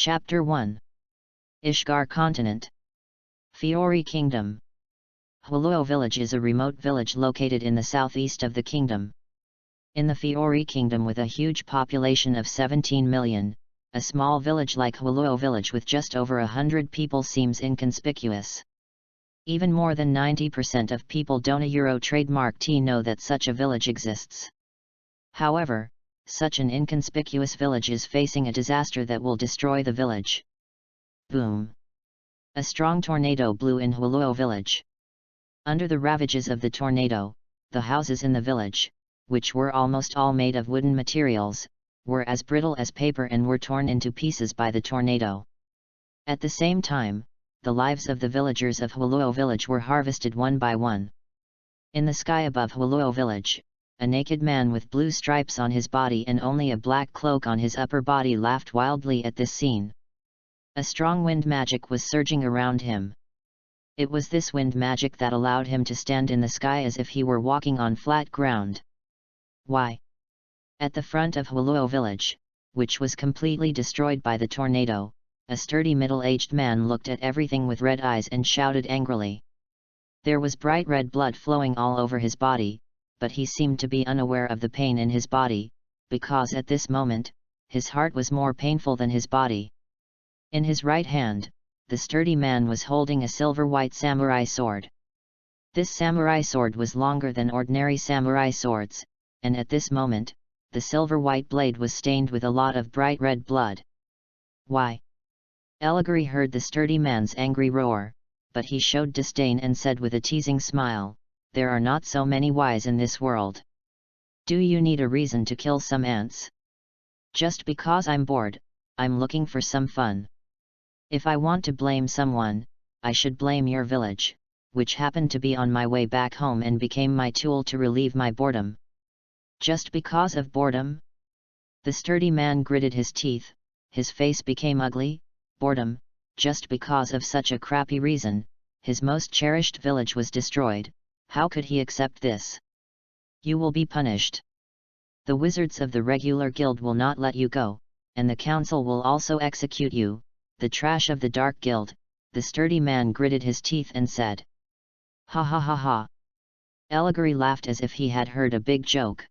Chapter 1. Ishgar Continent. Fiori Kingdom. Hwoluo Village is a remote village located in the southeast of the kingdom. In the Fiori Kingdom, with a huge population of 17 million, a small village like Hwoluo Village with just over 100 people seems inconspicuous. Even more than 90% of people don't Euro trademark T know that such a village exists. However, such an inconspicuous village is facing a disaster that will destroy the village. Boom! A strong tornado blew in Hwoluo Village. Under the ravages of the tornado, the houses in the village, which were almost all made of wooden materials, were as brittle as paper and were torn into pieces by the tornado. At the same time, the lives of the villagers of Hwoluo Village were harvested one by one. In the sky above Hwoluo Village, a naked man with blue stripes on his body and only a black cloak on his upper body laughed wildly at this scene. A strong wind magic was surging around him. It was this wind magic that allowed him to stand in the sky as if he were walking on flat ground. Why? At the front of Hwoluo Village, which was completely destroyed by the tornado, a sturdy middle-aged man looked at everything with red eyes and shouted angrily. There was bright red blood flowing all over his body, but he seemed to be unaware of the pain in his body, because at this moment, his heart was more painful than his body. In his right hand, the sturdy man was holding a silver-white samurai sword. This samurai sword was longer than ordinary samurai swords, and at this moment, the silver-white blade was stained with a lot of bright red blood. Why? Eligari heard the sturdy man's angry roar, but he showed disdain and said with a teasing smile, "There are not so many whys in this world. Do you need a reason to kill some ants? Just because I'm bored, I'm looking for some fun. If I want to blame someone, I should blame your village, which happened to be on my way back home and became my tool to relieve my boredom. Just because of boredom?" The sturdy man gritted his teeth, his face became ugly. Boredom, just because of such a crappy reason, his most cherished village was destroyed. How could he accept this? You will be punished. The wizards of the regular guild will not let you go, and the council will also execute you, the trash of the dark guild. The sturdy man gritted his teeth and said. Ha ha ha ha. Eligari laughed as if he had heard a big joke.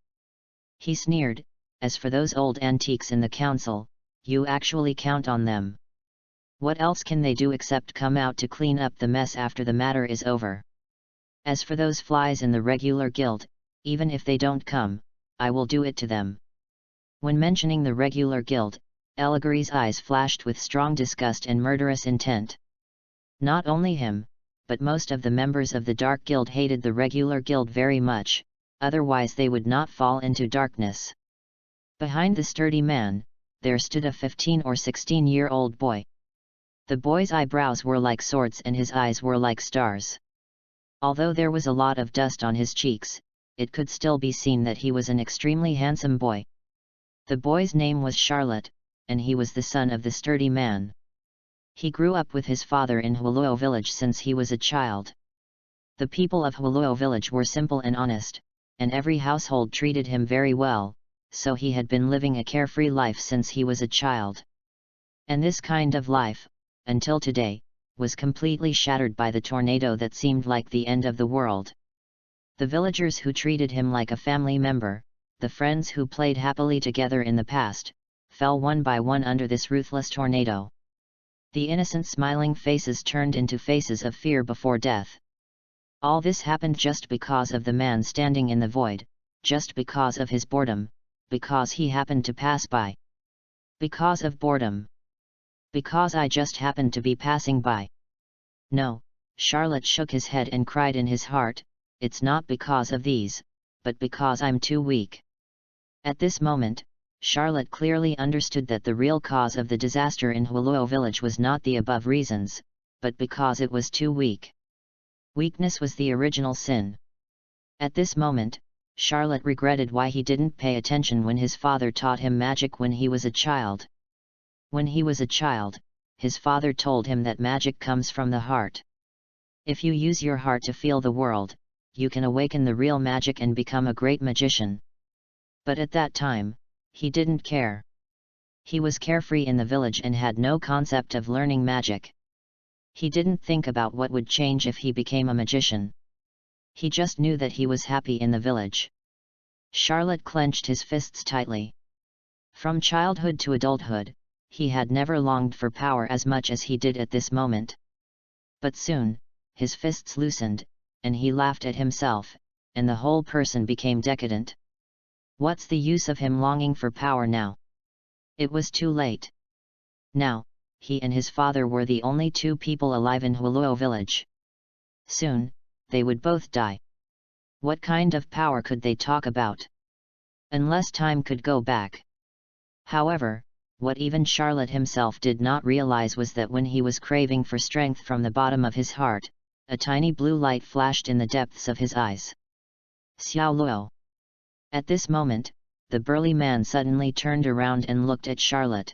He sneered, as for those old antiques in the council, you actually count on them. What else can they do except come out to clean up the mess after the matter is over? As for those flies in the regular guild, even if they don't come, I will do it to them. When mentioning the regular guild, Eligari's eyes flashed with strong disgust and murderous intent. Not only him, but most of the members of the Dark Guild hated the regular guild very much, otherwise they would not fall into darkness. Behind the sturdy man, there stood a 15 or 16-year-old boy. The boy's eyebrows were like swords and his eyes were like stars. Although there was a lot of dust on his cheeks, it could still be seen that he was an extremely handsome boy. The boy's name was Charlotte, and he was the son of the sturdy man. He grew up with his father in Hwoluo Village since he was a child. The people of Hwoluo Village were simple and honest, and every household treated him very well, so he had been living a carefree life since he was a child. And this kind of life, until today, was completely shattered by the tornado that seemed like the end of the world. The villagers who treated him like a family member, the friends who played happily together in the past, fell one by one under this ruthless tornado. The innocent smiling faces turned into faces of fear before death. All this happened just because of the man standing in the void, just because of his boredom, because he happened to pass by. Because of boredom. Because I just happened to be passing by. No, Charlotte shook his head and cried in his heart, it's not because of these, but because I'm too weak. At this moment, Charlotte clearly understood that the real cause of the disaster in Hwoluo Village was not the above reasons, but because it was too weak. Weakness was the original sin. At this moment, Charlotte regretted why he didn't pay attention when his father taught him magic when he was a child. When he was a child, his father told him that magic comes from the heart. If you use your heart to feel the world, you can awaken the real magic and become a great magician. But at that time, he didn't care. He was carefree in the village and had no concept of learning magic. He didn't think about what would change if he became a magician. He just knew that he was happy in the village. Charlotte clenched his fists tightly. From childhood to adulthood, he had never longed for power as much as he did at this moment. But soon, his fists loosened, and he laughed at himself, and the whole person became decadent. What's the use of him longing for power now? It was too late. Now, he and his father were the only two people alive in Huluo village. Soon, they would both die. What kind of power could they talk about? Unless time could go back. However, what even Charlotte himself did not realize was that when he was craving for strength from the bottom of his heart, a tiny blue light flashed in the depths of his eyes. Xiao Luo. At this moment, the burly man suddenly turned around and looked at Charlotte.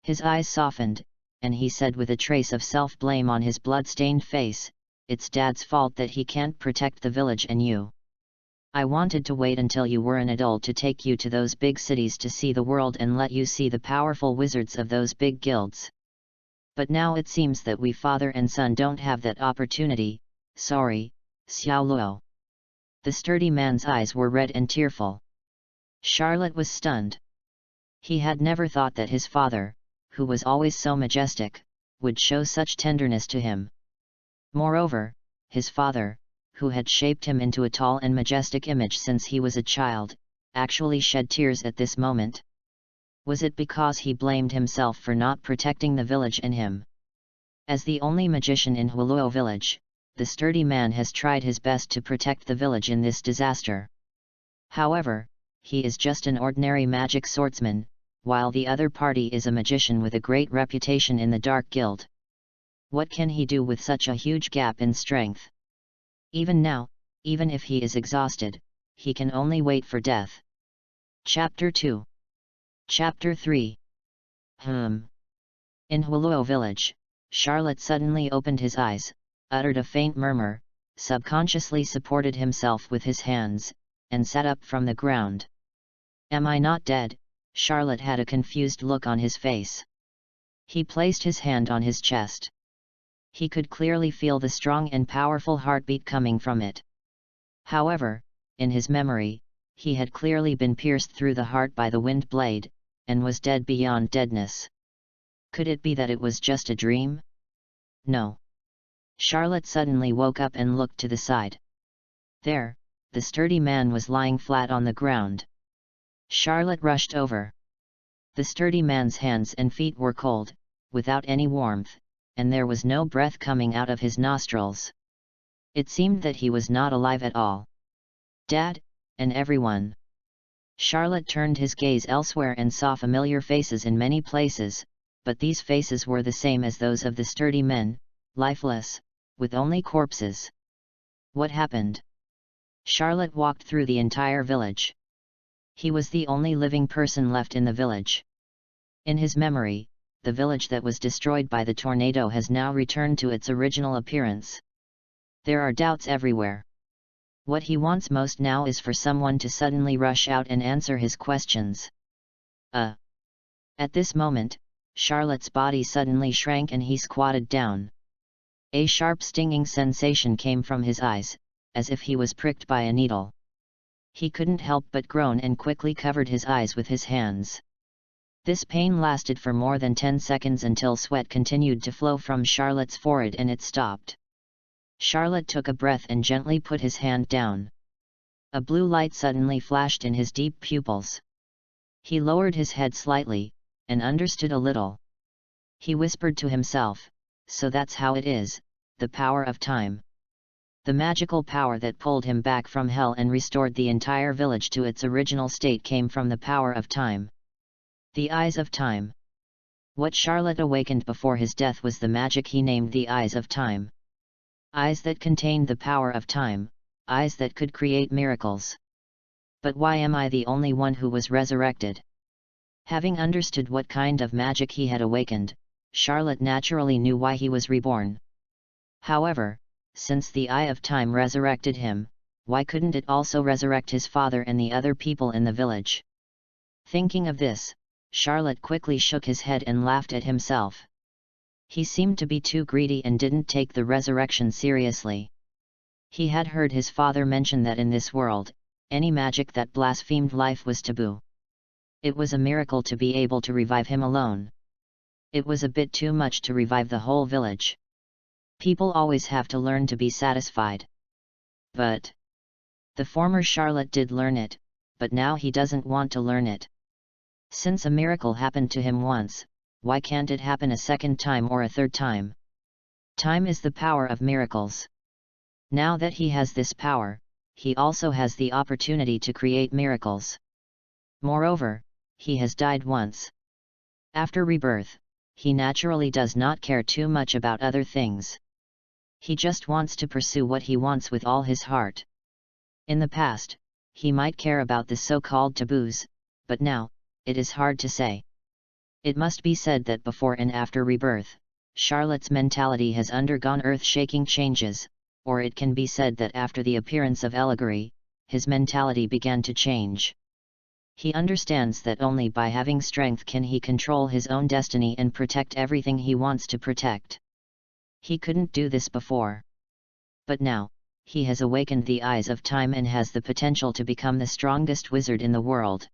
His eyes softened, and he said with a trace of self-blame on his blood-stained face, "It's Dad's fault that he can't protect the village and you. I wanted to wait until you were an adult to take you to those big cities to see the world and let you see the powerful wizards of those big guilds. But now it seems that we father and son don't have that opportunity. Sorry, Xiao Luo." The sturdy man's eyes were red and tearful. Charlotte was stunned. He had never thought that his father, who was always so majestic, would show such tenderness to him. Moreover, his father, who had shaped him into a tall and majestic image since he was a child, actually shed tears at this moment. Was it because he blamed himself for not protecting the village and him? As the only magician in Huluo village, the sturdy man has tried his best to protect the village in this disaster. However, he is just an ordinary magic swordsman, while the other party is a magician with a great reputation in the Dark Guild. What can he do with such a huge gap in strength? Even now, even if he is exhausted, he can only wait for death. Chapter 2. Chapter 3. In Huluo village, Charlotte suddenly opened his eyes, uttered a faint murmur, subconsciously supported himself with his hands, and sat up from the ground. "Am I not dead?" Charlotte had a confused look on his face. He placed his hand on his chest. He could clearly feel the strong and powerful heartbeat coming from it. However, in his memory, he had clearly been pierced through the heart by the wind blade, and was dead beyond deadness. Could it be that it was just a dream? No. Charlotte suddenly woke up and looked to the side. There, the sturdy man was lying flat on the ground. Charlotte rushed over. The sturdy man's hands and feet were cold, without any warmth, and there was no breath coming out of his nostrils. It seemed that he was not alive at all. "Dad," and everyone. Charlotte turned his gaze elsewhere and saw familiar faces in many places, but these faces were the same as those of the sturdy men, lifeless, with only corpses. What happened? Charlotte walked through the entire village. He was the only living person left in the village. In his memory, the village that was destroyed by the tornado has now returned to its original appearance. There are doubts everywhere. What he wants most now is for someone to suddenly rush out and answer his questions. At this moment, Charlotte's body suddenly shrank and he squatted down. A sharp stinging sensation came from his eyes, as if he was pricked by a needle. He couldn't help but groan and quickly covered his eyes with his hands. This pain lasted for more than 10 seconds until sweat continued to flow from Charlotte's forehead and it stopped. Charlotte took a breath and gently put his hand down. A blue light suddenly flashed in his deep pupils. He lowered his head slightly, and understood a little. He whispered to himself, "So that's how it is, the power of time." The magical power that pulled him back from hell and restored the entire village to its original state came from the power of time. The Eyes of Time. What Charlotte awakened before his death was the magic he named the Eyes of Time. Eyes that contained the power of time, eyes that could create miracles. But why am I the only one who was resurrected? Having understood what kind of magic he had awakened, Charlotte naturally knew why he was reborn. However, since the Eye of Time resurrected him, why couldn't it also resurrect his father and the other people in the village? Thinking of this, Charlotte quickly shook his head and laughed at himself. He seemed to be too greedy and didn't take the resurrection seriously. He had heard his father mention that in this world, any magic that blasphemed life was taboo. It was a miracle to be able to revive him alone. It was a bit too much to revive the whole village. People always have to learn to be satisfied. But the former Charlotte did learn it, but now he doesn't want to learn it. Since a miracle happened to him once, why can't it happen a second time or a third time? Time is the power of miracles. Now that he has this power, he also has the opportunity to create miracles. Moreover, he has died once. After rebirth, he naturally does not care too much about other things. He just wants to pursue what he wants with all his heart. In the past, he might care about the so-called taboos, but now, it is hard to say. It must be said that before and after rebirth, Charlotte's mentality has undergone earth-shaking changes, or it can be said that after the appearance of allegory, his mentality began to change. He understands that only by having strength can he control his own destiny and protect everything he wants to protect. He couldn't do this before. But now, he has awakened the eyes of time and has the potential to become the strongest wizard in the world.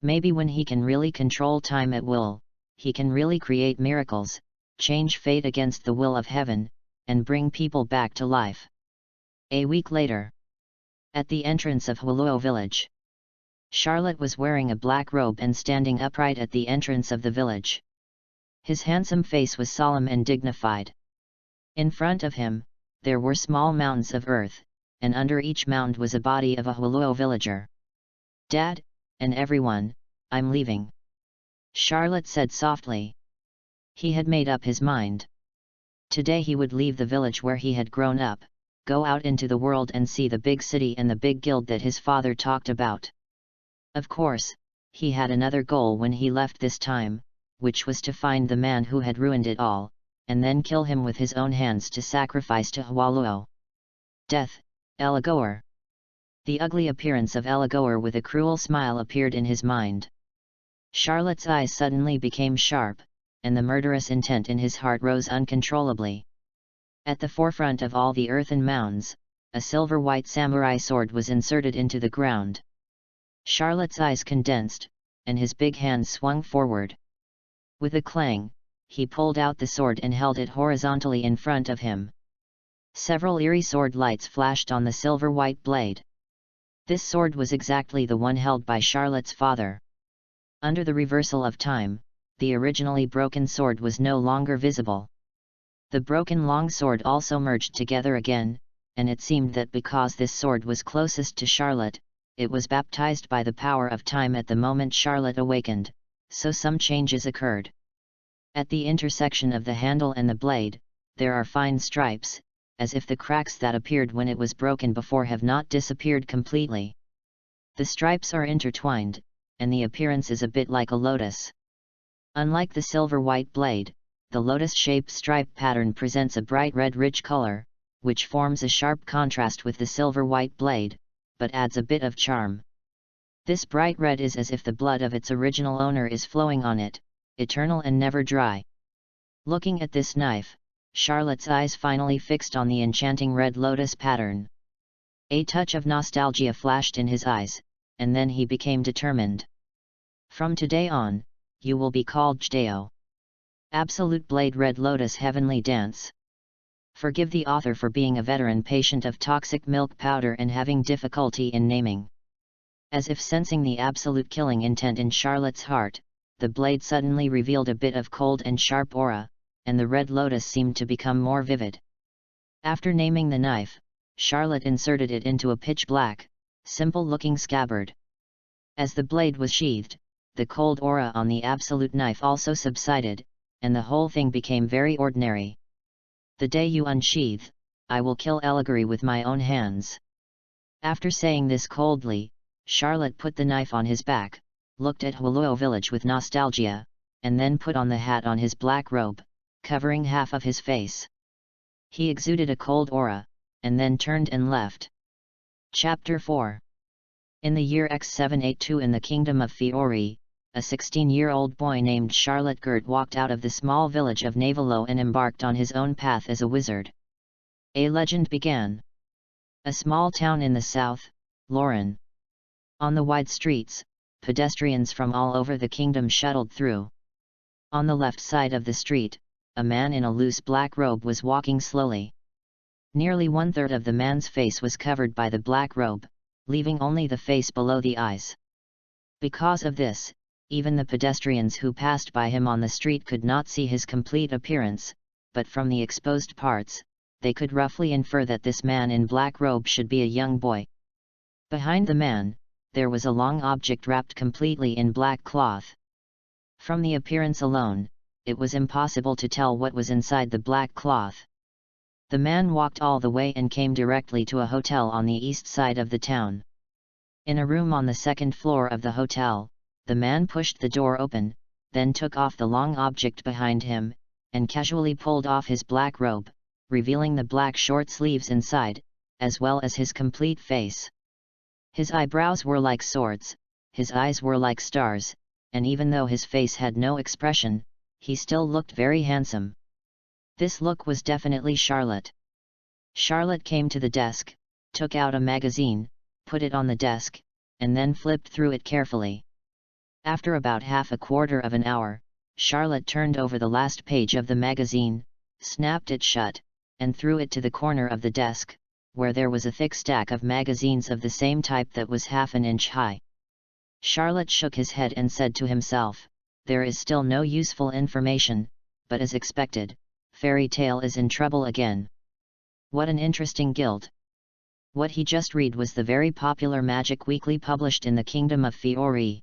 Maybe when he can really control time at will, he can really create miracles, change fate against the will of heaven, and bring people back to life. A week later, at the entrance of Huluo village, Charlotte was wearing a black robe and standing upright at the entrance of the village. His handsome face was solemn and dignified. In front of him, there were small mounds of earth, and under each mound was a body of a Huluo villager. "Dad, and everyone, I'm leaving," Charlotte said softly. He had made up his mind. Today he would leave the village where he had grown up, go out into the world and see the big city and the big guild that his father talked about. Of course, he had another goal when he left this time, which was to find the man who had ruined it all, and then kill him with his own hands to sacrifice to Hwaluo. Death, Elagor. The ugly appearance of Elagor with a cruel smile appeared in his mind. Charlotte's eyes suddenly became sharp, and the murderous intent in his heart rose uncontrollably. At the forefront of all the earthen mounds, a silver-white samurai sword was inserted into the ground. Charlotte's eyes condensed, and his big hand swung forward. With a clang, he pulled out the sword and held it horizontally in front of him. Several eerie sword lights flashed on the silver-white blade. This sword was exactly the one held by Charlotte's father. Under the reversal of time, the originally broken sword was no longer visible. The broken long sword also merged together again, and it seemed that because this sword was closest to Charlotte, it was baptized by the power of time at the moment Charlotte awakened, so some changes occurred. At the intersection of the handle and the blade, there are fine stripes, as if the cracks that appeared when it was broken before have not disappeared completely. The stripes are intertwined, and the appearance is a bit like a lotus. Unlike the silver-white blade, the lotus-shaped stripe pattern presents a bright red rich color, which forms a sharp contrast with the silver-white blade, but adds a bit of charm. This bright red is as if the blood of its original owner is flowing on it, eternal and never dry. Looking at this knife, Charlotte's eyes finally fixed on the enchanting red lotus pattern. A touch of nostalgia flashed in his eyes, and then he became determined. From today on, you will be called Jdao. Absolute Blade Red Lotus Heavenly Dance. Forgive the author for being a veteran patient of toxic milk powder and having difficulty in naming. As if sensing the absolute killing intent in Charlotte's heart, the blade suddenly revealed a bit of cold and sharp aura, and the red lotus seemed to become more vivid. After naming the knife, Charlotte inserted it into a pitch-black, simple-looking scabbard. As the blade was sheathed, the cold aura on the absolute knife also subsided, and the whole thing became very ordinary. The day you unsheath, I will kill Allegory with my own hands. After saying this coldly, Charlotte put the knife on his back, looked at Huluo village with nostalgia, and then put on the hat on his black robe, covering half of his face. He exuded a cold aura, and then turned and left. Chapter 4. In the year X782 in the kingdom of Fiori, a 16-year-old boy named Charlotte Gert walked out of the small village of Navelo and embarked on his own path as a wizard. A legend began. A small town in the south, Lauren. On the wide streets, pedestrians from all over the kingdom shuttled through. On the left side of the street, a man in a loose black robe was walking slowly. Nearly one-third of the man's face was covered by the black robe, leaving only the face below the eyes. Because of this, even the pedestrians who passed by him on the street could not see his complete appearance, but from the exposed parts, they could roughly infer that this man in black robe should be a young boy. Behind the man, there was a long object wrapped completely in black cloth. From the appearance alone, it was impossible to tell what was inside the black cloth. The man walked all the way and came directly to a hotel on the east side of the town. In a room on the second floor of the hotel, the man pushed the door open, then took off the long object behind him, and casually pulled off his black robe, revealing the black short sleeves inside, as well as his complete face. His eyebrows were like swords, his eyes were like stars, and even though his face had no expression, he still looked very handsome. This look was definitely Charlotte. Charlotte came to the desk, took out a magazine, put it on the desk, and then flipped through it carefully. After about half a quarter of an hour, Charlotte turned over the last page of the magazine, snapped it shut, and threw it to the corner of the desk, where there was a thick stack of magazines of the same type that was half an inch high. Charlotte shook his head and said to himself, "There is still no useful information, but as expected, Fairy Tale is in trouble again. What an interesting guild." What he just read was the very popular Magic Weekly published in the Kingdom of Fiori.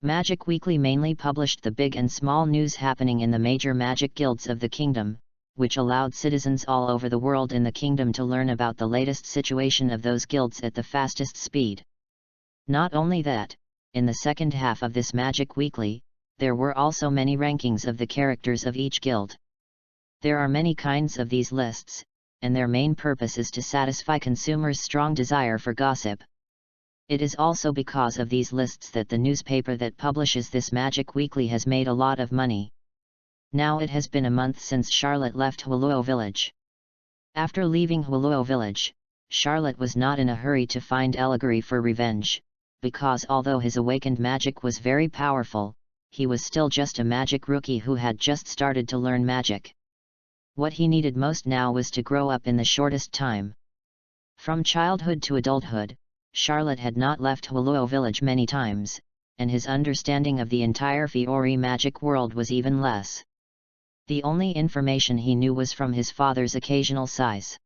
Magic Weekly mainly published the big and small news happening in the major magic guilds of the kingdom, which allowed citizens all over the world in the kingdom to learn about the latest situation of those guilds at the fastest speed. Not only that, in the second half of this Magic Weekly, there were also many rankings of the characters of each guild. There are many kinds of these lists, and their main purpose is to satisfy consumers' strong desire for gossip. It is also because of these lists that the newspaper that publishes this Magic Weekly has made a lot of money. Now it has been a month since Charlotte left Huluo Village. After leaving Huluo Village, Charlotte was not in a hurry to find Allegory for revenge, because although his awakened magic was very powerful, he was still just a magic rookie who had just started to learn magic. What he needed most now was to grow up in the shortest time. From childhood to adulthood, Charlotte had not left Huluo Village many times, and his understanding of the entire Fiori magic world was even less. The only information he knew was from his father's occasional sighs.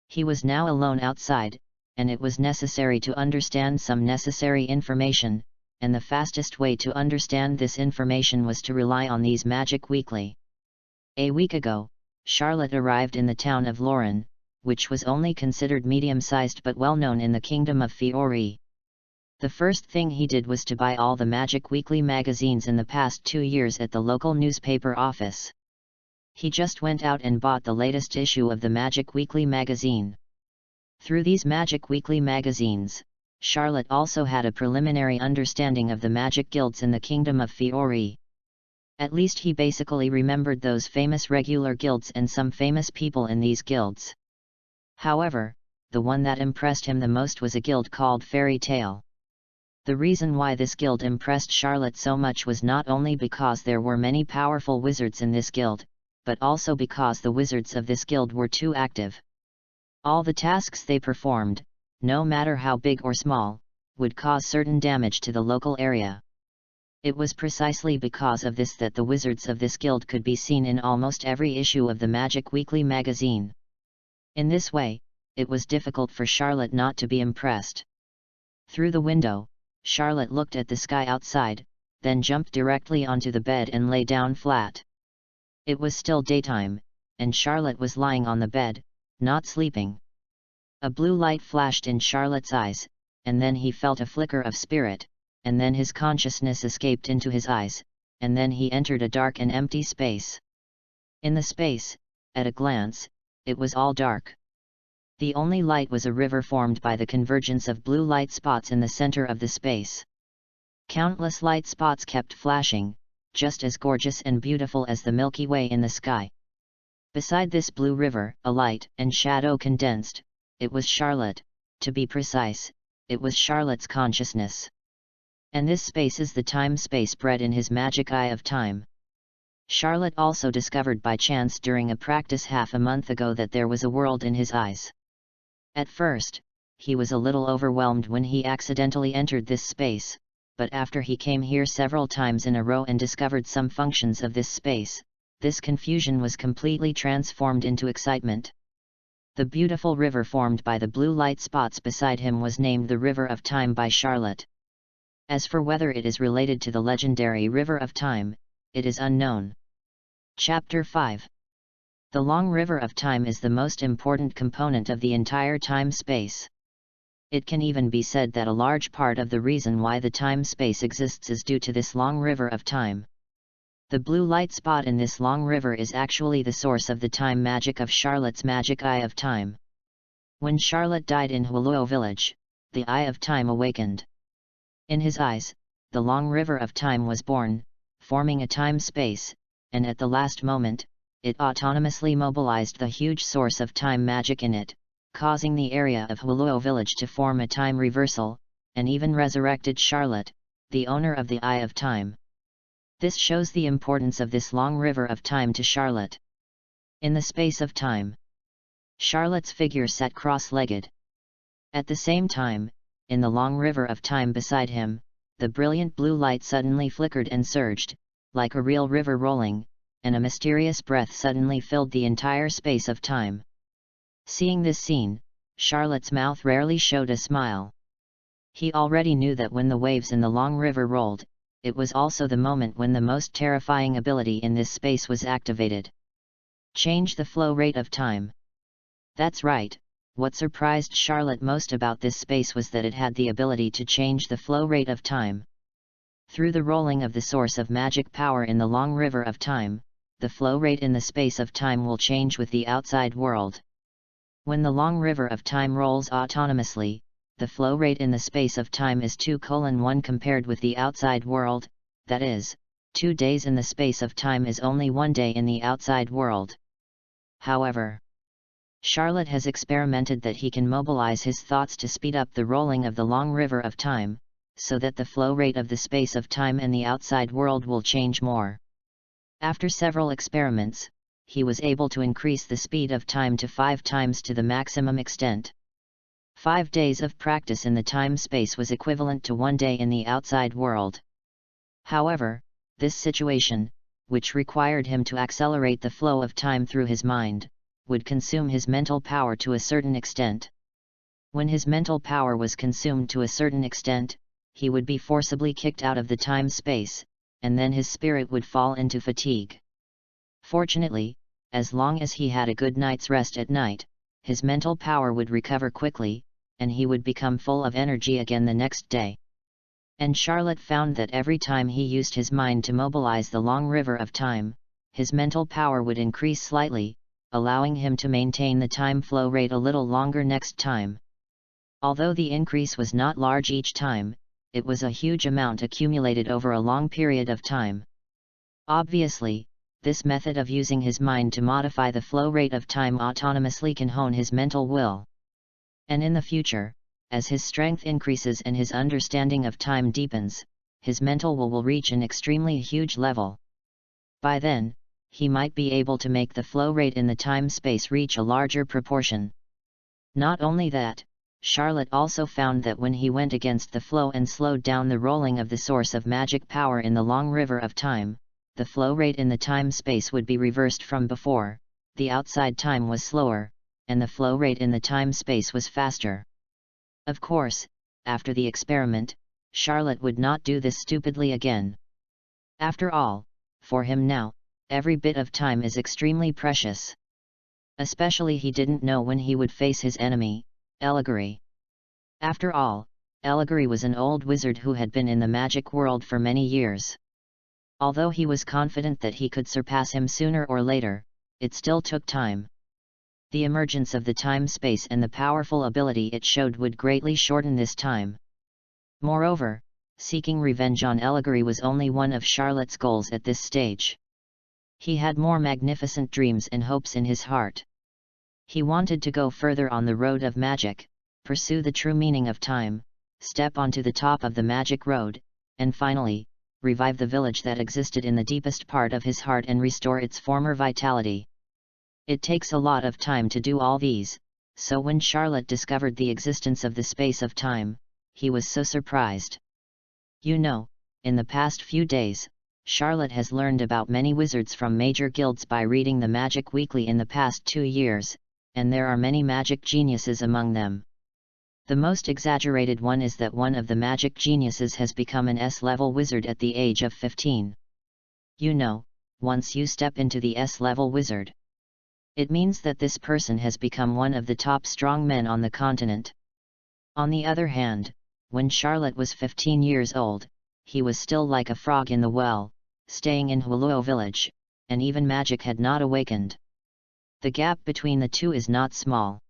He was now alone outside, and it was necessary to understand some necessary information, and the fastest way to understand this information was to rely on these Magic Weekly. A week ago, Charlotte arrived in the town of Lauren, which was only considered medium-sized but well-known in the Kingdom of Fiori. The first thing he did was to buy all the Magic Weekly magazines in the past 2 years at the local newspaper office. He just went out and bought the latest issue of the Magic Weekly magazine. Through these Magic Weekly magazines, Charlotte also had a preliminary understanding of the magic guilds in the Kingdom of Fiori. At least he basically remembered those famous regular guilds and some famous people in these guilds. However, the one that impressed him the most was a guild called Fairy Tale. The reason why this guild impressed Charlotte so much was not only because there were many powerful wizards in this guild, but also because the wizards of this guild were too active. All the tasks they performed, no matter how big or small, would cause certain damage to the local area. It was precisely because of this that the wizards of this guild could be seen in almost every issue of the Magic Weekly magazine. In this way, it was difficult for Charlotte not to be impressed. Through the window, Charlotte looked at the sky outside, then jumped directly onto the bed and lay down flat. It was still daytime, and Charlotte was lying on the bed, not sleeping. A blue light flashed in Charlotte's eyes, and then he felt a flicker of spirit, and then his consciousness escaped into his eyes, and then he entered a dark and empty space. In the space, at a glance, it was all dark. The only light was a river formed by the convergence of blue light spots in the center of the space. Countless light spots kept flashing, just as gorgeous and beautiful as the Milky Way in the sky. Beside this blue river, a light and shadow condensed. It was Charlotte, to be precise, it was Charlotte's consciousness. And this space is the time-space bred in his magic eye of time. Charlotte also discovered by chance during a practice half a month ago that there was a world in his eyes. At first, he was a little overwhelmed when he accidentally entered this space, but after he came here several times in a row and discovered some functions of this space, this confusion was completely transformed into excitement. The beautiful river formed by the blue light spots beside him was named the River of Time by Charlotte. As for whether it is related to the legendary River of Time, it is unknown. Chapter 5. The long River of Time is the most important component of the entire time-space. It can even be said that a large part of the reason why the time-space exists is due to this long River of Time. The blue light spot in this long river is actually the source of the time magic of Charlotte's magic eye of time. When Charlotte died in Huluo village, the eye of time awakened. In his eyes, the long river of time was born, forming a time-space, and at the last moment, it autonomously mobilized the huge source of time magic in it, causing the area of Huluo village to form a time reversal, and even resurrected Charlotte, the owner of the eye of time. This shows the importance of this long river of time to Charlotte. In the space of time, Charlotte's figure sat cross-legged. At the same time, in the long river of time beside him, the brilliant blue light suddenly flickered and surged, like a real river rolling, and a mysterious breath suddenly filled the entire space of time. Seeing this scene, Charlotte's mouth rarely showed a smile. He already knew that when the waves in the long river rolled, it was also the moment when the most terrifying ability in this space was activated. Change the flow rate of time. That's right, what surprised Charlotte most about this space was that it had the ability to change the flow rate of time. Through the rolling of the source of magic power in the long river of time, the flow rate in the space of time will change with the outside world. When the long river of time rolls autonomously, the flow rate in the space of time is 2:1 compared with the outside world, that is, 2 days in the space of time is only 1 day in the outside world. However, Charlotte has experimented that he can mobilize his thoughts to speed up the rolling of the long river of time, so that the flow rate of the space of time and the outside world will change more. After several experiments, he was able to increase the speed of time to 5 times to the maximum extent. 5 days of practice in the time-space was equivalent to 1 day in the outside world. However, this situation, which required him to accelerate the flow of time through his mind, would consume his mental power to a certain extent. When his mental power was consumed to a certain extent, he would be forcibly kicked out of the time-space, and then his spirit would fall into fatigue. Fortunately, as long as he had a good night's rest at night, his mental power would recover quickly, and he would become full of energy again the next day. And Charlotte found that every time he used his mind to mobilize the long river of time, his mental power would increase slightly, allowing him to maintain the time flow rate a little longer next time. Although the increase was not large each time, it was a huge amount accumulated over a long period of time. Obviously, this method of using his mind to modify the flow rate of time autonomously can hone his mental will. And in the future, as his strength increases and his understanding of time deepens, his mental will reach an extremely huge level. By then, he might be able to make the flow rate in the time-space reach a larger proportion. Not only that, Charlotte also found that when he went against the flow and slowed down the rolling of the source of magic power in the long river of time, the flow rate in the time-space would be reversed from before. The outside time was slower, and the flow rate in the time-space was faster. Of course, after the experiment, Charlotte would not do this stupidly again. After all, for him now, every bit of time is extremely precious. Especially he didn't know when he would face his enemy, Eligary. After all, Eligary was an old wizard who had been in the magic world for many years. Although he was confident that he could surpass him sooner or later, it still took time. The emergence of the time-space and the powerful ability it showed would greatly shorten this time. Moreover, seeking revenge on Eligary was only one of Charlotte's goals at this stage. He had more magnificent dreams and hopes in his heart. He wanted to go further on the road of magic, pursue the true meaning of time, step onto the top of the magic road, and finally, revive the village that existed in the deepest part of his heart and restore its former vitality. It takes a lot of time to do all these, so when Charlotte discovered the existence of the space of time, he was so surprised. You know, in the past few days, Charlotte has learned about many wizards from major guilds by reading the Magic Weekly in the past 2 years, and there are many magic geniuses among them. The most exaggerated one is that one of the magic geniuses has become an S-level wizard at the age of 15. You know, once you step into the S-level wizard, it means that this person has become one of the top strong men on the continent. On the other hand, when Charlotte was 15 years old, he was still like a frog in the well, staying in Huluo village, and even magic had not awakened. The gap between the two is not small.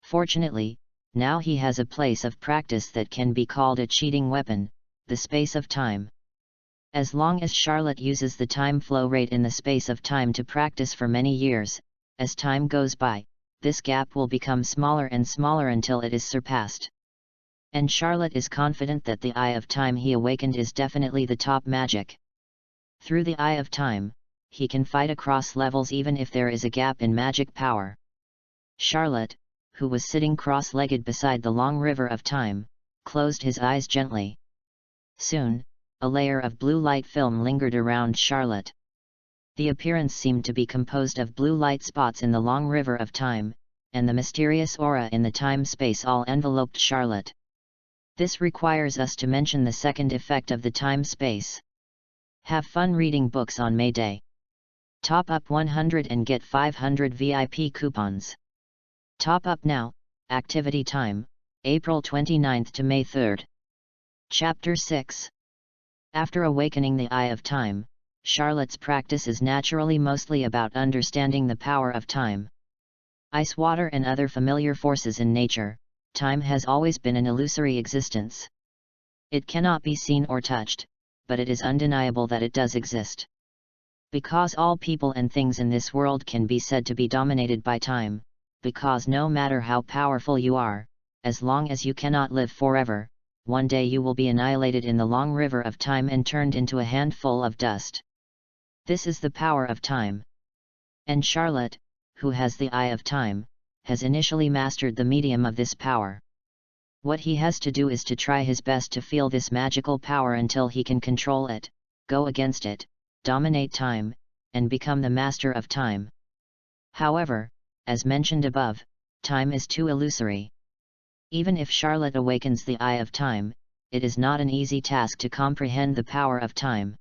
Fortunately, now he has a place of practice that can be called a cheating weapon, the space of time. As long as Charlotte uses the time flow rate in the space of time to practice for many years, as time goes by, this gap will become smaller and smaller until it is surpassed. And Charlotte is confident that the Eye of Time he awakened is definitely the top magic. Through the Eye of Time, he can fight across levels even if there is a gap in magic power. Charlotte, who was sitting cross-legged beside the long river of time, closed his eyes gently. Soon, a layer of blue light film lingered around Charlotte. The appearance seemed to be composed of blue light spots in the long river of time, and the mysterious aura in the time-space all enveloped Charlotte. This requires us to mention the second effect of the time-space. Have fun reading books on May Day. Top up 100 and get 500 VIP coupons. Top up now, activity time, April 29th to May 3rd. Chapter 6. After awakening the Eye of Time, Charlotte's practice is naturally mostly about understanding the power of time. Ice, water and other familiar forces in nature, time has always been an illusory existence. It cannot be seen or touched, but it is undeniable that it does exist. Because all people and things in this world can be said to be dominated by time, because no matter how powerful you are, as long as you cannot live forever, one day you will be annihilated in the long river of time and turned into a handful of dust. This is the power of time. And Charlotte, who has the Eye of Time, has initially mastered the medium of this power. What he has to do is to try his best to feel this magical power until he can control it, go against it, dominate time, and become the master of time. However, as mentioned above, time is too illusory. Even if Charlotte awakens the Eye of Time, it is not an easy task to comprehend the power of time.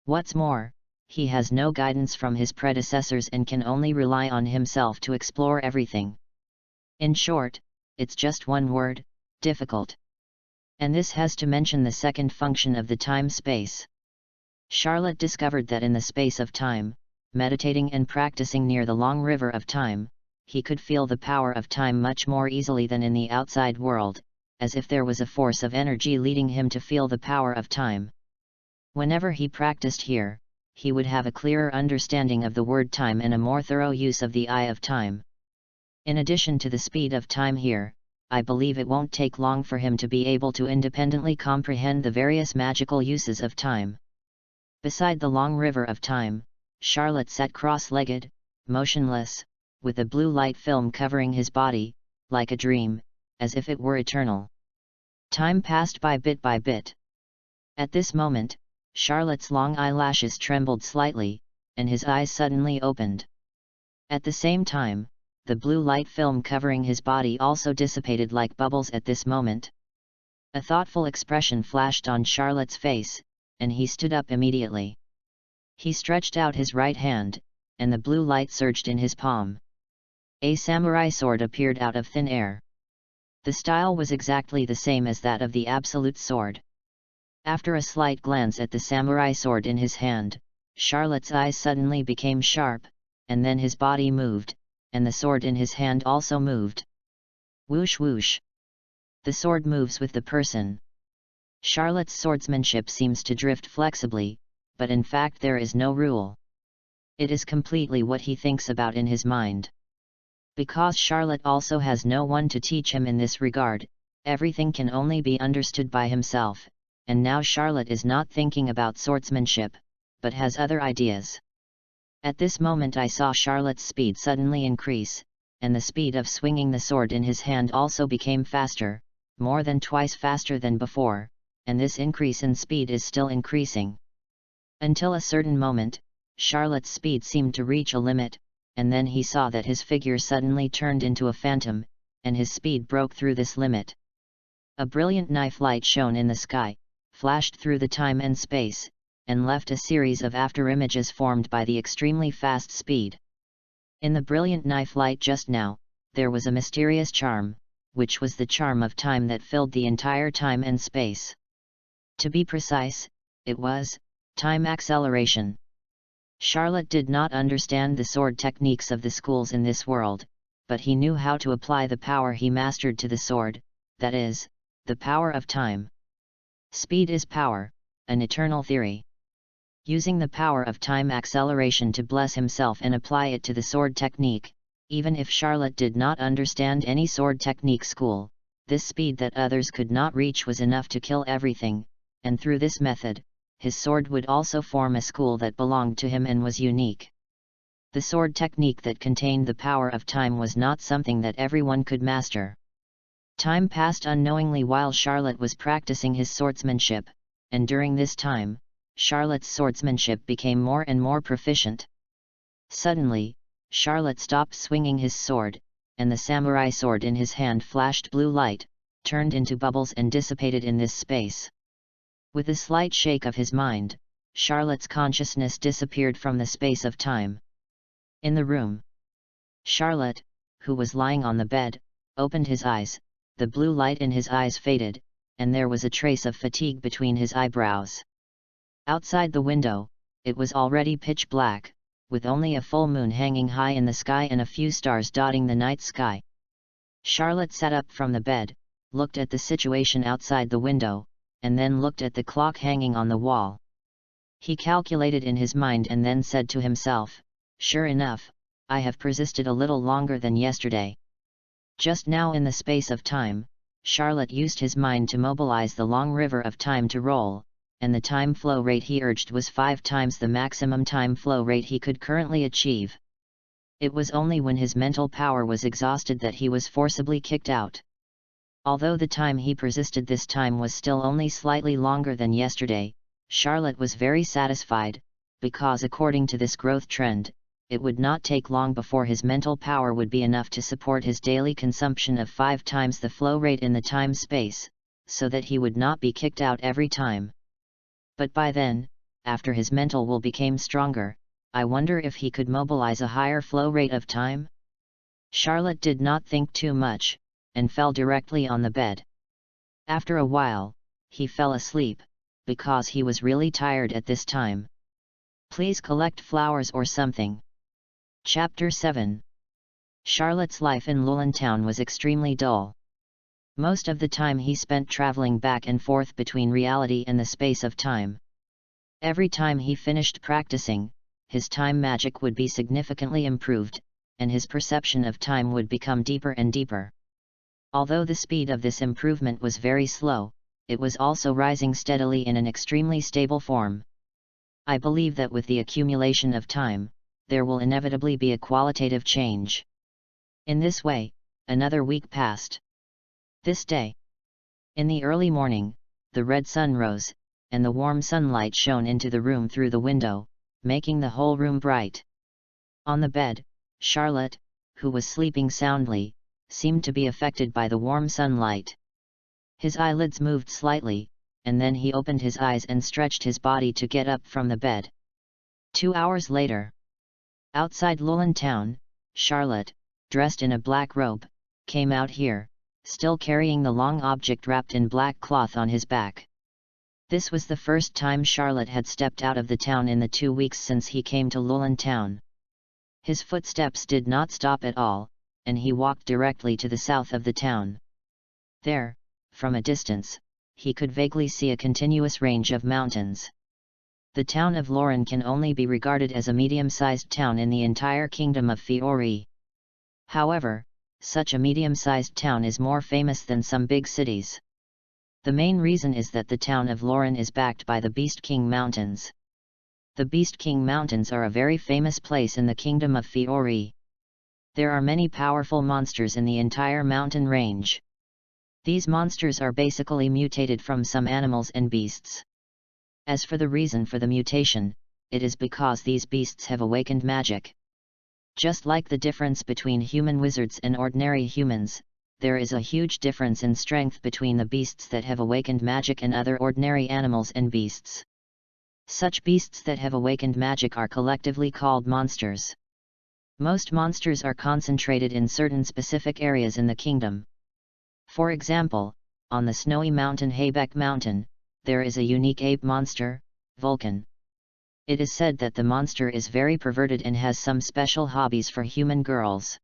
What's more, he has no guidance from his predecessors and can only rely on himself to explore everything. In short, it's just one word: difficult. And this has to mention the second function of the time-space. Charlotte discovered that in the space of time, meditating and practicing near the long river of time, he could feel the power of time much more easily than in the outside world, as if there was a force of energy leading him to feel the power of time. Whenever he practiced here, he would have a clearer understanding of the word time and a more thorough use of the Eye of Time. In addition to the speed of time here, I believe it won't take long for him to be able to independently comprehend the various magical uses of time. Beside the long river of time, Charlotte sat cross-legged, motionless, with a blue light film covering his body, like a dream, as if it were eternal. Time passed by bit. At this moment, Charlotte's long eyelashes trembled slightly, and his eyes suddenly opened. At the same time, the blue light film covering his body also dissipated like bubbles at this moment. A thoughtful expression flashed on Charlotte's face, and he stood up immediately. He stretched out his right hand, and the blue light surged in his palm. A samurai sword appeared out of thin air. The style was exactly the same as that of the Absolute Sword. After a slight glance at the samurai sword in his hand, Charlotte's eyes suddenly became sharp, and then his body moved, and the sword in his hand also moved. Whoosh whoosh. The sword moves with the person. Charlotte's swordsmanship seems to drift flexibly, but in fact there is no rule. It is completely what he thinks about in his mind. Because Charlotte also has no one to teach him in this regard, everything can only be understood by himself, and now Charlotte is not thinking about swordsmanship, but has other ideas. At this moment I saw Charlotte's speed suddenly increase, and the speed of swinging the sword in his hand also became faster, more than twice faster than before, and this increase in speed is still increasing. Until a certain moment, Charlotte's speed seemed to reach a limit, and then he saw that his figure suddenly turned into a phantom, and his speed broke through this limit. A brilliant knife light shone in the sky, flashed through the time and space, and left a series of afterimages formed by the extremely fast speed. In the brilliant knife light just now, there was a mysterious charm, which was the charm of time that filled the entire time and space. To be precise, it was time acceleration. Charlotte did not understand the sword techniques of the schools in this world, but he knew how to apply the power he mastered to the sword, that is, the power of time. Speed is power, an eternal theory. Using the power of time acceleration to bless himself and apply it to the sword technique, even if Charlotte did not understand any sword technique school, this speed that others could not reach was enough to kill everything, and through this method, his sword would also form a school that belonged to him and was unique. The sword technique that contained the power of time was not something that everyone could master. Time passed unknowingly while Charlotte was practicing his swordsmanship, and during this time, Charlotte's swordsmanship became more and more proficient. Suddenly, Charlotte stopped swinging his sword, and the samurai sword in his hand flashed blue light, turned into bubbles and dissipated in this space. With a slight shake of his mind, Charlotte's consciousness disappeared from the space of time. In the room, Charlotte, who was lying on the bed, opened his eyes, the blue light in his eyes faded, and there was a trace of fatigue between his eyebrows. Outside the window, it was already pitch black, with only a full moon hanging high in the sky and a few stars dotting the night sky. Charlotte sat up from the bed, looked at the situation outside the window, and then looked at the clock hanging on the wall. He calculated in his mind and then said to himself, "Sure enough, I have persisted a little longer than yesterday." Just now in the space of time, Charlotte used his mind to mobilize the long river of time to roll, and the time flow rate he urged was 5 times the maximum time flow rate he could currently achieve. It was only when his mental power was exhausted that he was forcibly kicked out. Although the time he persisted this time was still only slightly longer than yesterday, Charlotte was very satisfied, because according to this growth trend, it would not take long before his mental power would be enough to support his daily consumption of 5 times the flow rate in the time-space, so that he would not be kicked out every time. But by then, after his mental will became stronger, I wonder if he could mobilize a higher flow rate of time? Charlotte did not think too much, and fell directly on the bed. After a while, he fell asleep, because he was really tired at this time. Please collect flowers or something. Chapter 7. Charlotte's life in Lulantown was extremely dull. Most of the time he spent traveling back and forth between reality and the space of time. Every time he finished practicing, his time magic would be significantly improved, and his perception of time would become deeper and deeper. Although the speed of this improvement was very slow, it was also rising steadily in an extremely stable form. I believe that with the accumulation of time, there will inevitably be a qualitative change. In this way, another week passed. This day, in the early morning, the red sun rose, and the warm sunlight shone into the room through the window, making the whole room bright. On the bed, Charlotte, who was sleeping soundly, seemed to be affected by the warm sunlight. His eyelids moved slightly, and then he opened his eyes and stretched his body to get up from the bed. 2 hours later, outside Lulantown, Charlotte, dressed in a black robe, came out here, still carrying the long object wrapped in black cloth on his back. This was the first time Charlotte had stepped out of the town in the 2 weeks since he came to Lulantown. His footsteps did not stop at all, and he walked directly to the south of the town. There, from a distance, he could vaguely see a continuous range of mountains. The town of Lauren can only be regarded as a medium-sized town in the entire kingdom of Fiori. However, such a medium-sized town is more famous than some big cities. The main reason is that the town of Lauren is backed by the Beast King Mountains. The Beast King Mountains are a very famous place in the kingdom of Fiori. There are many powerful monsters in the entire mountain range. These monsters are basically mutated from some animals and beasts. As for the reason for the mutation, it is because these beasts have awakened magic. Just like the difference between human wizards and ordinary humans, there is a huge difference in strength between the beasts that have awakened magic and other ordinary animals and beasts. Such beasts that have awakened magic are collectively called monsters. Most monsters are concentrated in certain specific areas in the kingdom. For example, on the snowy mountain Haybeck Mountain, there is a unique ape monster, Vulcan. It is said that the monster is very perverted and has some special hobbies for human girls.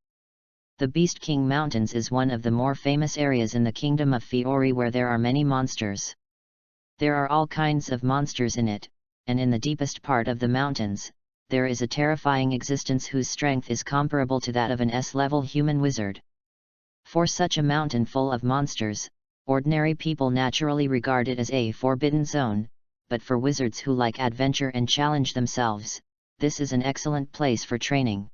The Beast King Mountains is one of the more famous areas in the kingdom of Fiori where there are many monsters. There are all kinds of monsters in it, and in the deepest part of the mountains, there is a terrifying existence whose strength is comparable to that of an S-level human wizard. For such a mountain full of monsters, ordinary people naturally regard it as a forbidden zone, but for wizards who like adventure and challenge themselves, this is an excellent place for training.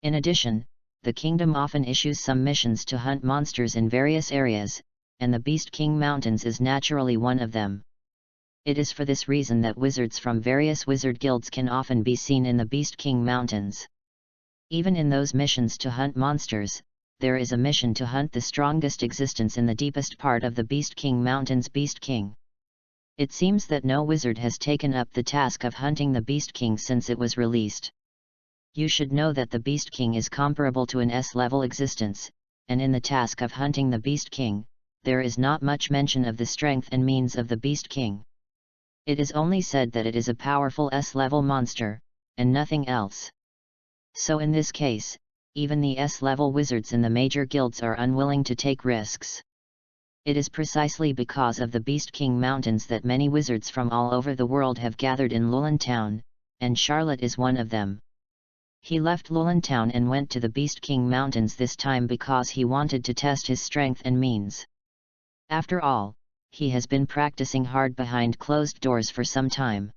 In addition, the kingdom often issues some missions to hunt monsters in various areas, and the Beast King Mountains is naturally one of them. It is for this reason that wizards from various wizard guilds can often be seen in the Beast King Mountains. Even in those missions to hunt monsters, there is a mission to hunt the strongest existence in the deepest part of the Beast King Mountains, Beast King. It seems that no wizard has taken up the task of hunting the Beast King since it was released. You should know that the Beast King is comparable to an S-level existence, and in the task of hunting the Beast King, there is not much mention of the strength and means of the Beast King. It is only said that it is a powerful S-level monster, and nothing else. So in this case, even the S-level wizards in the major guilds are unwilling to take risks. It is precisely because of the Beast King Mountains that many wizards from all over the world have gathered in Lulin Town, and Charlotte is one of them. He left Lulin Town and went to the Beast King Mountains this time because he wanted to test his strength and means. After all, he has been practicing hard behind closed doors for some time.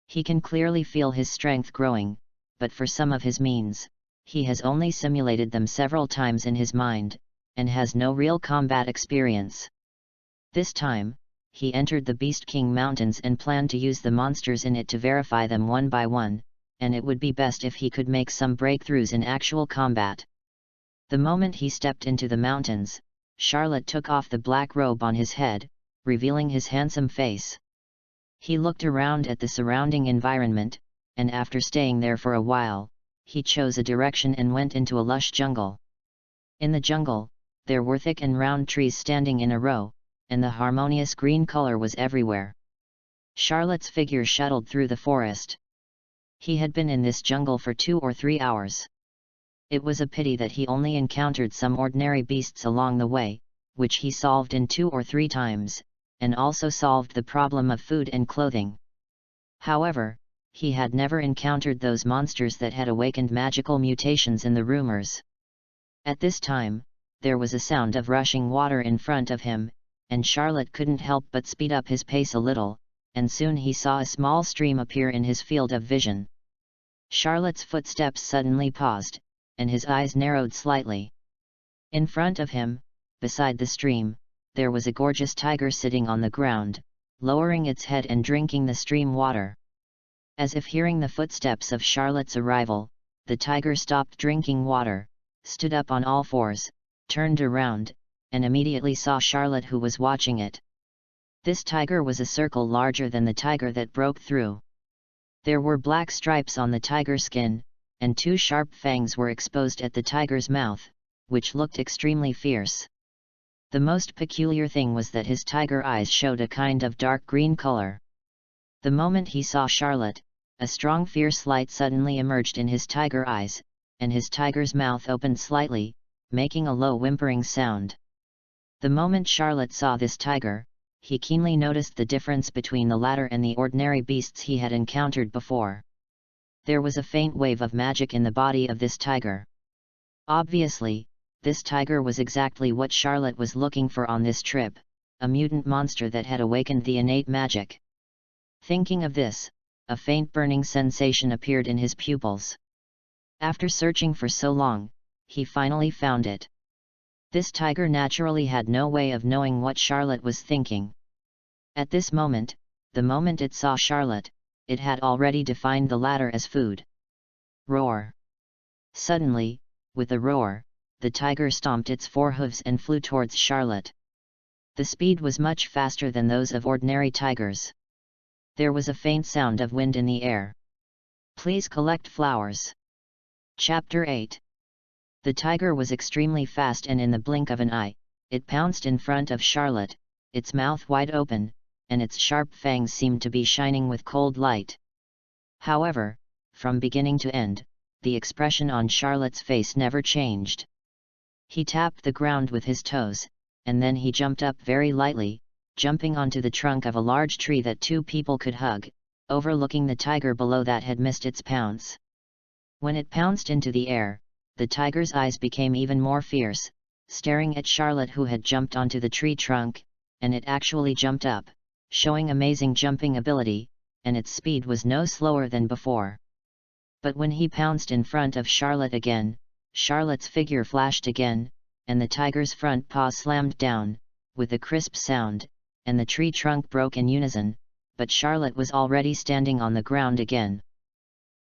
He can clearly feel his strength growing, but for some of his means, he has only simulated them several times in his mind, and has no real combat experience. This time, he entered the Beast King Mountains and planned to use the monsters in it to verify them one by one, and it would be best if he could make some breakthroughs in actual combat. The moment he stepped into the mountains, Charlotte took off the black robe on his head, revealing his handsome face. He looked around at the surrounding environment, and after staying there for a while, he chose a direction and went into a lush jungle. In the jungle, there were thick and round trees standing in a row, and the harmonious green color was everywhere. Charlotte's figure shuttled through the forest. He had been in this jungle for 2 or 3 hours. It was a pity that he only encountered some ordinary beasts along the way, which he solved in 2 or 3 times, and also solved the problem of food and clothing. However, he had never encountered those monsters that had awakened magical mutations in the rumors. At this time, there was a sound of rushing water in front of him, and Charlotte couldn't help but speed up his pace a little, and soon he saw a small stream appear in his field of vision. Charlotte's footsteps suddenly paused, and his eyes narrowed slightly. In front of him, beside the stream, there was a gorgeous tiger sitting on the ground, lowering its head and drinking the stream water. As if hearing the footsteps of Charlotte's arrival, the tiger stopped drinking water, stood up on all fours, turned around, and immediately saw Charlotte, who was watching it. This tiger was a circle larger than the tiger that broke through. There were black stripes on the tiger skin, and 2 sharp fangs were exposed at the tiger's mouth, which looked extremely fierce. The most peculiar thing was that his tiger eyes showed a kind of dark green color. The moment he saw Charlotte, a strong fierce light suddenly emerged in his tiger eyes, and his tiger's mouth opened slightly, making a low whimpering sound. The moment Charlotte saw this tiger, he keenly noticed the difference between the latter and the ordinary beasts he had encountered before. There was a faint wave of magic in the body of this tiger. Obviously, this tiger was exactly what Charlotte was looking for on this trip, a mutant monster that had awakened the innate magic. Thinking of this, a faint burning sensation appeared in his pupils. After searching for so long, he finally found it. This tiger naturally had no way of knowing what Charlotte was thinking. At this moment, the moment it saw Charlotte, it had already defined the latter as food. Roar! Suddenly, with a roar, the tiger stomped its forehooves and flew towards Charlotte. The speed was much faster than those of ordinary tigers. There was a faint sound of wind in the air. Please collect flowers. Chapter 8. The tiger was extremely fast, and in the blink of an eye, it pounced in front of Charlotte, its mouth wide open, and its sharp fangs seemed to be shining with cold light. However, from beginning to end, the expression on Charlotte's face never changed. He tapped the ground with his toes, and then he jumped up very lightly, jumping onto the trunk of a large tree that two people could hug, overlooking the tiger below that had missed its pounce. When it pounced into the air, the tiger's eyes became even more fierce, staring at Charlotte, who had jumped onto the tree trunk, and it actually jumped up, showing amazing jumping ability, and its speed was no slower than before. But when he pounced in front of Charlotte again, Charlotte's figure flashed again, and the tiger's front paw slammed down, with a crisp sound, and the tree trunk broke in unison, but Charlotte was already standing on the ground again.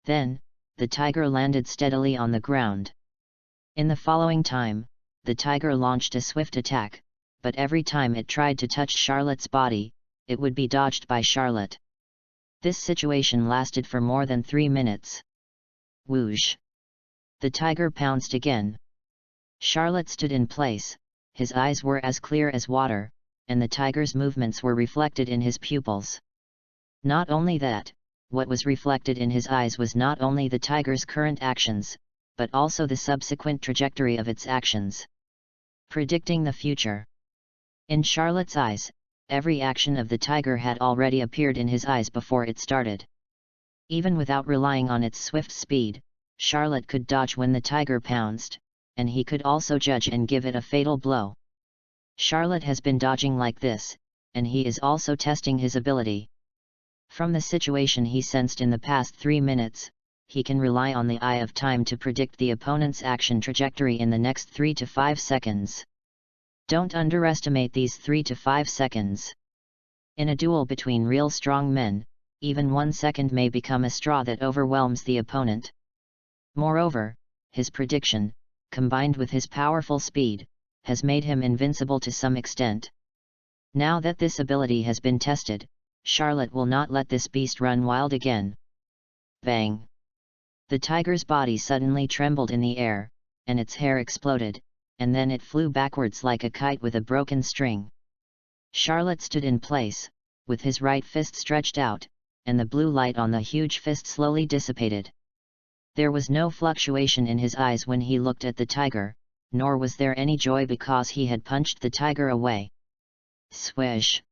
Then, the tiger landed steadily on the ground. In the following time, the tiger launched a swift attack, but every time it tried to touch Charlotte's body, it would be dodged by Charlotte. This situation lasted for more than 3 minutes. Whoosh! The tiger pounced again. Charlotte stood in place, his eyes were as clear as water, and the tiger's movements were reflected in his pupils. Not only that, what was reflected in his eyes was not only the tiger's current actions, but also the subsequent trajectory of its actions. Predicting the future. In Charlotte's eyes, every action of the tiger had already appeared in his eyes before it started. Even without relying on its swift speed, Charlotte could dodge when the tiger pounced, and he could also judge and give it a fatal blow. Charlotte has been dodging like this, and he is also testing his ability. From the situation he sensed in the past 3 minutes, he can rely on the eye of time to predict the opponent's action trajectory in the next 3 to 5 seconds. Don't underestimate these 3 to 5 seconds. In a duel between real strong men, even 1 second may become a straw that overwhelms the opponent. Moreover, his prediction, combined with his powerful speed, has made him invincible to some extent. Now that this ability has been tested, Charlotte will not let this beast run wild again. Bang! The tiger's body suddenly trembled in the air, and its hair exploded, and then it flew backwards like a kite with a broken string. Charlotte stood in place, with his right fist stretched out, and the blue light on the huge fist slowly dissipated. There was no fluctuation in his eyes when he looked at the tiger, nor was there any joy because he had punched the tiger away. Swish!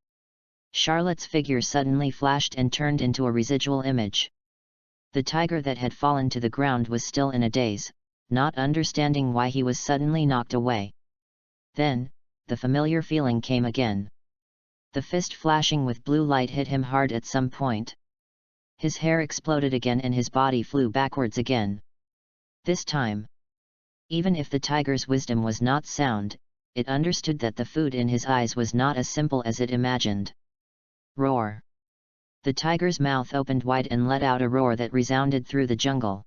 Charlotte's figure suddenly flashed and turned into a residual image. The tiger that had fallen to the ground was still in a daze, not understanding why he was suddenly knocked away. Then, the familiar feeling came again. The fist flashing with blue light hit him hard at some point. His hair exploded again and his body flew backwards again. This time, even if the tiger's wisdom was not sound, it understood that the food in his eyes was not as simple as it imagined. Roar! The tiger's mouth opened wide and let out a roar that resounded through the jungle.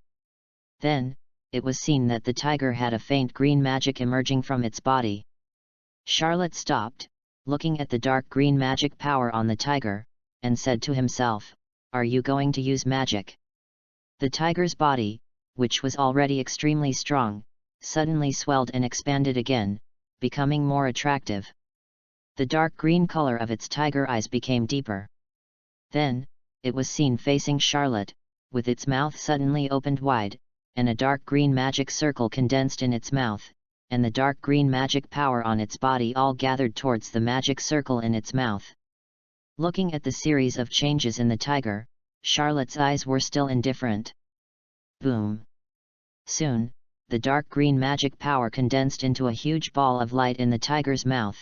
Then, it was seen that the tiger had a faint green magic emerging from its body. Charlotte stopped, looking at the dark green magic power on the tiger, and said to himself, "Are you going to use magic?" The tiger's body, which was already extremely strong, suddenly swelled and expanded again, becoming more attractive. The dark green color of its tiger eyes became deeper. Then, it was seen facing Charlotte, with its mouth suddenly opened wide, and a dark green magic circle condensed in its mouth, and the dark green magic power on its body all gathered towards the magic circle in its mouth, Looking at the series of changes in the tiger, Charlotte's eyes were still indifferent. Boom! Soon, the dark green magic power condensed into a huge ball of light in the tiger's mouth.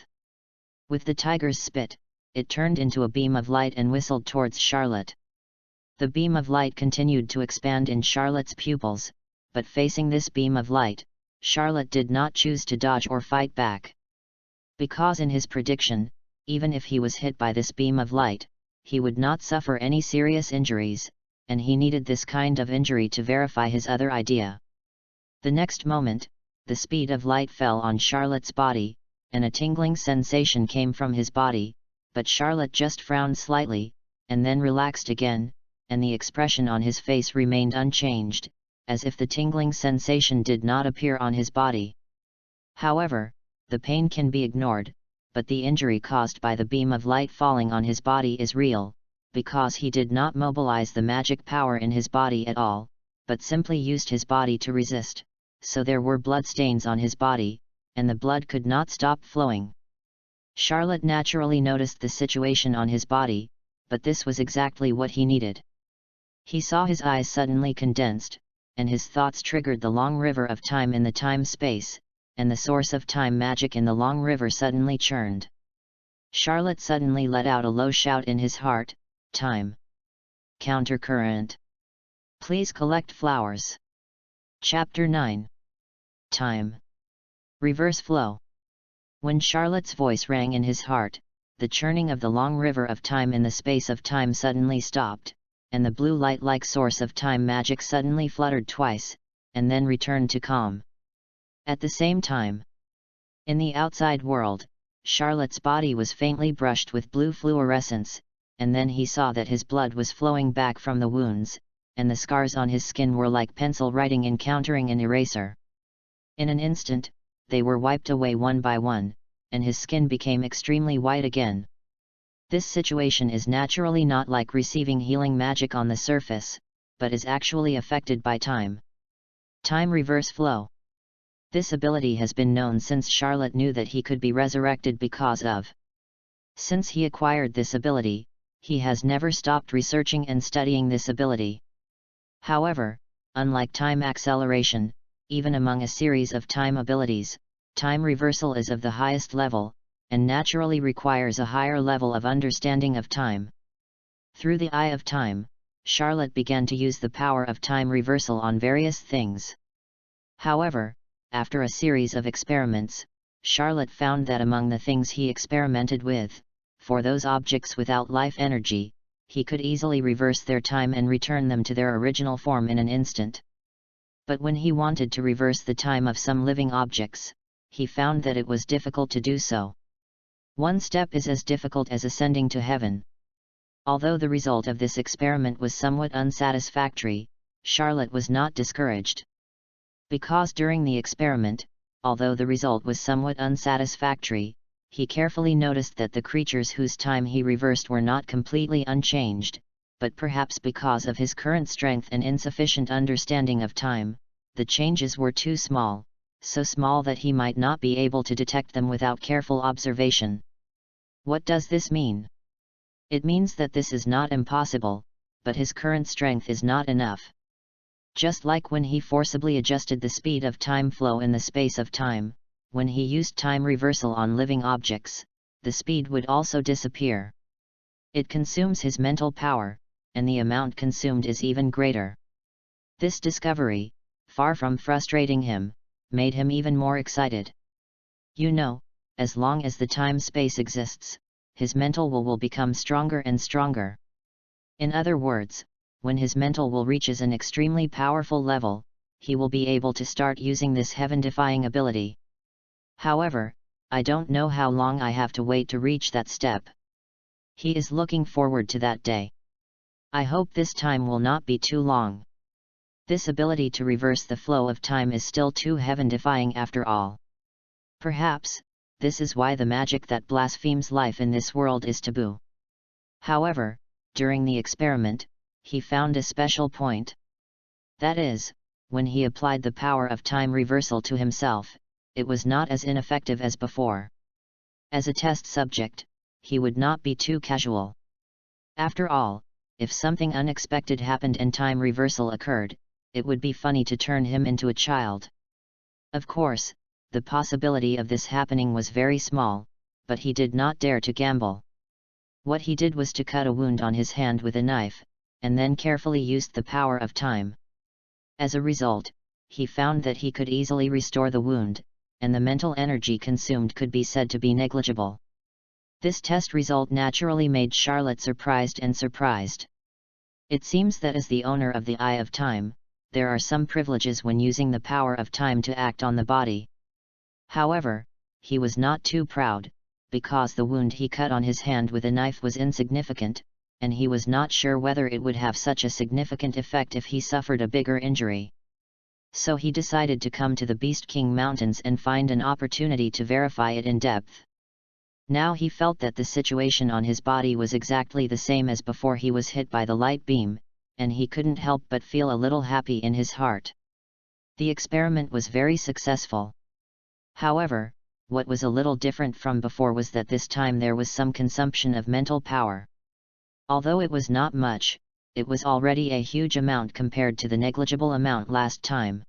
With the tiger's spit, it turned into a beam of light and whistled towards Charlotte. The beam of light continued to expand in Charlotte's pupils, but facing this beam of light, Charlotte did not choose to dodge or fight back. Because in his prediction, even if he was hit by this beam of light, he would not suffer any serious injuries, and he needed this kind of injury to verify his other idea. The next moment, the speed of light fell on Charlotte's body, and a tingling sensation came from his body, but Charlotte just frowned slightly, and then relaxed again, and the expression on his face remained unchanged, as if the tingling sensation did not appear on his body. However, the pain can be ignored, but the injury caused by the beam of light falling on his body is real, because he did not mobilize the magic power in his body at all, but simply used his body to resist, so there were blood stains on his body, and the blood could not stop flowing. Charlotte naturally noticed the situation on his body, but this was exactly what he needed. He saw his eyes suddenly condensed, and his thoughts triggered the long river of time in the time-space, and the source of time magic in the long river suddenly churned. Charlotte suddenly let out a low shout in his heart, "Time! Countercurrent! Please collect flowers!" Chapter 9. Time. Reverse flow. When Charlotte's voice rang in his heart, the churning of the long river of time in the space of time suddenly stopped, and the blue light-like source of time magic suddenly fluttered twice, and then returned to calm. At the same time, in the outside world, Charlotte's body was faintly brushed with blue fluorescence, and then he saw that his blood was flowing back from the wounds, and the scars on his skin were like pencil writing encountering an eraser. In an instant, they were wiped away one by one, and his skin became extremely white again. This situation is naturally not like receiving healing magic on the surface, but is actually affected by time. Time reverse flow. This ability has been known since Charlotte knew that he could be resurrected because of. Since he acquired this ability, he has never stopped researching and studying this ability. However, unlike time acceleration, even among a series of time abilities, time reversal is of the highest level, and naturally requires a higher level of understanding of time. Through the eye of time, Charlotte began to use the power of time reversal on various things. However, after a series of experiments, Charlotte found that among the things he experimented with, for those objects without life energy, he could easily reverse their time and return them to their original form in an instant. But when he wanted to reverse the time of some living objects, he found that it was difficult to do so. One step is as difficult as ascending to heaven. Although the result of this experiment was somewhat unsatisfactory, Charlotte was not discouraged. Because during the experiment, although the result was somewhat unsatisfactory, he carefully noticed that the creatures whose time he reversed were not completely unchanged, but perhaps because of his current strength and insufficient understanding of time, the changes were too small, so small that he might not be able to detect them without careful observation. What does this mean? It means that this is not impossible, but his current strength is not enough. Just like when he forcibly adjusted the speed of time flow in the space of time, when he used time reversal on living objects, the speed would also disappear. It consumes his mental power, and the amount consumed is even greater. This discovery, far from frustrating him, made him even more excited. You know, as long as the time-space exists, his mental will become stronger and stronger. In other words, when his mental will reaches an extremely powerful level, he will be able to start using this heaven-defying ability. However, I don't know how long I have to wait to reach that step. He is looking forward to that day. I hope this time will not be too long. This ability to reverse the flow of time is still too heaven-defying after all. Perhaps, this is why the magic that blasphemes life in this world is taboo. However, during the experiment, he found a special point. That is, when he applied the power of time reversal to himself, it was not as ineffective as before. As a test subject, he would not be too casual. After all, if something unexpected happened and time reversal occurred, it would be funny to turn him into a child. Of course, the possibility of this happening was very small, but he did not dare to gamble. What he did was to cut a wound on his hand with a knife, and then carefully used the power of time. As a result, he found that he could easily restore the wound, and the mental energy consumed could be said to be negligible. This test result naturally made Charlotte surprised. It seems that as the owner of the Eye of Time, there are some privileges when using the power of time to act on the body. However, he was not too proud, because the wound he cut on his hand with a knife was insignificant, and he was not sure whether it would have such a significant effect if he suffered a bigger injury. So he decided to come to the Beast King Mountains and find an opportunity to verify it in depth. Now he felt that the situation on his body was exactly the same as before he was hit by the light beam, and he couldn't help but feel a little happy in his heart. The experiment was very successful. However, what was a little different from before was that this time there was some consumption of mental power. Although it was not much, it was already a huge amount compared to the negligible amount last time.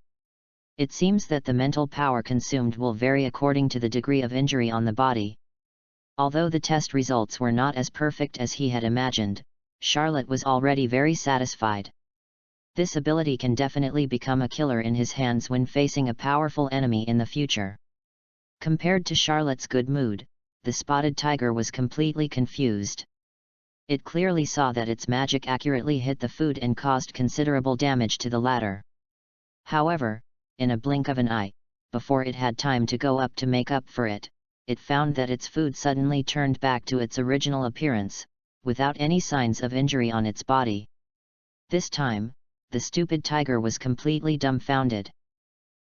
It seems that the mental power consumed will vary according to the degree of injury on the body. Although the test results were not as perfect as he had imagined, Charlotte was already very satisfied. This ability can definitely become a killer in his hands when facing a powerful enemy in the future. Compared to Charlotte's good mood, the spotted tiger was completely confused. It clearly saw that its magic accurately hit the food and caused considerable damage to the latter. However, in a blink of an eye, before it had time to go up to make up for it, it found that its food suddenly turned back to its original appearance, without any signs of injury on its body. This time, the stupid tiger was completely dumbfounded.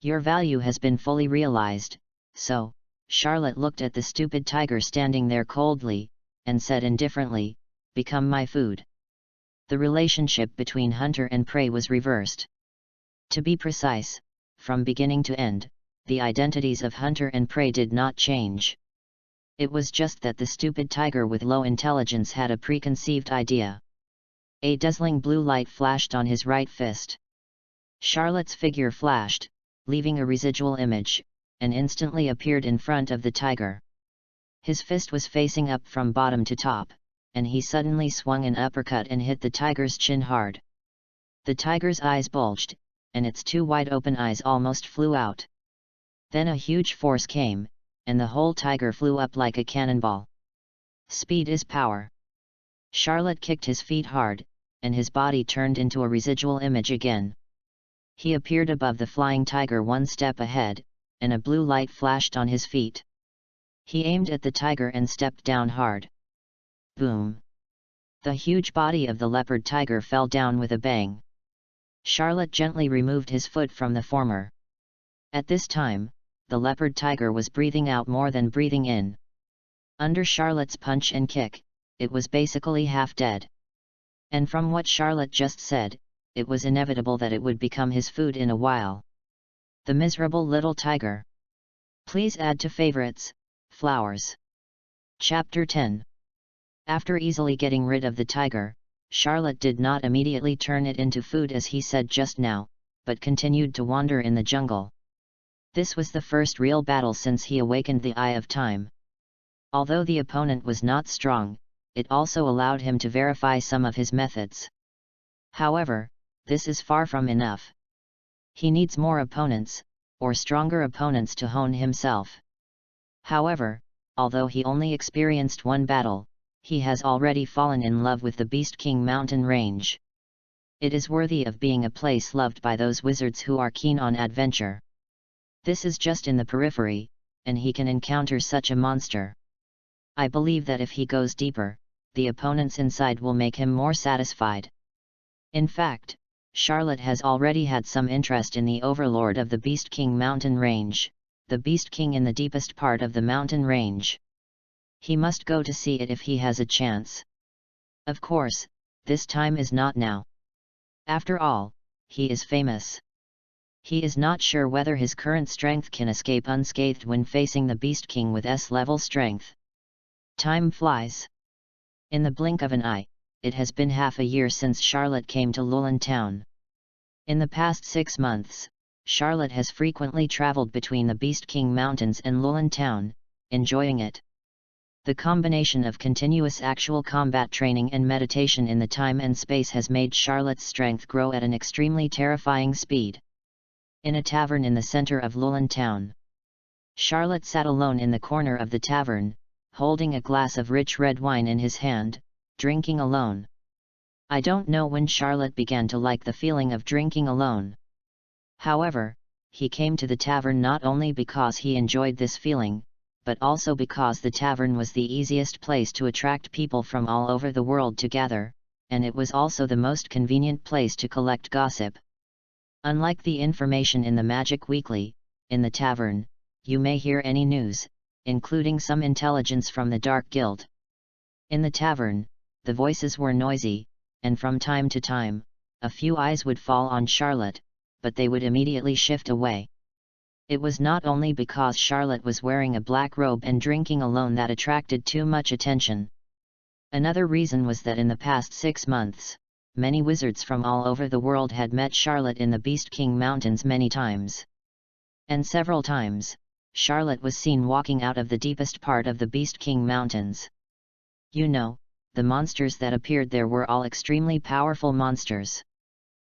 "Your value has been fully realized," so, Charlotte looked at the stupid tiger standing there coldly, and said indifferently, "Become my food." The relationship between hunter and prey was reversed. To be precise, from beginning to end, the identities of hunter and prey did not change. It was just that the stupid tiger with low intelligence had a preconceived idea. A dazzling blue light flashed on his right fist. Charlotte's figure flashed, leaving a residual image, and instantly appeared in front of the tiger. His fist was facing up from bottom to top, and he suddenly swung an uppercut and hit the tiger's chin hard. The tiger's eyes bulged, and its two wide-open eyes almost flew out. Then a huge force came, and the whole tiger flew up like a cannonball. Speed is power. Charlotte kicked his feet hard, and his body turned into a residual image again. He appeared above the flying tiger one step ahead, and a blue light flashed on his feet. He aimed at the tiger and stepped down hard. Boom! The huge body of the leopard tiger fell down with a bang. Charlotte gently removed his foot from the former. At this time, the leopard tiger was breathing out more than breathing in. Under Charlotte's punch and kick, it was basically half dead. And from what Charlotte just said, it was inevitable that it would become his food in a while. The miserable little tiger. Please add to favorites, flowers. Chapter 10. After easily getting rid of the tiger, Charlotte did not immediately turn it into food as he said just now, but continued to wander in the jungle. This was the first real battle since he awakened the Eye of Time. Although the opponent was not strong, it also allowed him to verify some of his methods. However, this is far from enough. He needs more opponents, or stronger opponents to hone himself. However, although he only experienced one battle, he has already fallen in love with the Beast King mountain range. It is worthy of being a place loved by those wizards who are keen on adventure. This is just in the periphery, and he can encounter such a monster. I believe that if he goes deeper, the opponents inside will make him more satisfied. In fact, Charlotte has already had some interest in the overlord of the Beast King mountain range, the Beast King in the deepest part of the mountain range. He must go to see it if he has a chance. Of course, this time is not now. After all, he is famous. He is not sure whether his current strength can escape unscathed when facing the Beast King with S-level strength. Time flies. In the blink of an eye, it has been half a year since Charlotte came to Lowland Town. In the past 6 months, Charlotte has frequently traveled between the Beast King Mountains and Lowland Town, enjoying it. The combination of continuous actual combat training and meditation in the time and space has made Charlotte's strength grow at an extremely terrifying speed. In a tavern in the center of Lowland Town, Charlotte sat alone in the corner of the tavern, holding a glass of rich red wine in his hand, drinking alone. I don't know when Charlotte began to like the feeling of drinking alone. However, he came to the tavern not only because he enjoyed this feeling, but also because the tavern was the easiest place to attract people from all over the world to gather, and it was also the most convenient place to collect gossip. Unlike the information in the Magic Weekly, in the tavern, you may hear any news, including some intelligence from the Dark Guild. In the tavern, the voices were noisy, and from time to time, a few eyes would fall on Charlotte, but they would immediately shift away. It was not only because Charlotte was wearing a black robe and drinking alone that attracted too much attention. Another reason was that in the past 6 months, many wizards from all over the world had met Charlotte in the Beast King Mountains many times. And several times, Charlotte was seen walking out of the deepest part of the Beast King Mountains. You know, the monsters that appeared there were all extremely powerful monsters.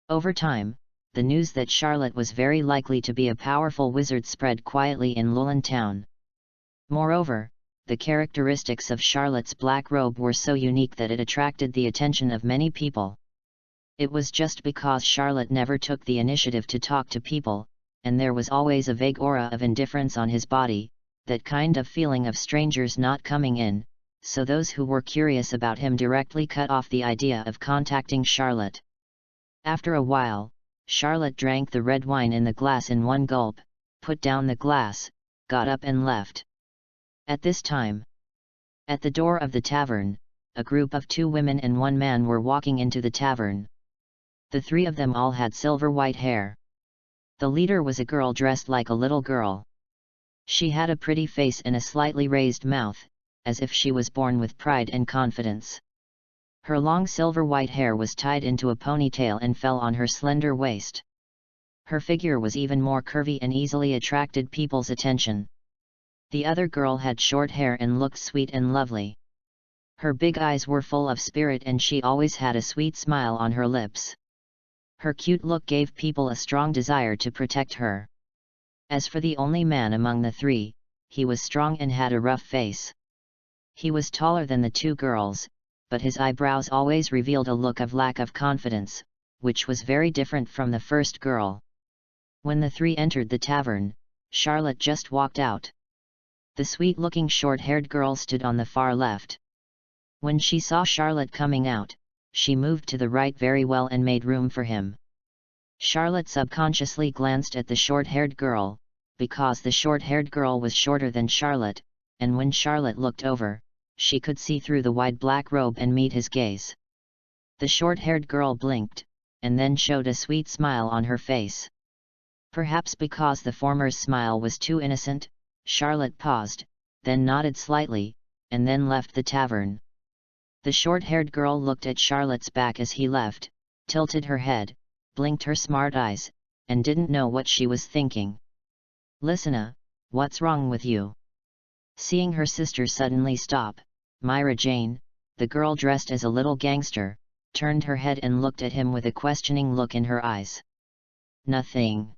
Over time, the news that Charlotte was very likely to be a powerful wizard spread quietly in Lowland Town. Moreover, the characteristics of Charlotte's black robe were so unique that it attracted the attention of many people. It was just because Charlotte never took the initiative to talk to people, and there was always a vague aura of indifference on his body, that kind of feeling of strangers not coming in, so those who were curious about him directly cut off the idea of contacting Charlotte. After a while, Charlotte drank the red wine in the glass in one gulp, put down the glass, got up and left. At this time, at the door of the tavern, a group of 2 women and 1 man were walking into the tavern. The 3 of them all had silver white hair. The leader was a girl dressed like a little girl. She had a pretty face and a slightly raised mouth, as if she was born with pride and confidence. Her long silver white hair was tied into a ponytail and fell on her slender waist. Her figure was even more curvy and easily attracted people's attention. The other girl had short hair and looked sweet and lovely. Her big eyes were full of spirit and she always had a sweet smile on her lips. Her cute look gave people a strong desire to protect her. As for the only man among the 3, he was strong and had a rough face. He was taller than the 2 girls, but his eyebrows always revealed a look of lack of confidence, which was very different from the first girl. When the 3 entered the tavern, Charlotte just walked out. The sweet-looking short-haired girl stood on the far left. When she saw Charlotte coming out, she moved to the right very well and made room for him. Charlotte subconsciously glanced at the short-haired girl, because the short-haired girl was shorter than Charlotte, and when Charlotte looked over, she could see through the wide black robe and meet his gaze. The short-haired girl blinked, and then showed a sweet smile on her face. Perhaps because the former's smile was too innocent, Charlotte paused, then nodded slightly, and then left the tavern. The short-haired girl looked at Charlotte's back as he left, tilted her head, blinked her smart eyes, and didn't know what she was thinking. "Listen, what's wrong with you?" Seeing her sister suddenly stop, Myra Jane, the girl dressed as a little gangster, turned her head and looked at him with a questioning look in her eyes. "Nothing."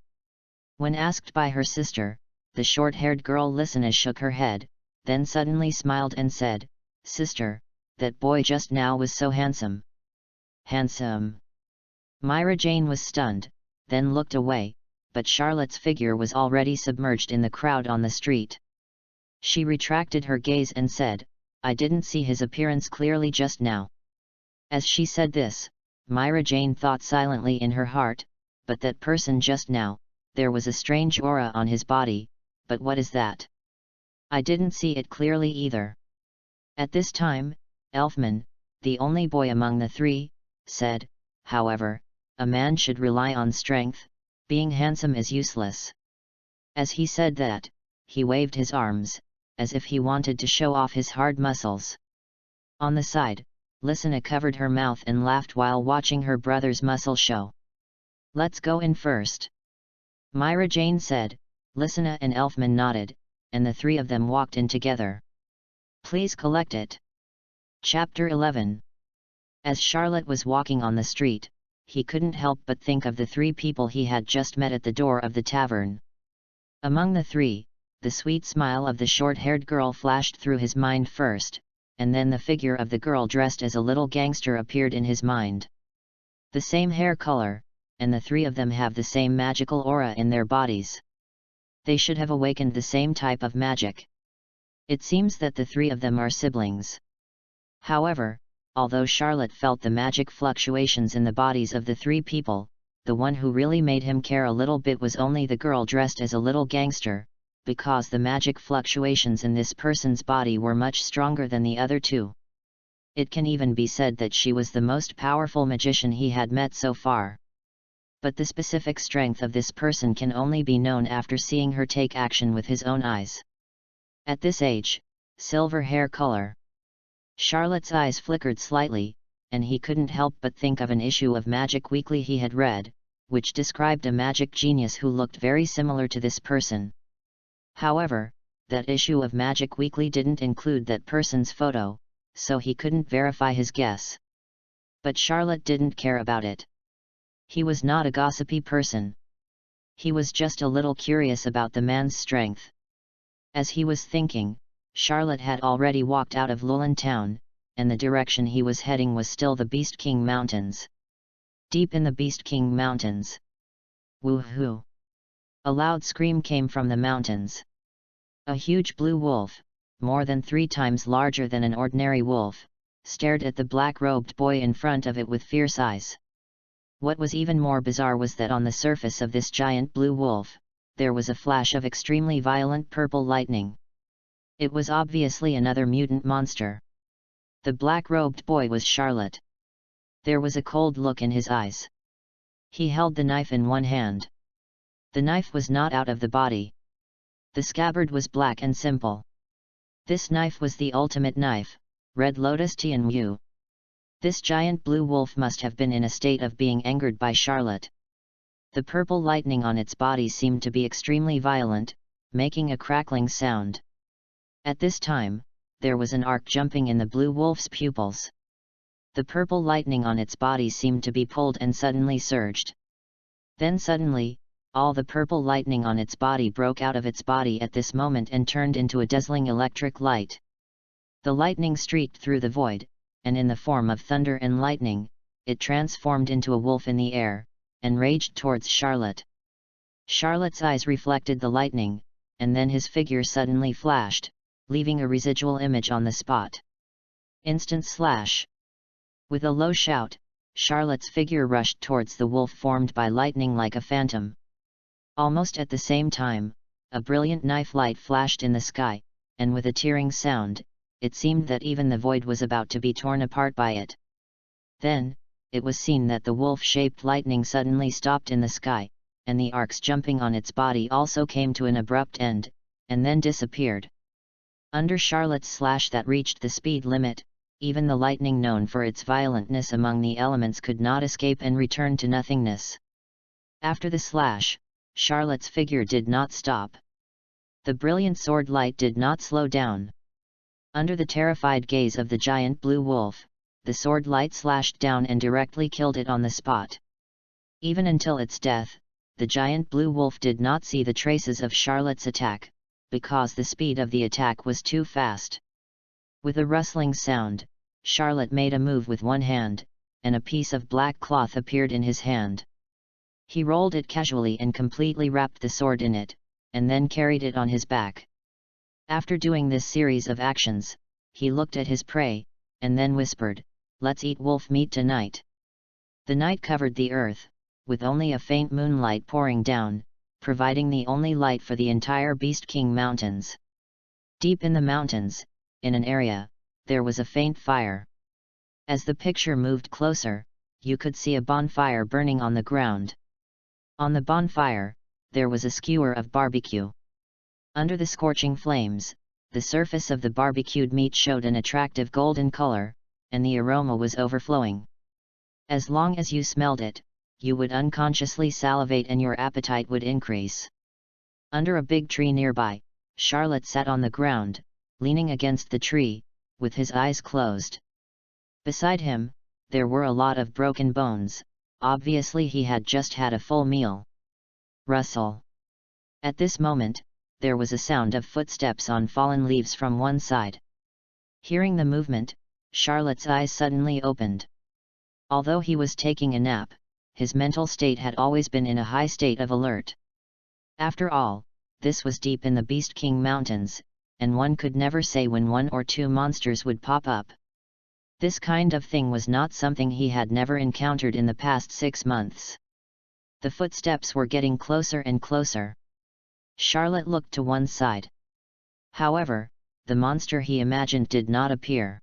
When asked by her sister, the short-haired girl listened, shook her head, then suddenly smiled and said, "Sister, that boy just now was so handsome." "Handsome?" Myra Jane was stunned, then looked away, but Charlotte's figure was already submerged in the crowd on the street. She retracted her gaze and said, "I didn't see his appearance clearly just now." As she said this, Myra Jane thought silently in her heart, "But that person just now, there was a strange aura on his body, but what is that? I didn't see it clearly either." At this time, Elfman, the only boy among the 3, said, "However, a man should rely on strength, being handsome is useless." As he said that, he waved his arms, as if he wanted to show off his hard muscles. On the side, Lysina covered her mouth and laughed while watching her brother's muscle show. "Let's go in first," Myra Jane said. Lysina and Elfman nodded, and the three of them walked in together. "Please collect it." Chapter 11. As Charlotte was walking on the street, he couldn't help but think of the three people he had just met at the door of the tavern. Among the three, the sweet smile of the short-haired girl flashed through his mind first, and then the figure of the girl dressed as a little gangster appeared in his mind. The same hair color, and the three of them have the same magical aura in their bodies. They should have awakened the same type of magic. It seems that the three of them are siblings. However, although Charlotte felt the magic fluctuations in the bodies of the three people, the one who really made him care a little bit was only the girl dressed as a little gangster, because the magic fluctuations in this person's body were much stronger than the other two. It can even be said that she was the most powerful magician he had met so far. But the specific strength of this person can only be known after seeing her take action with his own eyes. At this age, silver hair color. Charlotte's eyes flickered slightly, and he couldn't help but think of an issue of Magic Weekly he had read, which described a magic genius who looked very similar to this person. However, that issue of Magic Weekly didn't include that person's photo, so he couldn't verify his guess. But Charlotte didn't care about it. He was not a gossipy person. He was just a little curious about the man's strength. As he was thinking, Charlotte had already walked out of Lulin Town, and the direction he was heading was still the Beast King Mountains. Deep in the Beast King Mountains. Woohoo! A loud scream came from the mountains. A huge blue wolf, more than 3 times larger than an ordinary wolf, stared at the black-robed boy in front of it with fierce eyes. What was even more bizarre was that on the surface of this giant blue wolf, there was a flash of extremely violent purple lightning. It was obviously another mutant monster. The black-robed boy was Charlotte. There was a cold look in his eyes. He held the knife in one hand. The knife was not out of the body. The scabbard was black and simple. This knife was the ultimate knife, Red Lotus Tianwu. This giant blue wolf must have been in a state of being angered by Charlotte. The purple lightning on its body seemed to be extremely violent, making a crackling sound. At this time, there was an arc jumping in the blue wolf's pupils. The purple lightning on its body seemed to be pulled and suddenly surged. Then suddenly, all the purple lightning on its body broke out of its body at this moment and turned into a dazzling electric light. The lightning streaked through the void, and in the form of thunder and lightning, it transformed into a wolf in the air, and raged towards Charlotte. Charlotte's eyes reflected the lightning, and then his figure suddenly flashed, leaving a residual image on the spot. Instant slash. With a low shout, Charlotte's figure rushed towards the wolf formed by lightning like a phantom. Almost at the same time, a brilliant knife light flashed in the sky, and with a tearing sound, it seemed that even the void was about to be torn apart by it. Then, it was seen that the wolf-shaped lightning suddenly stopped in the sky, and the arcs jumping on its body also came to an abrupt end, and then disappeared. Under Charlotte's slash that reached the speed limit, even the lightning known for its violentness among the elements could not escape and return to nothingness. After the slash, Charlotte's figure did not stop. The brilliant sword light did not slow down. Under the terrified gaze of the giant blue wolf, the sword light slashed down and directly killed it on the spot. Even until its death, the giant blue wolf did not see the traces of Charlotte's attack, because the speed of the attack was too fast. With a rustling sound, Charlotte made a move with one hand, and a piece of black cloth appeared in his hand. He rolled it casually and completely wrapped the sword in it, and then carried it on his back. After doing this series of actions, he looked at his prey, and then whispered, "Let's eat wolf meat tonight." The night covered the earth, with only a faint moonlight pouring down, providing the only light for the entire Beast King Mountains. Deep in the mountains, in an area, there was a faint fire. As the picture moved closer, you could see a bonfire burning on the ground. On the bonfire, there was a skewer of barbecue. Under the scorching flames, the surface of the barbecued meat showed an attractive golden color, and the aroma was overflowing. As long as you smelled it, you would unconsciously salivate and your appetite would increase. Under a big tree nearby, Charlotte sat on the ground, leaning against the tree, with his eyes closed. Beside him, there were a lot of broken bones, obviously he had just had a full meal. Rustle. At this moment, there was a sound of footsteps on fallen leaves from one side. Hearing the movement, Charlotte's eyes suddenly opened. Although he was taking a nap, his mental state had always been in a high state of alert. After all, this was deep in the Beast King Mountains, and one could never say when 1 or 2 monsters would pop up. This kind of thing was not something he had never encountered in the past 6 months. The footsteps were getting closer and closer. Charlotte looked to one side. However, the monster he imagined did not appear.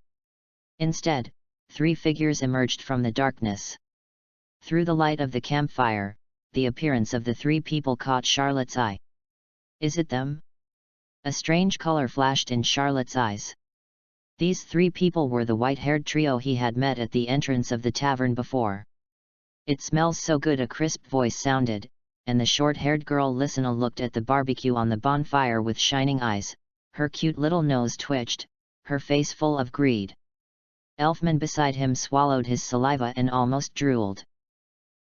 Instead, 3 figures emerged from the darkness. Through the light of the campfire, the appearance of the 3 people caught Charlotte's eye. Is it them? A strange color flashed in Charlotte's eyes. These 3 people were the white-haired trio he had met at the entrance of the tavern before. It smells so good, a crisp voice sounded, and the short-haired girl Lysina looked at the barbecue on the bonfire with shining eyes, her cute little nose twitched, her face full of greed. Elfman beside him swallowed his saliva and almost drooled.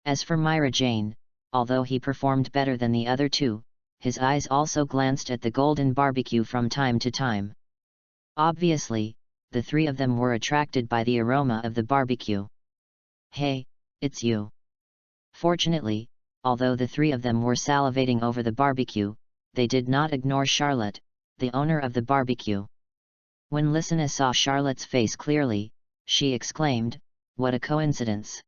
As for Myra Jane, although he performed better than the other 2, his eyes also glanced at the golden barbecue from time to time. Obviously, the 3 of them were attracted by the aroma of the barbecue. Hey, it's you. Fortunately, although the 3 of them were salivating over the barbecue, they did not ignore Charlotte, the owner of the barbecue. When Lysina saw Charlotte's face clearly, she exclaimed, "What a coincidence!"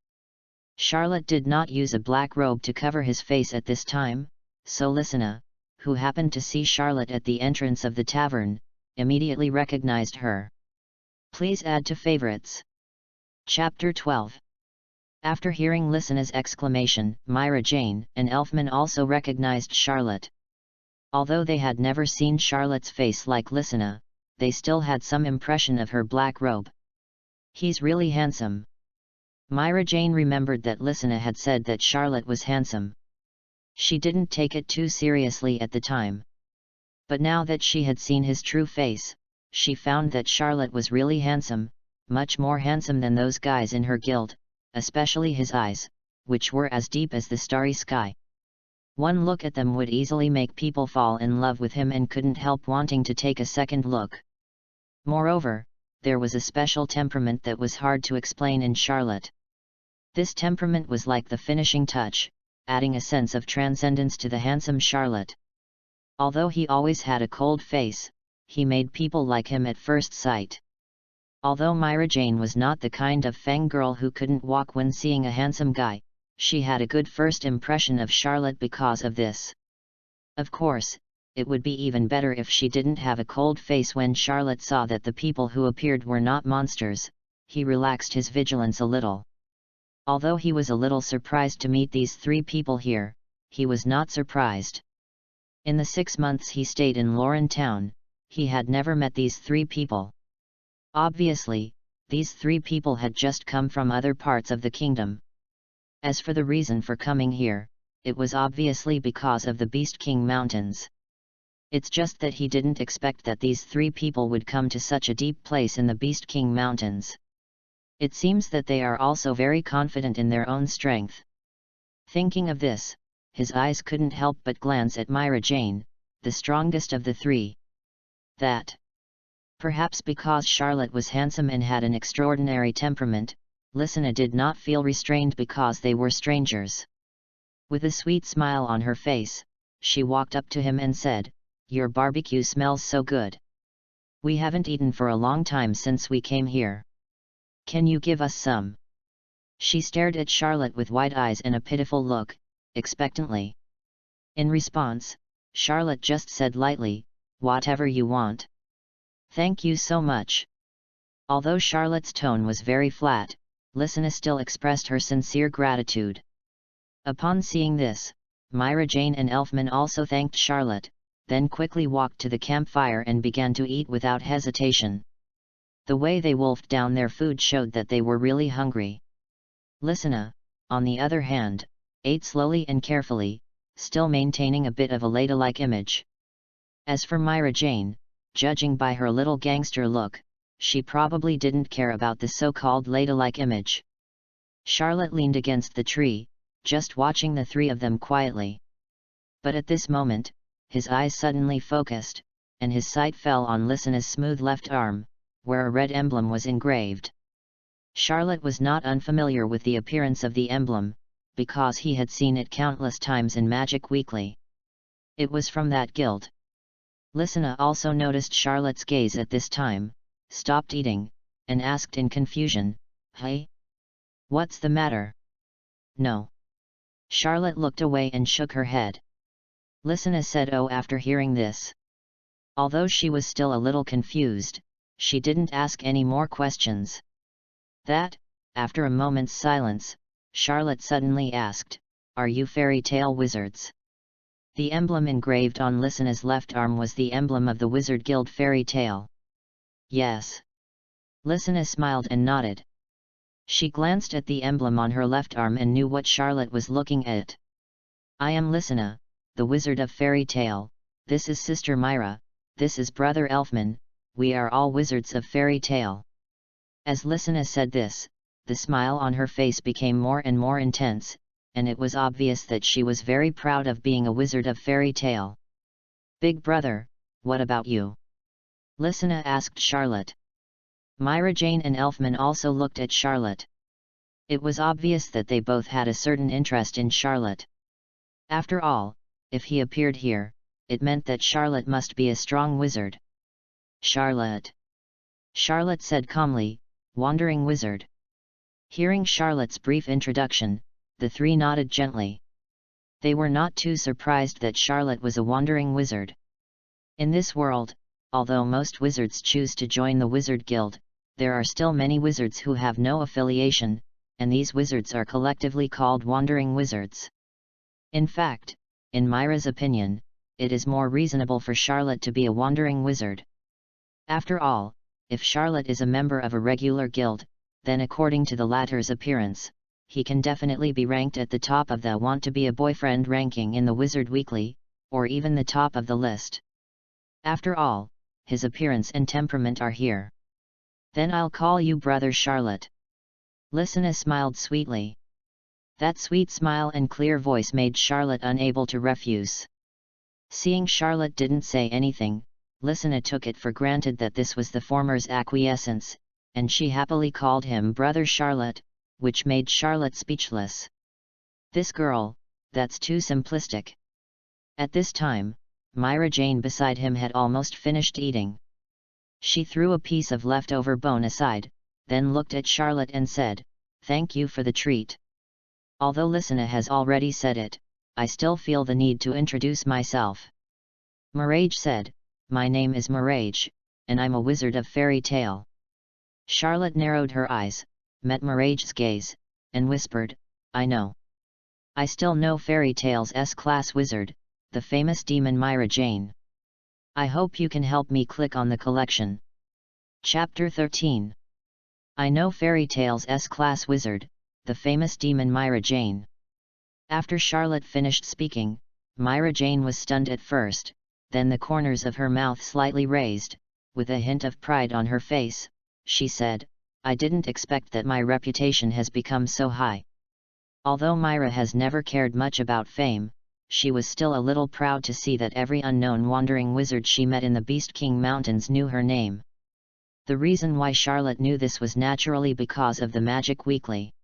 Charlotte did not use a black robe to cover his face at this time, so Lysina, who happened to see Charlotte at the entrance of the tavern, immediately recognized her. Please add to favorites. Chapter 12. After hearing Lysina's exclamation, Myra Jane and Elfman also recognized Charlotte. Although they had never seen Charlotte's face like Lysina, they still had some impression of her black robe. He's really handsome. Myra Jane remembered that Lysina had said that Charlotte was handsome. She didn't take it too seriously at the time. But now that she had seen his true face, she found that Charlotte was really handsome, much more handsome than those guys in her guild, especially his eyes, which were as deep as the starry sky. One look at them would easily make people fall in love with him and couldn't help wanting to take a second look. Moreover, there was a special temperament that was hard to explain in Charlotte. This temperament was like the finishing touch, adding a sense of transcendence to the handsome Charlotte. Although he always had a cold face, he made people like him at first sight. Although Myra Jane was not the kind of fangirl who couldn't walk when seeing a handsome guy, she had a good first impression of Charlotte because of this. Of course, it would be even better if she didn't have a cold face. When Charlotte saw that the people who appeared were not monsters, he relaxed his vigilance a little. Although he was a little surprised to meet these 3 people here, he was not surprised. In the 6 months he stayed in Lauren Town, he had never met these 3 people. Obviously, these 3 people had just come from other parts of the kingdom. As for the reason for coming here, it was obviously because of the Beast King Mountains. It's just that he didn't expect that these 3 people would come to such a deep place in the Beast King Mountains. It seems that they are also very confident in their own strength. Thinking of this, his eyes couldn't help but glance at Myra Jane, the strongest of the 3. That. Perhaps because Charlotte was handsome and had an extraordinary temperament, Lysina did not feel restrained because they were strangers. With a sweet smile on her face, she walked up to him and said, "Your barbecue smells so good. We haven't eaten for a long time since we came here. Can you give us some?" She stared at Charlotte with wide eyes and a pitiful look, expectantly. In response, Charlotte just said lightly, "Whatever you want." "Thank you so much." Although Charlotte's tone was very flat, Lysina still expressed her sincere gratitude. Upon seeing this, Myra Jane and Elfman also thanked Charlotte, then quickly walked to the campfire and began to eat without hesitation. The way they wolfed down their food showed that they were really hungry. Lysina, on the other hand, ate slowly and carefully, still maintaining a bit of a ladylike image. As for Myra Jane, judging by her little gangster look, she probably didn't care about the so-called ladylike image. Charlotte leaned against the tree, just watching the three of them quietly. But at this moment, his eyes suddenly focused, and his sight fell on Lysina's smooth left arm, where a red emblem was engraved. Charlotte was not unfamiliar with the appearance of the emblem, because he had seen it countless times in Magic Weekly. It was from that guild. Lysina also noticed Charlotte's gaze at this time, stopped eating, and asked in confusion, "Hey? What's the matter?" "No." Charlotte looked away and shook her head. Lysina said "Oh" after hearing this. Although she was still a little confused, she didn't ask any more questions. That, after a moment's silence, Charlotte suddenly asked, "Are you fairy tale wizards?" The emblem engraved on Lysina's left arm was the emblem of the Wizard Guild fairy tale. "Yes." Lysina smiled and nodded. She glanced at the emblem on her left arm and knew what Charlotte was looking at. "I am Lysina, the Wizard of Fairy Tale, this is Sister Myra, this is Brother Elfman, we are all wizards of fairy tale." As Lysina said this, the smile on her face became more and more intense, and it was obvious that she was very proud of being a wizard of fairy tale. "Big brother, what about you?" Lysina asked Charlotte. Myra Jane and Elfman also looked at Charlotte. It was obvious that they both had a certain interest in Charlotte. After all, if he appeared here, it meant that Charlotte must be a strong wizard. "Charlotte," Charlotte said calmly, "Wandering wizard." Hearing Charlotte's brief introduction, the three nodded gently. They were not too surprised that Charlotte was a wandering wizard. In this world, although most wizards choose to join the Wizard Guild, there are still many wizards who have no affiliation, and these wizards are collectively called wandering wizards. In fact, in Myra's opinion, it is more reasonable for Charlotte to be a wandering wizard. After all, if Charlotte is a member of a regular guild, then according to the latter's appearance, he can definitely be ranked at the top of the want to be a boyfriend ranking in the Wizard Weekly, or even the top of the list. After all, his appearance and temperament are here. "Then I'll call you Brother Charlotte." Lysina smiled sweetly. That sweet smile and clear voice made Charlotte unable to refuse. Seeing Charlotte didn't say anything, Lysina took it for granted that this was the former's acquiescence, and she happily called him Brother Charlotte, which made Charlotte speechless. This girl, that's too simplistic. At this time, Myra Jane beside him had almost finished eating. She threw a piece of leftover bone aside, then looked at Charlotte and said, "Thank you for the treat. Although Lysina has already said it, I still feel the need to introduce myself." Mirage said, "My name is Mirage, and I'm a wizard of fairy tale." Charlotte narrowed her eyes, met Mirage's gaze, and whispered, "I know. I still know fairy tale's S-class wizard, the famous demon Myra Jane. I hope you can help me click on the collection." Chapter 13. I know fairy tale's S-class wizard, the famous demon Myra Jane. After Charlotte finished speaking, Myra Jane was stunned at first, then the corners of her mouth slightly raised, with a hint of pride on her face, she said, "I didn't expect that my reputation has become so high." Although Myra has never cared much about fame, she was still a little proud to see that every unknown wandering wizard she met in the Beast King Mountains knew her name. The reason why Charlotte knew this was naturally because of the Magic Weekly.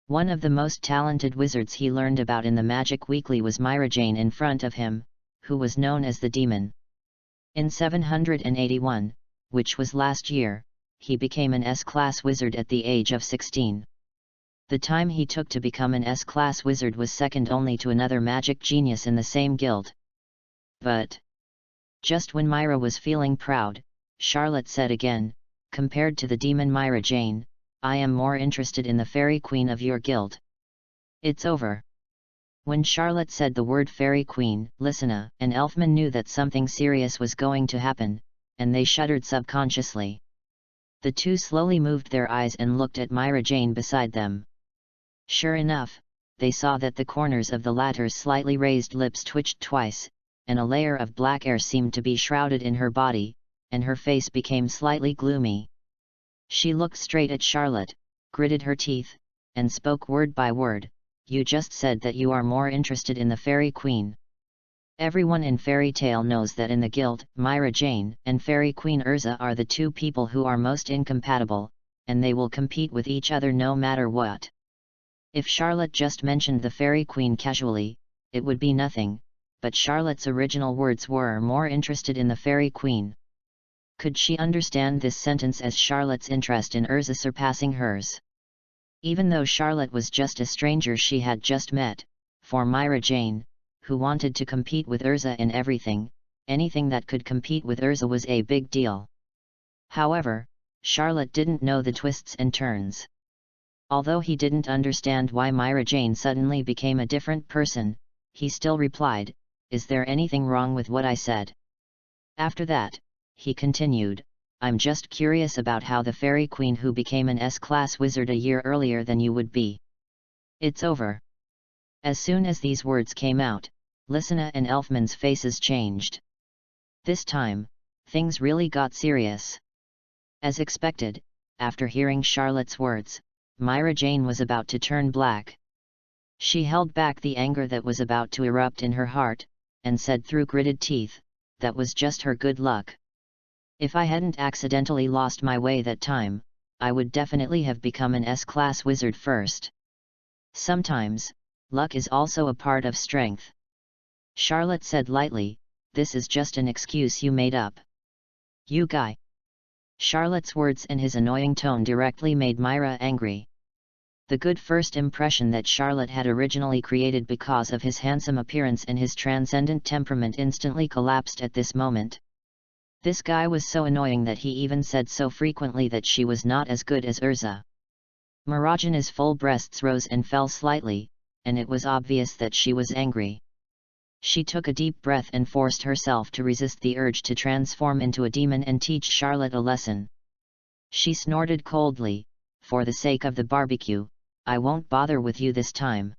One of the most talented wizards he learned about in the Magic Weekly was Myra Jane in front of him, who was known as the Demon. In 781, which was last year, he became an S-class wizard at the age of 16. The time he took to become an S-class wizard was second only to another magic genius in the same guild. But just when Myra was feeling proud, Charlotte said again, "Compared to the demon Myra Jane, I am more interested in the fairy queen of your guild." It's over. When Charlotte said the word fairy queen, Lysina and Elfman knew that something serious was going to happen, and they shuddered subconsciously. The two slowly moved their eyes and looked at Myra Jane beside them. Sure enough, they saw that the corners of the latter's slightly raised lips twitched twice, and a layer of black hair seemed to be shrouded in her body, and her face became slightly gloomy. She looked straight at Charlotte, gritted her teeth, and spoke word by word, "You just said that you are more interested in the Fairy Queen. Everyone in fairy tale knows that in the guild, Myra Jane and Fairy Queen Urza are the two people who are most incompatible, and they will compete with each other no matter what." If Charlotte just mentioned the Fairy Queen casually, it would be nothing, but Charlotte's original words were more interested in the Fairy Queen. Could she understand this sentence as Charlotte's interest in Urza surpassing hers? Even though Charlotte was just a stranger she had just met, for Myra Jane, who wanted to compete with Urza in everything, anything that could compete with Urza was a big deal. However, Charlotte didn't know the twists and turns. Although he didn't understand why Myra Jane suddenly became a different person, he still replied, "Is there anything wrong with what I said?" After that, he continued, "I'm just curious about how the Fairy Queen who became an S-class wizard a year earlier than you would be. It's over." As soon as these words came out, Lysina and Elfman's faces changed. This time, things really got serious. As expected, after hearing Charlotte's words, Myra Jane was about to turn black. She held back the anger that was about to erupt in her heart, and said through gritted teeth, "That was just her good luck. If I hadn't accidentally lost my way that time, I would definitely have become an S-class wizard first. Sometimes, luck is also a part of strength." Charlotte said lightly, "This is just an excuse you made up. You guy." Charlotte's words and his annoying tone directly made Myra angry. The good first impression that Charlotte had originally created because of his handsome appearance and his transcendent temperament instantly collapsed at this moment. This guy was so annoying that he even said so frequently that she was not as good as Urza. Marajana's full breasts rose and fell slightly, and it was obvious that she was angry. She took a deep breath and forced herself to resist the urge to transform into a demon and teach Charlotte a lesson. She snorted coldly, "For the sake of the barbecue, I won't bother with you this time."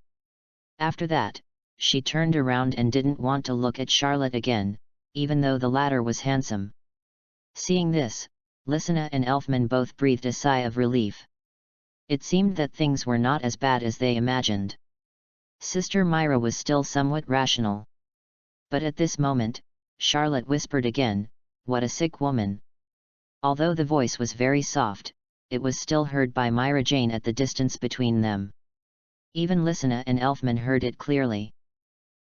After that, she turned around and didn't want to look at Charlotte again, even though the latter was handsome. Seeing this, Lysina and Elfman both breathed a sigh of relief. It seemed that things were not as bad as they imagined. Sister Myra was still somewhat rational. But at this moment, Charlotte whispered again, "What a sick woman." Although the voice was very soft, it was still heard by Myra Jane at the distance between them. Even Lysina and Elfman heard it clearly.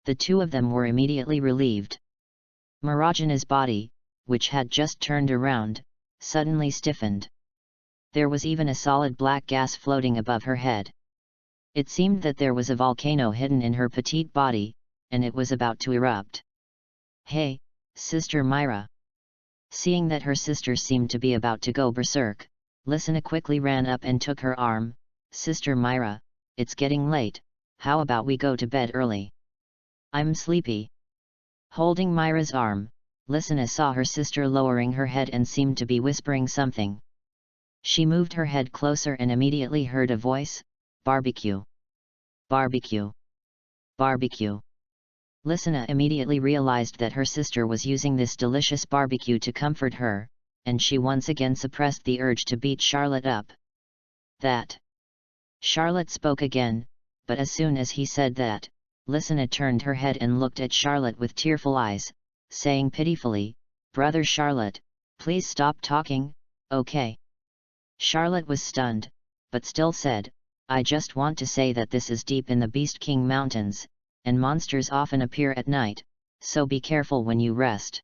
The two of them were immediately relieved. Marajana's body, which had just turned around, suddenly stiffened. There was even a solid black gas floating above her head. It seemed that there was a volcano hidden in her petite body, and it was about to erupt. "Hey, Sister Myra." Seeing that her sister seemed to be about to go berserk, Lysina quickly ran up and took her arm. "Sister Myra, it's getting late, how about we go to bed early? I'm sleepy." Holding Myra's arm, Lysina saw her sister lowering her head and seemed to be whispering something. She moved her head closer and immediately heard a voice, "Barbecue. Barbecue. Barbecue." Lysina immediately realized that her sister was using this delicious barbecue to comfort her, and she once again suppressed the urge to beat Charlotte up. "That." Charlotte spoke again, but as soon as he said that, Lysina turned her head and looked at Charlotte with tearful eyes, saying pitifully, "Brother Charlotte, please stop talking, okay?" Charlotte was stunned, but still said, "I just want to say that this is deep in the Beast King Mountains, and monsters often appear at night, so be careful when you rest."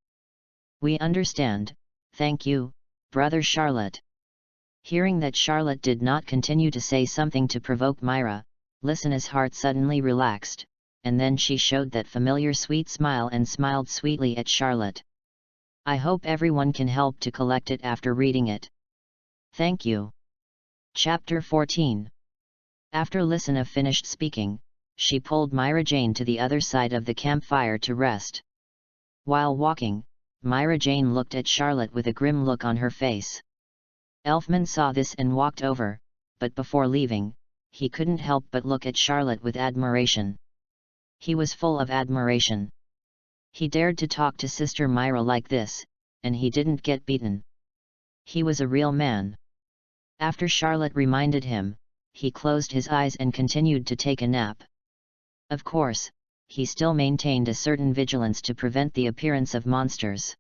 "We understand, thank you, Brother Charlotte." Hearing that Charlotte did not continue to say something to provoke Myra, Lysina's heart suddenly relaxed, and then she showed that familiar sweet smile and smiled sweetly at Charlotte. "I hope everyone can help to collect it after reading it. Thank you." Chapter 14. After Lysina finished speaking, she pulled Myra Jane to the other side of the campfire to rest. While walking, Myra Jane looked at Charlotte with a grim look on her face. Elfman saw this and walked over, but before leaving, he couldn't help but look at Charlotte with admiration. He was full of admiration. He dared to talk to Sister Myra like this, and he didn't get beaten. He was a real man. After Charlotte reminded him, he closed his eyes and continued to take a nap. Of course, he still maintained a certain vigilance to prevent the appearance of monsters.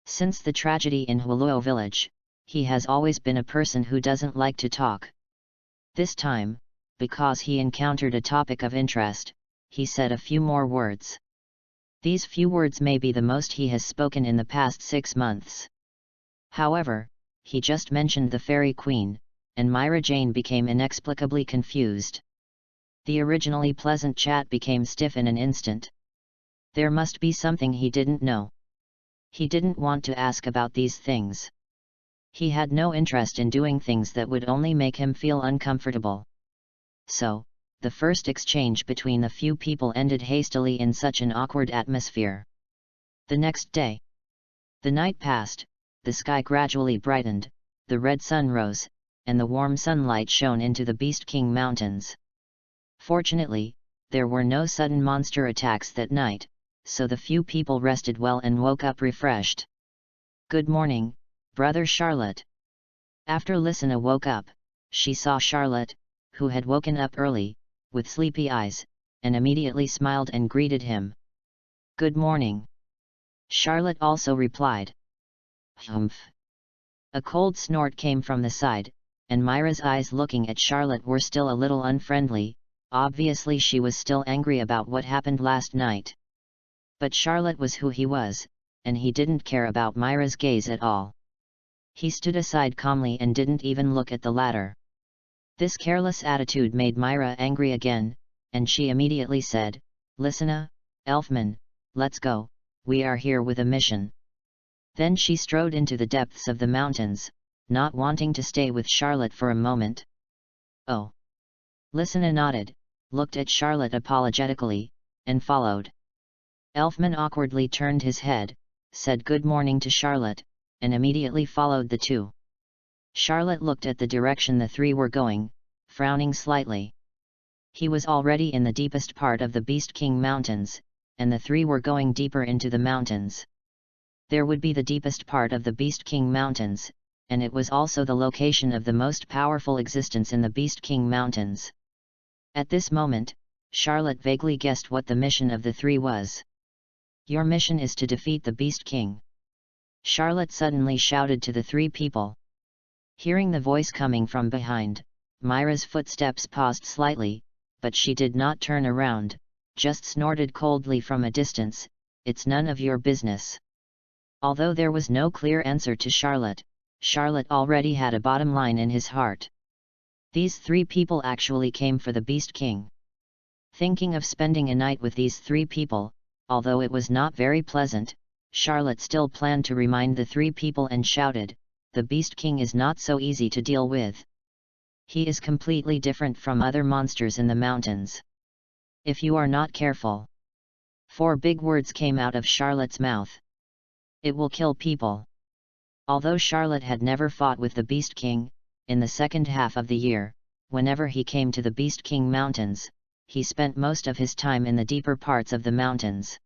Since the tragedy in Huluo village, he has always been a person who doesn't like to talk. This time, because he encountered a topic of interest, he said a few more words. These few words may be the most he has spoken in the past 6 months. However, he just mentioned the Fairy Queen, and Myra Jane became inexplicably confused. The originally pleasant chat became stiff in an instant. There must be something he didn't know. He didn't want to ask about these things. He had no interest in doing things that would only make him feel uncomfortable. So, the first exchange between the few people ended hastily in such an awkward atmosphere. The next day. The night passed, the sky gradually brightened, the red sun rose, and the warm sunlight shone into the Beast King Mountains. Fortunately, there were no sudden monster attacks that night, so the few people rested well and woke up refreshed. "Good morning, Brother Charlotte." After Lysina woke up, she saw Charlotte, who had woken up early, with sleepy eyes, and immediately smiled and greeted him. "Good morning." Charlotte also replied. "Humph." A cold snort came from the side, and Myra's eyes looking at Charlotte were still a little unfriendly. Obviously she was still angry about what happened last night. But Charlotte was who he was, and he didn't care about Myra's gaze at all. He stood aside calmly and didn't even look at the latter. This careless attitude made Myra angry again, and she immediately said, "Lysina, Elfman, let's go, we are here with a mission." Then she strode into the depths of the mountains, not wanting to stay with Charlotte for a moment. "Oh." Lysina nodded, looked at Charlotte apologetically, and followed. Elfman awkwardly turned his head, said good morning to Charlotte, and immediately followed the two. Charlotte looked at the direction the three were going, frowning slightly. He was already in the deepest part of the Beast King Mountains, and the three were going deeper into the mountains. There would be the deepest part of the Beast King Mountains, and it was also the location of the most powerful existence in the Beast King Mountains. At this moment, Charlotte vaguely guessed what the mission of the three was. "Your mission is to defeat the Beast King," Charlotte suddenly shouted to the three people. Hearing the voice coming from behind, Myra's footsteps paused slightly, but she did not turn around, just snorted coldly from a distance, "It's none of your business." Although there was no clear answer to Charlotte, Charlotte already had a bottom line in his heart. These three people actually came for the Beast King. Thinking of spending a night with these three people, although it was not very pleasant, Charlotte still planned to remind the three people and shouted, "The Beast King is not so easy to deal with. He is completely different from other monsters in the mountains. If you are not careful." 4 big words came out of Charlotte's mouth. "It will kill people." Although Charlotte had never fought with the Beast King, in the second half of the year, whenever he came to the Beast King Mountains, he spent most of his time in the deeper parts of the mountains.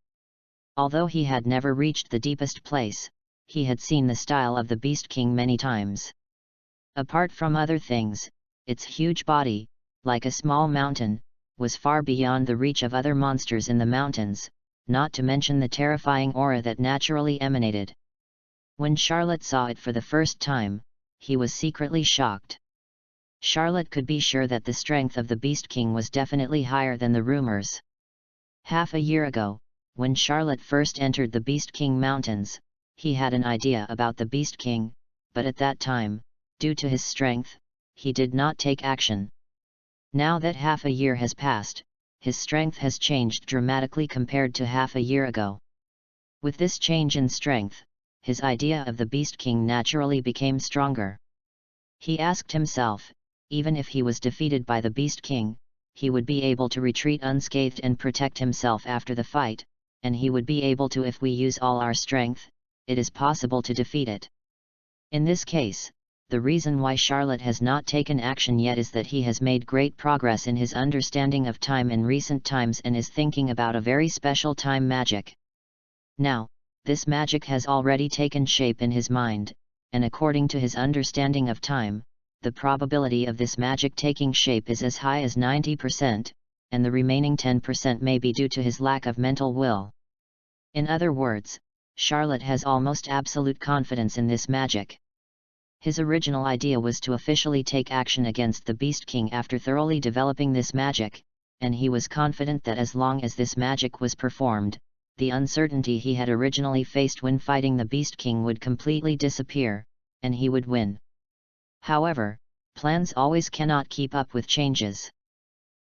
Although he had never reached the deepest place, he had seen the style of the Beast King many times. Apart from other things, its huge body, like a small mountain, was far beyond the reach of other monsters in the mountains, not to mention the terrifying aura that naturally emanated. When Charlotte saw it for the first time, he was secretly shocked. Charlotte could be sure that the strength of the Beast King was definitely higher than the rumors. Half a year ago, when Charlotte first entered the Beast King Mountains, he had an idea about the Beast King, but at that time, due to his strength, he did not take action. Now that half a year has passed, his strength has changed dramatically compared to half a year ago. With this change in strength, his idea of the Beast King naturally became stronger. He asked himself, even if he was defeated by the Beast King, he would be able to retreat unscathed and protect himself after the fight, and he would be able to if we use all our strength, it is possible to defeat it. In this case, the reason why Charlotte has not taken action yet is that he has made great progress in his understanding of time in recent times and is thinking about a very special time magic. Now, this magic has already taken shape in his mind, and according to his understanding of time, the probability of this magic taking shape is as high as 90%, and the remaining 10% may be due to his lack of mental will. In other words, Charlotte has almost absolute confidence in this magic. His original idea was to officially take action against the Beast King after thoroughly developing this magic, and he was confident that as long as this magic was performed, the uncertainty he had originally faced when fighting the Beast King would completely disappear, and he would win. However, plans always cannot keep up with changes.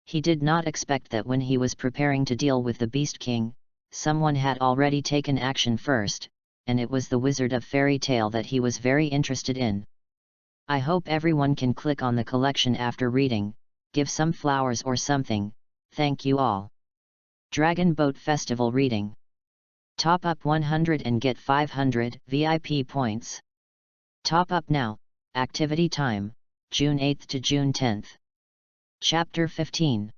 He did not expect that when he was preparing to deal with the Beast King, someone had already taken action first, and it was the Wizard of Fairy Tale that he was very interested in. I hope everyone can click on the collection after reading, give some flowers or something. Thank you all. Dragon Boat Festival Reading. Top up 100 and get 500 VIP points. Top up now. Activity time, June 8 to June 10. Chapter 15.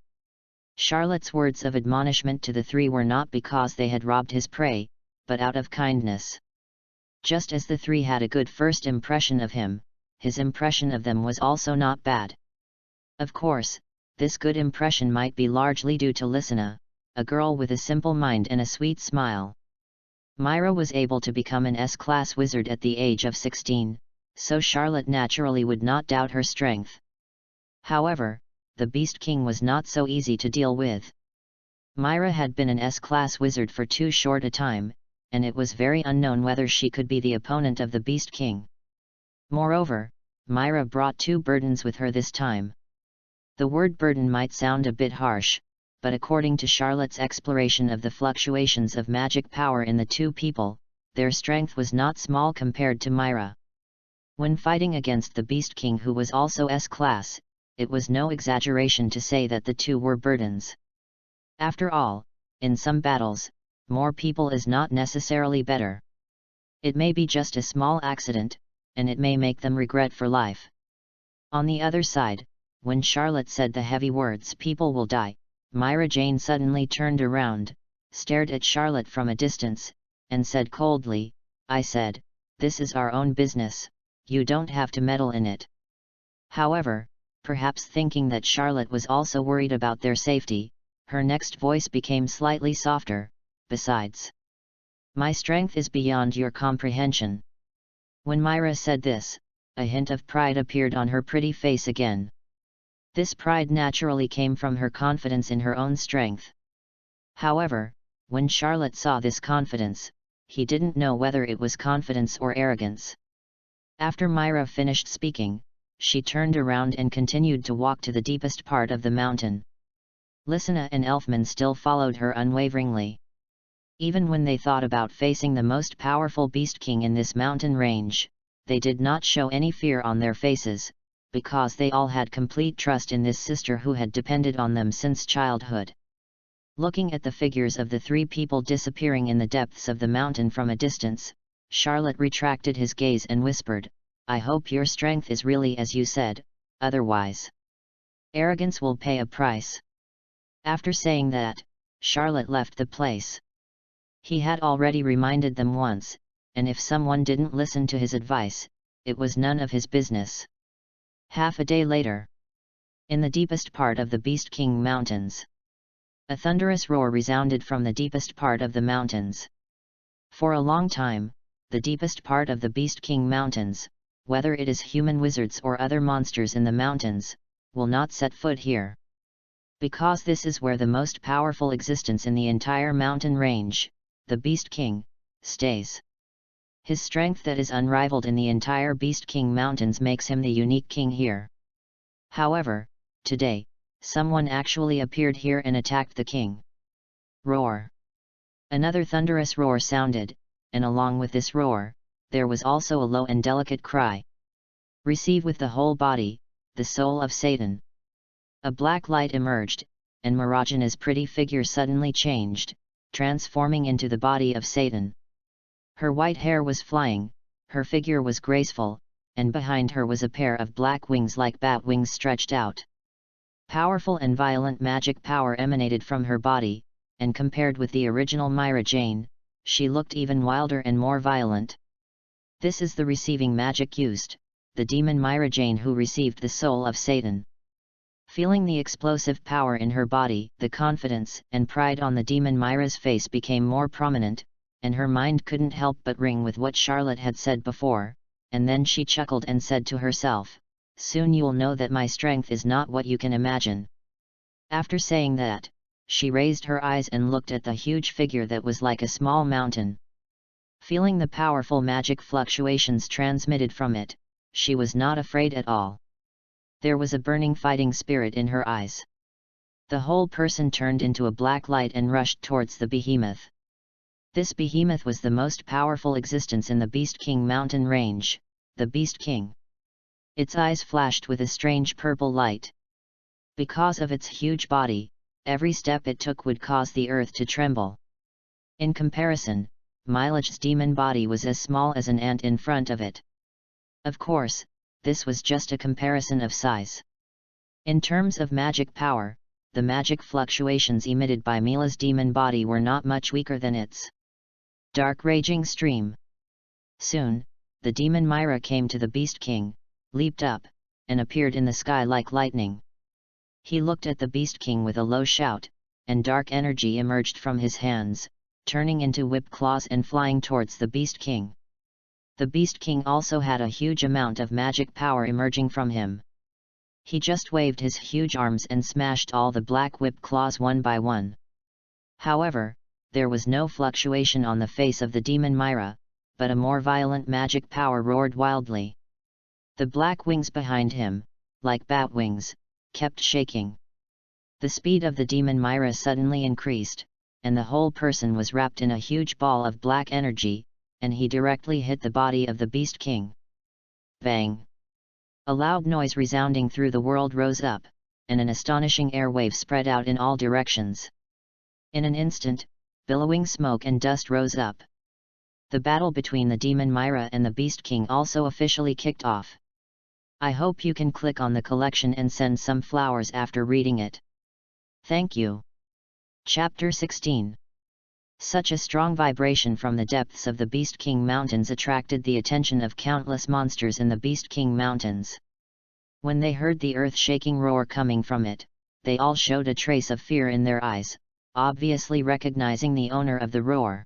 Charlotte's words of admonishment to the three were not because they had robbed his prey, but out of kindness. Just as the three had a good first impression of him, his impression of them was also not bad. Of course, this good impression might be largely due to Lysina, a girl with a simple mind and a sweet smile. Myra was able to become an S-class wizard at the age of 16, so Charlotte naturally would not doubt her strength. However, the Beast King was not so easy to deal with. Myra had been an S-class wizard for too short a time, and it was very unknown whether she could be the opponent of the Beast King. Moreover, Myra brought two burdens with her this time. The word burden might sound a bit harsh, but according to Charlotte's exploration of the fluctuations of magic power in the two people, their strength was not small compared to Myra. When fighting against the Beast King, who was also S-class, it was no exaggeration to say that the two were burdens. After all, in some battles, more people is not necessarily better. It may be just a small accident, and it may make them regret for life. On the other side, when Charlotte said the heavy words "people will die," Myra Jane suddenly turned around, stared at Charlotte from a distance, and said coldly, "I said, this is our own business, you don't have to meddle in it." However, perhaps thinking that Charlotte was also worried about their safety, her next voice became slightly softer. "Besides, my strength is beyond your comprehension." When Myra said this, a hint of pride appeared on her pretty face again. This pride naturally came from her confidence in her own strength. However, when Charlotte saw this confidence, he didn't know whether it was confidence or arrogance. After Myra finished speaking, she turned around and continued to walk to the deepest part of the mountain. Lysina and Elfman still followed her unwaveringly. Even when they thought about facing the most powerful Beast King in this mountain range, they did not show any fear on their faces, because they all had complete trust in this sister who had depended on them since childhood. Looking at the figures of the three people disappearing in the depths of the mountain from a distance, Charlotte retracted his gaze and whispered, "I hope your strength is really as you said, otherwise arrogance will pay a price." After saying that, Charlotte left the place. He had already reminded them once, and if someone didn't listen to his advice, it was none of his business. Half a day later, in the deepest part of the Beast King Mountains, a thunderous roar resounded from the deepest part of the mountains. For a long time, the deepest part of the Beast King Mountains, whether it is human wizards or other monsters in the mountains, will not set foot here. Because this is where the most powerful existence in the entire mountain range, the Beast King, stays. His strength that is unrivaled in the entire Beast King Mountains makes him the unique king here. However, today, someone actually appeared here and attacked the king. Roar! Another thunderous roar sounded, and along with this roar, there was also a low and delicate cry. "Receive with the whole body, the soul of Satan." A black light emerged, and Marajana's pretty figure suddenly changed, transforming into the body of Satan. Her white hair was flying, her figure was graceful, and behind her was a pair of black wings like bat wings stretched out. Powerful and violent magic power emanated from her body, and compared with the original Myra Jane, she looked even wilder and more violent. This is the receiving magic used, the demon Myra Jane who received the soul of Satan. Feeling the explosive power in her body, the confidence and pride on the demon Myra's face became more prominent, and her mind couldn't help but ring with what Charlotte had said before, and then she chuckled and said to herself, "Soon you'll know that my strength is not what you can imagine." After saying that, she raised her eyes and looked at the huge figure that was like a small mountain. Feeling the powerful magic fluctuations transmitted from it, she was not afraid at all. There was a burning fighting spirit in her eyes. The whole person turned into a black light and rushed towards the behemoth. This behemoth was the most powerful existence in the Beast King mountain range, the Beast King. Its eyes flashed with a strange purple light. Because of its huge body, every step it took would cause the earth to tremble. In comparison, Mileage's demon body was as small as an ant in front of it. Of course, this was just a comparison of size. In terms of magic power, the magic fluctuations emitted by Mila's demon body were not much weaker than its dark raging stream. Soon, the demon Myra came to the Beast King, leaped up, and appeared in the sky like lightning. He looked at the Beast King with a low shout, and dark energy emerged from his hands, turning into whip claws and flying towards the Beast King. The Beast King also had a huge amount of magic power emerging from him. He just waved his huge arms and smashed all the black whip claws one by one. However, there was no fluctuation on the face of the demon Myra, but a more violent magic power roared wildly. The black wings behind him, like bat wings, kept shaking. The speed of the demon Myra suddenly increased, and the whole person was wrapped in a huge ball of black energy, and he directly hit the body of the Beast King. Bang! A loud noise resounding through the world rose up, and an astonishing air wave spread out in all directions. In an instant, billowing smoke and dust rose up. The battle between the demon Myra and the Beast King also officially kicked off. I hope you can click on the collection and send some flowers after reading it. Thank you. Chapter 16. Such a strong vibration from the depths of the Beast King Mountains attracted the attention of countless monsters in the Beast King Mountains. When they heard the earth-shaking roar coming from it, they all showed a trace of fear in their eyes, obviously recognizing the owner of the roar.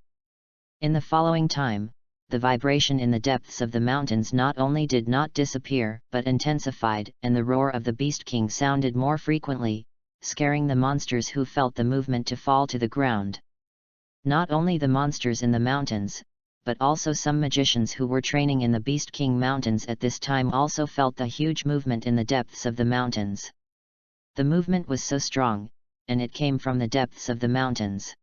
In the following time, the vibration in the depths of the mountains not only did not disappear but intensified, and the roar of the Beast King sounded more frequently, scaring the monsters who felt the movement to fall to the ground. Not only the monsters in the mountains, but also some magicians who were training in the Beast King Mountains at this time also felt the huge movement in the depths of the mountains. The movement was so strong, and it came from the depths of the mountains.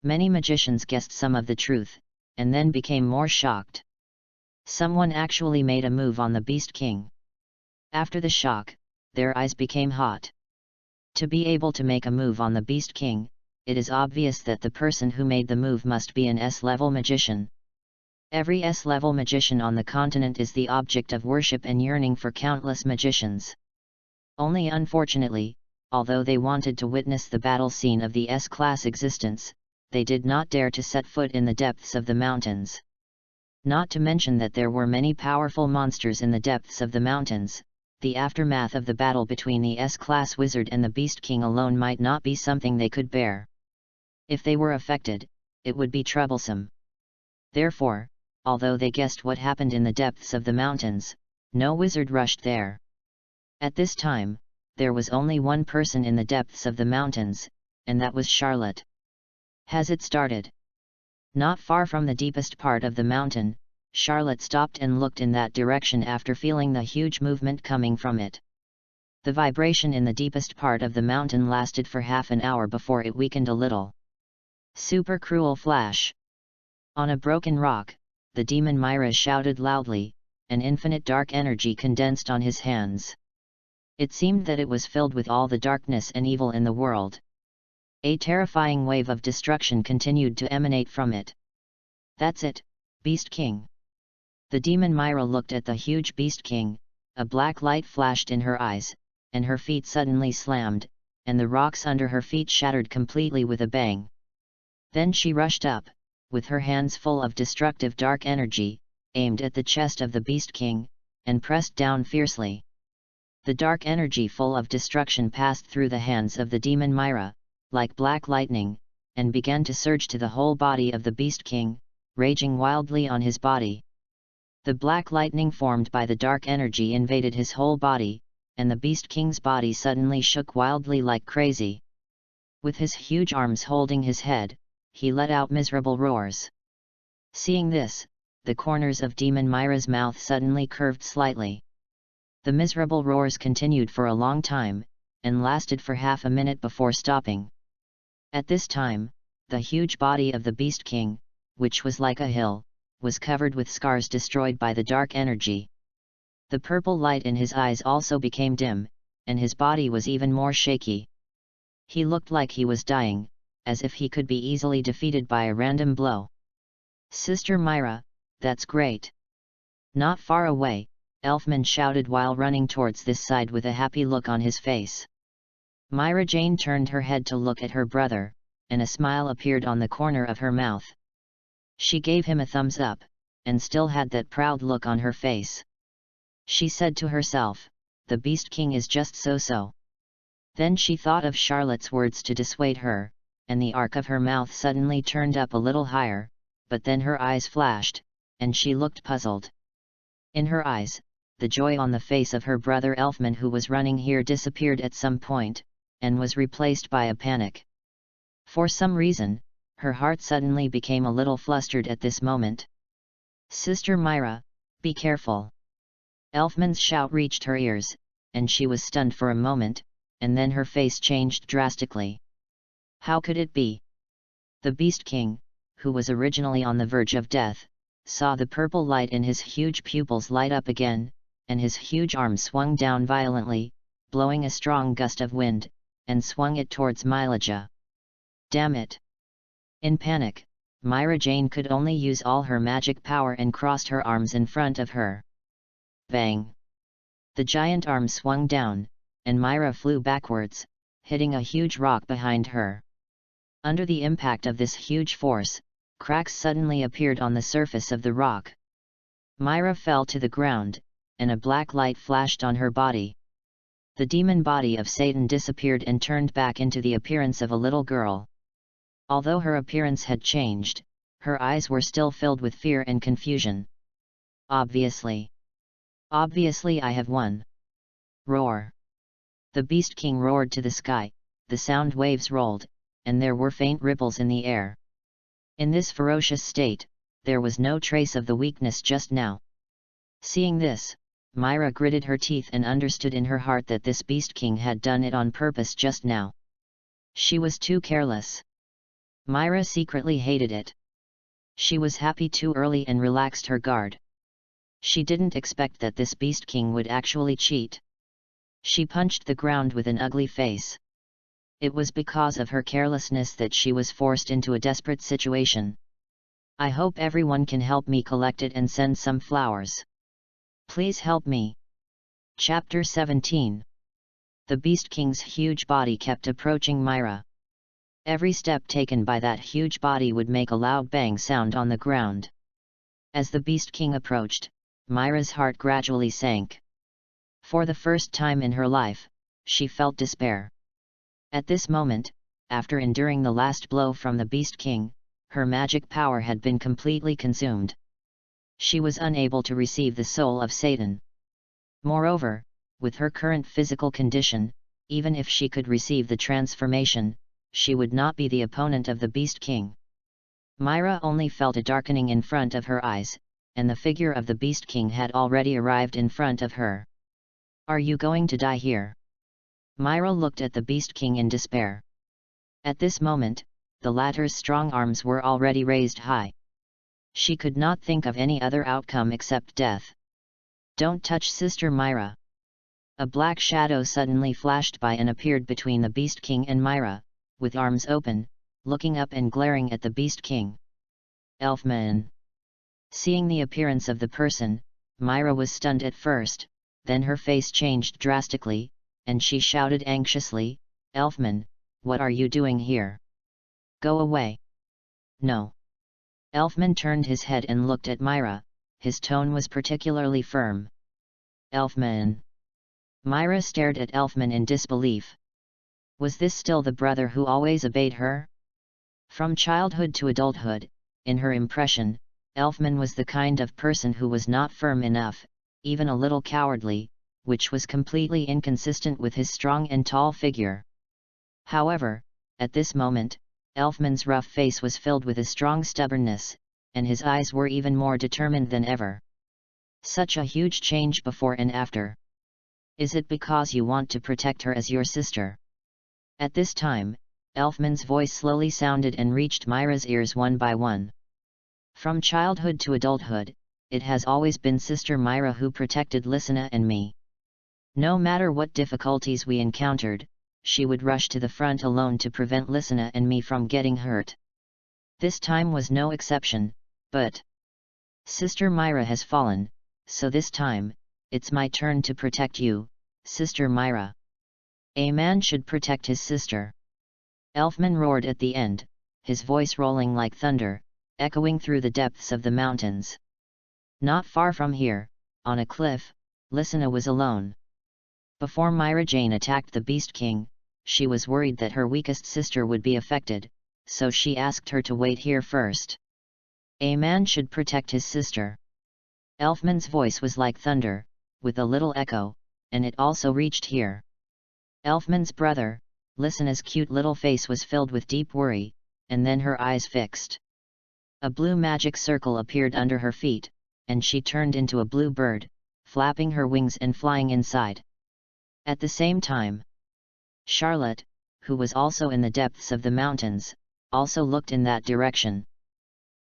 Many magicians guessed some of the truth, and then became more shocked. Someone actually made a move on the Beast King. After the shock, their eyes became hot. To be able to make a move on the Beast King, it is obvious that the person who made the move must be an S-level magician. Every S-level magician on the continent is the object of worship and yearning for countless magicians. Only unfortunately, although they wanted to witness the battle scene of the S-class existence, they did not dare to set foot in the depths of the mountains. Not to mention that there were many powerful monsters in the depths of the mountains. The aftermath of the battle between the S-class wizard and the Beast King alone might not be something they could bear. If they were affected, it would be troublesome. Therefore, although they guessed what happened in the depths of the mountains, no wizard rushed there. At this time, there was only one person in the depths of the mountains, and that was Charlotte. Has it started? Not far from the deepest part of the mountain, Charlotte stopped and looked in that direction after feeling the huge movement coming from it. The vibration in the deepest part of the mountain lasted for half an hour before it weakened a little. Super cruel flash! On a broken rock, the demon Myra shouted loudly, and infinite dark energy condensed on his hands. It seemed that it was filled with all the darkness and evil in the world. A terrifying wave of destruction continued to emanate from it. That's it, Beast King. The demon Myra looked at the huge Beast King, a black light flashed in her eyes, and her feet suddenly slammed, and the rocks under her feet shattered completely with a bang. Then she rushed up, with her hands full of destructive dark energy, aimed at the chest of the Beast King, and pressed down fiercely. The dark energy full of destruction passed through the hands of the demon Myra, like black lightning, and began to surge to the whole body of the Beast King, raging wildly on his body. The black lightning formed by the dark energy invaded his whole body, and the Beast King's body suddenly shook wildly like crazy. With his huge arms holding his head, he let out miserable roars. Seeing this, the corners of Demon Myra's mouth suddenly curved slightly. The miserable roars continued for a long time, and lasted for half a minute before stopping. At this time, the huge body of the Beast King, which was like a hill, was covered with scars destroyed by the dark energy. The purple light in his eyes also became dim, and his body was even more shaky. He looked like he was dying, as if he could be easily defeated by a random blow. "Sister Myra, that's great!" Not far away, Elfman shouted while running towards this side with a happy look on his face. Myra Jane turned her head to look at her brother, and a smile appeared on the corner of her mouth. She gave him a thumbs up, and still had that proud look on her face. She said to herself, "The Beast King is just so-so." Then she thought of Charlotte's words to dissuade her, and the arc of her mouth suddenly turned up a little higher, but then her eyes flashed, and she looked puzzled. In her eyes, the joy on the face of her brother Elfman who was running here disappeared at some point, and was replaced by a panic. For some reason, her heart suddenly became a little flustered at this moment. "Sister Myra, be careful!" Elfman's shout reached her ears, and she was stunned for a moment, and then her face changed drastically. How could it be? The Beast King, who was originally on the verge of death, saw the purple light in his huge pupils light up again, and his huge arm swung down violently, blowing a strong gust of wind, and swung it towards Mylaja. Damn it! In panic, Myra Jane could only use all her magic power and crossed her arms in front of her. Bang! The giant arm swung down, and Myra flew backwards, hitting a huge rock behind her. Under the impact of this huge force, cracks suddenly appeared on the surface of the rock. Myra fell to the ground, and a black light flashed on her body. The demon body of Satan disappeared and turned back into the appearance of a little girl. Although her appearance had changed, her eyes were still filled with fear and confusion. Obviously I have won. Roar! The Beast King roared to the sky, the sound waves rolled, and there were faint ripples in the air. In this ferocious state, there was no trace of the weakness just now. Seeing this, Myra gritted her teeth and understood in her heart that this Beast King had done it on purpose just now. She was too careless. Myra secretly hated it. She was happy too early and relaxed her guard. She didn't expect that this Beast King would actually cheat. She punched the ground with an ugly face. It was because of her carelessness that she was forced into a desperate situation. I hope everyone can help me collect it and send some flowers. Please help me. Chapter 17. The Beast King's huge body kept approaching Myra. Every step taken by that huge body would make a loud bang sound on the ground. As the Beast King approached, Myra's heart gradually sank. For the first time in her life, she felt despair. At this moment, after enduring the last blow from the Beast King, her magic power had been completely consumed. She was unable to receive the soul of Satan. Moreover, with her current physical condition, even if she could receive the transformation, she would not be the opponent of the Beast King. Myra only felt a darkening in front of her eyes, and the figure of the Beast King had already arrived in front of her. "Are you going to die here?" Myra looked at the Beast King in despair. At this moment, the latter's strong arms were already raised high. She could not think of any other outcome except death. "Don't touch Sister Myra!" A black shadow suddenly flashed by and appeared between the Beast King and Myra, with arms open, looking up and glaring at the Beast King. "Elfman! Seeing the appearance of the person, Myra was stunned at first, then her face changed drastically, and she shouted anxiously, "Elfman, what are you doing here? Go away." "No." Elfman turned his head and looked at Myra, his tone was particularly firm. "Elfman." Myra stared at Elfman in disbelief. Was this still the brother who always obeyed her? From childhood to adulthood, in her impression, Elfman was the kind of person who was not firm enough, even a little cowardly, which was completely inconsistent with his strong and tall figure. However, at this moment, Elfman's rough face was filled with a strong stubbornness, and his eyes were even more determined than ever. Such a huge change before and after. "Is it because you want to protect her as your sister?" At this time, Elfman's voice slowly sounded and reached Myra's ears one by one. "From childhood to adulthood, it has always been Sister Myra who protected Lysina and me. No matter what difficulties we encountered, she would rush to the front alone to prevent Lysina and me from getting hurt. This time was no exception, but Sister Myra has fallen, so this time, it's my turn to protect you, Sister Myra. A man should protect his sister." Elfman roared at the end, his voice rolling like thunder, echoing through the depths of the mountains. Not far from here, on a cliff, Lysina was alone. Before Myra Jane attacked the Beast King, she was worried that her weakest sister would be affected, so she asked her to wait here first. A man should protect his sister. Elfman's voice was like thunder, with a little echo, and it also reached here. Elfman's brother, Lysina's cute little face was filled with deep worry, and then her eyes fixed. A blue magic circle appeared under her feet, and she turned into a blue bird, flapping her wings and flying inside. At the same time, Charlotte, who was also in the depths of the mountains, also looked in that direction.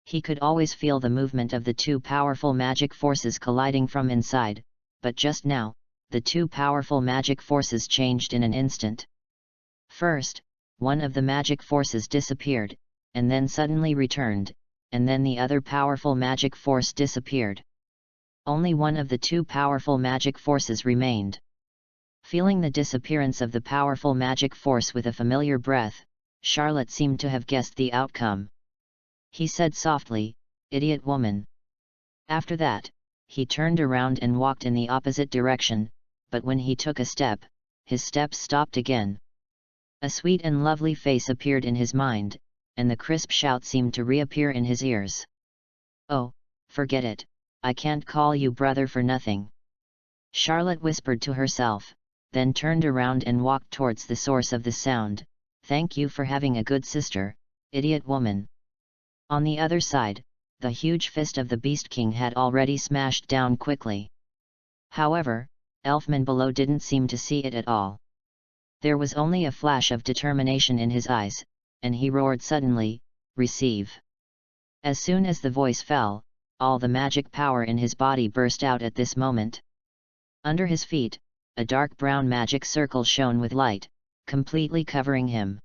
He could always feel the movement of the two powerful magic forces colliding from inside, but just now, the two powerful magic forces changed in an instant. First, one of the magic forces disappeared, and then suddenly returned, and then the other powerful magic force disappeared. Only one of the two powerful magic forces remained. Feeling the disappearance of the powerful magic force with a familiar breath, Charlotte seemed to have guessed the outcome. He said softly, "Idiot woman." After that, he turned around and walked in the opposite direction, but when he took a step, his steps stopped again. A sweet and lovely face appeared in his mind, and the crisp shout seemed to reappear in his ears. "Oh, forget it, I can't call you brother for nothing." Charlotte whispered to herself, then turned around and walked towards the source of the sound. "Thank you for having a good sister, idiot woman." On the other side, the huge fist of the Beast King had already smashed down quickly. However, Elfman below didn't seem to see it at all. There was only a flash of determination in his eyes, and he roared suddenly, "Receive!" As soon as the voice fell, all the magic power in his body burst out at this moment. Under his feet, a dark brown magic circle shone with light, completely covering him.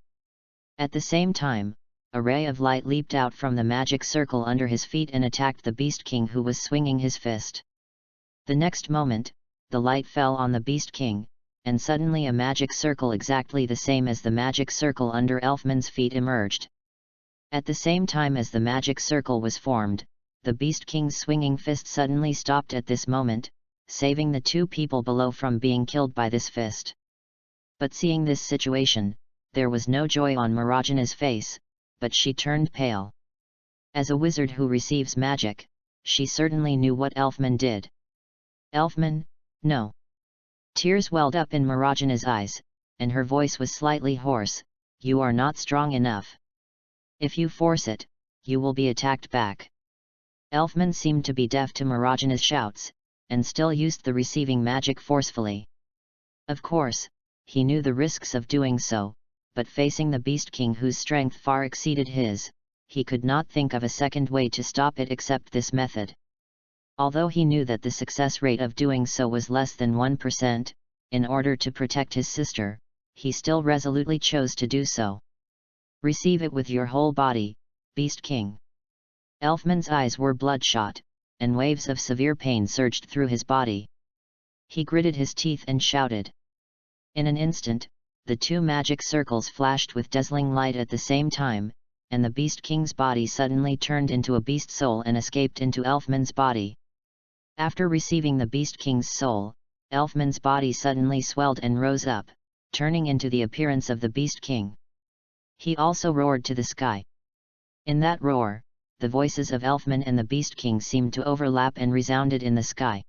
At the same time, a ray of light leaped out from the magic circle under his feet and attacked the Beast King who was swinging his fist. The next moment, the light fell on the Beast King, and suddenly a magic circle exactly the same as the magic circle under Elfman's feet emerged. At the same time as the magic circle was formed, the Beast King's swinging fist suddenly stopped at this moment, saving the two people below from being killed by this fist. But seeing this situation, there was no joy on Mirajana's face, but she turned pale. As a wizard who receives magic, she certainly knew what Elfman did. "Elfman, no." Tears welled up in Mirajana's eyes, and her voice was slightly hoarse, "You are not strong enough. If you force it, you will be attacked back." Elfman seemed to be deaf to Mirajana's shouts, and still used the receiving magic forcefully. Of course, he knew the risks of doing so, but facing the Beast King whose strength far exceeded his, he could not think of a second way to stop it except this method. Although he knew that the success rate of doing so was less than 1%, in order to protect his sister, he still resolutely chose to do so. "Receive it with your whole body, Beast King." Elfman's eyes were bloodshot, and waves of severe pain surged through his body. He gritted his teeth and shouted. In an instant, the two magic circles flashed with dazzling light at the same time, and the Beast King's body suddenly turned into a beast soul and escaped into Elfman's body. After receiving the Beast King's soul, Elfman's body suddenly swelled and rose up, turning into the appearance of the Beast King. He also roared to the sky. In that roar, the voices of Elfman and the Beast King seemed to overlap and resounded in the sky.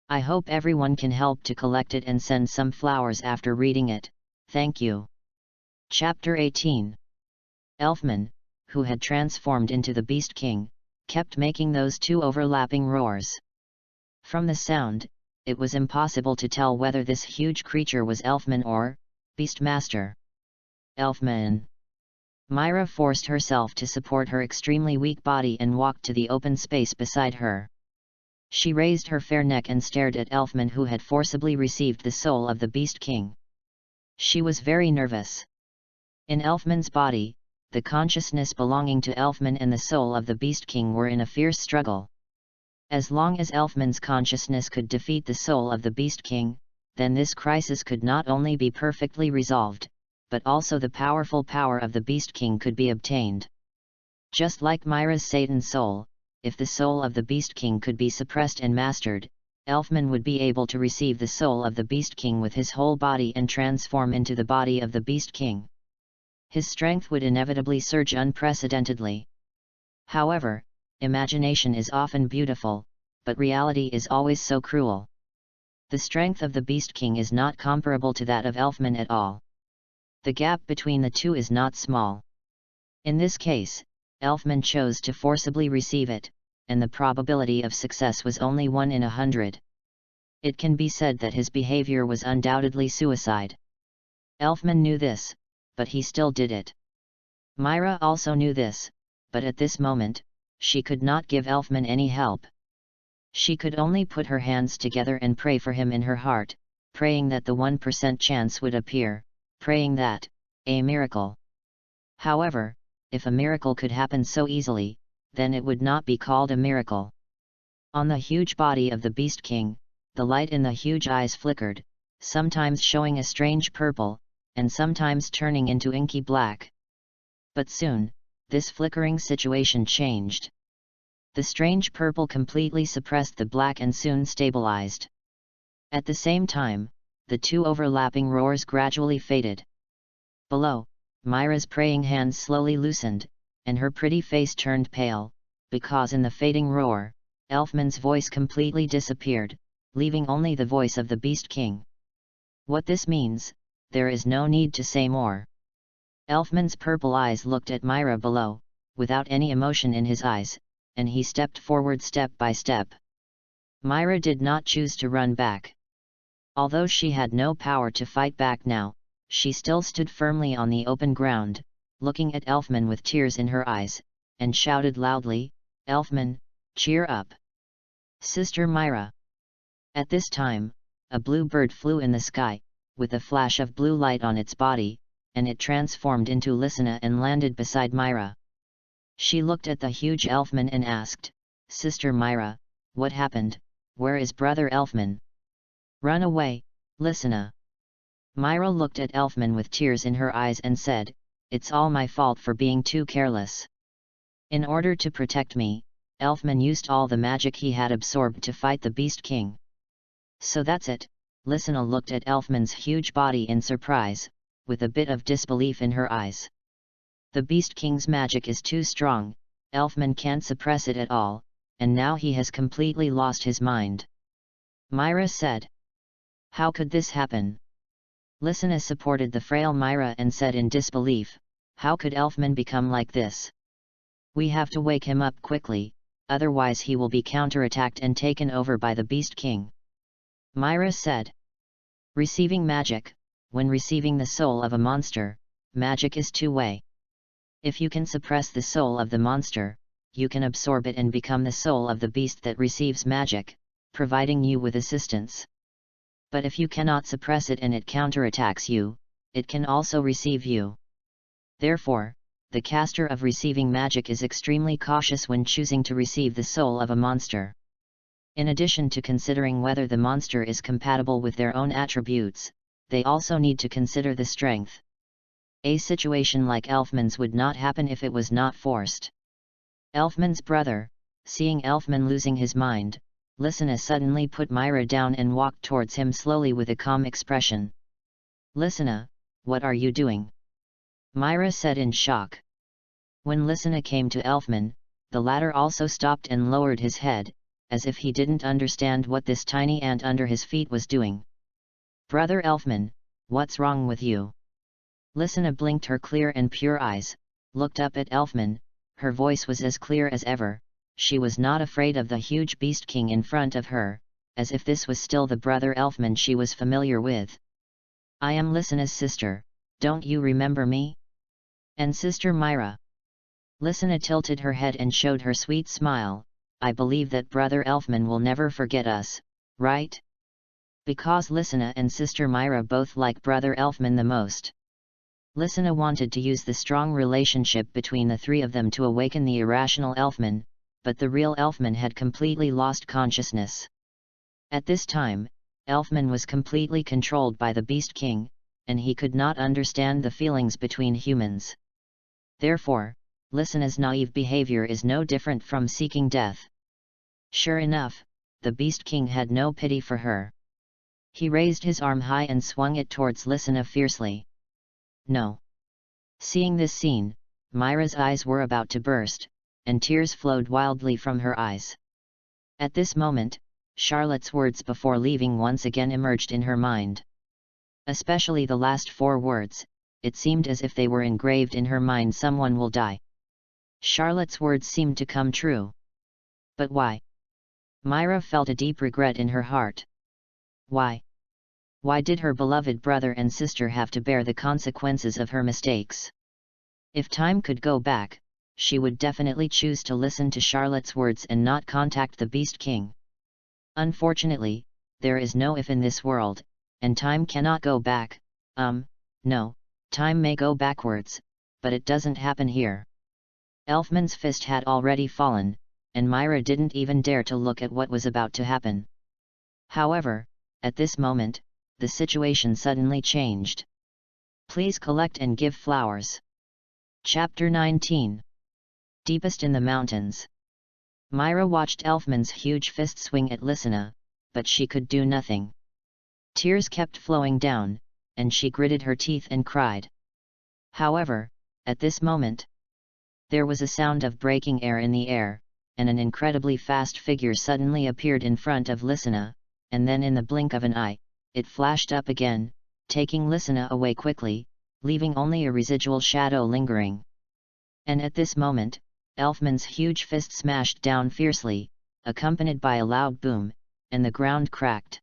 I hope everyone can help to collect it and send some flowers after reading it, thank you. Chapter 18. Elfman, who had transformed into the Beast King, kept making those two overlapping roars. From the sound, it was impossible to tell whether this huge creature was Elfman or Beastmaster. Elfman. Myra forced herself to support her extremely weak body and walked to the open space beside her. She raised her fair neck and stared at Elfman, who had forcibly received the soul of the Beast King. She was very nervous. In Elfman's body, the consciousness belonging to Elfman and the soul of the Beast King were in a fierce struggle. As long as Elfman's consciousness could defeat the soul of the Beast King, then this crisis could not only be perfectly resolved, but also the powerful power of the Beast King could be obtained. Just like Myra's Satan soul, if the soul of the Beast King could be suppressed and mastered, Elfman would be able to receive the soul of the Beast King with his whole body and transform into the body of the Beast King. His strength would inevitably surge unprecedentedly. However, imagination is often beautiful, but reality is always so cruel. The strength of the Beast King is not comparable to that of Elfman at all. The gap between the two is not small. In this case, Elfman chose to forcibly receive it, and the probability of success was only 1 in 100. It can be said that his behavior was undoubtedly suicide. Elfman knew this, but he still did it. Myra also knew this, but at this moment, she could not give Elfman any help. She could only put her hands together and pray for him in her heart, praying that the 1% chance would appear, praying that, a miracle. However, if a miracle could happen so easily, then it would not be called a miracle. On the huge body of the Beast King, the light in the huge eyes flickered, sometimes showing a strange purple, and sometimes turning into inky black. But soon, this flickering situation changed. The strange purple completely suppressed the black and soon stabilized. At the same time, the two overlapping roars gradually faded. Below, Myra's praying hands slowly loosened, and her pretty face turned pale, because in the fading roar, Elfman's voice completely disappeared, leaving only the voice of the Beast King. What this means, there is no need to say more. Elfman's purple eyes looked at Myra below, without any emotion in his eyes, and he stepped forward step by step. Myra did not choose to run back. Although she had no power to fight back now, she still stood firmly on the open ground, looking at Elfman with tears in her eyes, and shouted loudly, "Elfman, cheer up! Sister Myra!" At this time, a blue bird flew in the sky, with a flash of blue light on its body, and it transformed into Lysina and landed beside Myra. She looked at the huge Elfman and asked, "Sister Myra, what happened? Where is Brother Elfman?" "Run away, Lysina." Myra looked at Elfman with tears in her eyes and said, "It's all my fault for being too careless. In order to protect me, Elfman used all the magic he had absorbed to fight the Beast King. So that's it." Lysina looked at Elfman's huge body in surprise, with a bit of disbelief in her eyes. The Beast King's magic is too strong, Elfman can't suppress it at all, and now he has completely lost his mind. Myra said. "How could this happen?" Lysina supported the frail Myra and said in disbelief, "How could Elfman become like this? We have to wake him up quickly, otherwise he will be counterattacked and taken over by the Beast King." Myra said. Receiving magic, when receiving the soul of a monster, magic is two-way. If you can suppress the soul of the monster, you can absorb it and become the soul of the beast that receives magic, providing you with assistance. But if you cannot suppress it and it counterattacks you, it can also receive you. Therefore, the caster of receiving magic is extremely cautious when choosing to receive the soul of a monster. In addition to considering whether the monster is compatible with their own attributes, they also need to consider the strength. A situation like Elfman's would not happen if it was not forced. Elfman's brother, seeing Elfman losing his mind, Lysina suddenly put Myra down and walked towards him slowly with a calm expression. "Lysina, what are you doing?" Myra said in shock. When Lysina came to Elfman, the latter also stopped and lowered his head, as if he didn't understand what this tiny ant under his feet was doing. "Brother Elfman, what's wrong with you?" Lysina blinked her clear and pure eyes, looked up at Elfman, her voice was as clear as ever. She was not afraid of the huge beast king in front of her, as if this was still the brother Elfman she was familiar with. "I am Lysina's sister, don't you remember me? And Sister Myra?" Lysina tilted her head and showed her sweet smile. "I believe that brother Elfman will never forget us, right?" Because Lysina and Sister Myra both like brother Elfman the most. Lysina wanted to use the strong relationship between the three of them to awaken the irrational Elfman, but the real Elfman had completely lost consciousness. At this time, Elfman was completely controlled by the Beast King, and he could not understand the feelings between humans. Therefore, Lysina's naive behavior is no different from seeking death. Sure enough, the Beast King had no pity for her. He raised his arm high and swung it towards Lysina fiercely. "No!" Seeing this scene, Myra's eyes were about to burst, and tears flowed wildly from her eyes. At this moment, Charlotte's words before leaving once again emerged in her mind. Especially the last 4 words, it seemed as if they were engraved in her mind. "Someone will die." Charlotte's words seemed to come true. But why? Myra felt a deep regret in her heart. Why? Why did her beloved brother and sister have to bear the consequences of her mistakes? If time could go back, she would definitely choose to listen to Charlotte's words and not contact the Beast King. Unfortunately, there is no if in this world, and time cannot go back. No, time may go backwards, but it doesn't happen here. Elfman's fist had already fallen, and Myra didn't even dare to look at what was about to happen. However, at this moment, the situation suddenly changed. Please collect and give flowers. Chapter 19. Deepest in the Mountains. Myra watched Elfman's huge fist swing at Lysina, but she could do nothing. Tears kept flowing down, and she gritted her teeth and cried. However, at this moment, there was a sound of breaking air in the air, and an incredibly fast figure suddenly appeared in front of Lysina, and then in the blink of an eye, it flashed up again, taking Lysina away quickly, leaving only a residual shadow lingering. And at this moment, Elfman's huge fist smashed down fiercely, accompanied by a loud boom, and the ground cracked.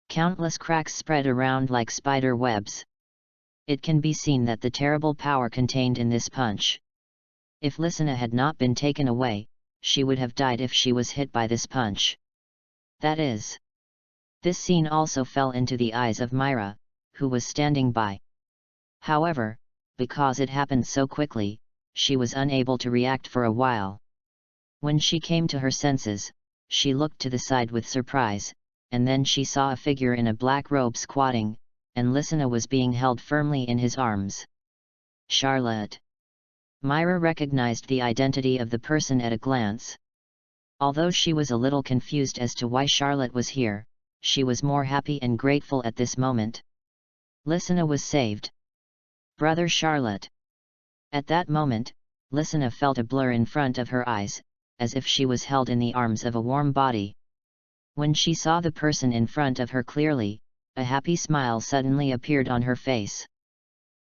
Countless cracks spread around like spider webs. It can be seen that the terrible power contained in this punch. If Lysina had not been taken away, she would have died if she was hit by this punch. That is. This scene also fell into the eyes of Myra, who was standing by. However, because it happened so quickly, she was unable to react for a while. When she came to her senses, she looked to the side with surprise, and then she saw a figure in a black robe squatting, and Lysina was being held firmly in his arms. Charlotte. Myra recognized the identity of the person at a glance. Although she was a little confused as to why Charlotte was here, she was more happy and grateful at this moment. Lysina was saved. Brother Charlotte. At that moment, Lysina felt a blur in front of her eyes, as if she was held in the arms of a warm body. When she saw the person in front of her clearly, a happy smile suddenly appeared on her face.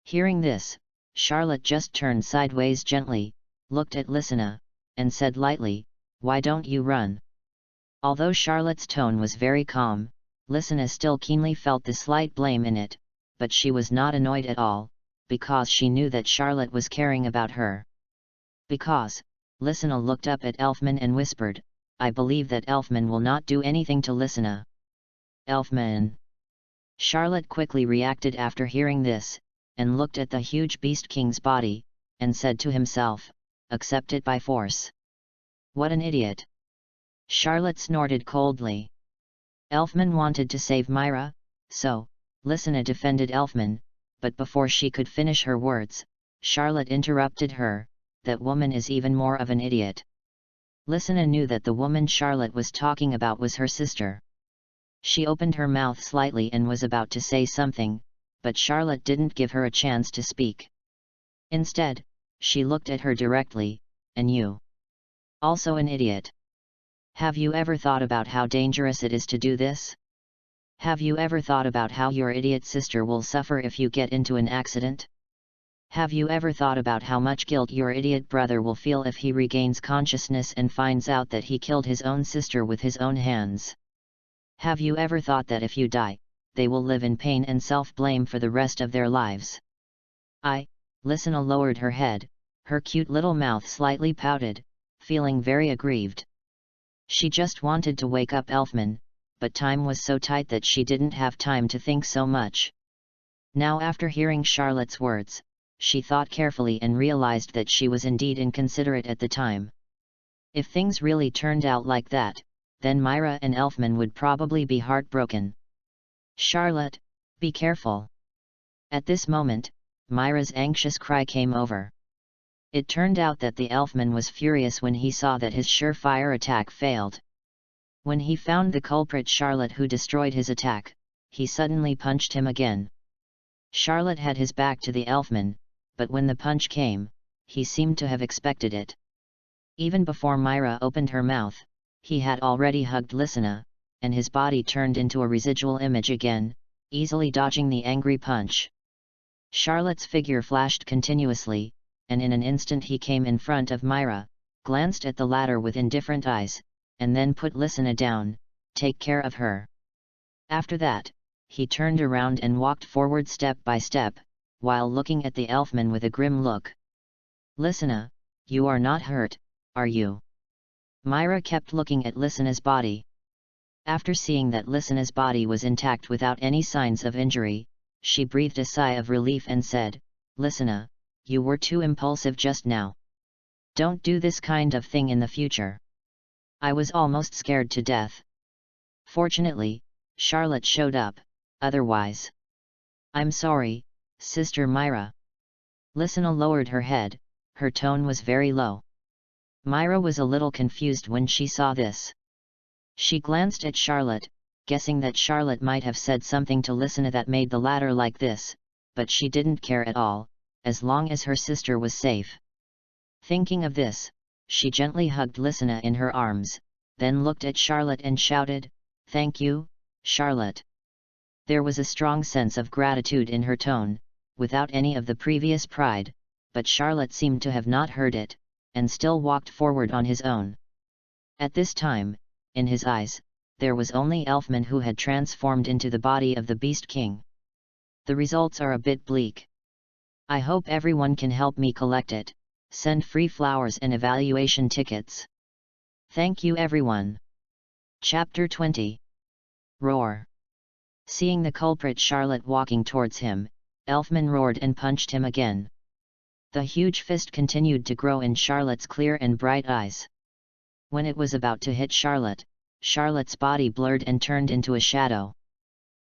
Hearing this, Charlotte just turned sideways gently, looked at Lysina, and said lightly, "Why don't you run?" Although Charlotte's tone was very calm, Lysina still keenly felt the slight blame in it, but she was not annoyed at all, because she knew that Charlotte was caring about her. Because, Lysina looked up at Elfman and whispered, "I believe that Elfman will not do anything to Lysina." Elfman. Charlotte quickly reacted after hearing this, and looked at the huge Beast King's body, and said to himself, "Accept it by force." What an idiot! Charlotte snorted coldly. Elfman wanted to save Myra, so Lysina defended Elfman, but before she could finish her words, Charlotte interrupted her. "That woman is even more of an idiot." Lysina knew that the woman Charlotte was talking about was her sister. She opened her mouth slightly and was about to say something, but Charlotte didn't give her a chance to speak. Instead, she looked at her directly, "And you? Also an idiot? Have you ever thought about how dangerous it is to do this? Have you ever thought about how your idiot sister will suffer if you get into an accident? Have you ever thought about how much guilt your idiot brother will feel if he regains consciousness and finds out that he killed his own sister with his own hands? Have you ever thought that if you die, they will live in pain and self-blame for the rest of their lives?" Lysina lowered her head, her cute little mouth slightly pouted, feeling very aggrieved. She just wanted to wake up Elfman, but time was so tight that she didn't have time to think so much. Now after hearing Charlotte's words, she thought carefully and realized that she was indeed inconsiderate at the time. If things really turned out like that, then Myra and Elfman would probably be heartbroken. "Charlotte, be careful." At this moment, Myra's anxious cry came over. It turned out that the Elfman was furious when he saw that his surefire attack failed. When he found the culprit Charlotte who destroyed his attack, he suddenly punched him again. Charlotte had his back to the Elfman, but when the punch came, he seemed to have expected it. Even before Myra opened her mouth, he had already hugged Lysina, and his body turned into a residual image again, easily dodging the angry punch. Charlotte's figure flashed continuously, and in an instant he came in front of Myra, glanced at the latter with indifferent eyes, and then put Lysina down. "Take care of her." After that, he turned around and walked forward step by step, while looking at the Elfman with a grim look. "Lysina, you are not hurt, are you?" Myra kept looking at Lysina's body. After seeing that Lysina's body was intact without any signs of injury, she breathed a sigh of relief and said, "Lysina, you were too impulsive just now. Don't do this kind of thing in the future. I was almost scared to death." Fortunately, Charlotte showed up, otherwise. "I'm sorry, Sister Myra." Lysina lowered her head, her tone was very low. Myra was a little confused when she saw this. She glanced at Charlotte, guessing that Charlotte might have said something to Lysina that made the latter like this, but she didn't care at all, as long as her sister was safe. Thinking of this, she gently hugged Lysina in her arms, then looked at Charlotte and shouted, "Thank you, Charlotte." There was a strong sense of gratitude in her tone, without any of the previous pride, but Charlotte seemed to have not heard it, and still walked forward on his own. At this time, in his eyes, there was only Elfman who had transformed into the body of the Beast King. The results are a bit bleak. I hope everyone can help me collect it. Send free flowers and evaluation tickets. Thank you everyone. Chapter 20. Roar. Seeing the culprit Charlotte walking towards him, Elfman roared and punched him again. The huge fist continued to grow in Charlotte's clear and bright eyes. When it was about to hit Charlotte, Charlotte's body blurred and turned into a shadow.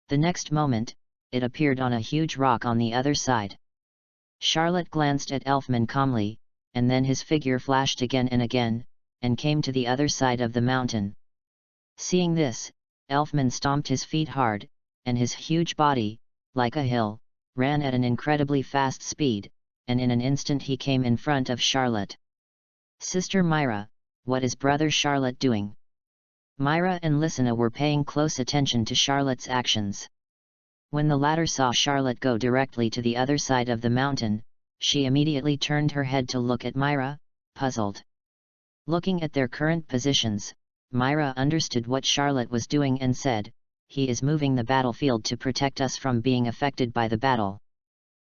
The next moment, it appeared on a huge rock on the other side. Charlotte glanced at Elfman calmly, and then his figure flashed again and again, and came to the other side of the mountain. Seeing this, Elfman stomped his feet hard, and his huge body, like a hill, ran at an incredibly fast speed, and in an instant he came in front of Charlotte. "Sister Myra, what is Brother Charlotte doing?" Myra and Lysina were paying close attention to Charlotte's actions. When the latter saw Charlotte go directly to the other side of the mountain, she immediately turned her head to look at Myra, puzzled. Looking at their current positions, Myra understood what Charlotte was doing and said, "He is moving the battlefield to protect us from being affected by the battle."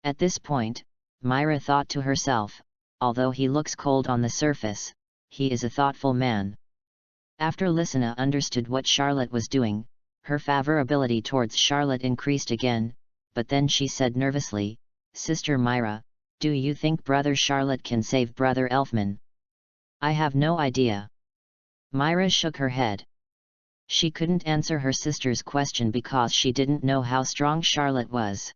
At this point, Myra thought to herself, although he looks cold on the surface, he is a thoughtful man. After Lysina understood what Charlotte was doing, her favorability towards Charlotte increased again, but then she said nervously, "Sister Myra, Do you think Brother Charlotte can save Brother Elfman? I have no idea. Myra shook her head. She couldn't answer her sister's question because she didn't know how strong Charlotte was.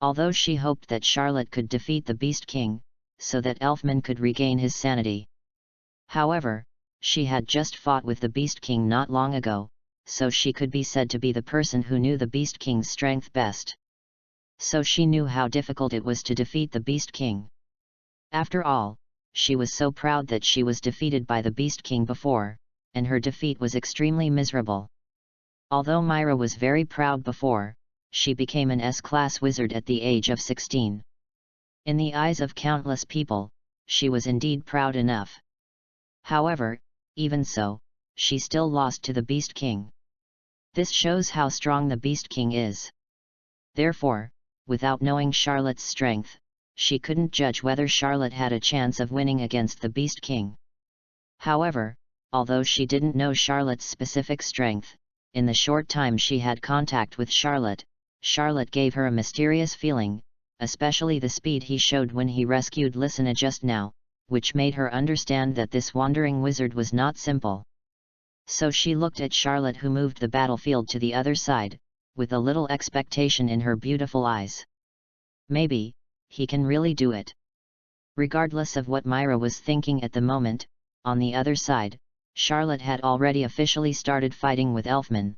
Although she hoped that Charlotte could defeat the Beast King, so that Elfman could regain his sanity. However, she had just fought with the Beast King not long ago, so she could be said to be the person who knew the Beast King's strength best. So she knew how difficult it was to defeat the Beast King. After all, she was so proud that she was defeated by the Beast King before, and her defeat was extremely miserable. Although Myra was very proud before, she became an S-class wizard at the age of 16. In the eyes of countless people, she was indeed proud enough. However, even so, she still lost to the Beast King. This shows how strong the Beast King is. Therefore, without knowing Charlotte's strength, she couldn't judge whether Charlotte had a chance of winning against the Beast King. However, although she didn't know Charlotte's specific strength, in the short time she had contact with Charlotte, Charlotte gave her a mysterious feeling, especially the speed he showed when he rescued Lysina just now, which made her understand that this wandering wizard was not simple. So she looked at Charlotte, who moved the battlefield to the other side, with a little expectation in her beautiful eyes. Maybe, he can really do it. Regardless of what Myra was thinking at the moment, on the other side, Charlotte had already officially started fighting with Elfman.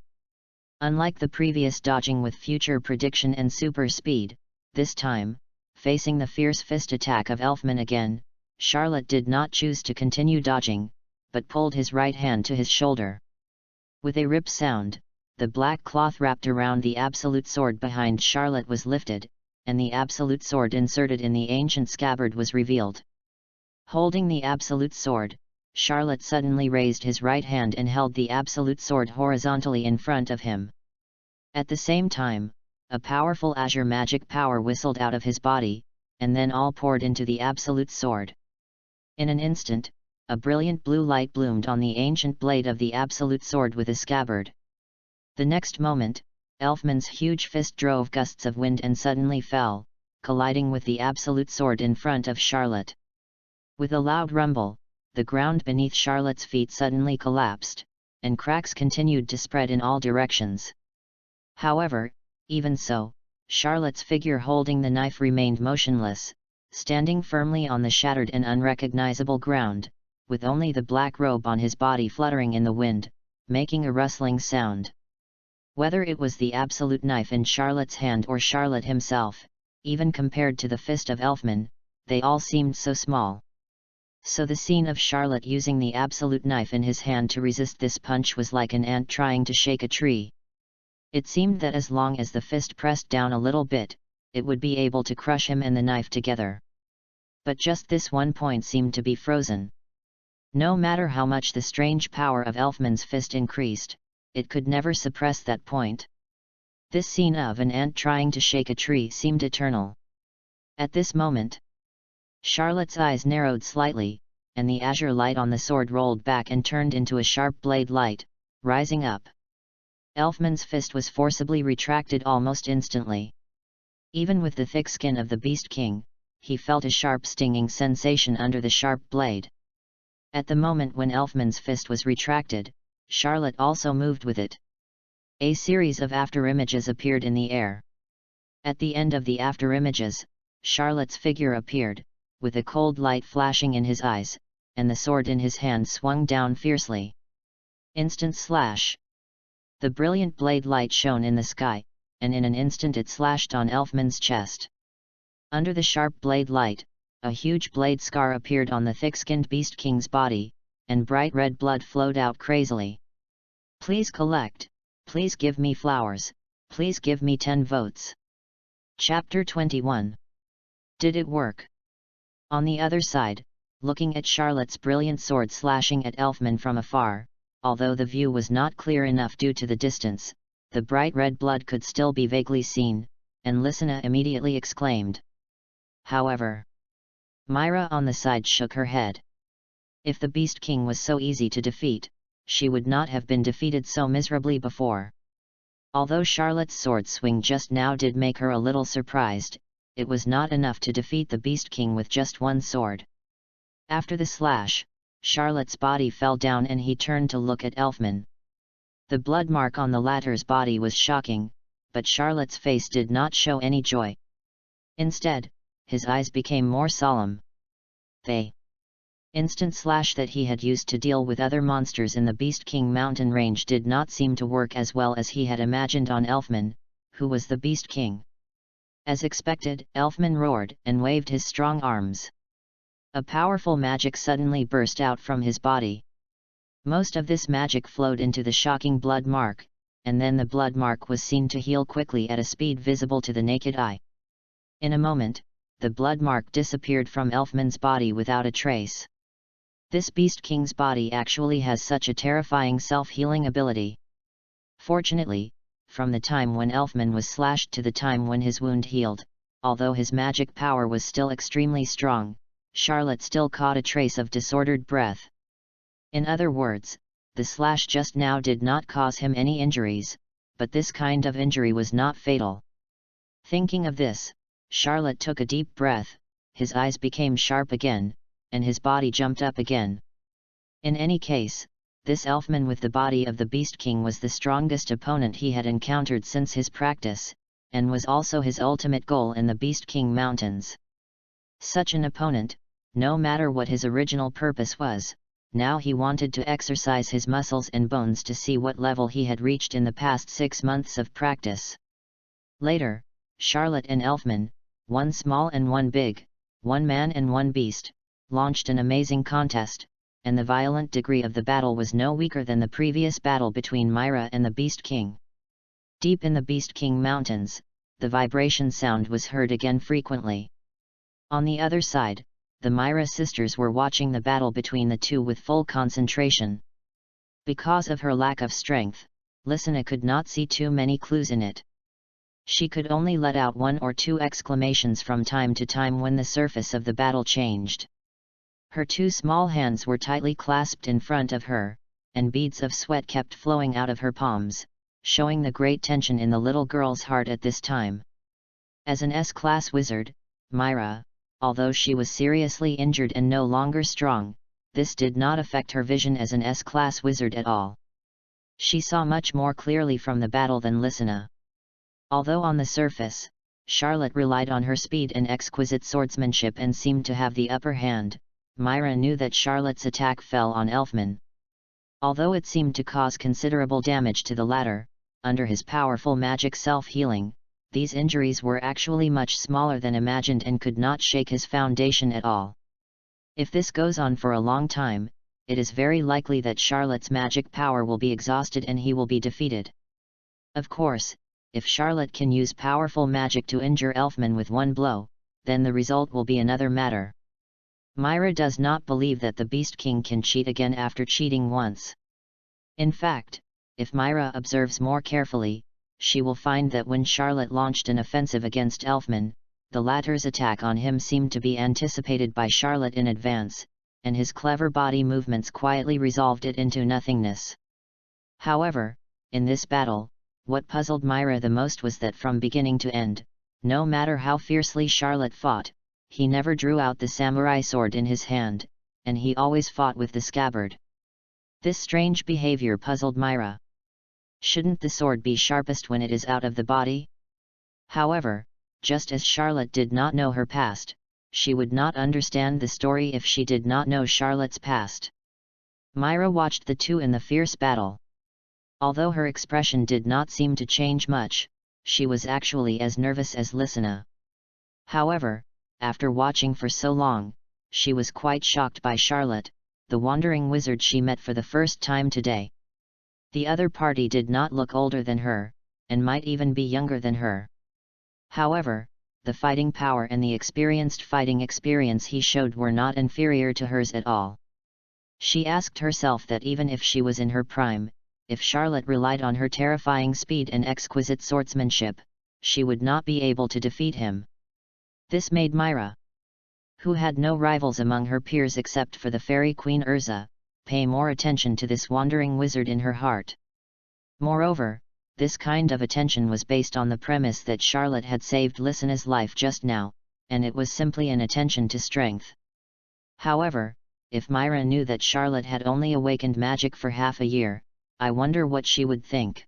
Unlike the previous dodging with future prediction and super speed, this time, facing the fierce fist attack of Elfman again, Charlotte did not choose to continue dodging, but pulled his right hand to his shoulder. With a rip sound, the black cloth wrapped around the absolute sword behind Charlotte was lifted, and the absolute sword inserted in the ancient scabbard was revealed. Holding the absolute sword, Charlotte suddenly raised his right hand and held the absolute sword horizontally in front of him. At the same time, a powerful azure magic power whistled out of his body, and then all poured into the absolute sword. In an instant, a brilliant blue light bloomed on the ancient blade of the absolute sword with a scabbard. The next moment, Elfman's huge fist drove gusts of wind and suddenly fell, colliding with the absolute sword in front of Charlotte. With a loud rumble, the ground beneath Charlotte's feet suddenly collapsed, and cracks continued to spread in all directions. However, even so, Charlotte's figure holding the knife remained motionless, standing firmly on the shattered and unrecognizable ground, with only the black robe on his body fluttering in the wind, making a rustling sound. Whether it was the absolute knife in Charlotte's hand or Charlotte himself, even compared to the fist of Elfman, they all seemed so small. So the scene of Charlotte using the absolute knife in his hand to resist this punch was like an ant trying to shake a tree. It seemed that as long as the fist pressed down a little bit, it would be able to crush him and the knife together. But just this one point seemed to be frozen. No matter how much the strange power of Elfman's fist increased, it could never suppress that point. This scene of an ant trying to shake a tree seemed eternal. At this moment, Charlotte's eyes narrowed slightly, and the azure light on the sword rolled back and turned into a sharp blade light, rising up. Elfman's fist was forcibly retracted almost instantly. Even with the thick skin of the Beast King, he felt a sharp stinging sensation under the sharp blade. At the moment when Elfman's fist was retracted, Charlotte also moved with it. A series of afterimages appeared in the air. At the end of the afterimages, Charlotte's figure appeared, with a cold light flashing in his eyes, and the sword in his hand swung down fiercely. Instant slash! The brilliant blade light shone in the sky, and in an instant it slashed on Elfman's chest. Under the sharp blade light, a huge blade scar appeared on the thick-skinned Beast King's body, and bright red blood flowed out crazily. Please collect, please give me flowers, please give me 10 votes. Chapter 21. Did it work? On the other side, looking at Charlotte's brilliant sword slashing at Elfman from afar, although the view was not clear enough due to the distance, the bright red blood could still be vaguely seen, and Lysina immediately exclaimed. However, Myra on the side shook her head. If the Beast King was so easy to defeat, she would not have been defeated so miserably before. Although Charlotte's sword swing just now did make her a little surprised, it was not enough to defeat the Beast King with just one sword. After the slash, Charlotte's body fell down and he turned to look at Elfman. The blood mark on the latter's body was shocking, but Charlotte's face did not show any joy. Instead, his eyes became more solemn. The instant slash that he had used to deal with other monsters in the Beast King mountain range did not seem to work as well as he had imagined on Elfman, who was the Beast King. As expected, Elfman roared and waved his strong arms. A powerful magic suddenly burst out from his body. Most of this magic flowed into the shocking blood mark, and then the blood mark was seen to heal quickly at a speed visible to the naked eye. In a moment, the blood mark disappeared from Elfman's body without a trace. This Beast King's body actually has such a terrifying self-healing ability. Fortunately, from the time when Elfman was slashed to the time when his wound healed, although his magic power was still extremely strong, Charlotte still caught a trace of disordered breath. In other words, the slash just now did not cause him any injuries, but this kind of injury was not fatal. Thinking of this, Charlotte took a deep breath, his eyes became sharp again, and his body jumped up again. In any case, this Elfman with the body of the Beast King was the strongest opponent he had encountered since his practice, and was also his ultimate goal in the Beast King Mountains. Such an opponent, no matter what his original purpose was, now he wanted to exercise his muscles and bones to see what level he had reached in the past 6 months of practice. Later, Charlotte and Elfman, one small and one big, one man and one beast, launched an amazing contest, and the violent degree of the battle was no weaker than the previous battle between Myra and the Beast King. Deep in the Beast King Mountains, the vibration sound was heard again frequently. On the other side, the Myra sisters were watching the battle between the two with full concentration. Because of her lack of strength, Lysina could not see too many clues in it. She could only let out 1 or 2 exclamations from time to time when the surface of the battle changed. Her 2 small hands were tightly clasped in front of her, and beads of sweat kept flowing out of her palms, showing the great tension in the little girl's heart at this time. As an S-class wizard, Myra, although she was seriously injured and no longer strong, this did not affect her vision as an S-class wizard at all. She saw much more clearly from the battle than Lysina. Although on the surface, Charlotte relied on her speed and exquisite swordsmanship and seemed to have the upper hand, Myra knew that Charlotte's attack fell on Elfman. Although it seemed to cause considerable damage to the latter, under his powerful magic self-healing, these injuries were actually much smaller than imagined and could not shake his foundation at all. If this goes on for a long time, it is very likely that Charlotte's magic power will be exhausted and he will be defeated. Of course, if Charlotte can use powerful magic to injure Elfman with one blow, then the result will be another matter. Myra does not believe that the Beast King can cheat again after cheating once. In fact, if Myra observes more carefully, she will find that when Charlotte launched an offensive against Elfman, the latter's attack on him seemed to be anticipated by Charlotte in advance, and his clever body movements quietly resolved it into nothingness. However, in this battle, what puzzled Myra the most was that from beginning to end, no matter how fiercely Charlotte fought, he never drew out the samurai sword in his hand, and he always fought with the scabbard. This strange behavior puzzled Myra. Shouldn't the sword be sharpest when it is out of the body? However, just as Charlotte did not know her past, she would not understand the story if she did not know Charlotte's past. Myra watched the two in the fierce battle. Although her expression did not seem to change much, she was actually as nervous as Lysina. However, after watching for so long, she was quite shocked by Charlotte, the wandering wizard she met for the first time today. The other party did not look older than her, and might even be younger than her. However, the fighting power and the experienced fighting experience he showed were not inferior to hers at all. She asked herself that even if she was in her prime, if Charlotte relied on her terrifying speed and exquisite swordsmanship, she would not be able to defeat him. This made Myra, who had no rivals among her peers except for the fairy queen Urza, pay more attention to this wandering wizard in her heart. Moreover, This kind of attention was based on the premise that Charlotte had saved Lysana's life just now, and it was simply an attention to strength. However, if Myra knew that Charlotte had only awakened magic for half a year, I wonder what she would think.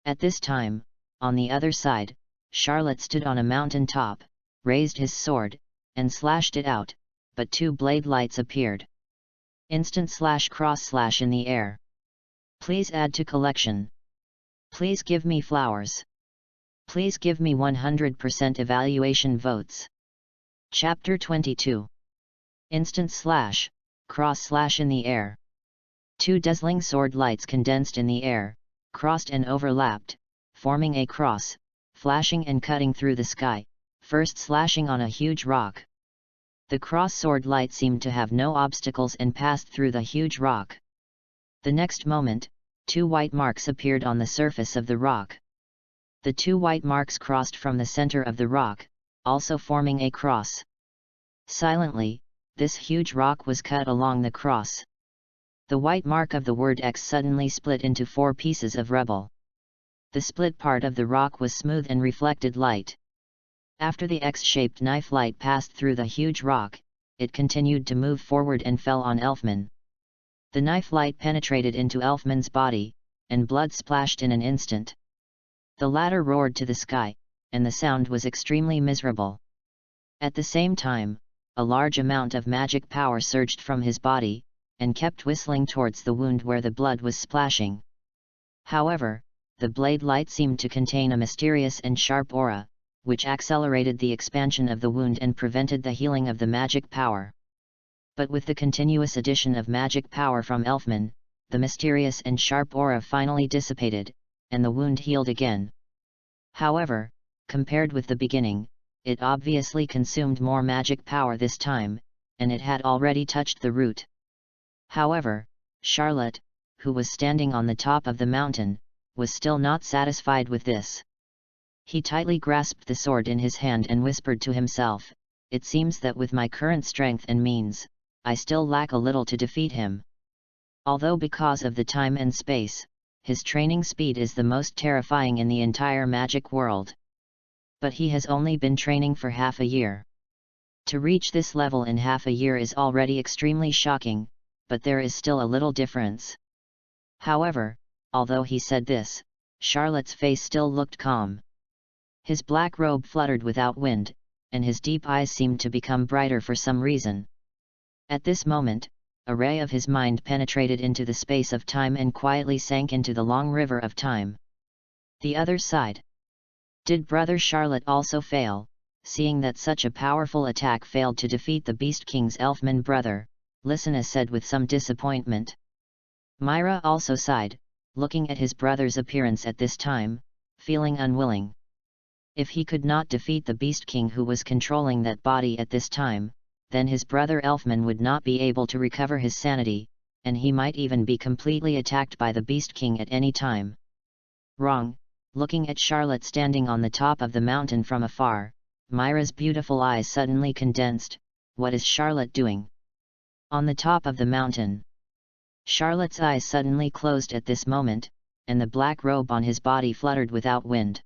At this time, on the other side, Charlotte stood on a mountain top, raised his sword, and slashed it out, but 2 blade lights appeared. Instant /cross/ in the air. Please add to collection. Please give me flowers. Please give me 100% evaluation votes. Chapter 22. Instant /cross/ in the air. 2 dazzling sword lights condensed in the air, crossed and overlapped, forming a cross, flashing and cutting through the sky, first slashing on a huge rock. The cross sword light seemed to have no obstacles and passed through the huge rock. The next moment, 2 white marks appeared on the surface of the rock. The 2 white marks crossed from the center of the rock, also forming a cross. Silently, this huge rock was cut along the cross. The white mark of the word X suddenly split into 4 pieces of rubble. The split part of the rock was smooth and reflected light. After the X-shaped knife light passed through the huge rock, it continued to move forward and fell on Elfman. The knife light penetrated into Elfman's body, and blood splashed in an instant. The latter roared to the sky, and the sound was extremely miserable. At the same time, a large amount of magic power surged from his body, and kept whistling towards the wound where the blood was splashing. However, the blade light seemed to contain a mysterious and sharp aura, which accelerated the expansion of the wound and prevented the healing of the magic power. But with the continuous addition of magic power from Elfman, the mysterious and sharp aura finally dissipated, and the wound healed again. However, compared with the beginning, it obviously consumed more magic power this time, and it had already touched the root. However, Charlotte, who was standing on the top of the mountain, was still not satisfied with this. He tightly grasped the sword in his hand and whispered to himself, "It seems that with my current strength and means, I still lack a little to defeat him. Although because of the time and space, his training speed is the most terrifying in the entire magic world. But he has only been training for half a year. To reach this level in half a year is already extremely shocking, but there is still a little difference." However, although he said this, Charlotte's face still looked calm. His black robe fluttered without wind, and his deep eyes seemed to become brighter for some reason. At this moment, a ray of his mind penetrated into the space of time and quietly sank into the long river of time. The other side. Did Brother Charlotte also fail, seeing that such a powerful attack failed to defeat the Beast King's Elfman brother? Lysana said with some disappointment. Myra also sighed, looking at his brother's appearance at this time, feeling unwilling. If he could not defeat the Beast King who was controlling that body at this time, then his brother Elfman would not be able to recover his sanity, and he might even be completely attacked by the Beast King at any time. Wrong. Looking at Charlotte standing on the top of the mountain from afar, Myra's beautiful eyes suddenly condensed. What is Charlotte doing on the top of the mountain? Charlotte's eyes suddenly closed at this moment, and the black robe on his body fluttered without wind.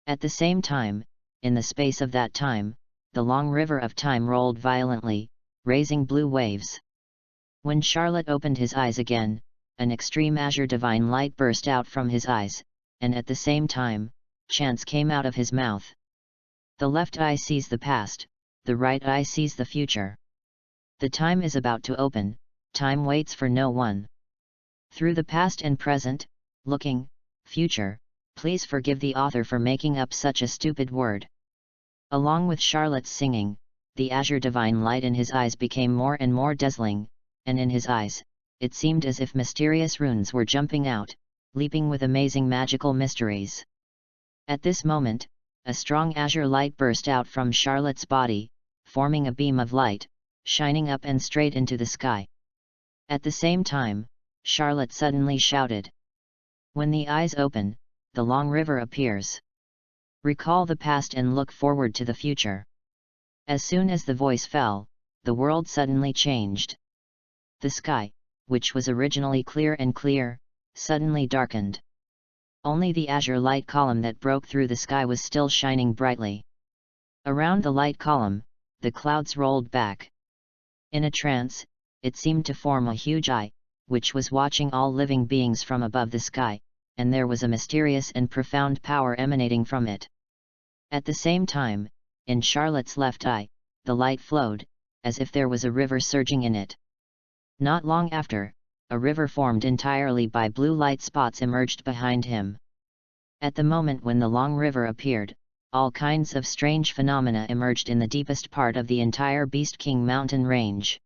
At the same time, in the space of that time, the long river of time rolled violently, raising blue waves. When Charlotte opened his eyes again, an extreme azure divine light burst out from his eyes, and at the same time, chants came out of his mouth. The left eye sees the past, the right eye sees the future. The time is about to open, time waits for no one. Through the past and present, looking, future, please forgive the author for making up such a stupid word. Along with Charlotte's singing, the azure divine light in his eyes became more and more dazzling, and in his eyes, it seemed as if mysterious runes were jumping out, leaping with amazing magical mysteries. At this moment, a strong azure light burst out from Charlotte's body, forming a beam of light, shining up and straight into the sky. At the same time, Charlotte suddenly shouted. When the eyes open, the long river appears. Recall the past and look forward to the future. As soon as the voice fell, the world suddenly changed. The sky, which was originally clear and clear, suddenly darkened. Only the azure light column that broke through the sky was still shining brightly. Around the light column, the clouds rolled back. In a trance, it seemed to form a huge eye, which was watching all living beings from above the sky, and there was a mysterious and profound power emanating from it. At the same time, in Charlotte's left eye, the light flowed, as if there was a river surging in it. Not long after, a river formed entirely by blue light spots emerged behind him. At the moment when the long river appeared, all kinds of strange phenomena emerged in the deepest part of the entire Beast King mountain range.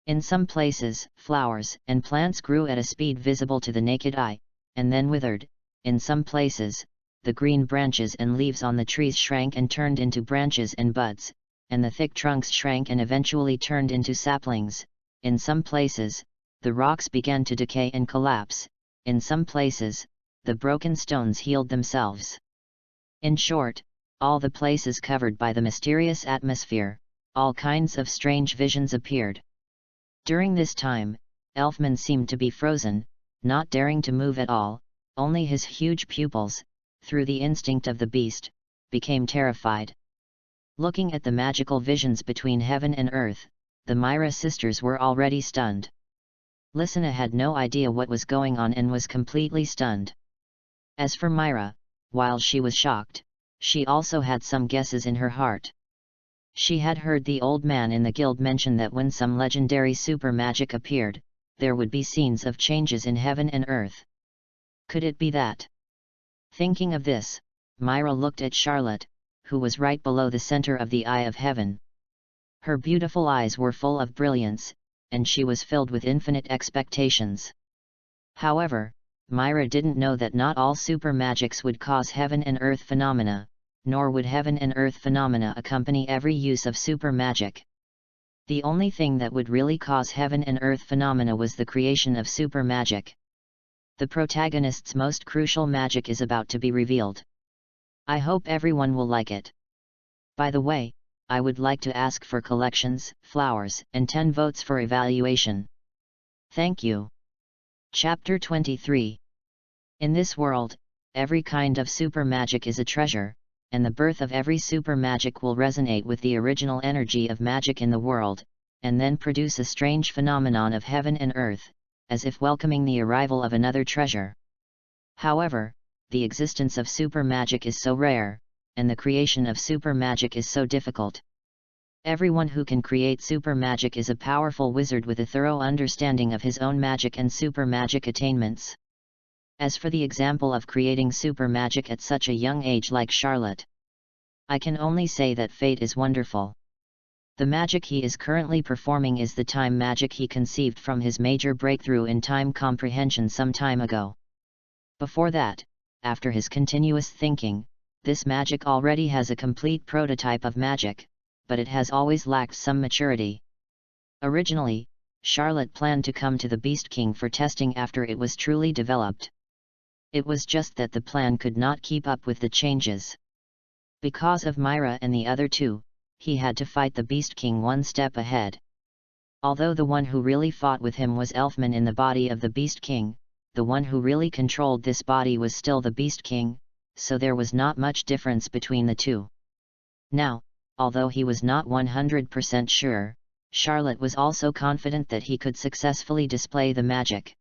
In some places, flowers and plants grew at a speed visible to the naked eye, and then withered. In some places, the green branches and leaves on the trees shrank and turned into branches and buds, and the thick trunks shrank and eventually turned into saplings. In some places, the rocks began to decay and collapse. In some places, the broken stones healed themselves. In short, all the places covered by the mysterious atmosphere, all kinds of strange visions appeared. During this time, Elfman seemed to be frozen, not daring to move at all. Only his huge pupils, through the instinct of the beast, became terrified. Looking at the magical visions between heaven and earth, the Myra sisters were already stunned. Lysina had no idea what was going on and was completely stunned. As for Myra, while she was shocked, she also had some guesses in her heart. She had heard the old man in the guild mention that when some legendary super magic appeared, there would be scenes of changes in heaven and earth. Could it be that? Thinking of this, Myra looked at Charlotte, who was right below the center of the eye of heaven. Her beautiful eyes were full of brilliance, and she was filled with infinite expectations. However, Myra didn't know that not all super magics would cause heaven and earth phenomena, nor would heaven and earth phenomena accompany every use of super magic. The only thing that would really cause heaven and earth phenomena was the creation of super magic. The protagonist's most crucial magic is about to be revealed. I hope everyone will like it. By the way, I would like to ask for collections, flowers, and 10 votes for evaluation. Thank you. Chapter 23. In this world, every kind of super magic is a treasure, and the birth of every super magic will resonate with the original energy of magic in the world, and then produce a strange phenomenon of heaven and earth, as if welcoming the arrival of another treasure. However, the existence of super magic is so rare, and the creation of super magic is so difficult. Everyone who can create super magic is a powerful wizard with a thorough understanding of his own magic and super magic attainments. As for the example of creating super magic at such a young age like Charlotte, I can only say that fate is wonderful. The magic he is currently performing is the time magic he conceived from his major breakthrough in time comprehension some time ago. Before that, after his continuous thinking, this magic already has a complete prototype of magic, but it has always lacked some maturity. Originally, Charlotte planned to come to the Beast King for testing after it was truly developed. It was just that the plan could not keep up with the changes. Because of Myra and the other two, he had to fight the Beast King one step ahead. Although the one who really fought with him was Elfman in the body of the Beast King, the one who really controlled this body was still the Beast King, so there was not much difference between the two. Now, although he was not 100% sure, Charlotte was also confident that he could successfully display the magic.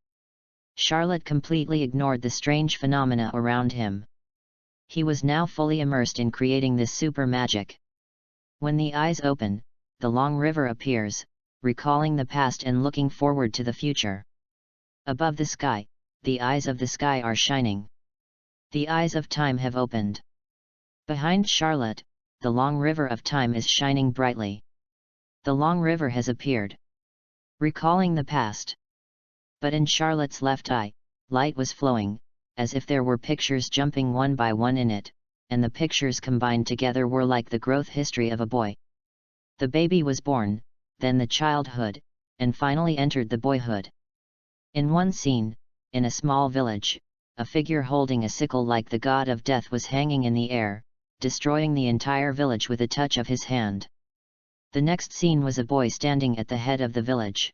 Charlotte completely ignored the strange phenomena around him. He was now fully immersed in creating this super magic. When the eyes open, the long river appears, recalling the past and looking forward to the future. Above the sky, the eyes of the sky are shining. The eyes of time have opened. Behind Charlotte, the long river of time is shining brightly. The long river has appeared, recalling the past. But in Charlotte's left eye, light was flowing, as if there were pictures jumping one by one in it, and the pictures combined together were like the growth history of a boy. The baby was born, then the childhood, and finally entered the boyhood. In one scene, in a small village, a figure holding a sickle like the god of death was hanging in the air, destroying the entire village with a touch of his hand. The next scene was a boy standing at the head of the village.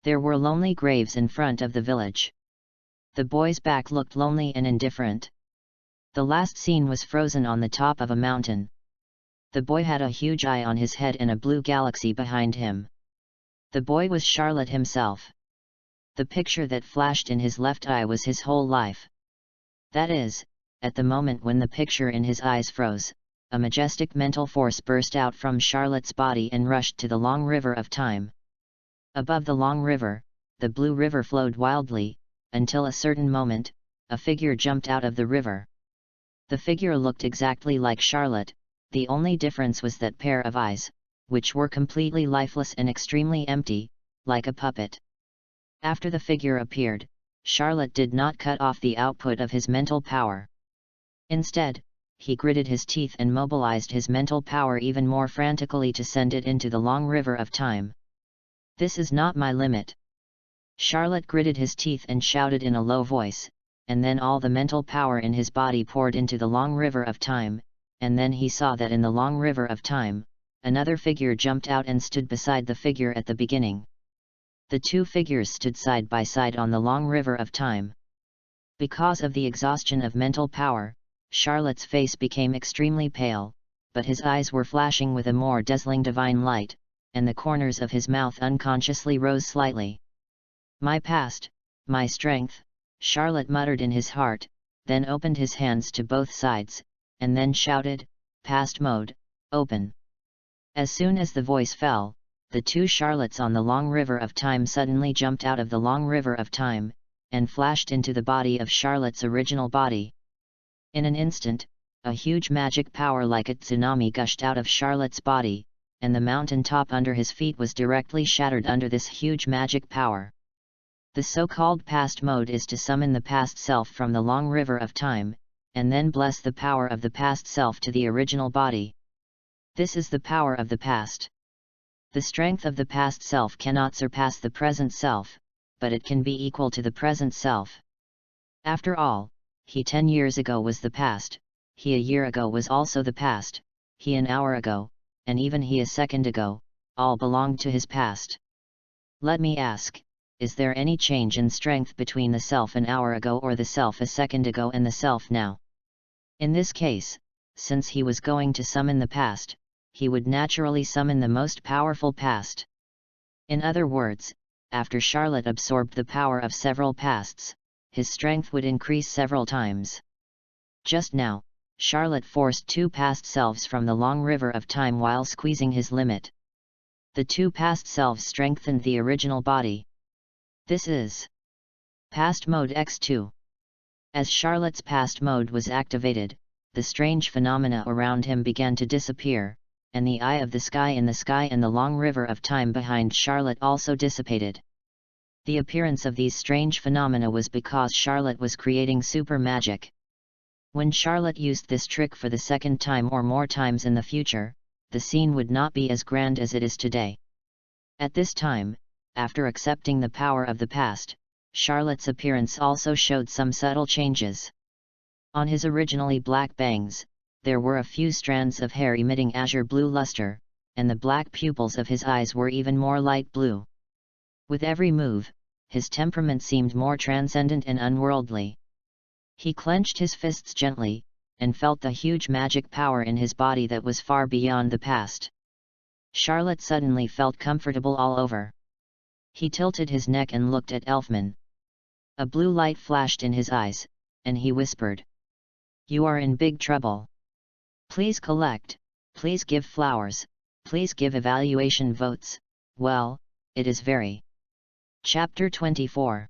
There were lonely graves in front of the village. The boy's back looked lonely and indifferent. The last scene was frozen on the top of a mountain. The boy had a huge eye on his head and a blue galaxy behind him. The boy was Charlotte himself. The picture that flashed in his left eye was his whole life. That is, at the moment when the picture in his eyes froze, a majestic mental force burst out from Charlotte's body and rushed to the long river of time. Above the long river, the blue river flowed wildly, until a certain moment, a figure jumped out of the river. The figure looked exactly like Charlotte, the only difference was that pair of eyes, which were completely lifeless and extremely empty, like a puppet. After the figure appeared, Charlotte did not cut off the output of his mental power. Instead, he gritted his teeth and mobilized his mental power even more frantically to send it into the long river of time. "This is not my limit." Charlotte gritted his teeth and shouted in a low voice, and then all the mental power in his body poured into the long river of time, and then he saw that in the long river of time, another figure jumped out and stood beside the figure at the beginning. The two figures stood side by side on the long river of time. Because of the exhaustion of mental power, Charlotte's face became extremely pale, but his eyes were flashing with a more dazzling divine light, and the corners of his mouth unconsciously rose slightly. "My past, my strength," Charlotte muttered in his heart, then opened his hands to both sides, and then shouted, "Past mode, open." As soon as the voice fell, the two Charlottes on the long river of time suddenly jumped out of the long river of time, and flashed into the body of Charlotte's original body. In an instant, a huge magic power like a tsunami gushed out of Charlotte's body, and the mountain top under his feet was directly shattered under this huge magic power. The so-called past mode is to summon the past self from the long river of time, and then bless the power of the past self to the original body. This is the power of the past. The strength of the past self cannot surpass the present self, but it can be equal to the present self. After all, he 10 years ago was the past, he a year ago was also the past, he an hour ago, and even he a second ago, all belonged to his past. Let me ask, is there any change in strength between the self an hour ago or the self a second ago and the self now? In this case, since he was going to summon the past, he would naturally summon the most powerful past. In other words, after Charlotte absorbed the power of several pasts, his strength would increase several times. Just now, Charlotte forced two past selves from the long river of time while squeezing his limit. The two past selves strengthened the original body. This is Past Mode X2. As Charlotte's past mode was activated, the strange phenomena around him began to disappear, and the eye of the sky in the sky and the long river of time behind Charlotte also dissipated. The appearance of these strange phenomena was because Charlotte was creating super magic. When Charlotte used this trick for the second time or more times in the future, the scene would not be as grand as it is today. At this time, after accepting the power of the past, Charlotte's appearance also showed some subtle changes. On his originally black bangs, there were a few strands of hair emitting azure blue luster, and the black pupils of his eyes were even more light blue. With every move, his temperament seemed more transcendent and unworldly. He clenched his fists gently, and felt the huge magic power in his body that was far beyond the past. Charlotte suddenly felt comfortable all over. He tilted his neck and looked at Elfman. A blue light flashed in his eyes, and he whispered, "You are in big trouble. Please collect, please give flowers, please give evaluation votes, well, it is very." Chapter 24.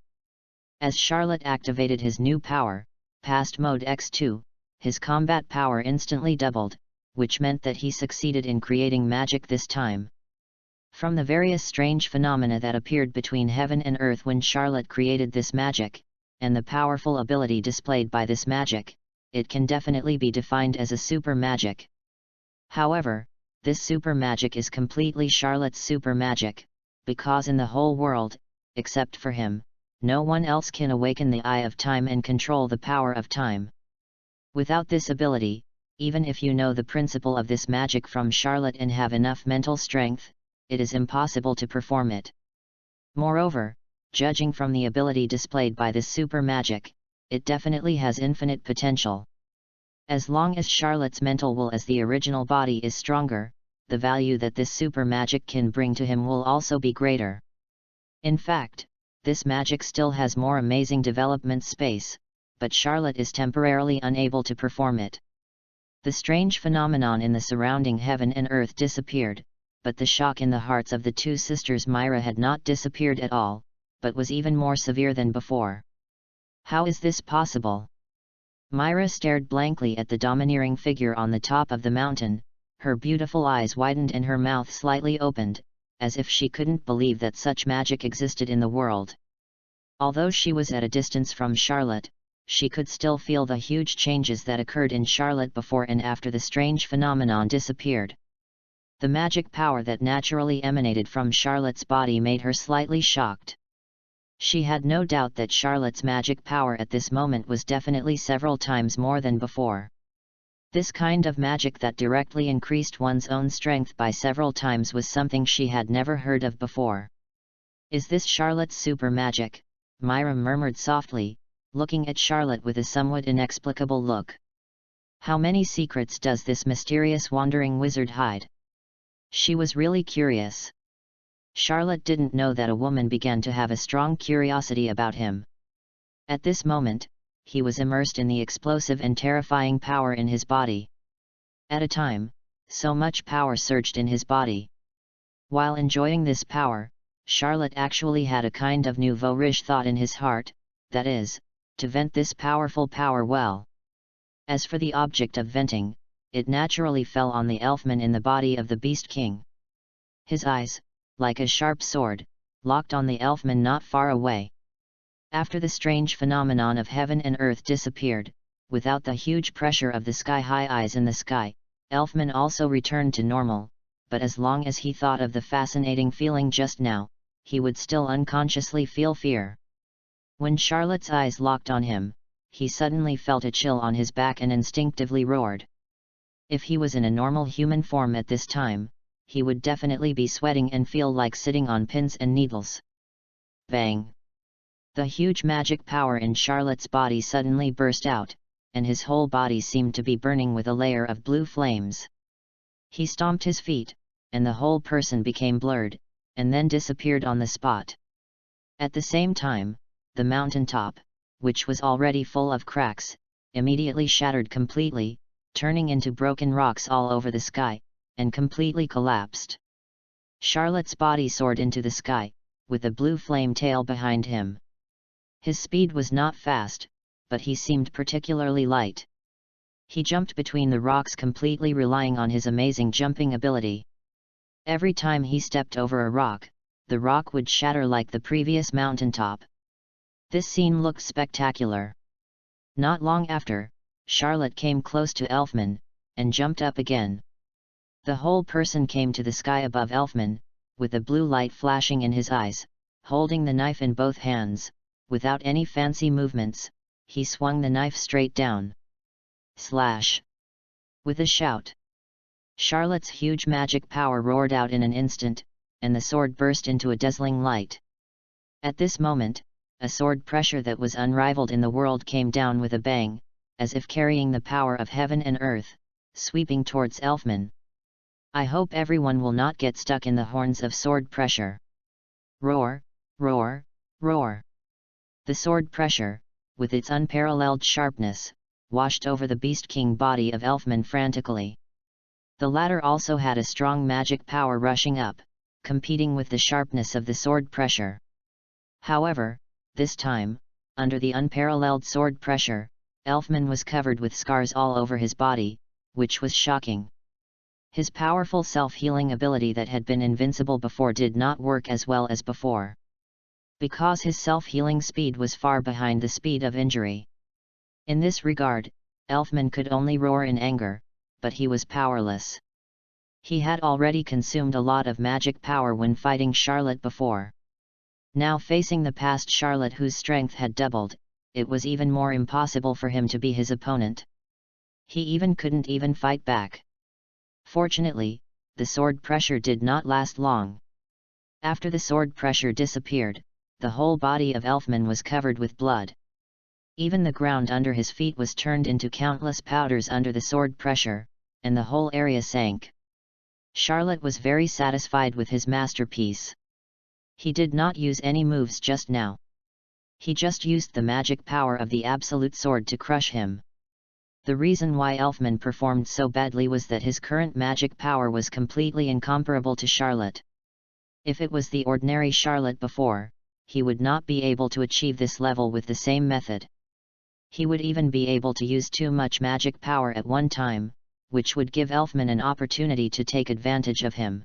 As Charlotte activated his new power, Past Mode X2, his combat power instantly doubled, which meant that he succeeded in creating magic this time. From the various strange phenomena that appeared between heaven and earth when Charlotte created this magic, and the powerful ability displayed by this magic, it can definitely be defined as a super magic. However, this super magic is completely Charlotte's super magic, because in the whole world, except for him, no one else can awaken the eye of time and control the power of time. Without this ability, even if you know the principle of this magic from Charlotte and have enough mental strength, it is impossible to perform it. Moreover, judging from the ability displayed by this super magic, it definitely has infinite potential. As long as Charlotte's mental will as the original body is stronger, the value that this super magic can bring to him will also be greater. In fact, this magic still has more amazing development space, but Charlotte is temporarily unable to perform it. The strange phenomenon in the surrounding heaven and earth disappeared, but the shock in the hearts of the two sisters Myra had not disappeared at all, but was even more severe than before. How is this possible? Myra stared blankly at the domineering figure on the top of the mountain, her beautiful eyes widened and her mouth slightly opened, as if she couldn't believe that such magic existed in the world. Although she was at a distance from Charlotte, she could still feel the huge changes that occurred in Charlotte before and after the strange phenomenon disappeared. The magic power that naturally emanated from Charlotte's body made her slightly shocked. She had no doubt that Charlotte's magic power at this moment was definitely several times more than before. This kind of magic that directly increased one's own strength by several times was something she had never heard of before. "Is this Charlotte's super magic?" Myra murmured softly, looking at Charlotte with a somewhat inexplicable look. "How many secrets does this mysterious wandering wizard hide?" She was really curious. Charlotte didn't know that a woman began to have a strong curiosity about him. At this moment, he was immersed in the explosive and terrifying power in his body. At a time, so much power surged in his body. While enjoying this power, Charlotte actually had a kind of nouveau-riche thought in his heart, that is, to vent this powerful power well. As for the object of venting, it naturally fell on the elfman in the body of the Beast King. His eyes, like a sharp sword, locked on the elfman not far away. After the strange phenomenon of heaven and earth disappeared, without the huge pressure of the sky-high eyes in the sky, elfman also returned to normal, but as long as he thought of the fascinating feeling just now, he would still unconsciously feel fear. When Charlotte's eyes locked on him, he suddenly felt a chill on his back and instinctively roared. If he was in a normal human form at this time, he would definitely be sweating and feel like sitting on pins and needles. Bang! The huge magic power in Charlotte's body suddenly burst out, and his whole body seemed to be burning with a layer of blue flames. He stomped his feet, and the whole person became blurred, and then disappeared on the spot. At the same time, the mountain top, which was already full of cracks, immediately shattered completely, turning into broken rocks all over the sky, and completely collapsed. Charlotte's body soared into the sky, with a blue flame tail behind him. His speed was not fast, but he seemed particularly light. He jumped between the rocks completely relying on his amazing jumping ability. Every time he stepped over a rock, the rock would shatter like the previous mountaintop. This scene looked spectacular. Not long after, Charlotte came close to Elfman, and jumped up again. The whole person came to the sky above Elfman, with a blue light flashing in his eyes, holding the knife in both hands. Without any fancy movements, he swung the knife straight down. Slash! With a shout, Charlotte's huge magic power roared out in an instant, and the sword burst into a dazzling light. At this moment, a sword pressure that was unrivaled in the world came down with a bang, as if carrying the power of heaven and earth, sweeping towards Elfman. "I hope everyone will not get stuck in the horns of sword pressure." Roar, roar, roar. The sword pressure, with its unparalleled sharpness, washed over the Beast King body of Elfman frantically. The latter also had a strong magic power rushing up, competing with the sharpness of the sword pressure. However, this time, under the unparalleled sword pressure, Elfman was covered with scars all over his body, which was shocking. His powerful self-healing ability that had been invincible before did not work as well as before. Because his self-healing speed was far behind the speed of injury. In this regard, Elfman could only roar in anger, but he was powerless. He had already consumed a lot of magic power when fighting Charlotte before. Now facing the past Charlotte whose strength had doubled, it was even more impossible for him to be his opponent. He even couldn't even fight back. Fortunately, the sword pressure did not last long. After the sword pressure disappeared, the whole body of Elfman was covered with blood. Even the ground under his feet was turned into countless powders under the sword pressure, and the whole area sank. Charlotte was very satisfied with his masterpiece. He did not use any moves just now. He just used the magic power of the absolute sword to crush him. The reason why Elfman performed so badly was that his current magic power was completely incomparable to Charlotte. If it was the ordinary Charlotte before, he would not be able to achieve this level with the same method. He would even be able to use too much magic power at one time, which would give Elfman an opportunity to take advantage of him.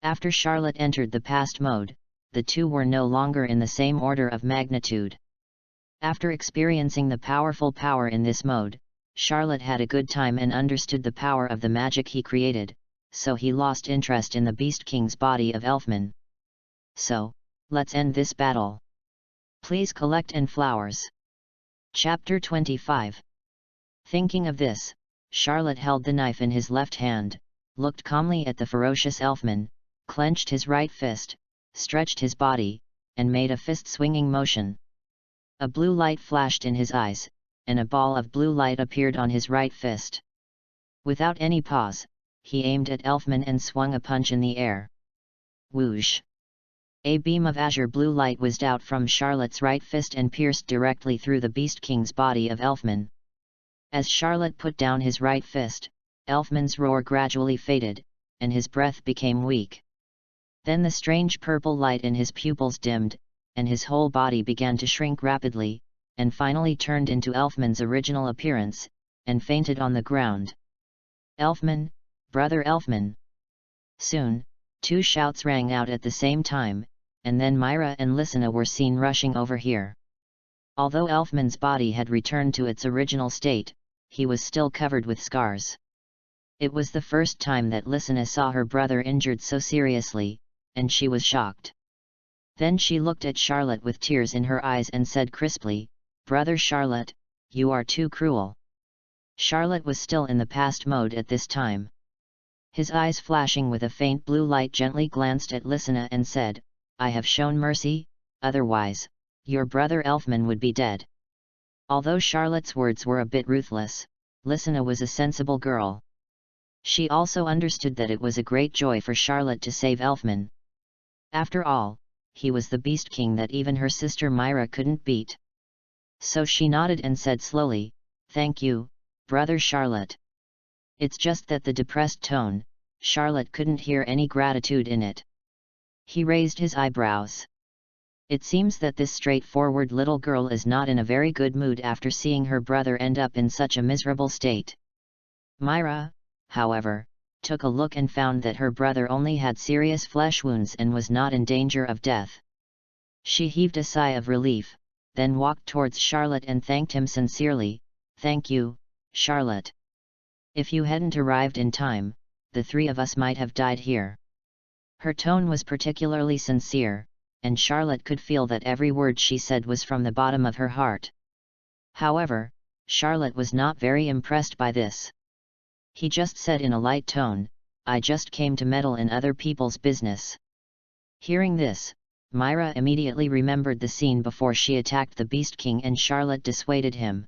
After Charlotte entered the past mode, the two were no longer in the same order of magnitude. After experiencing the powerful power in this mode, Charlotte had a good time and understood the power of the magic he created, so he lost interest in the Beast King's body of Elfman. So, let's end this battle. Please collect and flowers. Chapter 25. Thinking of this, Charlotte held the knife in his left hand, looked calmly at the ferocious Elfman, clenched his right fist, stretched his body, and made a fist-swinging motion. A blue light flashed in his eyes, and a ball of blue light appeared on his right fist. Without any pause, he aimed at Elfman and swung a punch in the air. Whoosh! A beam of azure blue light whizzed out from Charlotte's right fist and pierced directly through the Beast King's body of Elfman. As Charlotte put down his right fist, Elfman's roar gradually faded, and his breath became weak. Then the strange purple light in his pupils dimmed, and his whole body began to shrink rapidly, and finally turned into Elfman's original appearance, and fainted on the ground. Elfman, brother Elfman! Soon, two shouts rang out at the same time, and then Myra and Lysina were seen rushing over here. Although Elfman's body had returned to its original state, he was still covered with scars. It was the first time that Lysina saw her brother injured so seriously, and she was shocked. Then she looked at Charlotte with tears in her eyes and said crisply, "Brother Charlotte, you are too cruel." Charlotte was still in the past mode at this time. His eyes flashing with a faint blue light gently glanced at Lysina and said, "I have shown mercy, otherwise, your brother Elfman would be dead." Although Charlotte's words were a bit ruthless, Lysina was a sensible girl. She also understood that it was a great joy for Charlotte to save Elfman. After all, he was the Beast King that even her sister Myra couldn't beat. So she nodded and said slowly, "Thank you, brother Charlotte." It's just that the depressed tone, Charlotte couldn't hear any gratitude in it. He raised his eyebrows. It seems that this straightforward little girl is not in a very good mood after seeing her brother end up in such a miserable state. Myra, however, took a look and found that her brother only had serious flesh wounds and was not in danger of death. She heaved a sigh of relief, then walked towards Charlotte and thanked him sincerely, "Thank you, Charlotte. If you hadn't arrived in time, the three of us might have died here." Her tone was particularly sincere, and Charlotte could feel that every word she said was from the bottom of her heart. However, Charlotte was not very impressed by this. He just said in a light tone, "I just came to meddle in other people's business." Hearing this, Myra immediately remembered the scene before she attacked the Beast King and Charlotte dissuaded him.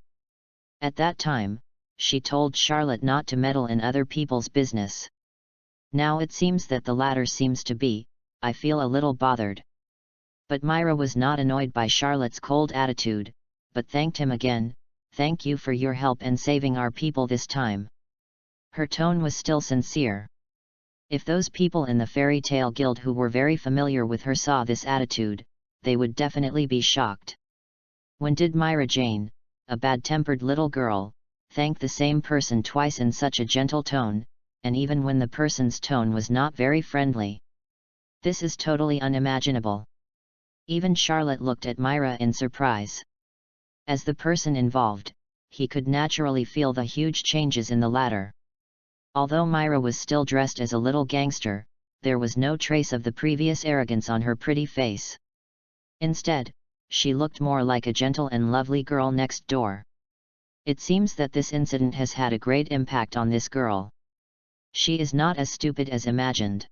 At that time, she told Charlotte not to meddle in other people's business. Now it seems that the latter seems to be, "I feel a little bothered." But Myra was not annoyed by Charlotte's cold attitude, but thanked him again, "Thank you for your help and saving our people this time." Her tone was still sincere. If those people in the fairy tale guild who were very familiar with her saw this attitude, they would definitely be shocked. When did Myra Jane, a bad-tempered little girl, thank the same person twice in such a gentle tone, and even when the person's tone was not very friendly? This is totally unimaginable. Even Charlotte looked at Myra in surprise. As the person involved, he could naturally feel the huge changes in the latter. Although Myra was still dressed as a little gangster, there was no trace of the previous arrogance on her pretty face. Instead, she looked more like a gentle and lovely girl next door. It seems that this incident has had a great impact on this girl. She is not as stupid as imagined.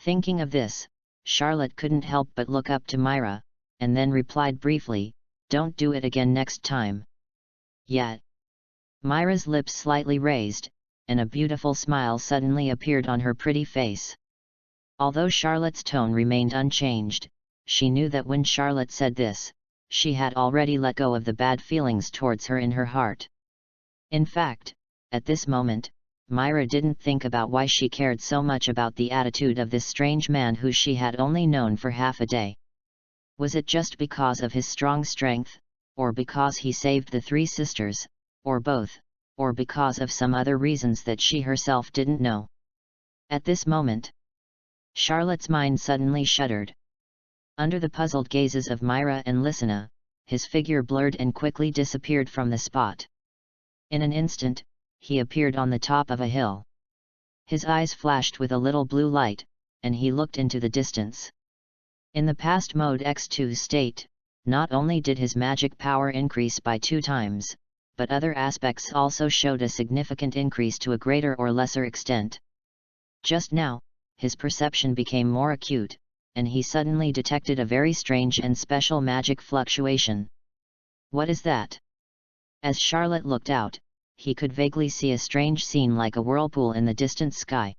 Thinking of this, Charlotte couldn't help but look up to Myra, and then replied briefly, "Don't do it again next time." Yet. Myra's lips slightly raised, and a beautiful smile suddenly appeared on her pretty face. Although Charlotte's tone remained unchanged, she knew that when Charlotte said this, she had already let go of the bad feelings towards her in her heart. In fact, at this moment, Myra didn't think about why she cared so much about the attitude of this strange man who she had only known for half a day. Was it just because of his strong strength, or because he saved the three sisters, or both, or because of some other reasons that she herself didn't know? At this moment, Charlotte's mind suddenly shuddered. Under the puzzled gazes of Myra and Lysina, his figure blurred and quickly disappeared from the spot. In an instant, he appeared on the top of a hill. His eyes flashed with a little blue light, and he looked into the distance. In the past mode X2 state, not only did his magic power increase by 2 times, but other aspects also showed a significant increase to a greater or lesser extent. Just now, his perception became more acute, and he suddenly detected a very strange and special magic fluctuation. "What is that?" As Charlotte looked out, he could vaguely see a strange scene like a whirlpool in the distant sky.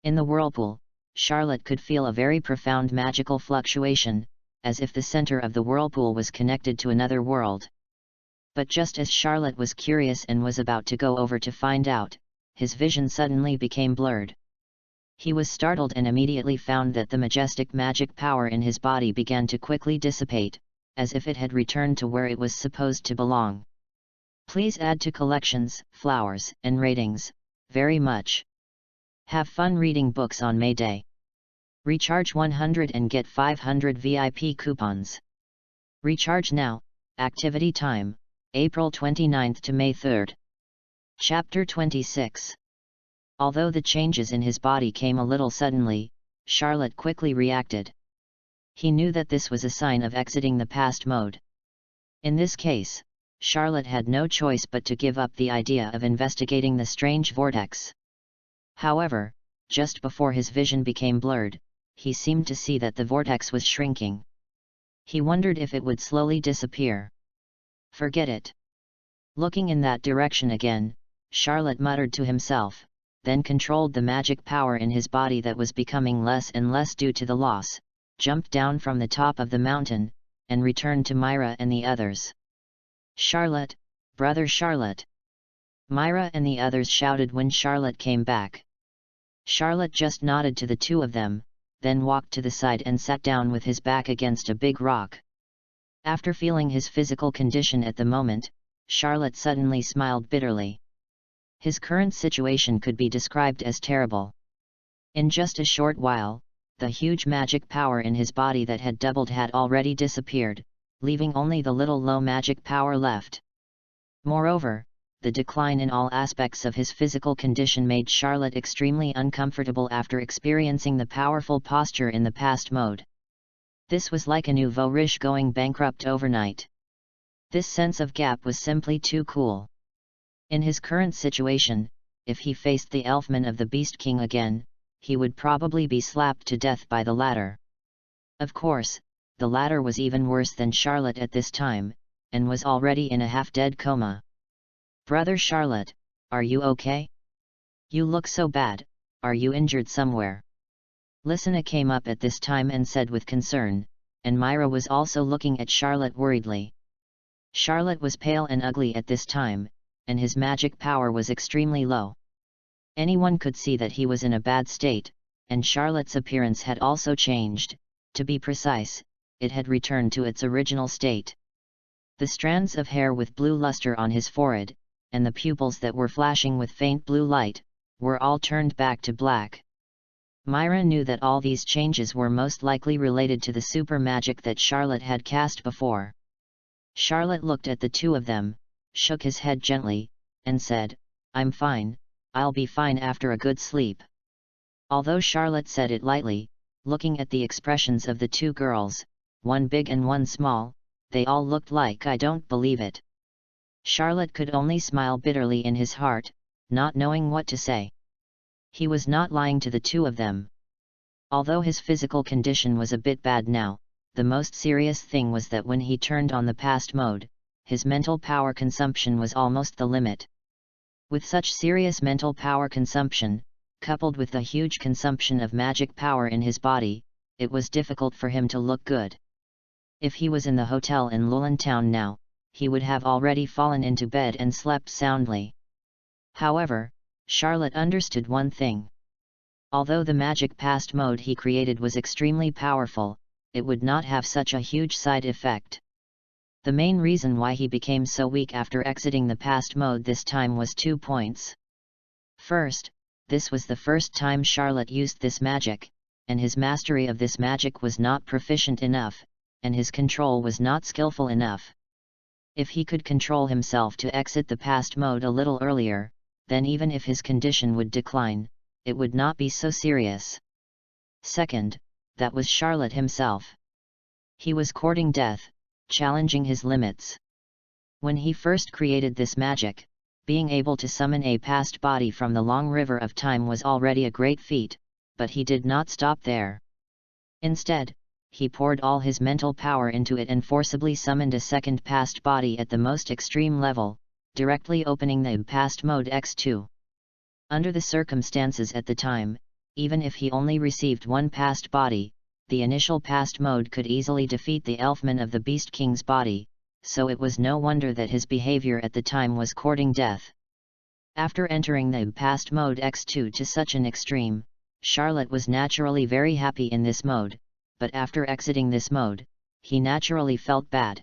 In the whirlpool, Charlotte could feel a very profound magical fluctuation, as if the center of the whirlpool was connected to another world. But just as Charlotte was curious and was about to go over to find out, his vision suddenly became blurred. He was startled and immediately found that the majestic magic power in his body began to quickly dissipate, as if it had returned to where it was supposed to belong. Please add to collections, flowers, and ratings, very much. Have fun reading books on May Day. Recharge 100 and get 500 VIP coupons. Recharge now, activity time, April 29 to May 3. Chapter 26. Although the changes in his body came a little suddenly, Charlotte quickly reacted. He knew that this was a sign of exiting the past mode. In this case, Charlotte had no choice but to give up the idea of investigating the strange vortex. However, just before his vision became blurred, he seemed to see that the vortex was shrinking. He wondered if it would slowly disappear. Forget it. Looking in that direction again, Charlotte muttered to himself, then controlled the magic power in his body that was becoming less and less due to the loss, jumped down from the top of the mountain, and returned to Myra and the others. "Charlotte, brother Charlotte!" Myra and the others shouted when Charlotte came back. Charlotte just nodded to the two of them, then walked to the side and sat down with his back against a big rock. After feeling his physical condition at the moment, Charlotte suddenly smiled bitterly. His current situation could be described as terrible. In just a short while, the huge magic power in his body that had doubled had already disappeared, leaving only the little low magic power left. Moreover, the decline in all aspects of his physical condition made Charlotte extremely uncomfortable after experiencing the powerful posture in the past mode. This was like a nouveau riche going bankrupt overnight. This sense of gap was simply too cool. In his current situation, if he faced the elfman of the Beast King again, he would probably be slapped to death by the latter. Of course, the latter was even worse than Charlotte at this time, and was already in a half-dead coma. "Brother Charlotte, are you okay? You look so bad, are you injured somewhere?" Lysina came up at this time and said with concern, and Myra was also looking at Charlotte worriedly. Charlotte was pale and ugly at this time, and his magic power was extremely low. Anyone could see that he was in a bad state, and Charlotte's appearance had also changed. To be precise, it had returned to its original state. The strands of hair with blue luster on his forehead, and the pupils that were flashing with faint blue light, were all turned back to black. Myra knew that all these changes were most likely related to the super magic that Charlotte had cast before. Charlotte looked at the two of them, shook his head gently, and said, "I'm fine, I'll be fine after a good sleep." Although Charlotte said it lightly, looking at the expressions of the two girls, one big and one small, they all looked like "I don't believe it." Charlotte could only smile bitterly in his heart, not knowing what to say. He was not lying to the two of them. Although his physical condition was a bit bad now, the most serious thing was that when he turned on the past mode, his mental power consumption was almost the limit. With such serious mental power consumption, coupled with the huge consumption of magic power in his body, it was difficult for him to look good. If he was in the hotel in Lulan Town now, he would have already fallen into bed and slept soundly. However, Charlotte understood one thing. Although the magic past mode he created was extremely powerful, it would not have such a huge side effect. The main reason why he became so weak after exiting the past mode this time was 2 points. First, this was the first time Charlotte used this magic, and his mastery of this magic was not proficient enough, and his control was not skillful enough. If he could control himself to exit the past mode a little earlier, then even if his condition would decline, it would not be so serious. Second, that was Charlotte himself. He was courting death, challenging his limits. When he first created this magic, being able to summon a past body from the long river of time was already a great feat, but he did not stop there. Instead, he poured all his mental power into it and forcibly summoned a second past body at the most extreme level, directly opening the past mode X2. Under the circumstances at the time, even if he only received one past body, the initial past mode could easily defeat the Elfman of the Beast King's body, so it was no wonder that his behavior at the time was courting death. After entering the past mode X2 to such an extreme, Charlotte was naturally very happy in this mode, but after exiting this mode, he naturally felt bad.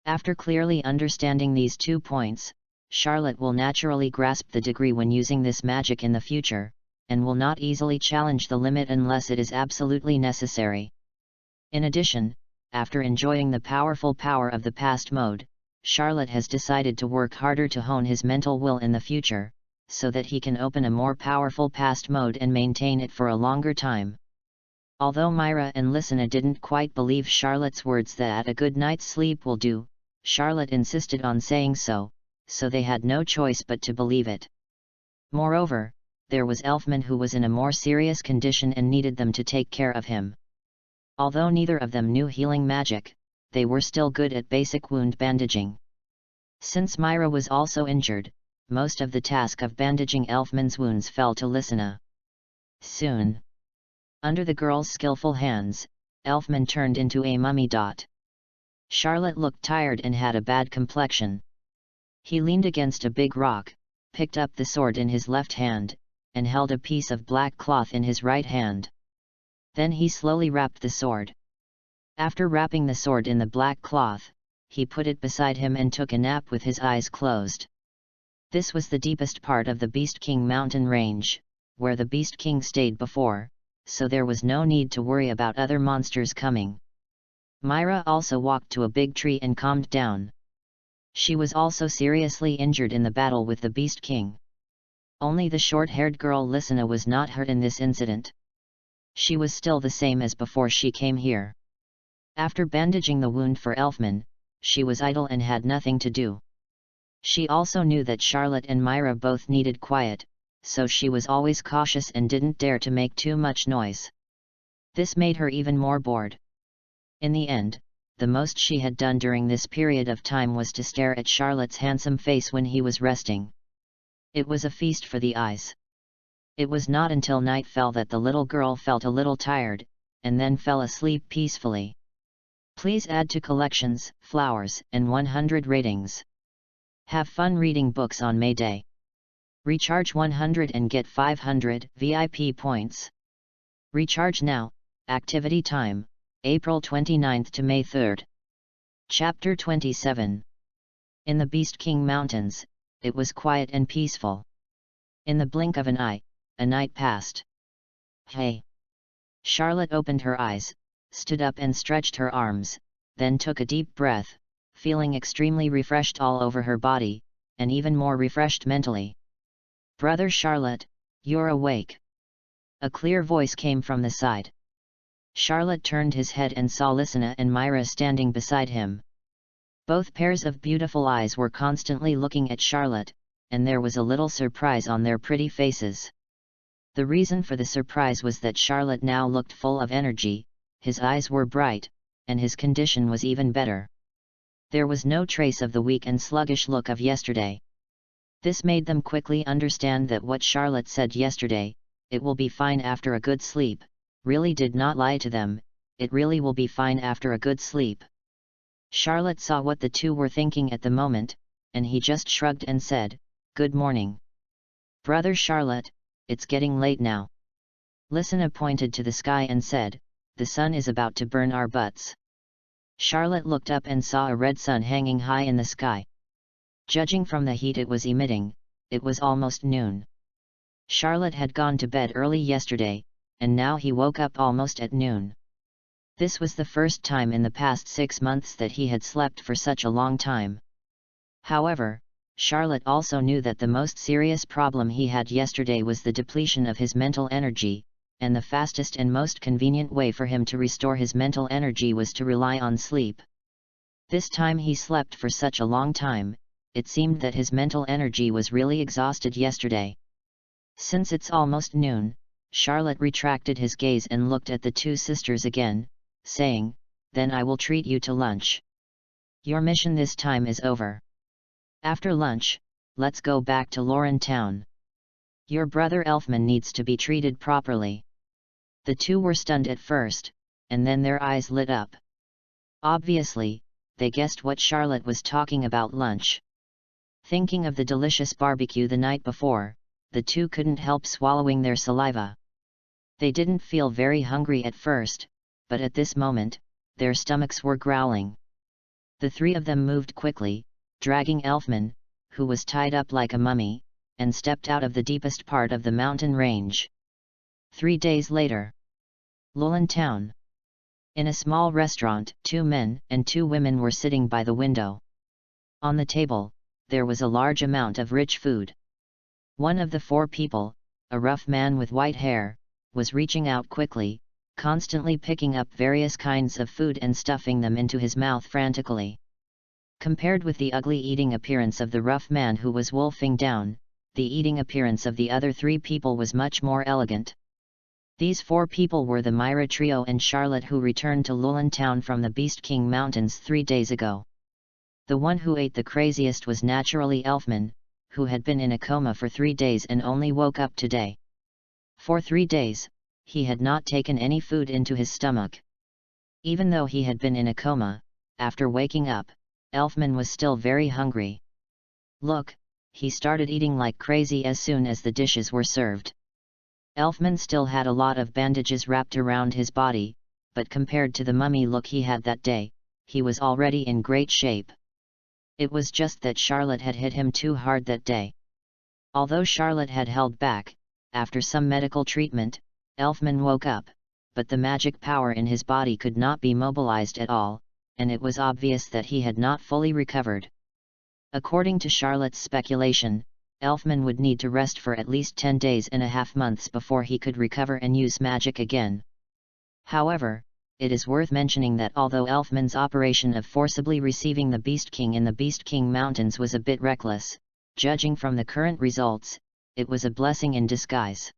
After clearly understanding these 2 points, Charlotte will naturally grasp the degree when using this magic in the future, and will not easily challenge the limit unless it is absolutely necessary. In addition, after enjoying the powerful power of the past mode, Charlotte has decided to work harder to hone his mental will in the future, so that he can open a more powerful past mode and maintain it for a longer time. Although Myra and Lysina didn't quite believe Charlotte's words that a good night's sleep will do, Charlotte insisted on saying so they had no choice but to believe it. Moreover, there was Elfman who was in a more serious condition and needed them to take care of him. Although neither of them knew healing magic, they were still good at basic wound bandaging. Since Myra was also injured, most of the task of bandaging Elfman's wounds fell to Lysina. Soon, under the girl's skillful hands, Elfman turned into a mummy. Charlotte looked tired and had a bad complexion. He leaned against a big rock, picked up the sword in his left hand, and held a piece of black cloth in his right hand. Then he slowly wrapped the sword. After wrapping the sword in the black cloth, he put it beside him and took a nap with his eyes closed. This was the deepest part of the Beast King mountain range, where the Beast King stayed before, so there was no need to worry about other monsters coming. Myra also walked to a big tree and calmed down. She was also seriously injured in the battle with the Beast King. Only the short-haired girl Lysina was not hurt in this incident. She was still the same as before she came here. After bandaging the wound for Elfman, she was idle and had nothing to do. She also knew that Charlotte and Myra both needed quiet, so she was always cautious and didn't dare to make too much noise. This made her even more bored. In the end, the most she had done during this period of time was to stare at Charlotte's handsome face when he was resting. It was a feast for the eyes. It was not until night fell that the little girl felt a little tired, and then fell asleep peacefully. Please add to collections, flowers, and 100 ratings. Have fun reading books on May Day. Recharge 100 and get 500 VIP points. Recharge now. Activity time, April 29 to May 3. Chapter 27. In the Beast King Mountains, it was quiet and peaceful. In the blink of an eye, a night passed. Hey! Charlotte opened her eyes, stood up and stretched her arms, then took a deep breath, feeling extremely refreshed all over her body, and even more refreshed mentally. "Brother Charlotte, you're awake." A clear voice came from the side. Charlotte turned his head and saw Lysina and Myra standing beside him. Both pairs of beautiful eyes were constantly looking at Charlotte, and there was a little surprise on their pretty faces. The reason for the surprise was that Charlotte now looked full of energy, his eyes were bright, and his condition was even better. There was no trace of the weak and sluggish look of yesterday. This made them quickly understand that what Charlotte said yesterday, "It will be fine after a good sleep," really did not lie to them. It really will be fine after a good sleep. Charlotte saw what the two were thinking at the moment, and he just shrugged and said, "Good morning, Brother Charlotte, it's getting late now." Lysina pointed to the sky and said, "The sun is about to burn our butts." Charlotte looked up and saw a red sun hanging high in the sky. Judging from the heat it was emitting, it was almost noon. Charlotte had gone to bed early yesterday, and now he woke up almost at noon. This was the first time in the past 6 months that he had slept for such a long time. However, Charlotte also knew that the most serious problem he had yesterday was the depletion of his mental energy, and the fastest and most convenient way for him to restore his mental energy was to rely on sleep. This time he slept for such a long time, it seemed that his mental energy was really exhausted yesterday. Since it's almost noon, Charlotte retracted his gaze and looked at the two sisters again, saying, "Then I will treat you to lunch. Your mission this time is over. After lunch, let's go back to Lauren Town. Your brother Elfman needs to be treated properly." The two were stunned at first, and then their eyes lit up. Obviously, they guessed what Charlotte was talking about: lunch. Thinking of the delicious barbecue the night before, the two couldn't help swallowing their saliva. They didn't feel very hungry at first, but at this moment, their stomachs were growling. The three of them moved quickly, dragging Elfman, who was tied up like a mummy, and stepped out of the deepest part of the mountain range. 3 days later. Lauren Town. In a small restaurant, 2 men and 2 women were sitting by the window. On the table, there was a large amount of rich food. One of the 4 people, a rough man with white hair, was reaching out quickly, constantly picking up various kinds of food and stuffing them into his mouth frantically. Compared with the ugly eating appearance of the rough man who was wolfing down, the eating appearance of the other 3 people was much more elegant. These 4 people were the Myra trio and Charlotte, who returned to Lauren Town from the Beast King Mountains 3 days ago. The one who ate the craziest was naturally Elfman, who had been in a coma for 3 days and only woke up today. For 3 days, he had not taken any food into his stomach. Even though he had been in a coma, after waking up, Elfman was still very hungry. Look, he started eating like crazy as soon as the dishes were served. Elfman still had a lot of bandages wrapped around his body, but compared to the mummy look he had that day, he was already in great shape. It was just that Charlotte had hit him too hard that day. Although Charlotte had held back, after some medical treatment, Elfman woke up, but the magic power in his body could not be mobilized at all, and it was obvious that he had not fully recovered. According to Charlotte's speculation, Elfman would need to rest for at least 10 days and a half months before he could recover and use magic again. However, it is worth mentioning that although Elfman's operation of forcibly receiving the Beast King in the Beast King Mountains was a bit reckless, judging from the current results, it was a blessing in disguise.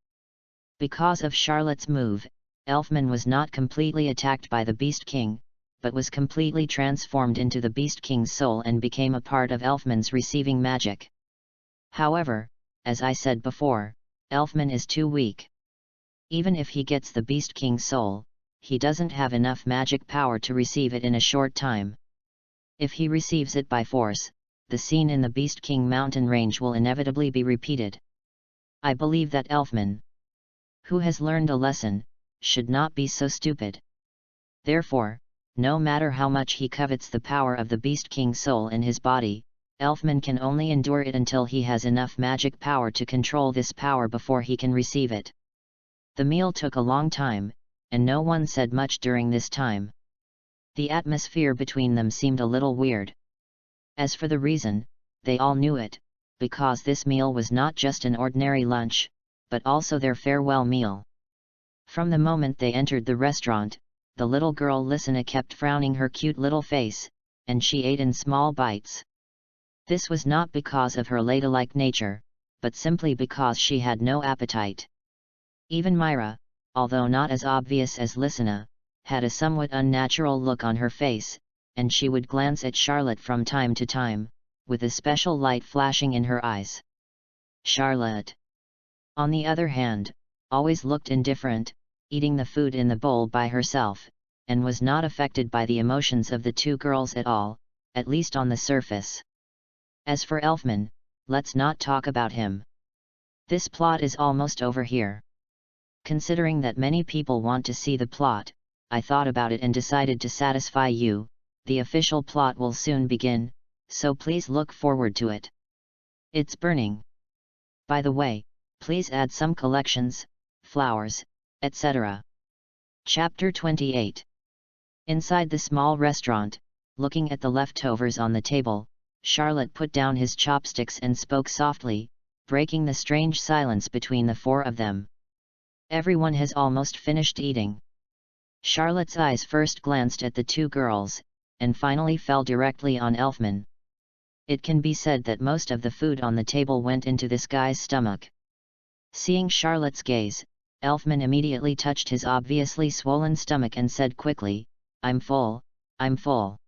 Because of Charlotte's move, Elfman was not completely attacked by the Beast King, but was completely transformed into the Beast King's soul and became a part of Elfman's receiving magic. However, as I said before, Elfman is too weak. Even if he gets the Beast King's soul, he doesn't have enough magic power to receive it in a short time. If he receives it by force, the scene in the Beast King mountain range will inevitably be repeated. I believe that Elfman, who has learned a lesson, should not be so stupid. Therefore, no matter how much he covets the power of the Beast King's soul in his body, Elfman can only endure it until he has enough magic power to control this power before he can receive it. The meal took a long time, and no one said much during this time. The atmosphere between them seemed a little weird. As for the reason, they all knew it, because this meal was not just an ordinary lunch, but also their farewell meal. From the moment they entered the restaurant, the little girl Lysina kept frowning her cute little face, and she ate in small bites. This was not because of her ladylike nature, but simply because she had no appetite. Even Myra, although not as obvious as Lysina, had a somewhat unnatural look on her face, and she would glance at Charlotte from time to time, with a special light flashing in her eyes. Charlotte, on the other hand, always looked indifferent, eating the food in the bowl by herself, and was not affected by the emotions of the two girls at all, at least on the surface. As for Elfman, let's not talk about him. This plot is almost over here. Considering that many people want to see the plot, I thought about it and decided to satisfy you. The official plot will soon begin, so please look forward to it. It's burning. By the way, please add some collections, flowers, etc. Chapter 28. Inside the small restaurant, looking at the leftovers on the table, Charlotte put down his chopsticks and spoke softly, breaking the strange silence between the four of them. Everyone has almost finished eating. Charlotte's eyes first glanced at the two girls, and finally fell directly on Elfman. It can be said that most of the food on the table went into this guy's stomach. Seeing Charlotte's gaze, Elfman immediately touched his obviously swollen stomach and said quickly, I'm full, I'm full.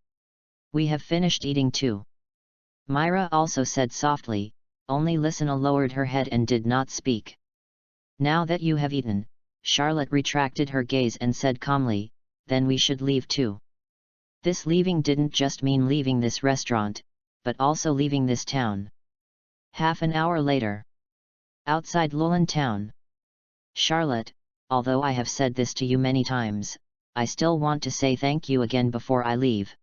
We have finished eating too. Myra also said softly, only Lysina lowered her head and did not speak. Now that you have eaten, Charlotte retracted her gaze and said calmly, then we should leave too. This leaving didn't just mean leaving this restaurant, but also leaving this town. Half an hour later. Outside Lulin town. Charlotte, although I have said this to you many times, I still want to say thank you again before I leave.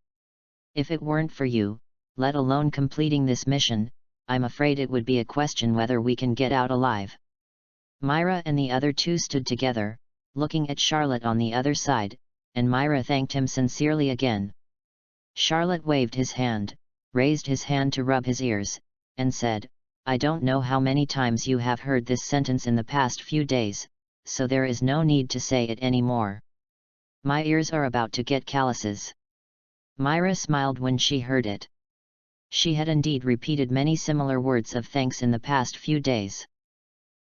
If it weren't for you, let alone completing this mission, I'm afraid it would be a question whether we can get out alive. Myra and the other two stood together, looking at Charlotte on the other side, and Myra thanked him sincerely again. Charlotte waved his hand, raised his hand to rub his ears, and said, I don't know how many times you have heard this sentence in the past few days, so there is no need to say it anymore. My ears are about to get calluses. Myra smiled when she heard it. She had indeed repeated many similar words of thanks in the past few days.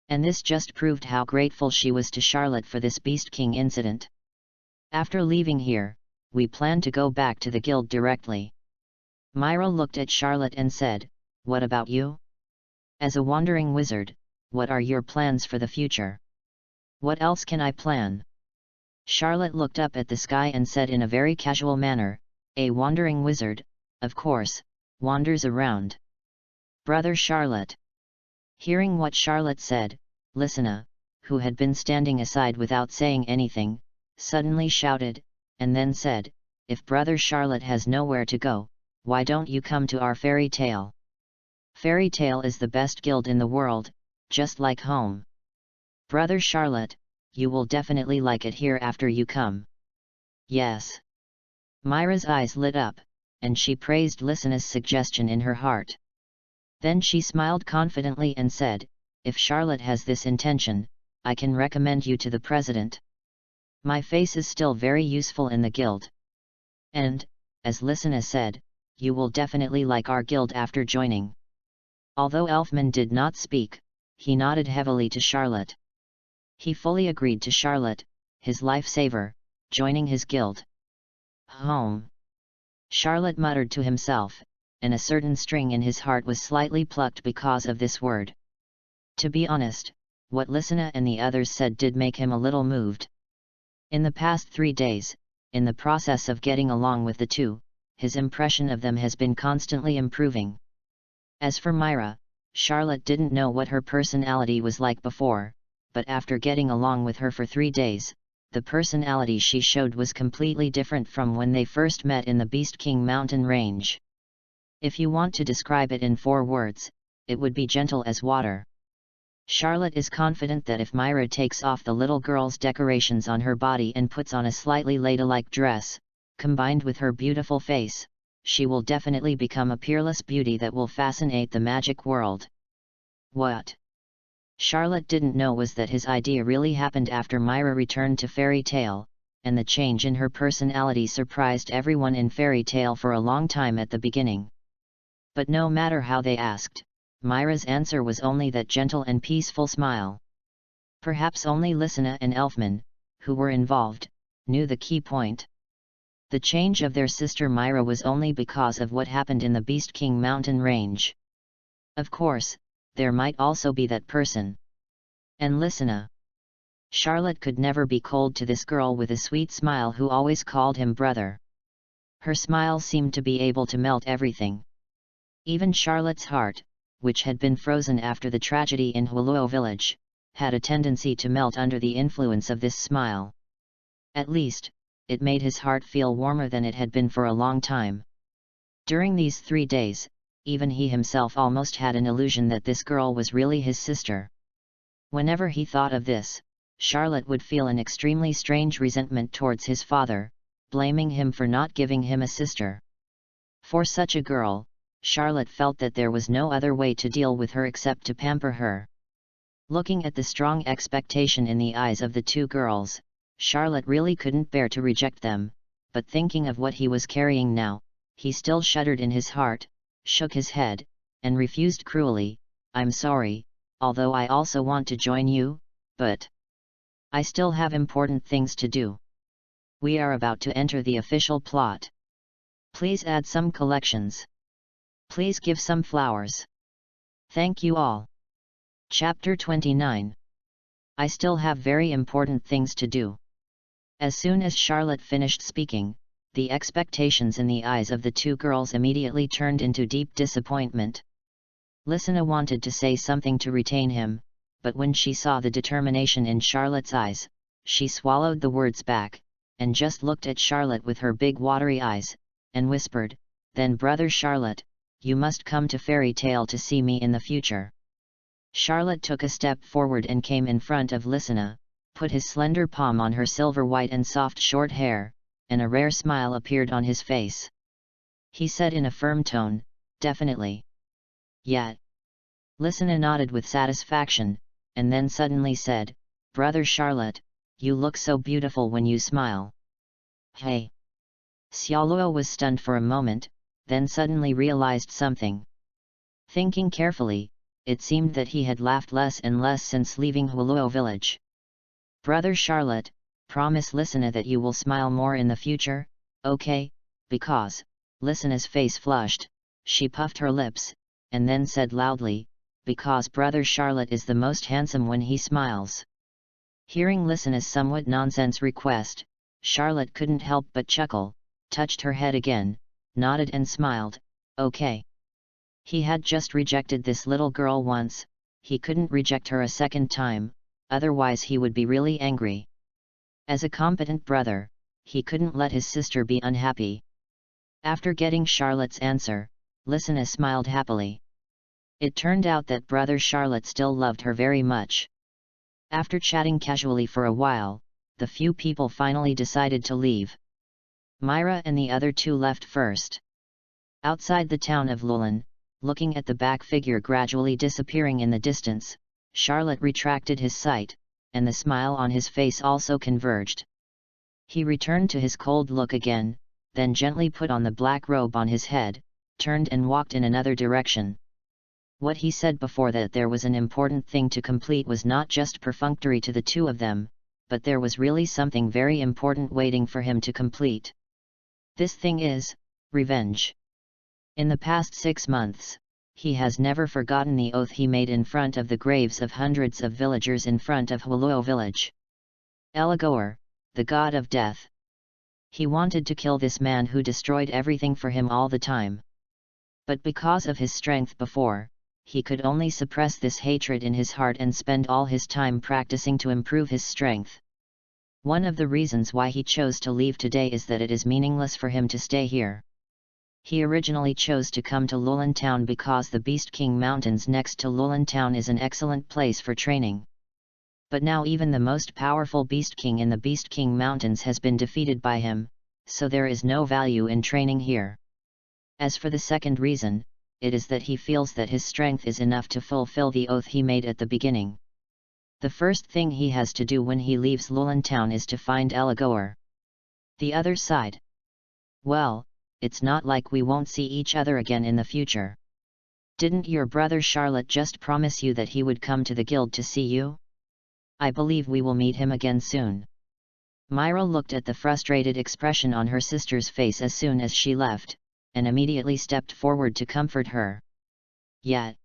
And this just proved how grateful she was to Charlotte for this Beast King incident. After leaving here, we plan to go back to the guild directly. Myra looked at Charlotte and said, what about you? As a wandering wizard, what are your plans for the future? What else can I plan? Charlotte looked up at the sky and said in a very casual manner, a wandering wizard, of course, wanders around. Brother Charlotte. Hearing what Charlotte said, Lysina, who had been standing aside without saying anything, suddenly shouted, and then said, if Brother Charlotte has nowhere to go, why don't you come to our fairy tale? Fairy tale is the best guild in the world, just like home. Brother Charlotte, you will definitely like it here after you come. Yes. Myra's eyes lit up, and she praised Lysina's suggestion in her heart. Then she smiled confidently and said, if Charlotte has this intention, I can recommend you to the president. My face is still very useful in the guild. And, as Lysina said, you will definitely like our guild after joining. Although Elfman did not speak, he nodded heavily to Charlotte. He fully agreed to Charlotte, his lifesaver, joining his guild. Home. Charlotte muttered to himself, and a certain string in his heart was slightly plucked because of this word. To be honest, what Lysina and the others said did make him a little moved. In the past 3 days, in the process of getting along with the two, his impression of them has been constantly improving. As for Myra, Charlotte didn't know what her personality was like before, but after getting along with her for 3 days, the personality she showed was completely different from when they first met in the Beast King mountain range. If you want to describe it in 4 words, it would be gentle as water. Charlotte is confident that if Myra takes off the little girl's decorations on her body and puts on a slightly ladylike dress, combined with her beautiful face, she will definitely become a peerless beauty that will fascinate the magic world. What Charlotte didn't know was that his idea really happened after Myra returned to Fairy Tale, and the change in her personality surprised everyone in Fairy Tale for a long time at the beginning. But no matter how they asked, Myra's answer was only that gentle and peaceful smile. Perhaps only Lysina and Elfman, who were involved, knew the key point. The change of their sister Myra was only because of what happened in the Beast King mountain range. Of course, there might also be that person. And listen. Charlotte could never be cold to this girl with a sweet smile who always called him brother. Her smile seemed to be able to melt everything. Even Charlotte's heart, which had been frozen after the tragedy in Huluo village, had a tendency to melt under the influence of this smile. At least, it made his heart feel warmer than it had been for a long time. During these 3 days, even he himself almost had an illusion that this girl was really his sister. Whenever he thought of this, Charlotte would feel an extremely strange resentment towards his father, blaming him for not giving him a sister. For such a girl, Charlotte felt that there was no other way to deal with her except to pamper her. Looking at the strong expectation in the eyes of the two girls, Charlotte really couldn't bear to reject them, but thinking of what he was carrying now, he still shuddered in his heart, shook his head, and refused cruelly, "I'm sorry, although I also want to join you, but I still have important things to do. We are about to enter the official plot. Please add some collections. Please give some flowers. Thank you all." Chapter 29. I still have very important things to do. As soon as Charlotte finished speaking, the expectations in the eyes of the two girls immediately turned into deep disappointment. Lysina wanted to say something to retain him, but when she saw the determination in Charlotte's eyes, she swallowed the words back, and just looked at Charlotte with her big watery eyes, and whispered, "Then brother Charlotte, you must come to Fairy Tale to see me in the future." Charlotte took a step forward and came in front of Lysina, put his slender palm on her silver white and soft short hair, and a rare smile appeared on his face. He said in a firm tone, "Definitely." "Yeah." Lysina nodded with satisfaction, and then suddenly said, "Brother Charlotte, you look so beautiful when you smile." "Hey!" Xiaoluo was stunned for a moment, then suddenly realized something. Thinking carefully, it seemed that he had laughed less and less since leaving Huluo village. "Brother Charlotte, promise Lysina that you will smile more in the future, okay? Because..." Lysina's face flushed, she puffed her lips, and then said loudly, "Because brother Charlotte is the most handsome when he smiles." Hearing Lysina's somewhat nonsense request, Charlotte couldn't help but chuckle, touched her head again, nodded and smiled, "Okay." He had just rejected this little girl once, he couldn't reject her a second time, otherwise he would be really angry. As a competent brother, he couldn't let his sister be unhappy. After getting Charlotte's answer, Lysina smiled happily. It turned out that brother Charlotte still loved her very much. After chatting casually for a while, the few people finally decided to leave. Myra and the other two left first. Outside the town of Lulan, looking at the back figure gradually disappearing in the distance, Charlotte retracted his sight, and the smile on his face also converged. He returned to his cold look again, then gently put on the black robe on his head, turned and walked in another direction. What he said before that there was an important thing to complete was not just perfunctory to the two of them, but there was really something very important waiting for him to complete. This thing is revenge. In the past 6 months, he has never forgotten the oath he made in front of the graves of hundreds of villagers in front of Huluo village. Elagor, the god of death. He wanted to kill this man who destroyed everything for him all the time. But because of his strength before, he could only suppress this hatred in his heart and spend all his time practicing to improve his strength. One of the reasons why he chose to leave today is that it is meaningless for him to stay here. He originally chose to come to Lulan town because the Beast King Mountains next to Lulan town is an excellent place for training. But now even the most powerful Beast King in the Beast King Mountains has been defeated by him, so there is no value in training here. As for the second reason, it is that he feels that his strength is enough to fulfill the oath he made at the beginning. The first thing he has to do when he leaves Lulan town is to find Elagor. The other side. Well, it's not like we won't see each other again in the future. Didn't your brother Charlotte just promise you that he would come to the guild to see you? I believe we will meet him again soon. Myra looked at the frustrated expression on her sister's face as soon as she left, and immediately stepped forward to comfort her. Yet,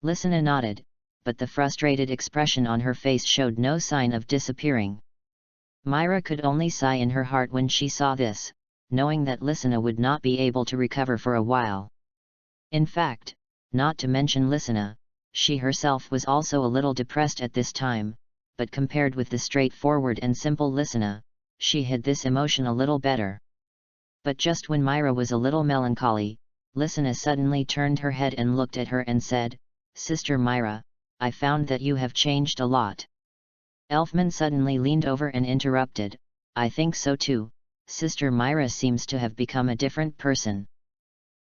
Lysina nodded, but the frustrated expression on her face showed no sign of disappearing. Myra could only sigh in her heart when she saw this, knowing that Lysina would not be able to recover for a while. In fact, not to mention Lysina, she herself was also a little depressed at this time, but compared with the straightforward and simple Lysina, she hid this emotion a little better. But just when Myra was a little melancholy, Lysina suddenly turned her head and looked at her and said, "Sister Myra, I found that you have changed a lot." Elfman suddenly leaned over and interrupted, "I think so too, Sister Myra seems to have become a different person."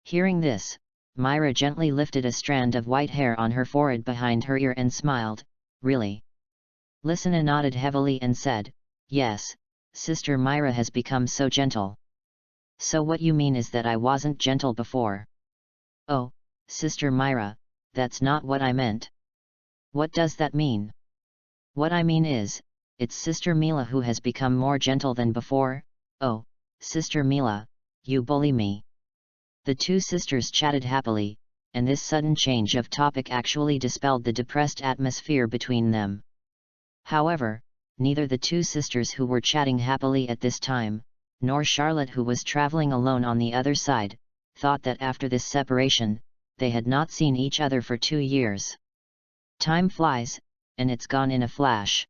Hearing this, Myra gently lifted a strand of white hair on her forehead behind her ear and smiled, "Really?" Lysina nodded heavily and said, "Yes, Sister Myra has become so gentle." "So what you mean is that I wasn't gentle before?" "Oh, Sister Myra, that's not what I meant." "What does that mean?" "What I mean is, it's Sister Mila who has become more gentle than before." "Oh, Sister Mila, you bully me." The two sisters chatted happily, and this sudden change of topic actually dispelled the depressed atmosphere between them. However, neither the two sisters who were chatting happily at this time, nor Charlotte who was traveling alone on the other side, thought that after this separation, they had not seen each other for 2 years. Time flies, and it's gone in a flash.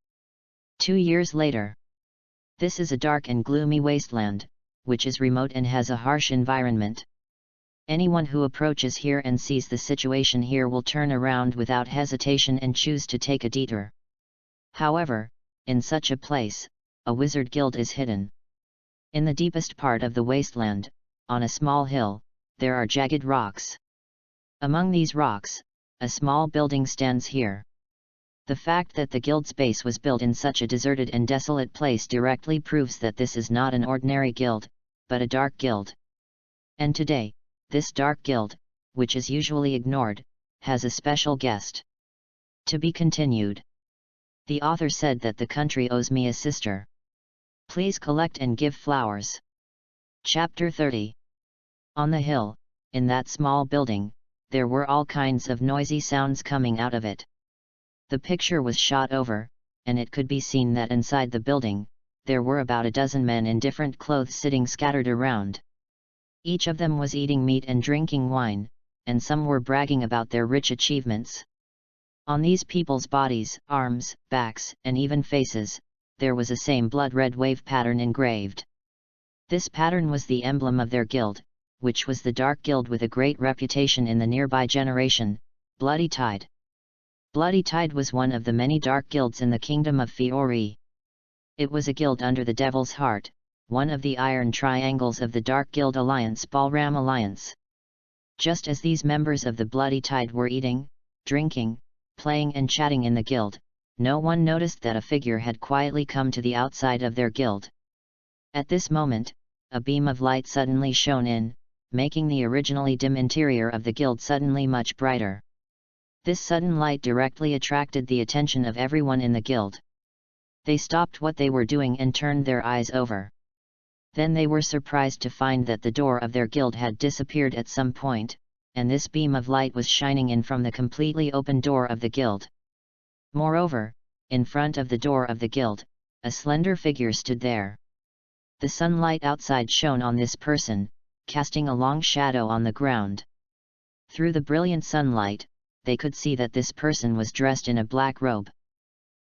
2 years later. This is a dark and gloomy wasteland, which is remote and has a harsh environment. Anyone who approaches here and sees the situation here will turn around without hesitation and choose to take a detour. However, in such a place, a wizard guild is hidden. In the deepest part of the wasteland, on a small hill, there are jagged rocks. Among these rocks, a small building stands here. The fact that the guild's base was built in such a deserted and desolate place directly proves that this is not an ordinary guild, but a dark guild. And today, this dark guild, which is usually ignored, has a special guest. To be continued. The author said that the country owes me a sister. Please collect and give flowers. Chapter 30. On the hill, in that small building, there were all kinds of noisy sounds coming out of it. The picture was shot over, and it could be seen that inside the building, there were about a dozen men in different clothes sitting scattered around. Each of them was eating meat and drinking wine, and some were bragging about their rich achievements. On these people's bodies, arms, backs, and even faces, there was a same blood-red wave pattern engraved. This pattern was the emblem of their guild, which was the Dark Guild with a great reputation in the nearby generation, Bloody Tide. Bloody Tide was one of the many dark guilds in the kingdom of Fiori. It was a guild under the Devil's Heart, one of the iron triangles of the Dark Guild Alliance Ballram Alliance. Just as these members of the Bloody Tide were eating, drinking, playing and chatting in the guild, no one noticed that a figure had quietly come to the outside of their guild. At this moment, a beam of light suddenly shone in, making the originally dim interior of the guild suddenly much brighter. This sudden light directly attracted the attention of everyone in the guild. They stopped what they were doing and turned their eyes over. Then they were surprised to find that the door of their guild had disappeared at some point, and this beam of light was shining in from the completely open door of the guild. Moreover, in front of the door of the guild, a slender figure stood there. The sunlight outside shone on this person, casting a long shadow on the ground. Through the brilliant sunlight, they could see that this person was dressed in a black robe.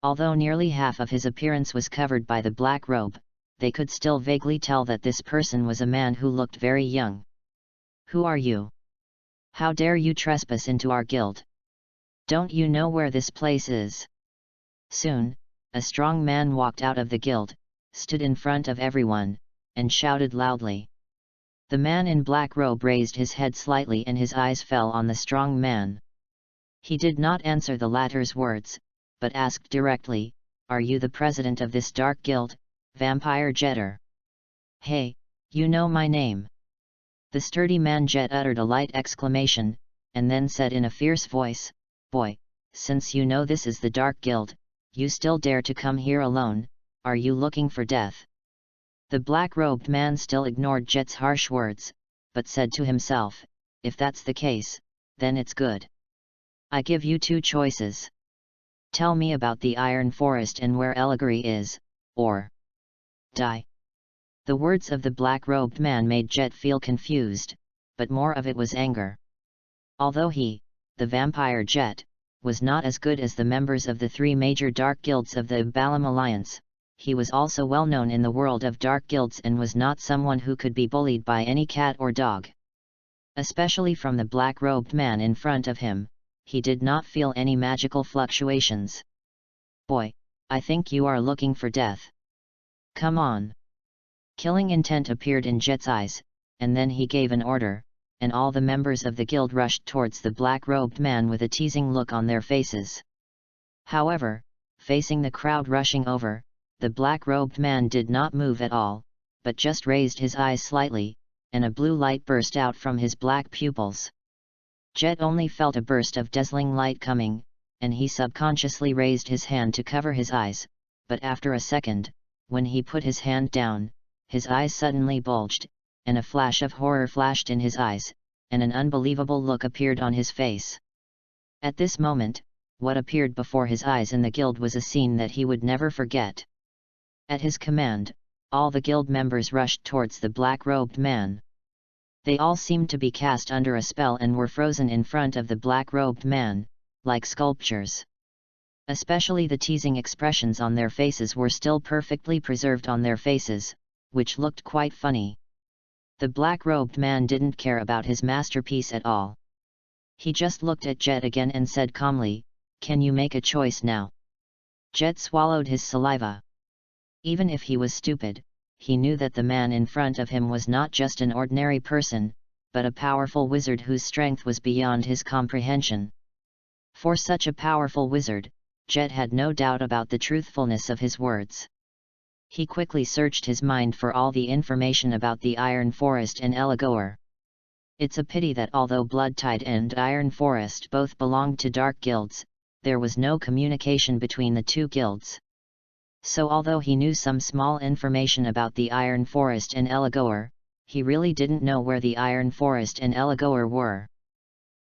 Although nearly half of his appearance was covered by the black robe, they could still vaguely tell that this person was a man who looked very young. "Who are you? How dare you trespass into our guild? Don't you know where this place is?" Soon, a strong man walked out of the guild, stood in front of everyone, and shouted loudly. The man in black robe raised his head slightly and his eyes fell on the strong man. He did not answer the latter's words, but asked directly, "Are you the president of this dark guild, Vampire Jetter?" "Hey, you know my name." The sturdy man Jet uttered a light exclamation, and then said in a fierce voice, "Boy, since you know this is the Dark Guild, you still dare to come here alone, are you looking for death? The black-robed man still ignored Jet's harsh words, but said to himself, if that's the case, then it's good. I give you two choices. Tell me about the Iron Forest and where Allegory is, or die. The words of the black-robed man made Jet feel confused, but more of it was anger. Although he, the vampire Jet, was not as good as the members of the three major dark guilds of the Balam Alliance, he was also well known in the world of dark guilds and was not someone who could be bullied by any cat or dog. Especially from the black-robed man in front of him, he did not feel any magical fluctuations. Boy, I think you are looking for death. Come on. Killing intent appeared in Jet's eyes, and then he gave an order, and all the members of the guild rushed towards the black-robed man with a teasing look on their faces. However, facing the crowd rushing over, the black-robed man did not move at all, but just raised his eyes slightly, and a blue light burst out from his black pupils. Jet only felt a burst of dazzling light coming, and he subconsciously raised his hand to cover his eyes, but after a second, when he put his hand down, his eyes suddenly bulged, and a flash of horror flashed in his eyes, and an unbelievable look appeared on his face. At this moment, what appeared before his eyes in the guild was a scene that he would never forget. At his command, all the guild members rushed towards the black-robed man. They all seemed to be cast under a spell and were frozen in front of the black-robed man, like sculptures. Especially the teasing expressions on their faces were still perfectly preserved on their faces, which looked quite funny. The black-robed man didn't care about his masterpiece at all. He just looked at Jet again and said calmly, "Can you make a choice now?" Jet swallowed his saliva. Even if he was stupid, he knew that the man in front of him was not just an ordinary person, but a powerful wizard whose strength was beyond his comprehension. For such a powerful wizard, Jet had no doubt about the truthfulness of his words. He quickly searched his mind for all the information about the Iron Forest and Allegory. It's a pity that although Bloodtide and Iron Forest both belonged to dark guilds, there was no communication between the two guilds. So although he knew some small information about the Iron Forest and Allegory, he really didn't know where the Iron Forest and Allegory were.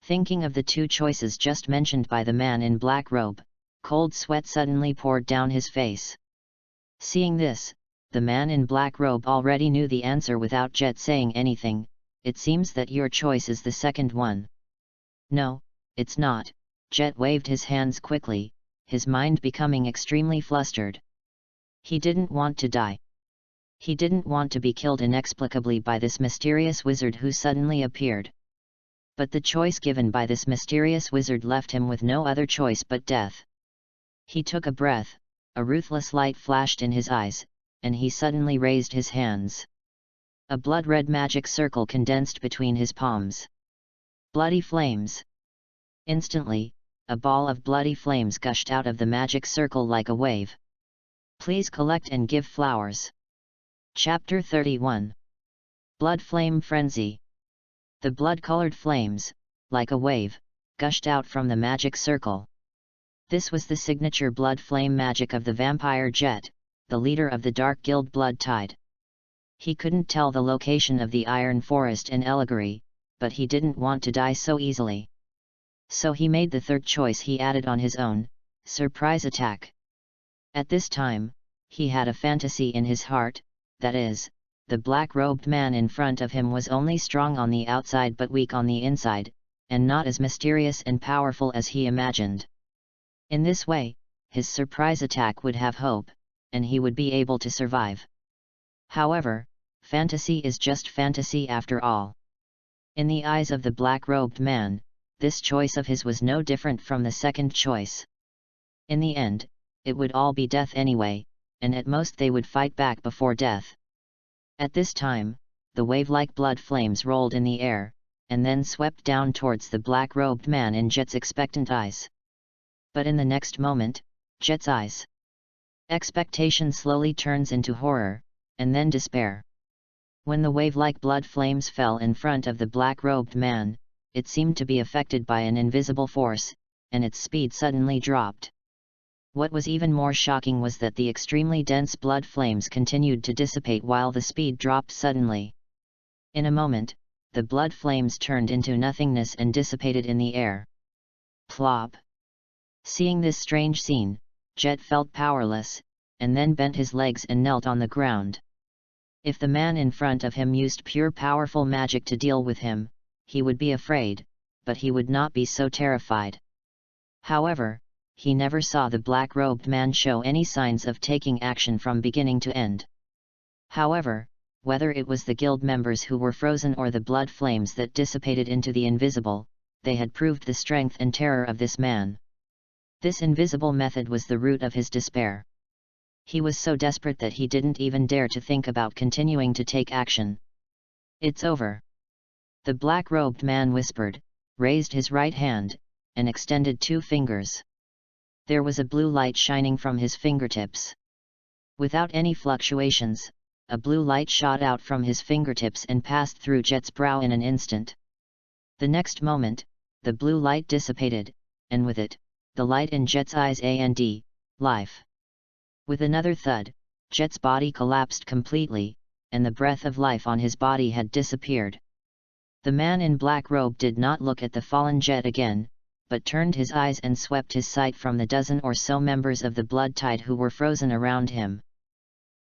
Thinking of the two choices just mentioned by the man in black robe, cold sweat suddenly poured down his face. Seeing this, the man in black robe already knew the answer without Jet saying anything. "It seems that your choice is the second one." "No, it's not," Jet waved his hands quickly, his mind becoming extremely flustered. He didn't want to die. He didn't want to be killed inexplicably by this mysterious wizard who suddenly appeared. But the choice given by this mysterious wizard left him with no other choice but death. He took a breath, a ruthless light flashed in his eyes, and he suddenly raised his hands. A blood-red magic circle condensed between his palms. Bloody flames! Instantly, a ball of bloody flames gushed out of the magic circle like a wave. Please collect and give flowers. Chapter 31. Blood Flame Frenzy. The blood-colored flames, like a wave, gushed out from the magic circle. This was the signature blood flame magic of the vampire Jet, the leader of the Dark Guild Bloodtide. He couldn't tell the location of the Iron Forest and Allegory, but he didn't want to die so easily. So he made the third choice he added on his own: surprise attack. At this time, he had a fantasy in his heart, that is, the black-robed man in front of him was only strong on the outside but weak on the inside, and not as mysterious and powerful as he imagined. In this way, his surprise attack would have hope, and he would be able to survive. However, fantasy is just fantasy after all. In the eyes of the black-robed man, this choice of his was no different from the second choice. In the end, it would all be death anyway, and at most they would fight back before death. At this time, the wave-like blood flames rolled in the air, and then swept down towards the black-robed man in Jet's expectant eyes. But in the next moment, Jet's eyes. Expectation slowly turns into horror, and then despair. When the wave-like blood flames fell in front of the black-robed man, it seemed to be affected by an invisible force, and its speed suddenly dropped. What was even more shocking was that the extremely dense blood flames continued to dissipate while the speed dropped suddenly. In a moment, the blood flames turned into nothingness and dissipated in the air. Plop! Seeing this strange scene, Jet felt powerless, and then bent his legs and knelt on the ground. If the man in front of him used pure powerful magic to deal with him, he would be afraid, but he would not be so terrified. However, he never saw the black-robed man show any signs of taking action from beginning to end. However, whether it was the guild members who were frozen or the blood flames that dissipated into the invisible, they had proved the strength and terror of this man. This invisible method was the root of his despair. He was so desperate that he didn't even dare to think about continuing to take action. "It's over," the black-robed man whispered, raised his right hand, and extended 2 fingers. There was a blue light shining from his fingertips. Without any fluctuations, a blue light shot out from his fingertips and passed through Jet's brow in an instant. The next moment, the blue light dissipated, and with it, the light in Jet's eyes and life. With another thud, Jet's body collapsed completely, and the breath of life on his body had disappeared. The man in black robe did not look at the fallen Jet again, but turned his eyes and swept his sight from the dozen or so members of the blood tide who were frozen around him.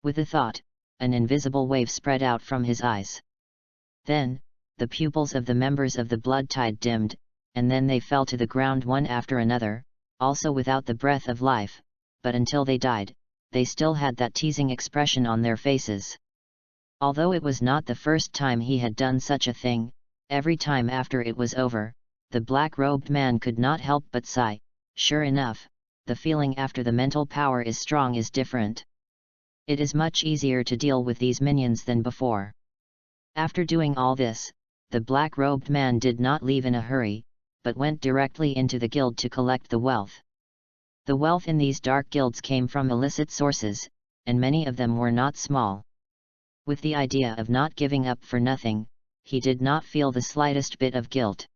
With a thought, an invisible wave spread out from his eyes. Then, the pupils of the members of the blood tide dimmed, and then they fell to the ground one after another, also without the breath of life, but until they died, they still had that teasing expression on their faces. Although it was not the first time he had done such a thing, every time after it was over, the black-robed man could not help but sigh. Sure enough, the feeling after the mental power is strong is different. It is much easier to deal with these minions than before. After doing all this, the black-robed man did not leave in a hurry, but went directly into the guild to collect the wealth. The wealth in these dark guilds came from illicit sources, and many of them were not small. With the idea of not giving up for nothing, he did not feel the slightest bit of guilt.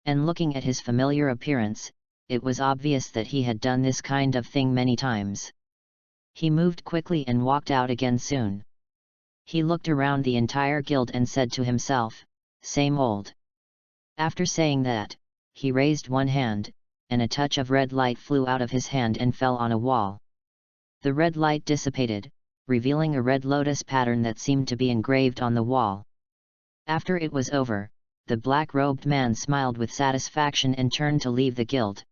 And looking at his familiar appearance, it was obvious that he had done this kind of thing many times. He moved quickly and walked out again soon. He looked around the entire guild and said to himself, "Same old." After saying that, he raised one hand, and a touch of red light flew out of his hand and fell on a wall. The red light dissipated, revealing a red lotus pattern that seemed to be engraved on the wall. After it was over, the black-robed man smiled with satisfaction and turned to leave the guild.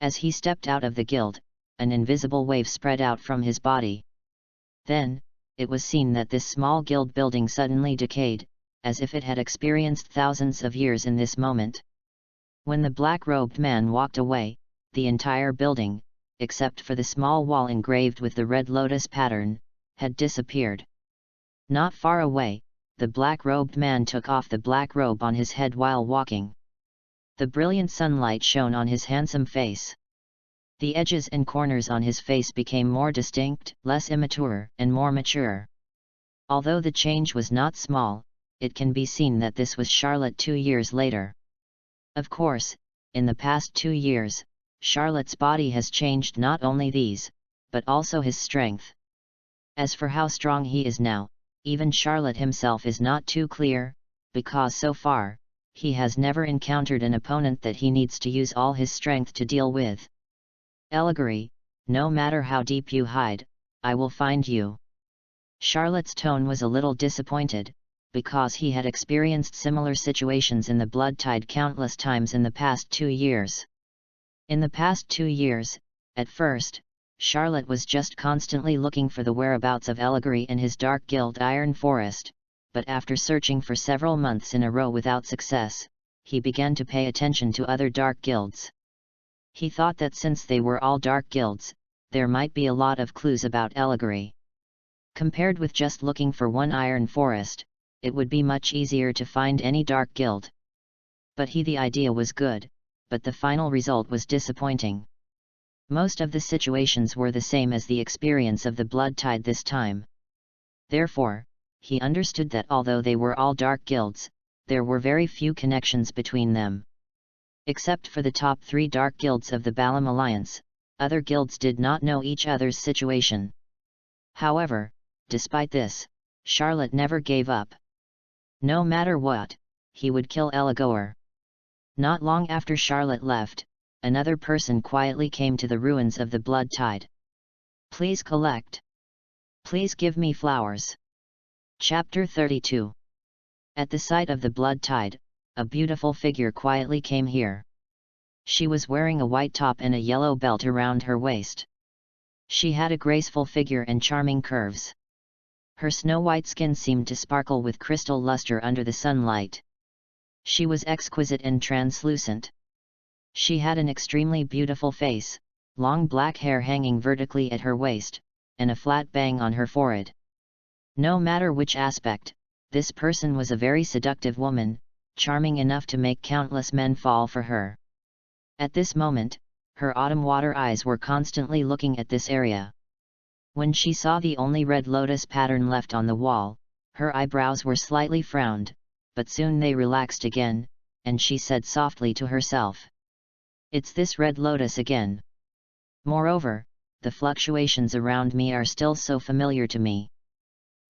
As he stepped out of the guild, an invisible wave spread out from his body. Then, it was seen that this small guild building suddenly decayed, as if it had experienced thousands of years in this moment. When the black-robed man walked away, the entire building, except for the small wall engraved with the red lotus pattern, had disappeared. Not far away, the black-robed man took off the black robe on his head while walking. The brilliant sunlight shone on his handsome face. The edges and corners on his face became more distinct, less immature, and more mature. Although the change was not small, it can be seen that this was Charlotte 2 years later. Of course, in the past 2 years, Charlotte's body has changed not only these, but also his strength. As for how strong he is now, even Charlotte himself is not too clear, because so far, he has never encountered an opponent that he needs to use all his strength to deal with. "Allegory, no matter how deep you hide, I will find you." Charlotte's tone was a little disappointed, because he had experienced similar situations in the blood tide countless times in the past 2 years. In the past 2 years, at first, Charlotte was just constantly looking for the whereabouts of Allegory and his dark guild Iron Forest, but after searching for several months in a row without success, he began to pay attention to other dark guilds. He thought that since they were all dark guilds, there might be a lot of clues about Allegory. Compared with just looking for one Iron Forest, it would be much easier to find any dark guild. But the idea was good, but the final result was disappointing. Most of the situations were the same as the experience of the blood tide this time. Therefore, he understood that although they were all dark guilds, there were very few connections between them. Except for the top 3 dark guilds of the Balam Alliance, other guilds did not know each other's situation. However, despite this, Charlotte never gave up. No matter what, he would kill Elagor. Not long after Charlotte left, another person quietly came to the ruins of the blood tide. Please collect. Please give me flowers. Chapter 32. At the site of the blood tide, a beautiful figure quietly came here. She was wearing a white top and a yellow belt around her waist. She had a graceful figure and charming curves. Her snow-white skin seemed to sparkle with crystal luster under the sunlight. She was exquisite and translucent. She had an extremely beautiful face, long black hair hanging vertically at her waist, and a flat bang on her forehead. No matter which aspect, this person was a very seductive woman, charming enough to make countless men fall for her. At this moment, her autumn water eyes were constantly looking at this area. When she saw the only red lotus pattern left on the wall, her eyebrows were slightly frowned, but soon they relaxed again, and she said softly to herself, "It's this red lotus again. Moreover, the fluctuations around me are still so familiar to me."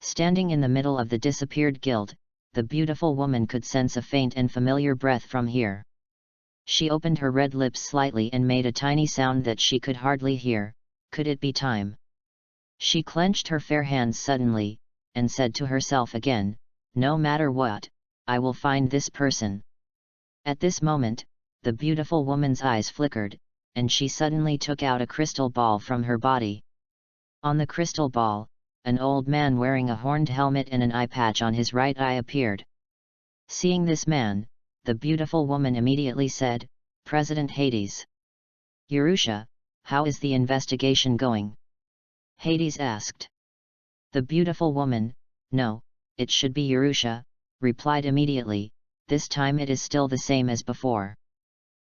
Standing in the middle of the disappeared guild, the beautiful woman could sense a faint and familiar breath from here. She opened her red lips slightly and made a tiny sound that she could hardly hear. Could it be time? She clenched her fair hands suddenly, and said to herself again, "No matter what, I will find this person." At this moment, the beautiful woman's eyes flickered, and she suddenly took out a crystal ball from her body. On the crystal ball, an old man wearing a horned helmet and an eye patch on his right eye appeared. Seeing this man, the beautiful woman immediately said, "President Hades." "Urusha, how is the investigation going?" Hades asked. The beautiful woman, "No, it should be Urusha," replied immediately, "this time it is still the same as before."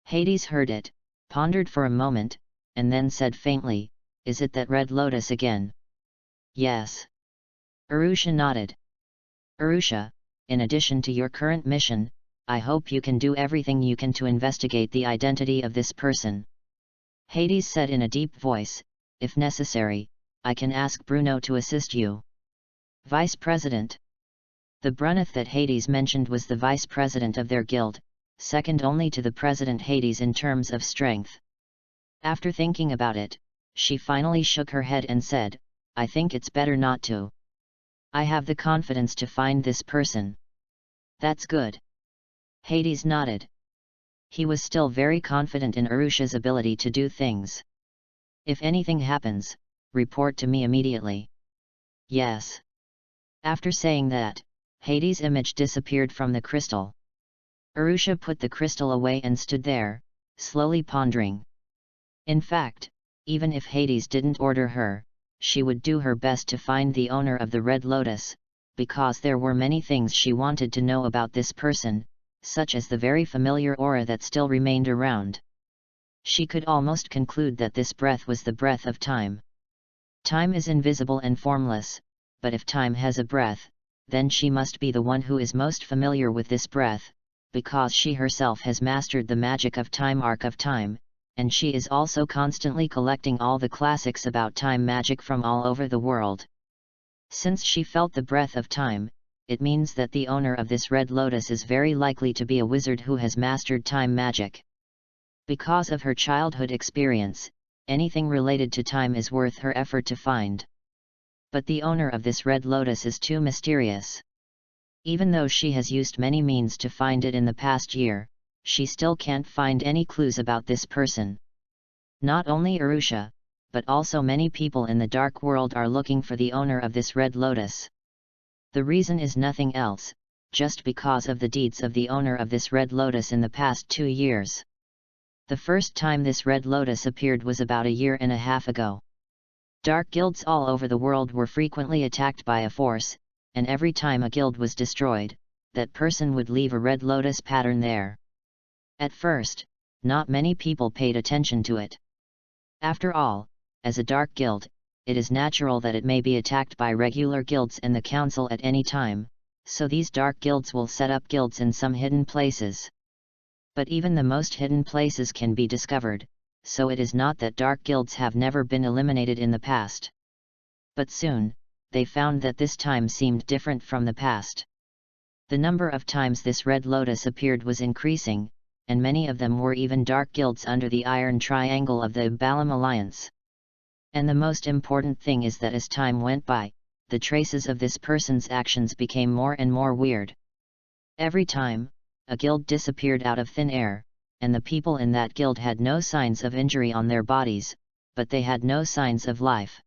Hades heard it, pondered for a moment, and then said faintly, "Is it that red lotus again?" "Yes." Urusha nodded. "Urusha, in addition to your current mission, I hope you can do everything you can to investigate the identity of this person." Hades said in a deep voice, "If necessary, I can ask Bruno to assist you." Vice President. The Bruneth that Hades mentioned was the vice president of their guild, second only to the President Hades in terms of strength. After thinking about it, she finally shook her head and said, "I think it's better not to. I have the confidence to find this person." "That's good." Hades nodded. He was still very confident in Urusha's ability to do things. "If anything happens, report to me immediately." "Yes." After saying that, Hades' image disappeared from the crystal. Urusha put the crystal away and stood there, slowly pondering. In fact, even if Hades didn't order her, she would do her best to find the owner of the red lotus, because there were many things she wanted to know about this person, such as the very familiar aura that still remained around. She could almost conclude that this breath was the breath of time. Time is invisible and formless, but if time has a breath, then she must be the one who is most familiar with this breath, because she herself has mastered the magic of time, arc of time, and she is also constantly collecting all the classics about time magic from all over the world. Since she felt the breath of time, it means that the owner of this red lotus is very likely to be a wizard who has mastered time magic. Because of her childhood experience, anything related to time is worth her effort to find. But the owner of this red lotus is too mysterious. Even though she has used many means to find it in the past year, she still can't find any clues about this person. Not only Urusha, but also many people in the dark world are looking for the owner of this red lotus. The reason is nothing else, just because of the deeds of the owner of this red lotus in the past 2 years. The first time this red lotus appeared was about a year and a half ago. Dark guilds all over the world were frequently attacked by a force, and every time a guild was destroyed, that person would leave a red lotus pattern there. At first, not many people paid attention to it. After all, as a dark guild, it is natural that it may be attacked by regular guilds and the council at any time, so these dark guilds will set up guilds in some hidden places. But even the most hidden places can be discovered, so it is not that dark guilds have never been eliminated in the past. But soon, they found that this time seemed different from the past. The number of times this Red Lotus appeared was increasing, and many of them were even dark guilds under the Iron Triangle of the Balam Alliance. And the most important thing is that as time went by, the traces of this person's actions became more and more weird. Every time, a guild disappeared out of thin air, and the people in that guild had no signs of injury on their bodies, but they had no signs of life.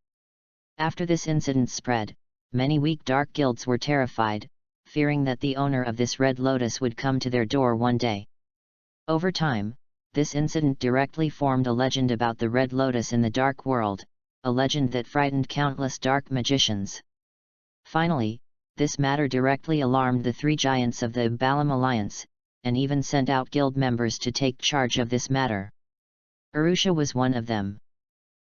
After this incident spread, many weak dark guilds were terrified, fearing that the owner of this Red Lotus would come to their door one day. Over time, this incident directly formed a legend about the Red Lotus in the dark world, a legend that frightened countless dark magicians. Finally, this matter directly alarmed the three giants of the Balam Alliance, and even sent out guild members to take charge of this matter. Arusha was one of them.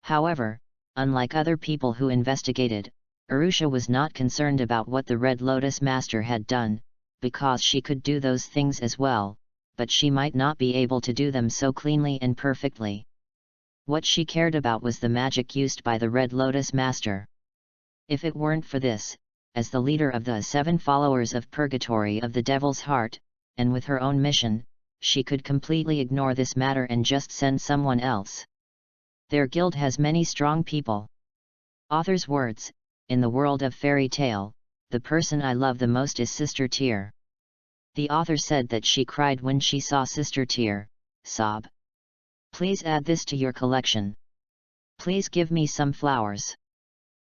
However, unlike other people who investigated, Arusha was not concerned about what the Red Lotus Master had done, because she could do those things as well, but she might not be able to do them so cleanly and perfectly. What she cared about was the magic used by the Red Lotus Master. If it weren't for this, as the leader of the 7 followers of Purgatory of the Devil's Heart, and with her own mission, she could completely ignore this matter and just send someone else. Their guild has many strong people. Author's words: in the world of fairy tale, the person I love the most is Sister Tear. The author said that she cried when she saw Sister Tear, sob. Please add this to your collection. Please give me some flowers.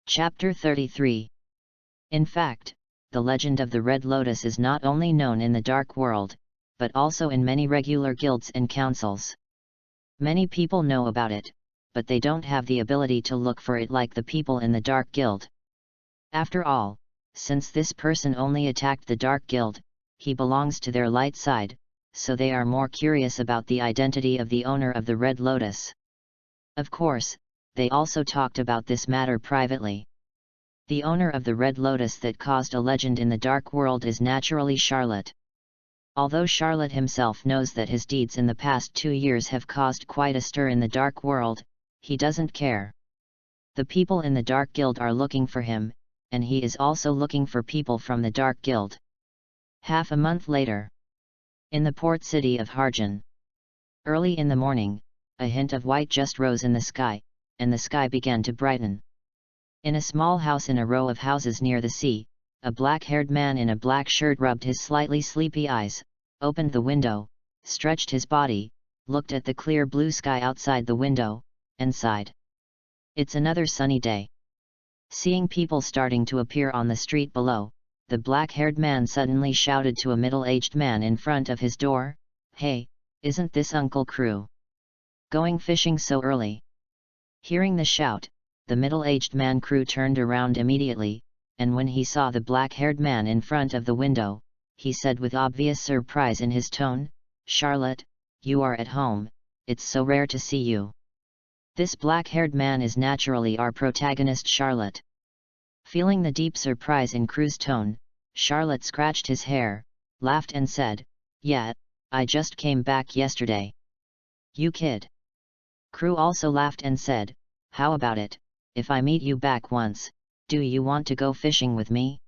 Chapter 33. In fact, the legend of the Red Lotus is not only known in the dark world, but also in many regular guilds and councils. Many people know about it, but they don't have the ability to look for it like the people in the Dark Guild. After all, since this person only attacked the Dark Guild, he belongs to their light side, so they are more curious about the identity of the owner of the Red Lotus. Of course, they also talked about this matter privately. The owner of the Red Lotus that caused a legend in the dark world is naturally Charlotte. Although Charlotte himself knows that his deeds in the past 2 years have caused quite a stir in the dark world, he doesn't care. The people in the Dark Guild are looking for him, and he is also looking for people from the Dark Guild. Half a month later. In the port city of Harjan. Early in the morning, a hint of white just rose in the sky, and the sky began to brighten. In a small house in a row of houses near the sea, a black-haired man in a black shirt rubbed his slightly sleepy eyes, opened the window, stretched his body, looked at the clear blue sky outside the window, and sighed. It's another sunny day. Seeing people starting to appear on the street below, the black-haired man suddenly shouted to a middle-aged man in front of his door, "Hey, isn't this Uncle Crew? Going fishing so early?" Hearing the shout, the middle-aged man Crew turned around immediately, and when he saw the black-haired man in front of the window, he said with obvious surprise in his tone, "Charlotte, you are at home, it's so rare to see you." This black-haired man is naturally our protagonist Charlotte. Feeling the deep surprise in Crew's tone, Charlotte scratched his hair, laughed and said, "Yeah, I just came back yesterday." "You kid." Crew also laughed and said, "How about it, if I meet you back once, do you want to go fishing with me?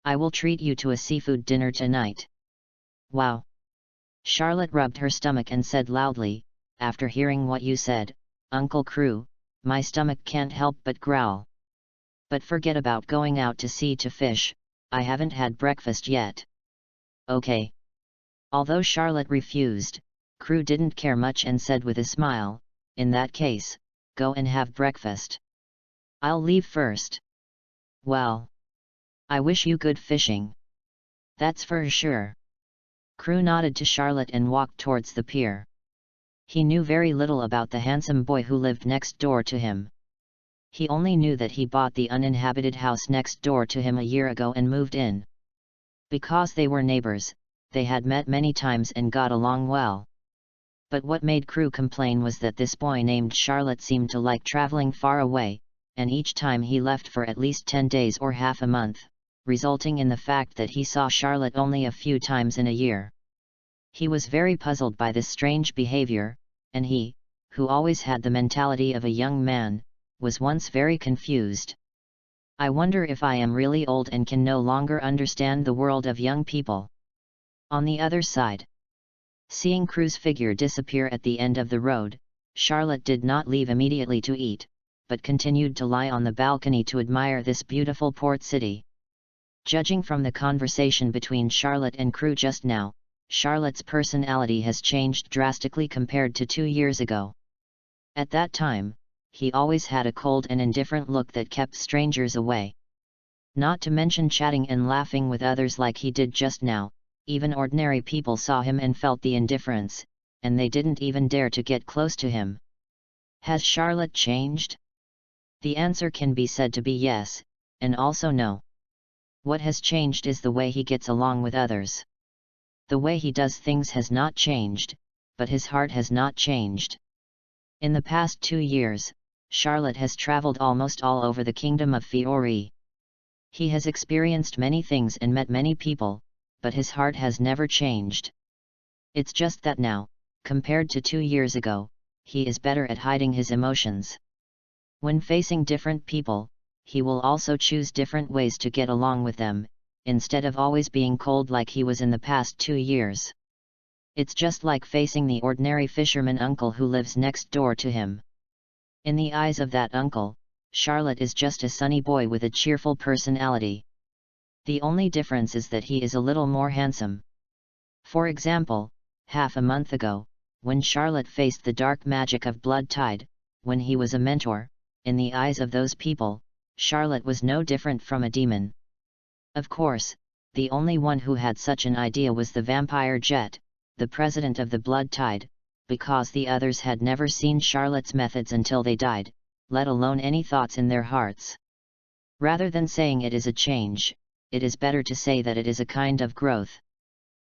I will treat you to a seafood dinner tonight." "Wow." Charlotte rubbed her stomach and said loudly, "After hearing what you said, Uncle Crew, my stomach can't help but growl. But forget about going out to sea to fish, I haven't had breakfast yet." "Okay." Although Charlotte refused, Crew didn't care much and said with a smile, "In that case, go and have breakfast. I'll leave first." "Well, I wish you good fishing." "That's for sure." Crew nodded to Charlotte and walked towards the pier. He knew very little about the handsome boy who lived next door to him. He only knew that he bought the uninhabited house next door to him a year ago and moved in. Because they were neighbors, they had met many times and got along well. But what made Crew complain was that this boy named Charlotte seemed to like traveling far away, and each time he left for at least 10 days or half a month, resulting in the fact that he saw Charlotte only a few times in a year. He was very puzzled by this strange behavior, and he, who always had the mentality of a young man, was once very confused. I wonder if I am really old and can no longer understand the world of young people. On the other side, seeing Cru's figure disappear at the end of the road, Charlotte did not leave immediately to eat, but continued to lie on the balcony to admire this beautiful port city. Judging from the conversation between Charlotte and Cru just now, Charlotte's personality has changed drastically compared to 2 years ago. At that time, he always had a cold and indifferent look that kept strangers away. Not to mention chatting and laughing with others like he did just now, even ordinary people saw him and felt the indifference, and they didn't even dare to get close to him. Has Charlotte changed? The answer can be said to be yes, and also no. What has changed is the way he gets along with others. The way he does things has not changed, but his heart has not changed. In the past 2 years, Charlotte has traveled almost all over the kingdom of Fiori. He has experienced many things and met many people, but his heart has never changed. It's just that now, compared to 2 years ago, he is better at hiding his emotions. When facing different people, he will also choose different ways to get along with them, instead of always being cold like he was in the past 2 years. It's just like facing the ordinary fisherman uncle who lives next door to him. In the eyes of that uncle, Charlotte is just a sunny boy with a cheerful personality. The only difference is that he is a little more handsome. For example, half a month ago, when Charlotte faced the dark magic of blood tide, when he was a mentor, in the eyes of those people, Charlotte was no different from a demon. Of course, the only one who had such an idea was the vampire Jet, the president of the blood tide, because the others had never seen Charlotte's methods until they died, let alone any thoughts in their hearts. Rather than saying it is a change, it is better to say that it is a kind of growth.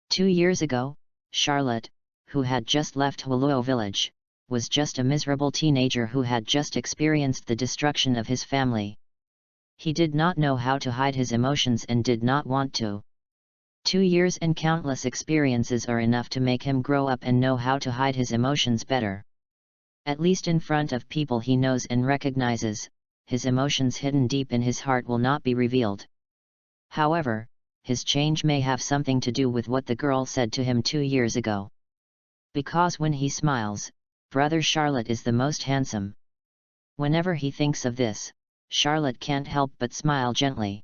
2 years ago, Charlotte, who had just left Huluo village, was just a miserable teenager who had just experienced the destruction of his family. He did not know how to hide his emotions and did not want to. 2 years and countless experiences are enough to make him grow up and know how to hide his emotions better. At least in front of people he knows and recognizes, his emotions hidden deep in his heart will not be revealed. However, his change may have something to do with what the girl said to him 2 years ago. Because when he smiles, Brother Charlotte is the most handsome. Whenever he thinks of this, Charlotte can't help but smile gently.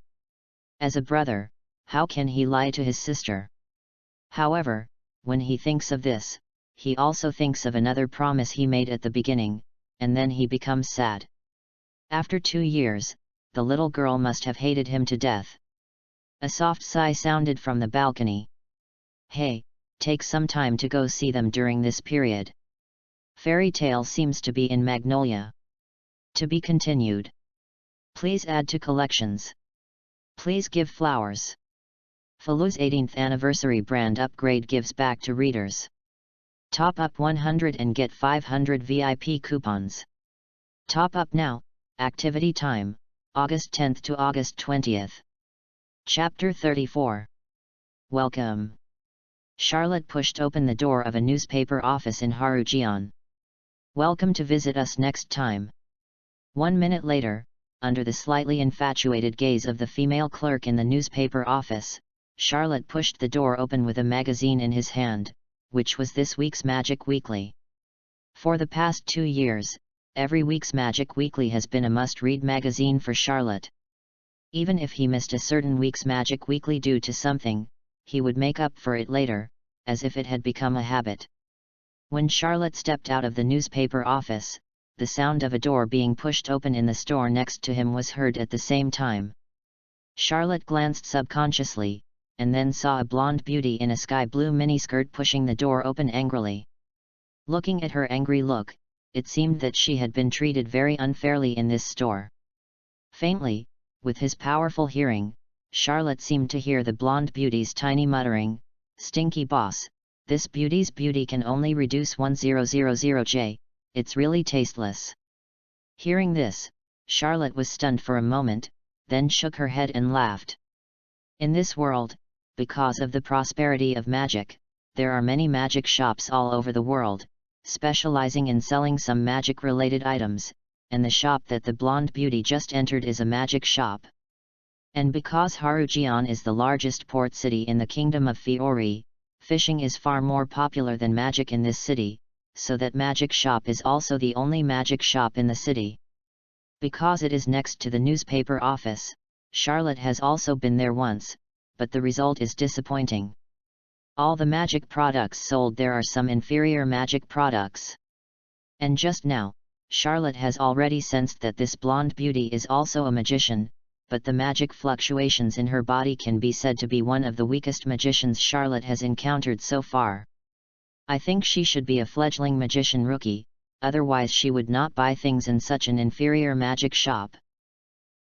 As a brother, how can he lie to his sister? However, when he thinks of this, he also thinks of another promise he made at the beginning, and then he becomes sad. After 2 years, the little girl must have hated him to death. A soft sigh sounded from the balcony. Hey, take some time to go see them during this period. Fairy tale seems to be in Magnolia. To be continued. Please add to collections. Please give flowers. Falu's 18th anniversary brand upgrade gives back to readers. Top up 100 and get 500 VIP coupons. Top up now, activity time, August 10th to August 20th. Chapter 34. Welcome. Charlotte pushed open the door of a newspaper office in Harujian. Welcome to visit us next time. 1 minute later, under the slightly infatuated gaze of the female clerk in the newspaper office, Charlotte pushed the door open with a magazine in his hand, which was this week's Magic Weekly. For the past 2 years, every week's Magic Weekly has been a must-read magazine for Charlotte. Even if he missed a certain week's Magic Weekly due to something, he would make up for it later, as if it had become a habit. When Charlotte stepped out of the newspaper office, the sound of a door being pushed open in the store next to him was heard at the same time. Charlotte glanced subconsciously, and then saw a blonde beauty in a sky blue miniskirt pushing the door open angrily. Looking at her angry look, it seemed that she had been treated very unfairly in this store. Faintly, with his powerful hearing, Charlotte seemed to hear the blonde beauty's tiny muttering, "Stinky boss, this beauty's beauty can only reduce 1000J, it's really tasteless." Hearing this, Charlotte was stunned for a moment, then shook her head and laughed. In this world, because of the prosperity of magic, there are many magic shops all over the world, specializing in selling some magic-related items, and the shop that the blonde beauty just entered is a magic shop. And because Harujian is the largest port city in the Kingdom of Fiori, fishing is far more popular than magic in this city, so that magic shop is also the only magic shop in the city. Because it is next to the newspaper office, Charlotte has also been there once, but the result is disappointing. All the magic products sold there are some inferior magic products. And just now, Charlotte has already sensed that this blonde beauty is also a magician, but the magic fluctuations in her body can be said to be one of the weakest magicians Charlotte has encountered so far. I think she should be a fledgling magician rookie, otherwise she would not buy things in such an inferior magic shop.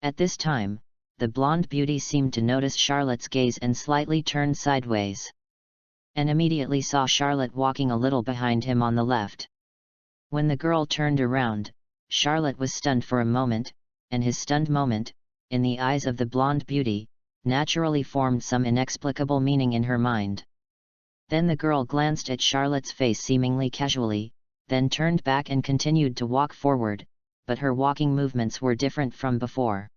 At this time, the blonde beauty seemed to notice Charlotte's gaze and slightly turned sideways. And immediately saw Charlotte walking a little behind him on the left. When the girl turned around, Charlotte was stunned for a moment, and his stunned moment, in the eyes of the blonde beauty, naturally formed some inexplicable meaning in her mind. Then the girl glanced at Charlotte's face seemingly casually, then turned back and continued to walk forward, but her walking movements were different from before.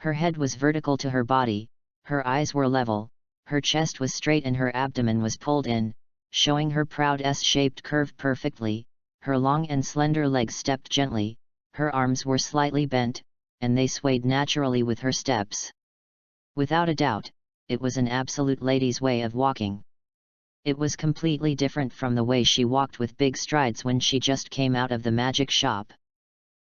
Her head was vertical to her body, her eyes were level, her chest was straight and her abdomen was pulled in, showing her proud S-shaped curve perfectly, her long and slender legs stepped gently, her arms were slightly bent, and they swayed naturally with her steps. Without a doubt, it was an absolute lady's way of walking. It was completely different from the way she walked with big strides when she just came out of the magic shop.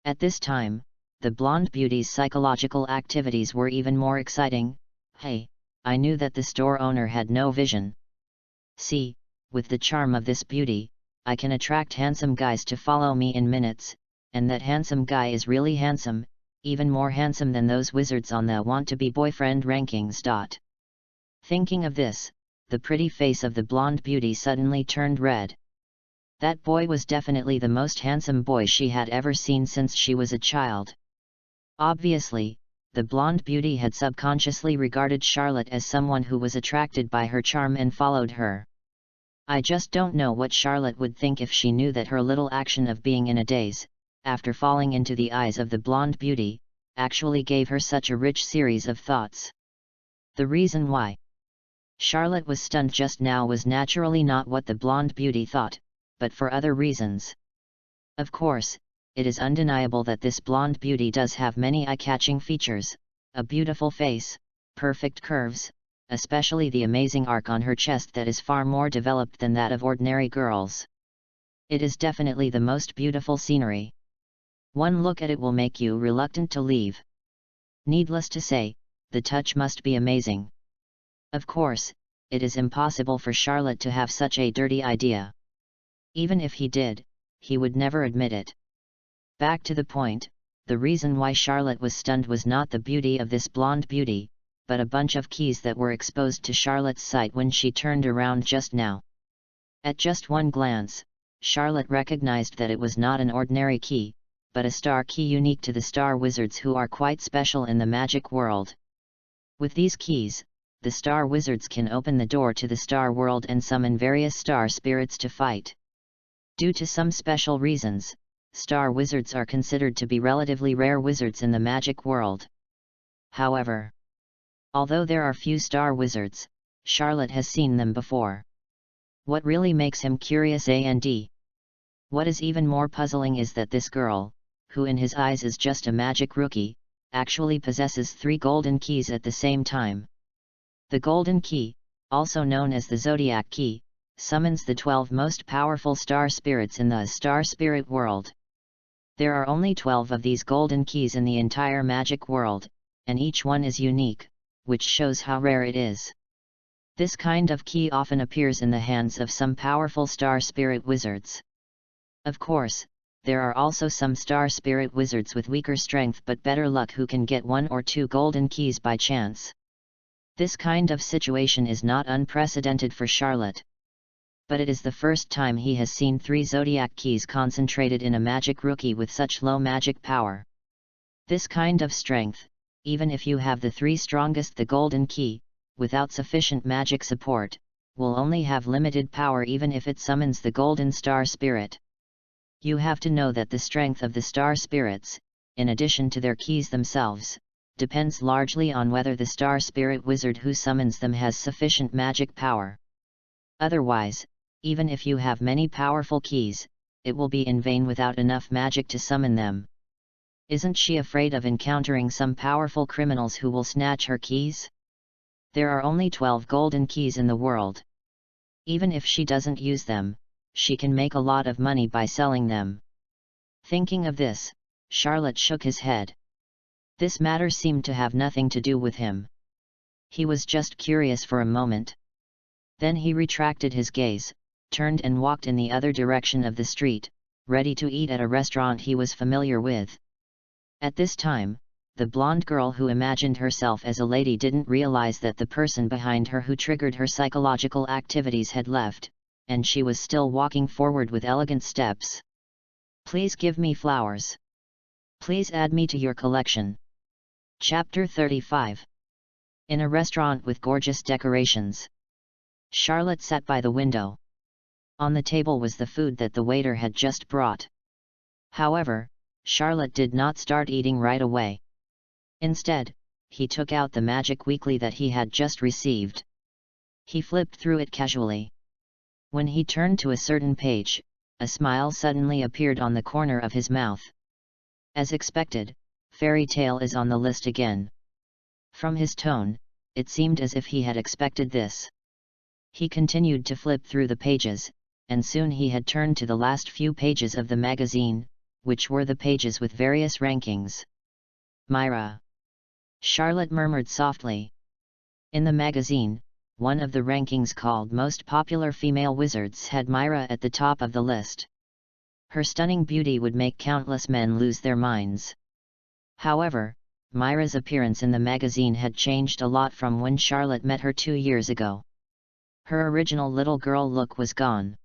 At this time, the blonde beauty's psychological activities were even more exciting. Hey, I knew that the store owner had no vision. See, with the charm of this beauty, I can attract handsome guys to follow me in minutes, and that handsome guy is really handsome, even more handsome than those wizards on the want-to-be boyfriend rankings. Thinking of this, the pretty face of the blonde beauty suddenly turned red. That boy was definitely the most handsome boy she had ever seen since she was a child. Obviously, the blonde beauty had subconsciously regarded Charlotte as someone who was attracted by her charm and followed her. I just don't know what Charlotte would think if she knew that her little action of being in a daze, after falling into the eyes of the blonde beauty, actually gave her such a rich series of thoughts. The reason why Charlotte was stunned just now was naturally not what the blonde beauty thought, but for other reasons. Of course, it is undeniable that this blonde beauty does have many eye-catching features, a beautiful face, perfect curves, especially the amazing arc on her chest that is far more developed than that of ordinary girls. It is definitely the most beautiful scenery. One look at it will make you reluctant to leave. Needless to say, the touch must be amazing. Of course, it is impossible for Charlotte to have such a dirty idea. Even if he did, he would never admit it. Back to the point, the reason why Charlotte was stunned was not the beauty of this blonde beauty, but a bunch of keys that were exposed to Charlotte's sight when she turned around just now. At just one glance, Charlotte recognized that it was not an ordinary key, but a star key unique to the star wizards who are quite special in the magic world. With these keys, the star wizards can open the door to the star world and summon various star spirits to fight. Due to some special reasons, star wizards are considered to be relatively rare wizards in the magic world. However, although there are few star wizards, Charlotte has seen them before. What really makes him curious and what is even more puzzling is that this girl, who in his eyes is just a magic rookie, actually possesses 3 golden keys at the same time. The golden key, also known as the zodiac key, summons the 12 most powerful star spirits in the star spirit world. There are only 12 of these golden keys in the entire magic world, and each one is unique, which shows how rare it is. This kind of key often appears in the hands of some powerful star spirit wizards. Of course, there are also some star spirit wizards with weaker strength but better luck who can get 1 or 2 golden keys by chance. This kind of situation is not unprecedented for Charlotte. But it is the first time he has seen 3 zodiac keys concentrated in a magic rookie with such low magic power. This kind of strength, even if you have the 3 strongest the golden key, without sufficient magic support, will only have limited power even if it summons the golden star spirit. You have to know that the strength of the star spirits, in addition to their keys themselves, depends largely on whether the star spirit wizard who summons them has sufficient magic power. Otherwise, even if you have many powerful keys, it will be in vain without enough magic to summon them. Isn't she afraid of encountering some powerful criminals who will snatch her keys? There are only 12 golden keys in the world. Even if she doesn't use them, she can make a lot of money by selling them. Thinking of this, Charlotte shook his head. This matter seemed to have nothing to do with him. He was just curious for a moment. Then he retracted his gaze, turned and walked in the other direction of the street, ready to eat at a restaurant he was familiar with. At this time, the blonde girl who imagined herself as a lady didn't realize that the person behind her who triggered her psychological activities had left, and she was still walking forward with elegant steps. Please give me flowers. Please add me to your collection. Chapter 35. In a restaurant with gorgeous decorations. Charlotte sat by the window. On the table was the food that the waiter had just brought. However, Charlotte did not start eating right away. Instead, he took out the magic weekly that he had just received. He flipped through it casually. When he turned to a certain page, a smile suddenly appeared on the corner of his mouth. As expected, fairy tale is on the list again. From his tone, it seemed as if he had expected this. He continued to flip through the pages, and soon he had turned to the last few pages of the magazine, which were the pages with various rankings. Myra. Charlotte murmured softly. In the magazine, one of the rankings called Most Popular Female Wizards had Myra at the top of the list. Her stunning beauty would make countless men lose their minds. However, Myra's appearance in the magazine had changed a lot from when Charlotte met her 2 years ago. Her original little girl look was gone.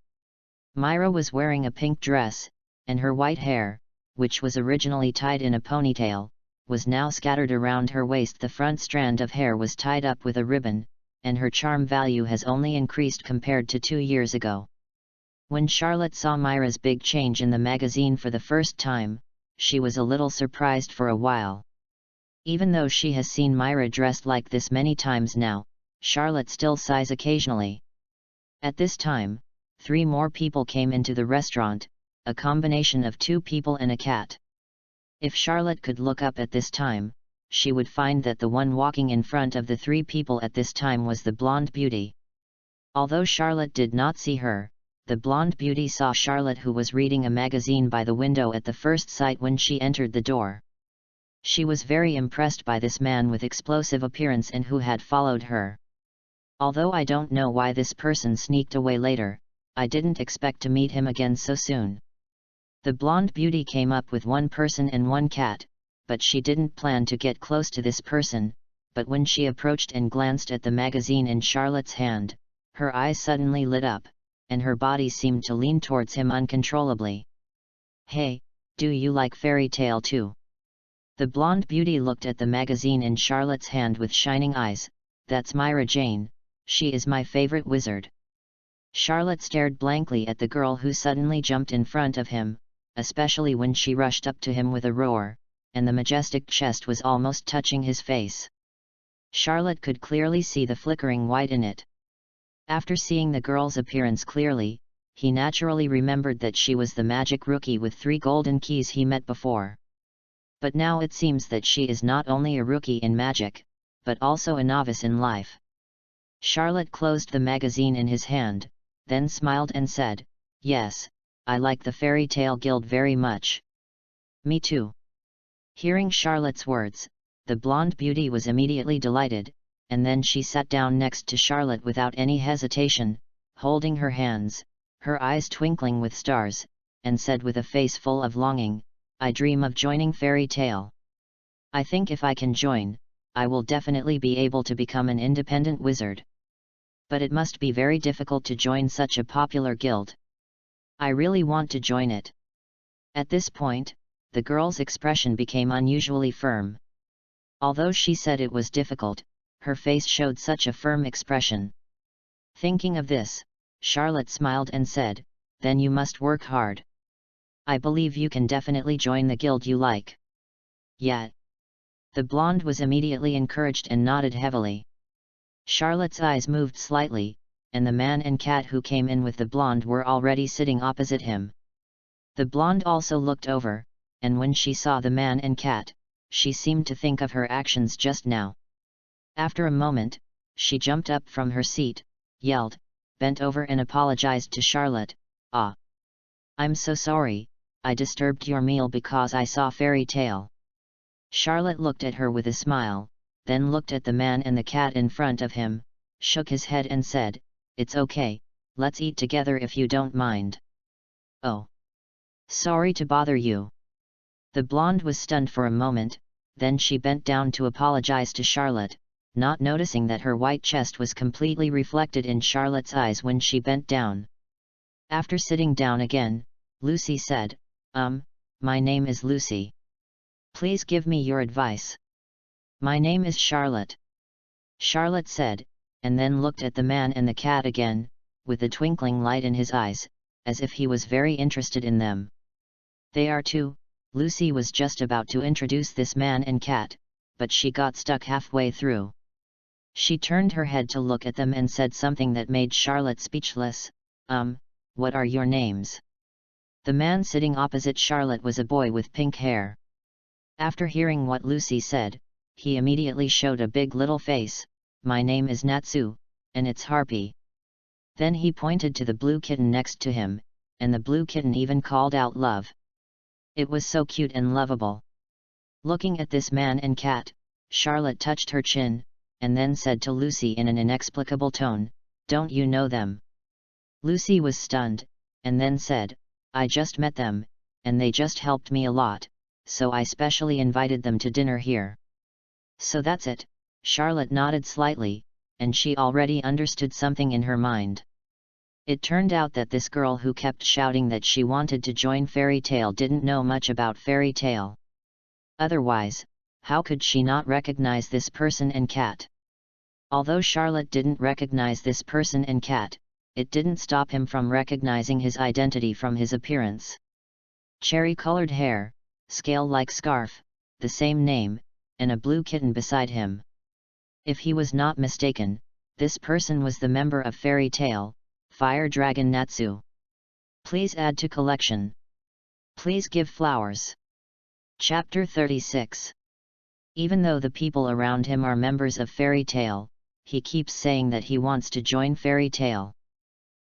Myra was wearing a pink dress, and her white hair, which was originally tied in a ponytail, was now scattered around her waist. The front strand of hair was tied up with a ribbon, and her charm value has only increased compared to 2 years ago. When Charlotte saw Myra's big change in the magazine for the first time, she was a little surprised for a while. Even though she has seen Myra dressed like this many times now, Charlotte still sighs occasionally. At this time, 3 more people came into the restaurant, a combination of 2 people and a cat. If Charlotte could look up at this time, she would find that the one walking in front of the 3 people at this time was the blonde beauty. Although Charlotte did not see her, the blonde beauty saw Charlotte, who was reading a magazine by the window at the first sight when she entered the door. She was very impressed by this man with explosive appearance and who had followed her. Although I don't know why this person sneaked away later, I didn't expect to meet him again so soon. The blonde beauty came up with 1 person and 1 cat, but she didn't plan to get close to this person, but when she approached and glanced at the magazine in Charlotte's hand, her eyes suddenly lit up, and her body seemed to lean towards him uncontrollably. Hey, do you like fairy tale too? The blonde beauty looked at the magazine in Charlotte's hand with shining eyes. That's Myra Jane, she is my favorite wizard. Charlotte stared blankly at the girl who suddenly jumped in front of him, especially when she rushed up to him with a roar, and the majestic chest was almost touching his face. Charlotte could clearly see the flickering white in it. After seeing the girl's appearance clearly, he naturally remembered that she was the magic rookie with 3 golden keys he met before. But now it seems that she is not only a rookie in magic, but also a novice in life. Charlotte closed the magazine in his hand, then smiled and said, "Yes, I like the Fairy Tale Guild very much." "Me too." Hearing Charlotte's words, the blonde beauty was immediately delighted, and then she sat down next to Charlotte without any hesitation, holding her hands, her eyes twinkling with stars, and said with a face full of longing, "I dream of joining Fairy Tale. I think if I can join, I will definitely be able to become an independent wizard. But it must be very difficult to join such a popular guild. I really want to join it." At this point, the girl's expression became unusually firm. Although she said it was difficult, her face showed such a firm expression. Thinking of this, Charlotte smiled and said, "Then you must work hard. I believe you can definitely join the guild you like. Yet. The blonde was immediately encouraged and nodded heavily. Charlotte's eyes moved slightly, and the man and cat who came in with the blonde were already sitting opposite him. The blonde also looked over, and when she saw the man and cat, she seemed to think of her actions just now. After a moment, she jumped up from her seat, yelled, bent over and apologized to Charlotte. "Ah! I'm so sorry, I disturbed your meal because I saw fairy tale." Charlotte looked at her with a smile, then looked at the man and the cat in front of him, shook his head and said, "It's okay, let's eat together if you don't mind." "Oh. Sorry to bother you." The blonde was stunned for a moment, then she bent down to apologize to Charlotte, not noticing that her white chest was completely reflected in Charlotte's eyes when she bent down. After sitting down again, Lucy said, My name is Lucy. Please give me your advice." "My name is Charlotte," Charlotte said, and then looked at the man and the cat again, with a twinkling light in his eyes, as if he was very interested in them. "They are two." Lucy was just about to introduce this man and cat, but she got stuck halfway through. She turned her head to look at them and said something that made Charlotte speechless. What are your names?" The man sitting opposite Charlotte was a boy with pink hair. After hearing what Lucy said, he immediately showed a big little face. "My name is Natsu, and it's Harpy." Then he pointed to the blue kitten next to him, and the blue kitten even called out love. It was so cute and lovable. Looking at this man and cat, Charlotte touched her chin, and then said to Lucy in an inexplicable tone, "Don't you know them?" Lucy was stunned, and then said, "I just met them, and they just helped me a lot, so I specially invited them to dinner here." "So that's it," Charlotte nodded slightly, and she already understood something in her mind. It turned out that this girl who kept shouting that she wanted to join fairy tale didn't know much about fairy tale. Otherwise, how could she not recognize this person and cat? Although Charlotte didn't recognize this person and cat, it didn't stop him from recognizing his identity from his appearance. Cherry-colored hair, scale-like scarf, the same name, and a blue kitten beside him. If he was not mistaken, this person was the member of fairy tale, Fire Dragon Natsu. Please add to collection. Please give flowers. Chapter 36. Even though the people around him are members of fairy tale, he keeps saying that he wants to join fairy tale.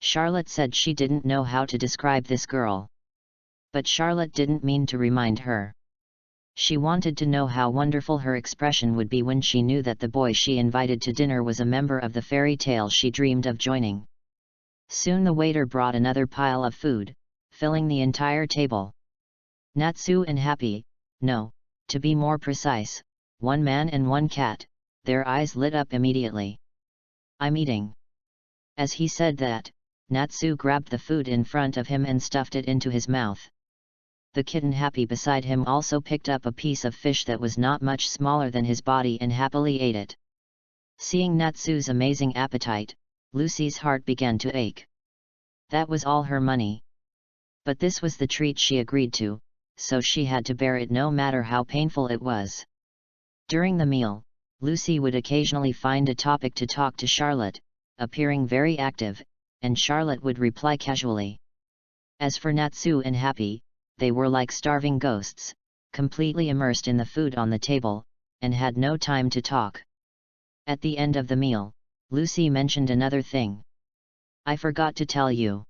Charlotte said she didn't know how to describe this girl. But Charlotte didn't mean to remind her. She wanted to know how wonderful her expression would be when she knew that the boy she invited to dinner was a member of the fairy tale she dreamed of joining. Soon the waiter brought another pile of food, filling the entire table. Natsu and Happy, no, to be more precise, one man and one cat, their eyes lit up immediately. "I'm eating." As he said that, Natsu grabbed the food in front of him and stuffed it into his mouth. The kitten Happy beside him also picked up a piece of fish that was not much smaller than his body and happily ate it. Seeing Natsu's amazing appetite, Lucy's heart began to ache. That was all her money. But this was the treat she agreed to, so she had to bear it no matter how painful it was. During the meal, Lucy would occasionally find a topic to talk to Charlotte, appearing very active, and Charlotte would reply casually. As for Natsu and Happy, they were like starving ghosts, completely immersed in the food on the table, and had no time to talk. At the end of the meal, Lucy mentioned another thing. "I forgot to tell you,"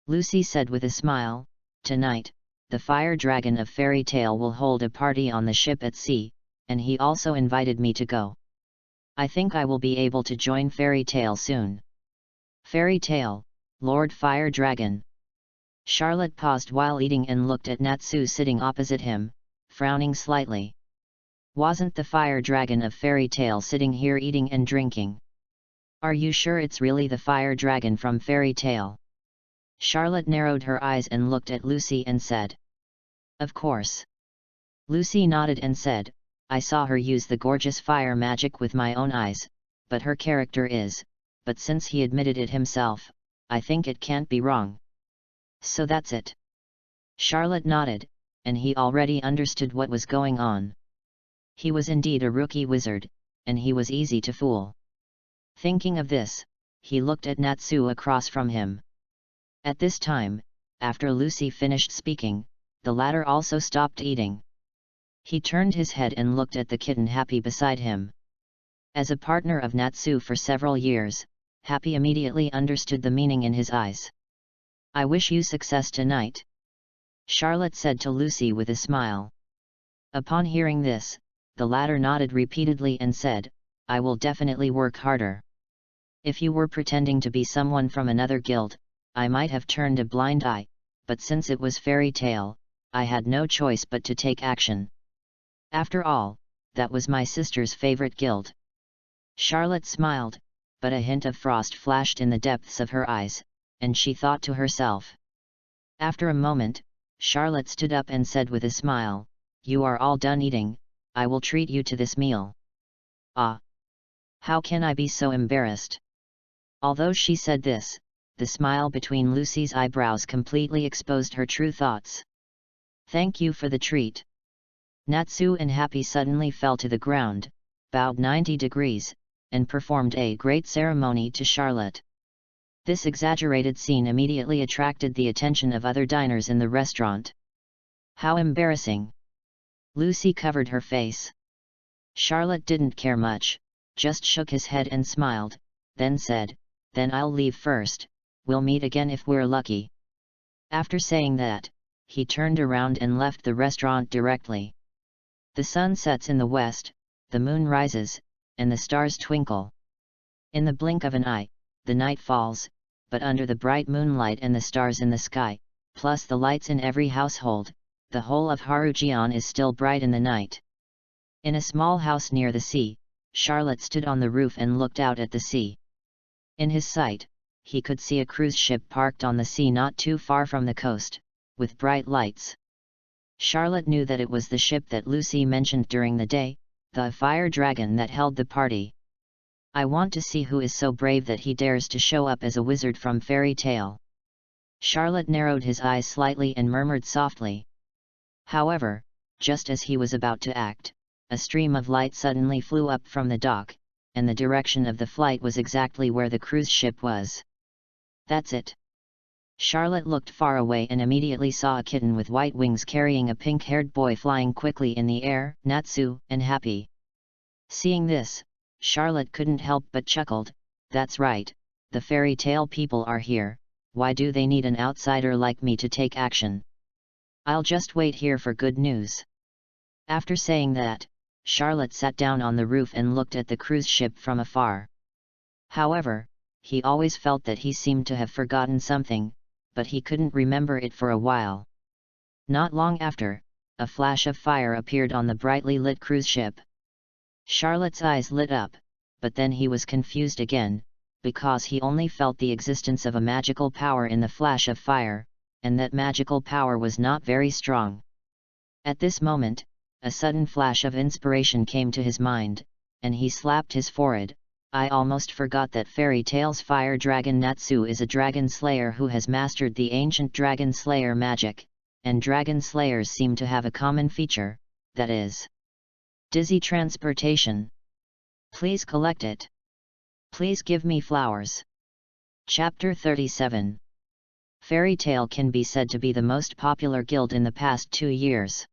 Lucy said with a smile. "Tonight, the fire dragon of fairy tale will hold a party on the ship at sea, and he also invited me to go. I think I will be able to join fairy tale soon." "Fairy tale, Lord Fire Dragon." Charlotte paused while eating and looked at Natsu sitting opposite him, frowning slightly. "Wasn't the fire dragon of fairy tale sitting here eating and drinking? Are you sure it's really the fire dragon from fairy tale?" Charlotte narrowed her eyes and looked at Lucy and said, "Of course." Lucy nodded and said, "I saw her use the gorgeous fire magic with my own eyes, but her character is, but since he admitted it himself, I think it can't be wrong. So that's it." Charlotte nodded, and he already understood what was going on. He was indeed a rookie wizard, and he was easy to fool. Thinking of this, he looked at Natsu across from him. At this time, after Lucy finished speaking, the latter also stopped eating. He turned his head and looked at the kitten Happy beside him. As a partner of Natsu for several years, Happy immediately understood the meaning in his eyes. "I wish you success tonight," Charlotte said to Lucy with a smile. Upon hearing this, the latter nodded repeatedly and said, "I will definitely work harder. If you were pretending to be someone from another guild, I might have turned a blind eye, but since it was Fairy Tale, I had no choice but to take action. After all, that was my sister's favorite guild." Charlotte smiled, but a hint of frost flashed in the depths of her eyes, and she thought to herself. After a moment, Charlotte stood up and said with a smile, "You are all done eating, I will treat you to this meal." "Ah! How can I be so embarrassed?" Although she said this, the smile between Lucy's eyebrows completely exposed her true thoughts. "Thank you for the treat." Natsu and Happy suddenly fell to the ground, bowed 90 degrees, and performed a great ceremony to Charlotte. This exaggerated scene immediately attracted the attention of other diners in the restaurant. "How embarrassing!" Lucy covered her face. Charlotte didn't care much, just shook his head and smiled, then said, "Then I'll leave first, we'll meet again if we're lucky." After saying that, he turned around and left the restaurant directly. The sun sets in the west, the moon rises, and the stars twinkle. In the blink of an eye, the night falls, but under the bright moonlight and the stars in the sky, plus the lights in every household, the whole of Harujian is still bright in the night. In a small house near the sea, Charlotte stood on the roof and looked out at the sea. In his sight, he could see a cruise ship parked on the sea not too far from the coast, with bright lights. Charlotte knew that it was the ship that Lucy mentioned during the day, the fire dragon that held the party. "I want to see who is so brave that he dares to show up as a wizard from Fairy Tale." Charlotte narrowed his eyes slightly and murmured softly. However, just as he was about to act, a stream of light suddenly flew up from the dock, and the direction of the flight was exactly where the cruise ship was. "That's it." Charlotte looked far away and immediately saw a kitten with white wings carrying a pink-haired boy flying quickly in the air, Natsu and Happy. Seeing this, Charlotte couldn't help but chuckled, "That's right, the Fairy Tale people are here, why do they need an outsider like me to take action? I'll just wait here for good news." After saying that, Charlotte sat down on the roof and looked at the cruise ship from afar. However, he always felt that he seemed to have forgotten something, but he couldn't remember it for a while. Not long after, a flash of fire appeared on the brightly lit cruise ship. Charlotte's eyes lit up, but then he was confused again, because he only felt the existence of a magical power in the flash of fire, and that magical power was not very strong. At this moment, a sudden flash of inspiration came to his mind, and he slapped his forehead. "I almost forgot that Fairy Tale's fire dragon Natsu is a dragon slayer who has mastered the ancient dragon slayer magic, and dragon slayers seem to have a common feature, that is dizzy transportation. Please collect it. Please give me flowers." Chapter 37. Fairy Tale can be said to be the most popular guild in the past 2 years.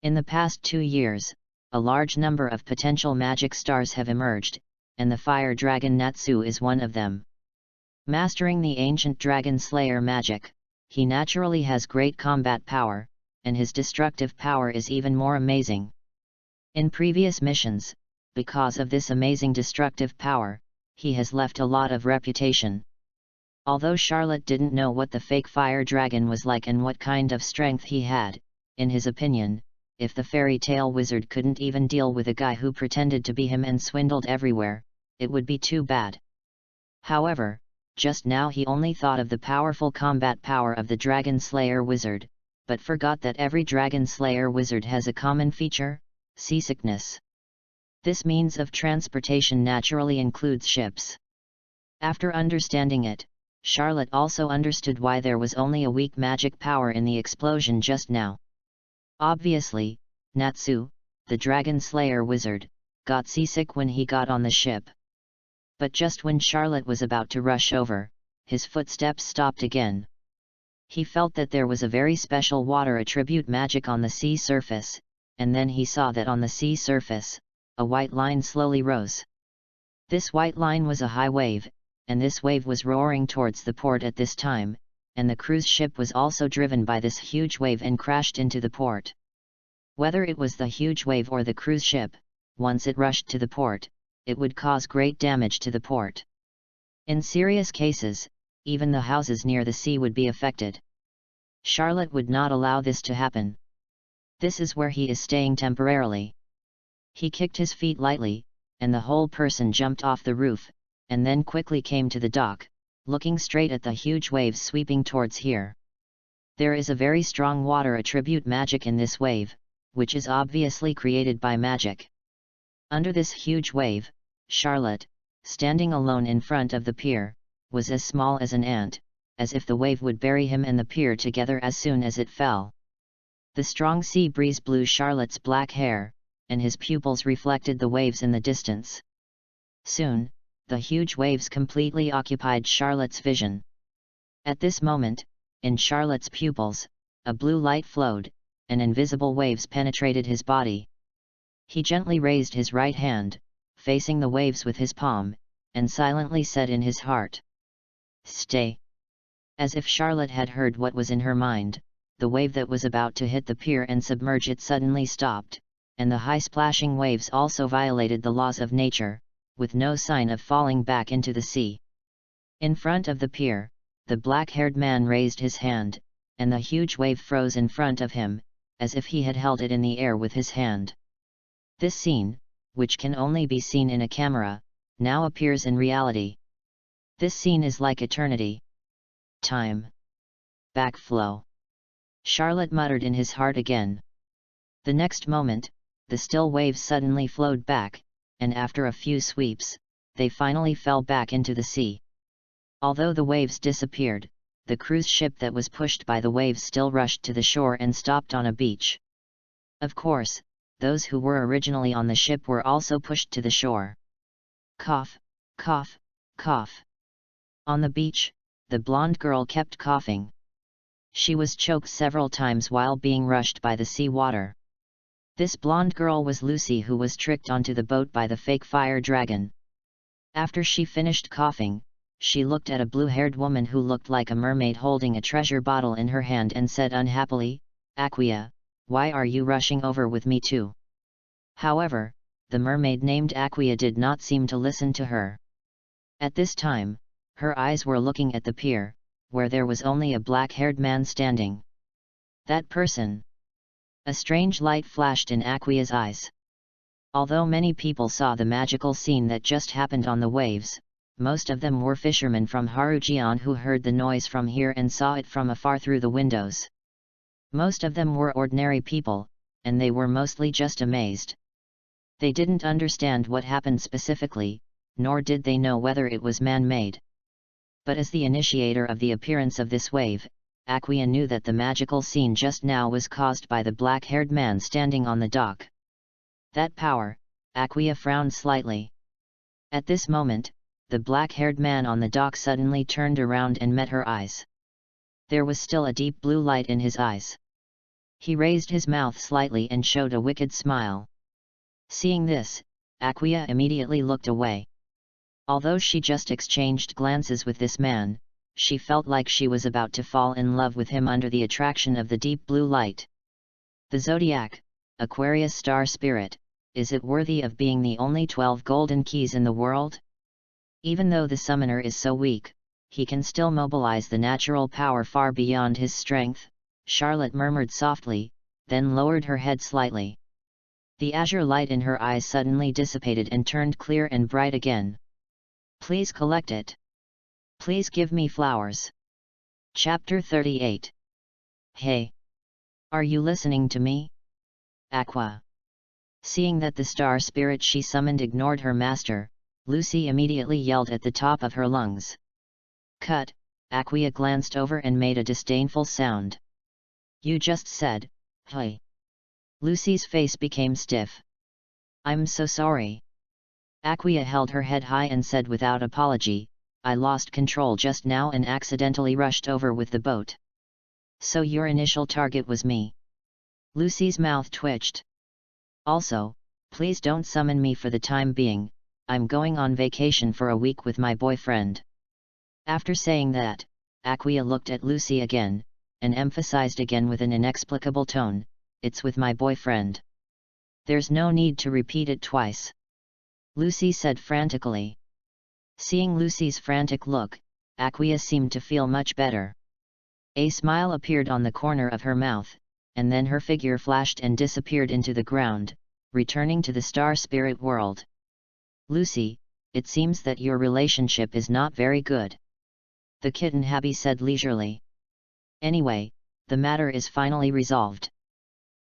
In the past 2 years, a large number of potential magic stars have emerged, and the fire dragon Natsu is one of them. Mastering the ancient dragon slayer magic, he naturally has great combat power, and his destructive power is even more amazing. In previous missions, because of this amazing destructive power, he has left a lot of reputation. Although Charlotte didn't know what the fake fire dragon was like and what kind of strength he had, in his opinion, if the Fairy Tale wizard couldn't even deal with a guy who pretended to be him and swindled everywhere, it would be too bad. However, just now he only thought of the powerful combat power of the Dragon Slayer wizard, but forgot that every Dragon Slayer wizard has a common feature: seasickness. This means of transportation naturally includes ships. After understanding it, Charlotte also understood why there was only a weak magic power in the explosion just now. Obviously, Natsu, the dragon slayer wizard, got seasick when he got on the ship. But just when Charlotte was about to rush over, his footsteps stopped again. He felt that there was a very special water attribute magic on the sea surface, and then he saw that on the sea surface, a white line slowly rose. This white line was a high wave, and this wave was roaring towards the port at this time, and the cruise ship was also driven by this huge wave and crashed into the port. Whether it was the huge wave or the cruise ship, once it rushed to the port, it would cause great damage to the port. In serious cases, even the houses near the sea would be affected. Charlotte would not allow this to happen. This is where he is staying temporarily. He kicked his feet lightly, and the whole person jumped off the roof, and then quickly came to the dock, looking straight at the huge waves sweeping towards here. There is a very strong water attribute magic in this wave, which is obviously created by magic. Under this huge wave, Charlotte, standing alone in front of the pier, was as small as an ant, as if the wave would bury him and the pier together as soon as it fell. The strong sea breeze blew Charlotte's black hair, and his pupils reflected the waves in the distance. Soon, the huge waves completely occupied Charlotte's vision. At this moment, in Charlotte's pupils, a blue light flowed, and invisible waves penetrated his body. He gently raised his right hand, facing the waves with his palm, and silently said in his heart, "Stay." As if Charlotte had heard what was in her mind, the wave that was about to hit the pier and submerge it suddenly stopped, and the high splashing waves also violated the laws of nature, with no sign of falling back into the sea. In front of the pier, the black-haired man raised his hand, and the huge wave froze in front of him, as if he had held it in the air with his hand. This scene, which can only be seen in a camera, now appears in reality. This scene is like eternity. Time. Backflow. Charlotte muttered in his heart again. The next moment, the still waves suddenly flowed back, and after a few sweeps, they finally fell back into the sea. Although the waves disappeared, the cruise ship that was pushed by the waves still rushed to the shore and stopped on a beach. Of course, those who were originally on the ship were also pushed to the shore. Cough, cough, cough. On the beach, the blonde girl kept coughing. She was choked several times while being rushed by the sea water. This blonde girl was Lucy, who was tricked onto the boat by the fake fire dragon. After she finished coughing, she looked at a blue-haired woman who looked like a mermaid holding a treasure bottle in her hand and said unhappily, "Aquia, why are you rushing over with me too?" However, the mermaid named Aquia did not seem to listen to her. At this time, her eyes were looking at the pier, where there was only a black-haired man standing. That person. A strange light flashed in Aquia's eyes. Although many people saw the magical scene that just happened on the waves, most of them were fishermen from Harujian who heard the noise from here and saw it from afar through the windows. Most of them were ordinary people, and they were mostly just amazed. They didn't understand what happened specifically, nor did they know whether it was man-made. But as the initiator of the appearance of this wave, Aquia knew that the magical scene just now was caused by the black-haired man standing on the dock. That power, Aquia frowned slightly. At this moment, the black-haired man on the dock suddenly turned around and met her eyes. There was still a deep blue light in his eyes. He raised his mouth slightly and showed a wicked smile. Seeing this, Aquia immediately looked away. Although she just exchanged glances with this man, she felt like she was about to fall in love with him under the attraction of the deep blue light. The zodiac, Aquarius star spirit, is it worthy of being the only 12 golden keys in the world? Even though the summoner is so weak, he can still mobilize the natural power far beyond his strength, Charlotte murmured softly, then lowered her head slightly. The azure light in her eyes suddenly dissipated and turned clear and bright again. "Please collect it. Please give me flowers." Chapter 38. Hey! Are you listening to me? Aqua. Seeing that the star spirit she summoned ignored her master, Lucy immediately yelled at the top of her lungs. "Cut, Aquia glanced over and made a disdainful sound. "You just said, hey." Lucy's face became stiff. "I'm so sorry." Aquia held her head high and said without apology, "I lost control just now and accidentally rushed over with the boat." "So your initial target was me?" Lucy's mouth twitched. "Also, please don't summon me for the time being, I'm going on vacation for a week with my boyfriend." After saying that, Aquia looked at Lucy again, and emphasized again with an inexplicable tone, "It's with my boyfriend. There's no need to repeat it twice," Lucy said frantically. Seeing Lucy's frantic look, Aquia seemed to feel much better. A smile appeared on the corner of her mouth, and then her figure flashed and disappeared into the ground, returning to the star spirit world. "Lucy, it seems that your relationship is not very good," the kitten Happy said leisurely. "Anyway, the matter is finally resolved."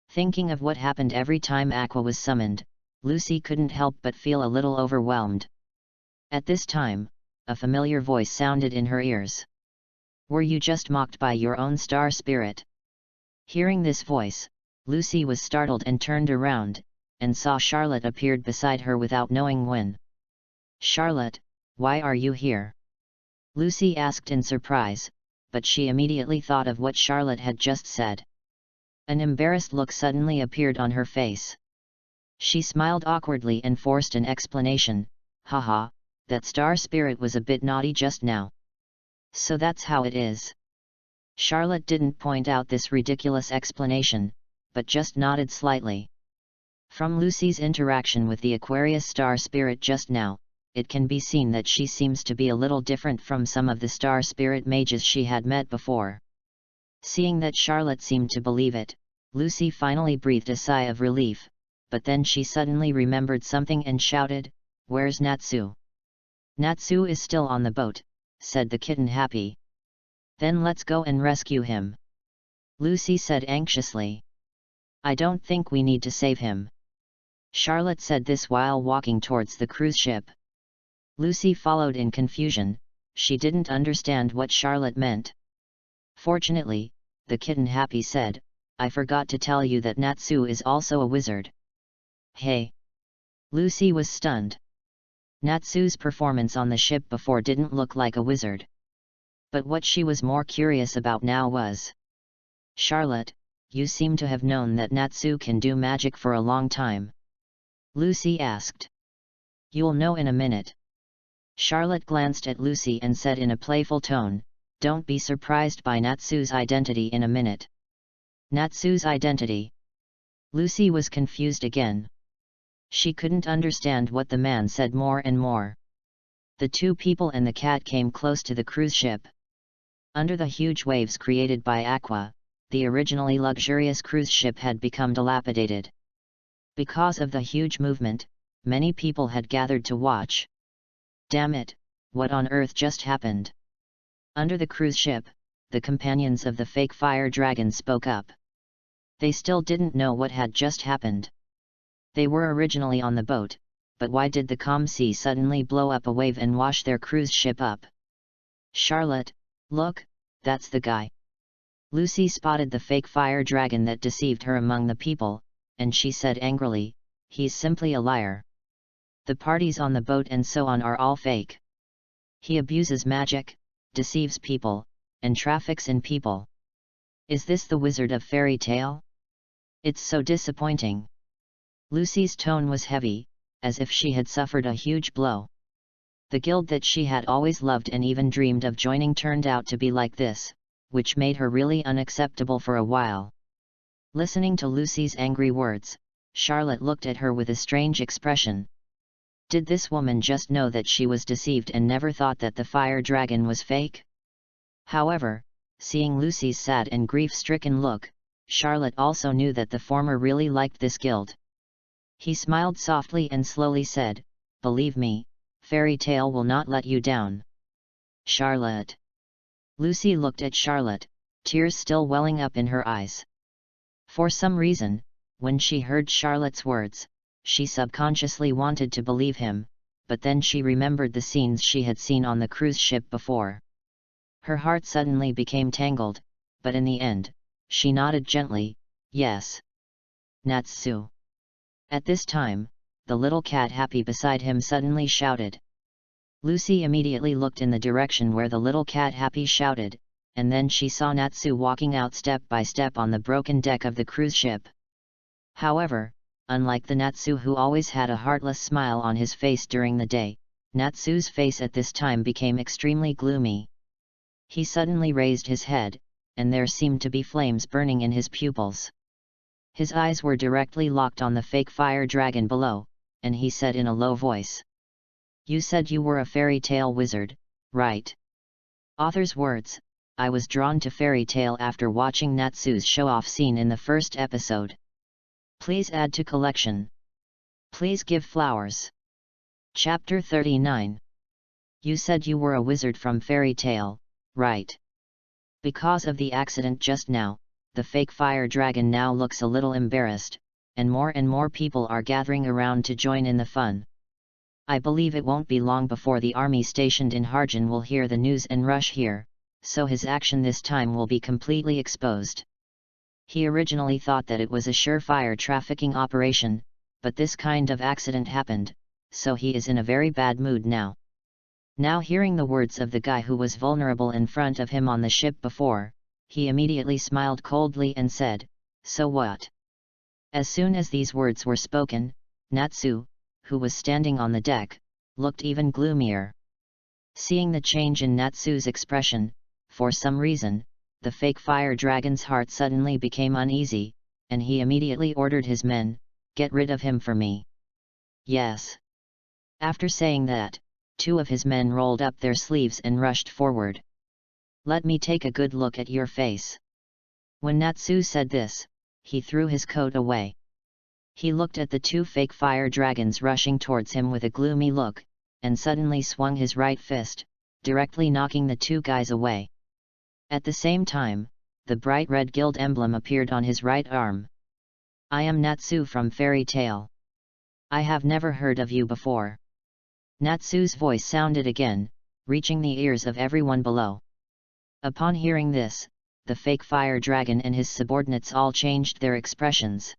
Thinking of what happened every time Aqua was summoned, Lucy couldn't help but feel a little overwhelmed. At this time, a familiar voice sounded in her ears. "Were you just mocked by your own star spirit?" Hearing this voice, Lucy was startled and turned around, and saw Charlotte appeared beside her without knowing when. "Charlotte, why are you here?" Lucy asked in surprise, but she immediately thought of what Charlotte had just said. An embarrassed look suddenly appeared on her face. She smiled awkwardly and forced an explanation, "Haha, that star spirit was a bit naughty just now." "So that's how it is." Charlotte didn't point out this ridiculous explanation, but just nodded slightly. From Lucy's interaction with the Aquarius star spirit just now, it can be seen that she seems to be a little different from some of the star spirit mages she had met before. Seeing that Charlotte seemed to believe it, Lucy finally breathed a sigh of relief, but then she suddenly remembered something and shouted, "Where's Natsu?" "Natsu is still on the boat," said the kitten Happy. "Then let's go and rescue him," Lucy said anxiously. "I don't think we need to save him." Charlotte said this while walking towards the cruise ship. Lucy followed in confusion, she didn't understand what Charlotte meant. "Fortunately," the kitten Happy said, "I forgot to tell you that Natsu is also a wizard." "Hey!" Lucy was stunned. Natsu's performance on the ship before didn't look like a wizard. But what she was more curious about now was, "Charlotte, you seem to have known that Natsu can do magic for a long time?" Lucy asked. "You'll know in a minute." Charlotte glanced at Lucy and said in a playful tone, "Don't be surprised by Natsu's identity in a minute." Natsu's identity? Lucy was confused again. She couldn't understand what the man said more and more. The two people and the cat came close to the cruise ship. Under the huge waves created by Aqua, the originally luxurious cruise ship had become dilapidated. Because of the huge movement, many people had gathered to watch. "Damn it, what on earth just happened?" Under the cruise ship, the companions of the fake fire dragon spoke up. They still didn't know what had just happened. They were originally on the boat, but why did the calm sea suddenly blow up a wave and wash their cruise ship up? "Charlotte, look, that's the guy." Lucy spotted the fake fire dragon that deceived her among the people, and she said angrily, "He's simply a liar. The parties on the boat and so on are all fake. He abuses magic, deceives people, and traffics in people. Is this the Wizard of Fairy Tale? It's so disappointing." Lucy's tone was heavy, as if she had suffered a huge blow. The guild that she had always loved and even dreamed of joining turned out to be like this, which made her really unacceptable for a while. Listening to Lucy's angry words, Charlotte looked at her with a strange expression. Did this woman just know that she was deceived and never thought that the fire dragon was fake? However, seeing Lucy's sad and grief-stricken look, Charlotte also knew that the former really liked this guild. He smiled softly and slowly said, "Believe me, Fairy Tale will not let you down." "Charlotte." Lucy looked at Charlotte, tears still welling up in her eyes. For some reason, when she heard Charlotte's words, she subconsciously wanted to believe him, but then she remembered the scenes she had seen on the cruise ship before. Her heart suddenly became tangled, but in the end, she nodded gently, yes. Natsu. At this time, the little cat happy beside him suddenly shouted. Lucy immediately looked in the direction where the little cat happy shouted, and then she saw Natsu walking out step by step on the broken deck of the cruise ship. However, unlike the Natsu who always had a heartless smile on his face during the day, Natsu's face at this time became extremely gloomy. He suddenly raised his head, and there seemed to be flames burning in his pupils. His eyes were directly locked on the fake fire dragon below, and he said in a low voice. You said you were a fairy tale wizard, right? Author's words, I was drawn to fairy tale after watching Natsu's show-off scene in the first episode. Please add to collection. Please give flowers. Chapter 39. You said you were a wizard from fairy tale, right? Because of the accident just now, the fake fire dragon now looks a little embarrassed, and more people are gathering around to join in the fun. I believe it won't be long before the army stationed in Harjan will hear the news and rush here, so his action this time will be completely exposed. He originally thought that it was a surefire trafficking operation, but this kind of accident happened, so he is in a very bad mood now. Now hearing the words of the guy who was vulnerable in front of him on the ship before, he immediately smiled coldly and said, so what? As soon as these words were spoken, Natsu, who was standing on the deck, looked even gloomier. Seeing the change in Natsu's expression, for some reason, the fake fire dragon's heart suddenly became uneasy, and he immediately ordered his men, get rid of him for me. Yes. After saying that, 2 of his men rolled up their sleeves and rushed forward. Let me take a good look at your face. When Natsu said this, he threw his coat away. He looked at the 2 fake fire dragons rushing towards him with a gloomy look, and suddenly swung his right fist, directly knocking the 2 guys away. At the same time, the bright red guild emblem appeared on his right arm. I am Natsu from Fairy Tale. I have never heard of you before. Natsu's voice sounded again, reaching the ears of everyone below. Upon hearing this, the fake fire dragon and his subordinates all changed their expressions.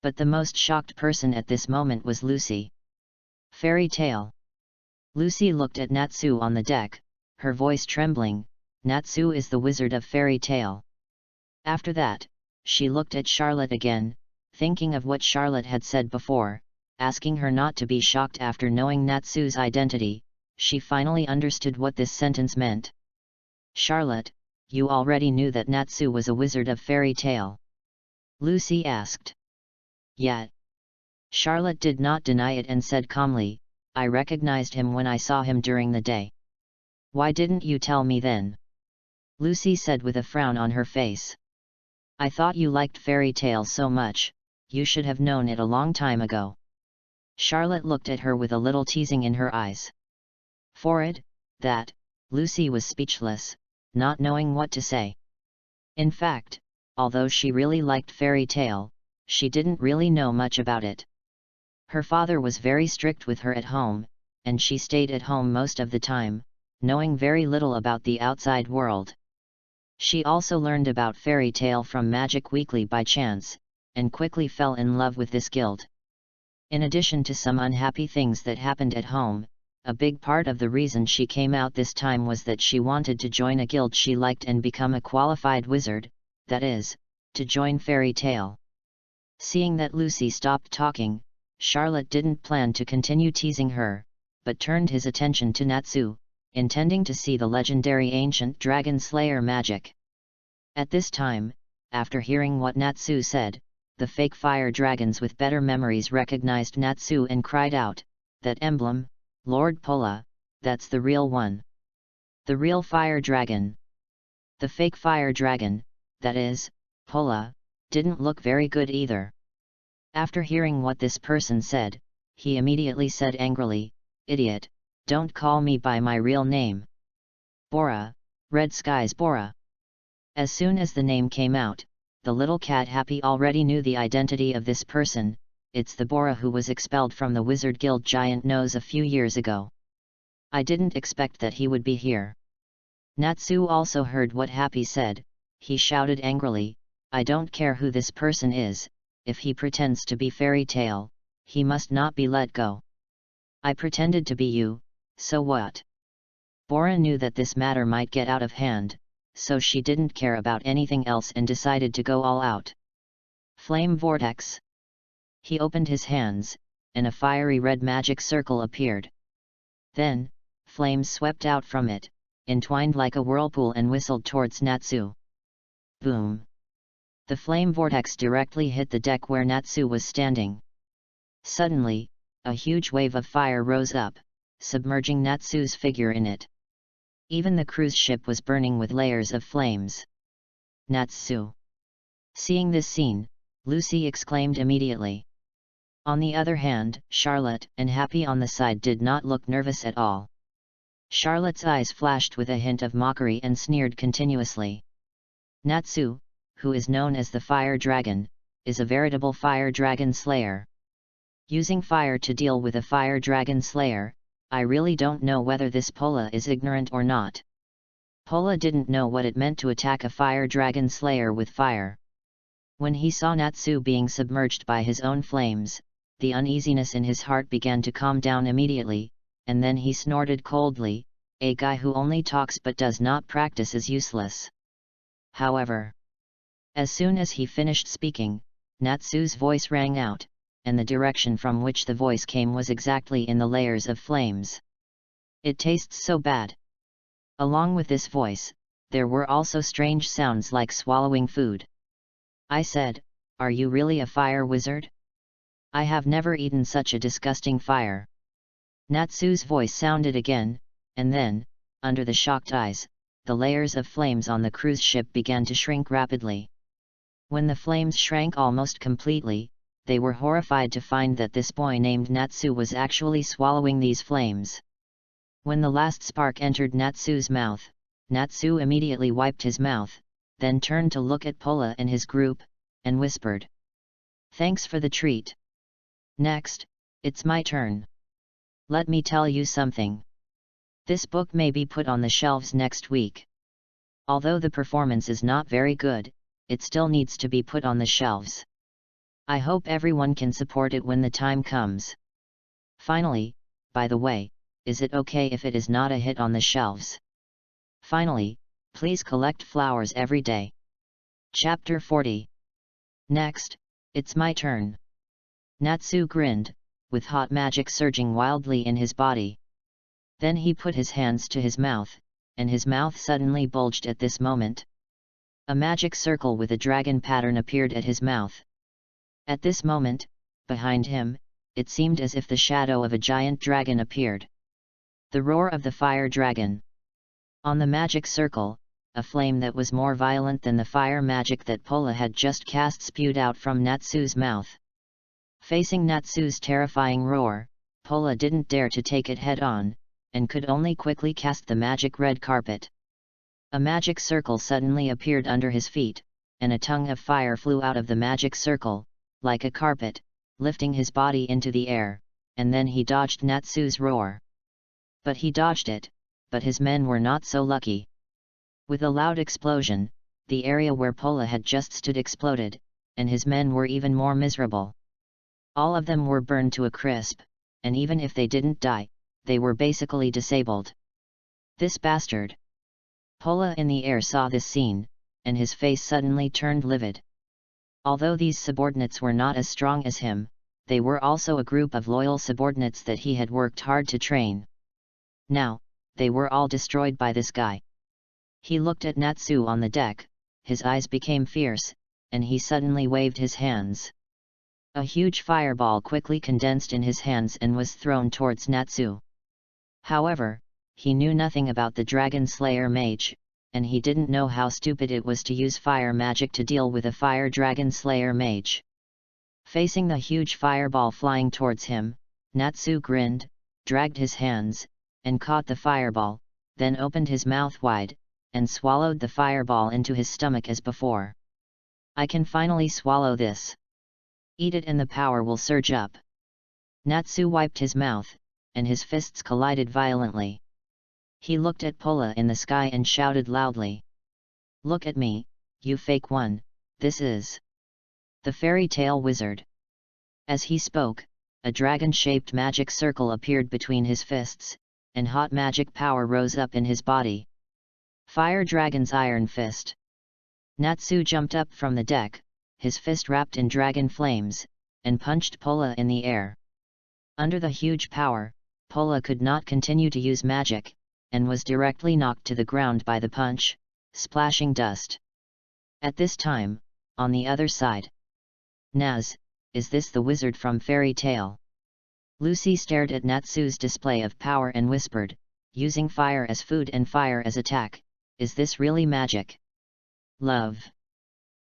But the most shocked person at this moment was Lucy. Fairy Tale. Lucy looked at Natsu on the deck, her voice trembling. Natsu is the wizard of Fairy Tale. After that, she looked at Charlotte again, thinking of what Charlotte had said before, asking her not to be shocked after knowing Natsu's identity. She finally understood what this sentence meant. Charlotte, you already knew that Natsu was a wizard of Fairy Tale? Lucy asked. Yeah. Charlotte did not deny it and said calmly, I recognized him when I saw him during the day. Why didn't you tell me then? Lucy said with a frown on her face. I thought you liked fairy tales so much, you should have known it a long time ago. Charlotte looked at her with a little teasing in her eyes. For it, that, Lucy was speechless, not knowing what to say. In fact, although she really liked fairy tale, she didn't really know much about it. Her father was very strict with her at home, and she stayed at home most of the time, knowing very little about the outside world. She also learned about fairy tale from Magic Weekly by chance, and quickly fell in love with this guild. In addition to some unhappy things that happened at home, a big part of the reason she came out this time was that she wanted to join a guild she liked and become a qualified wizard, that is, to join fairy tale. Seeing that Lucy stopped talking, Charlotte didn't plan to continue teasing her, but turned his attention to Natsu, intending to see the legendary ancient dragon slayer magic. At this time, after hearing what Natsu said, the fake fire dragons with better memories recognized Natsu and cried out, that emblem, Lord Pola, that's the real one. The real fire dragon. The fake fire dragon, that is, Pola, didn't look very good either. After hearing what this person said, he immediately said angrily, idiot, don't call me by my real name. Bora, Red Skies Bora. As soon as the name came out, the little cat Happy already knew the identity of this person. It's the Bora who was expelled from the Wizard Guild Giant Nose a few years ago. I didn't expect that he would be here. Natsu also heard what Happy said. He shouted angrily, "I don't care who this person is, if he pretends to be Fairy Tail, he must not be let go. I pretended to be you, so what?" Bora knew that this matter might get out of hand, so she didn't care about anything else and decided to go all out. Flame Vortex. He opened his hands, and a fiery red magic circle appeared. Then, flames swept out from it, entwined like a whirlpool and whistled towards Natsu. Boom! The flame vortex directly hit the deck where Natsu was standing. Suddenly, a huge wave of fire rose up, submerging Natsu's figure in it. Even the cruise ship was burning with layers of flames. Natsu! Seeing this scene, Lucy exclaimed immediately. On the other hand, Charlotte and Happy on the side did not look nervous at all. Charlotte's eyes flashed with a hint of mockery and sneered continuously. Natsu, who is known as the Fire Dragon, is a veritable fire dragon slayer. Using fire to deal with a fire dragon slayer, I really don't know whether this Pola is ignorant or not. Pola didn't know what it meant to attack a fire dragon slayer with fire. When he saw Natsu being submerged by his own flames, the uneasiness in his heart began to calm down immediately, and then he snorted coldly, "A guy who only talks but does not practice is useless." However, as soon as he finished speaking, Natsu's voice rang out, and the direction from which the voice came was exactly in the layers of flames. "It tastes so bad." Along with this voice, there were also strange sounds like swallowing food. I said, "Are you really a fire wizard? I have never eaten such a disgusting fire." Natsu's voice sounded again, and then, under the shocked eyes, the layers of flames on the cruise ship began to shrink rapidly. When the flames shrank almost completely, they were horrified to find that this boy named Natsu was actually swallowing these flames. When the last spark entered Natsu's mouth, Natsu immediately wiped his mouth, then turned to look at Pola and his group, and whispered, "Thanks for the treat. Next, it's my turn. Let me tell you something. This book may be put on the shelves next week. Although the performance is not very good, it still needs to be put on the shelves. I hope everyone can support it when the time comes. Finally, by the way, is it okay if it is not a hit on the shelves? Finally, please collect flowers every day." Chapter 40. Next, it's my turn. Natsu grinned, with hot magic surging wildly in his body. Then he put his hands to his mouth, and his mouth suddenly bulged at this moment. A magic circle with a dragon pattern appeared at his mouth. At this moment, behind him, it seemed as if the shadow of a giant dragon appeared. The roar of the fire dragon. On the magic circle, a flame that was more violent than the fire magic that Pola had just cast spewed out from Natsu's mouth. Facing Natsu's terrifying roar, Pola didn't dare to take it head-on, and could only quickly cast the magic red carpet. A magic circle suddenly appeared under his feet, and a tongue of fire flew out of the magic circle, like a carpet, lifting his body into the air, and then he dodged Natsu's roar. But he dodged it, but his men were not so lucky. With a loud explosion, the area where Pola had just stood exploded, and his men were even more miserable. All of them were burned to a crisp, and even if they didn't die, they were basically disabled. This bastard! Pola in the air saw this scene, and his face suddenly turned livid. Although these subordinates were not as strong as him, they were also a group of loyal subordinates that he had worked hard to train. Now, they were all destroyed by this guy. He looked at Natsu on the deck, his eyes became fierce, and he suddenly waved his hands. A huge fireball quickly condensed in his hands and was thrown towards Natsu. However, he knew nothing about the Dragon Slayer mage, and he didn't know how stupid it was to use fire magic to deal with a fire Dragon Slayer mage. Facing the huge fireball flying towards him, Natsu grinned, dragged his hands, and caught the fireball, then opened his mouth wide, and swallowed the fireball into his stomach as before. "I can finally swallow this. Eat it and the power will surge up." Natsu wiped his mouth, and his fists collided violently. He looked at Pola in the sky and shouted loudly. "Look at me, you fake one, this is the fairy tale wizard." As he spoke, a dragon-shaped magic circle appeared between his fists, and hot magic power rose up in his body. Fire Dragon's Iron Fist. Natsu jumped up from the deck, his fist wrapped in dragon flames, and punched Pola in the air. Under the huge power, Pola could not continue to use magic, and was directly knocked to the ground by the punch, splashing dust. At this time, on the other side, Naz, is this the wizard from fairy tale? Lucy stared at Natsu's display of power and whispered, using fire as food and fire as attack, is this really magic? Love.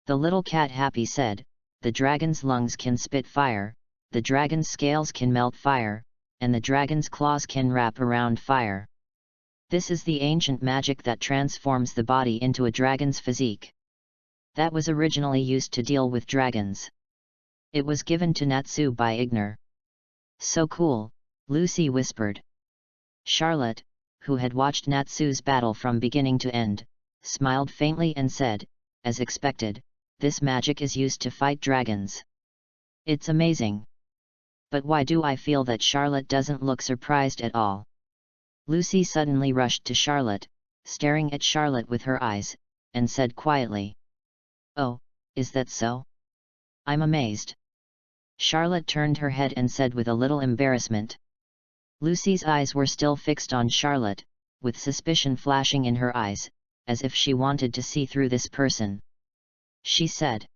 The little cat Happy said, the dragon's lungs can spit fire, the dragon's scales can melt fire, and the dragon's claws can wrap around fire. This is the ancient magic that transforms the body into a dragon's physique. That was originally used to deal with dragons. It was given to Natsu by Ignor. So cool, Lucy whispered. Charlotte, who had watched Natsu's battle from beginning to end, smiled faintly and said, as expected, this magic is used to fight dragons. It's amazing. But why do I feel that Charlotte doesn't look surprised at all? Lucy suddenly rushed to Charlotte, staring at Charlotte with her eyes, and said quietly, "Oh, is that so? I'm amazed." Charlotte turned her head and said with a little embarrassment. Lucy's eyes were still fixed on Charlotte, with suspicion flashing in her eyes, as if she wanted to see through this person. She said,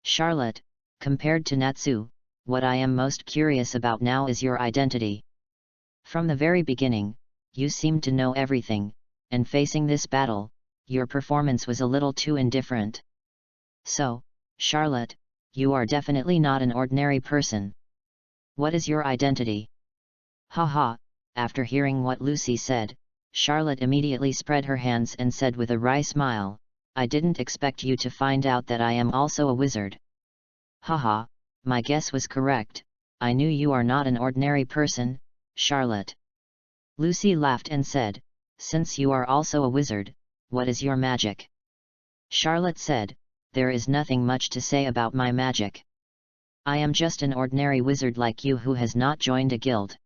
"Charlotte, compared to Natsu, what I am most curious about now is your identity. From the very beginning, you seemed to know everything, and facing this battle, your performance was a little too indifferent. So, Charlotte, you are definitely not an ordinary person. What is your identity?" Haha, after hearing what Lucy said, Charlotte immediately spread her hands and said with a wry smile, "I didn't expect you to find out that I am also a wizard." Haha, my guess was correct, I knew you are not an ordinary person, Charlotte. Lucy laughed and said, "Since you are also a wizard, what is your magic?" Charlotte said, "There is nothing much to say about my magic. I am just an ordinary wizard like you who has not joined a guild.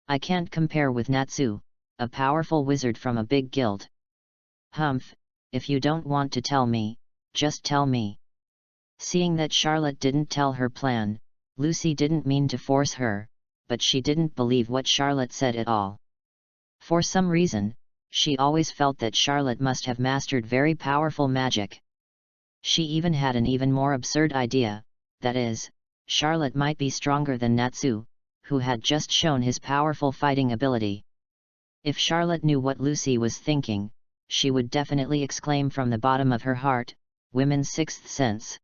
I can't compare with Natsu, a powerful wizard from a big guild." "Humph, if you don't want to tell me, just tell me." Seeing that Charlotte didn't tell her plan, Lucy didn't mean to force her, but she didn't believe what Charlotte said at all. For some reason, she always felt that Charlotte must have mastered very powerful magic. She even had an even more absurd idea, that is, Charlotte might be stronger than Natsu, who had just shown his powerful fighting ability. If Charlotte knew what Lucy was thinking, she would definitely exclaim from the bottom of her heart, "Women's sixth sense."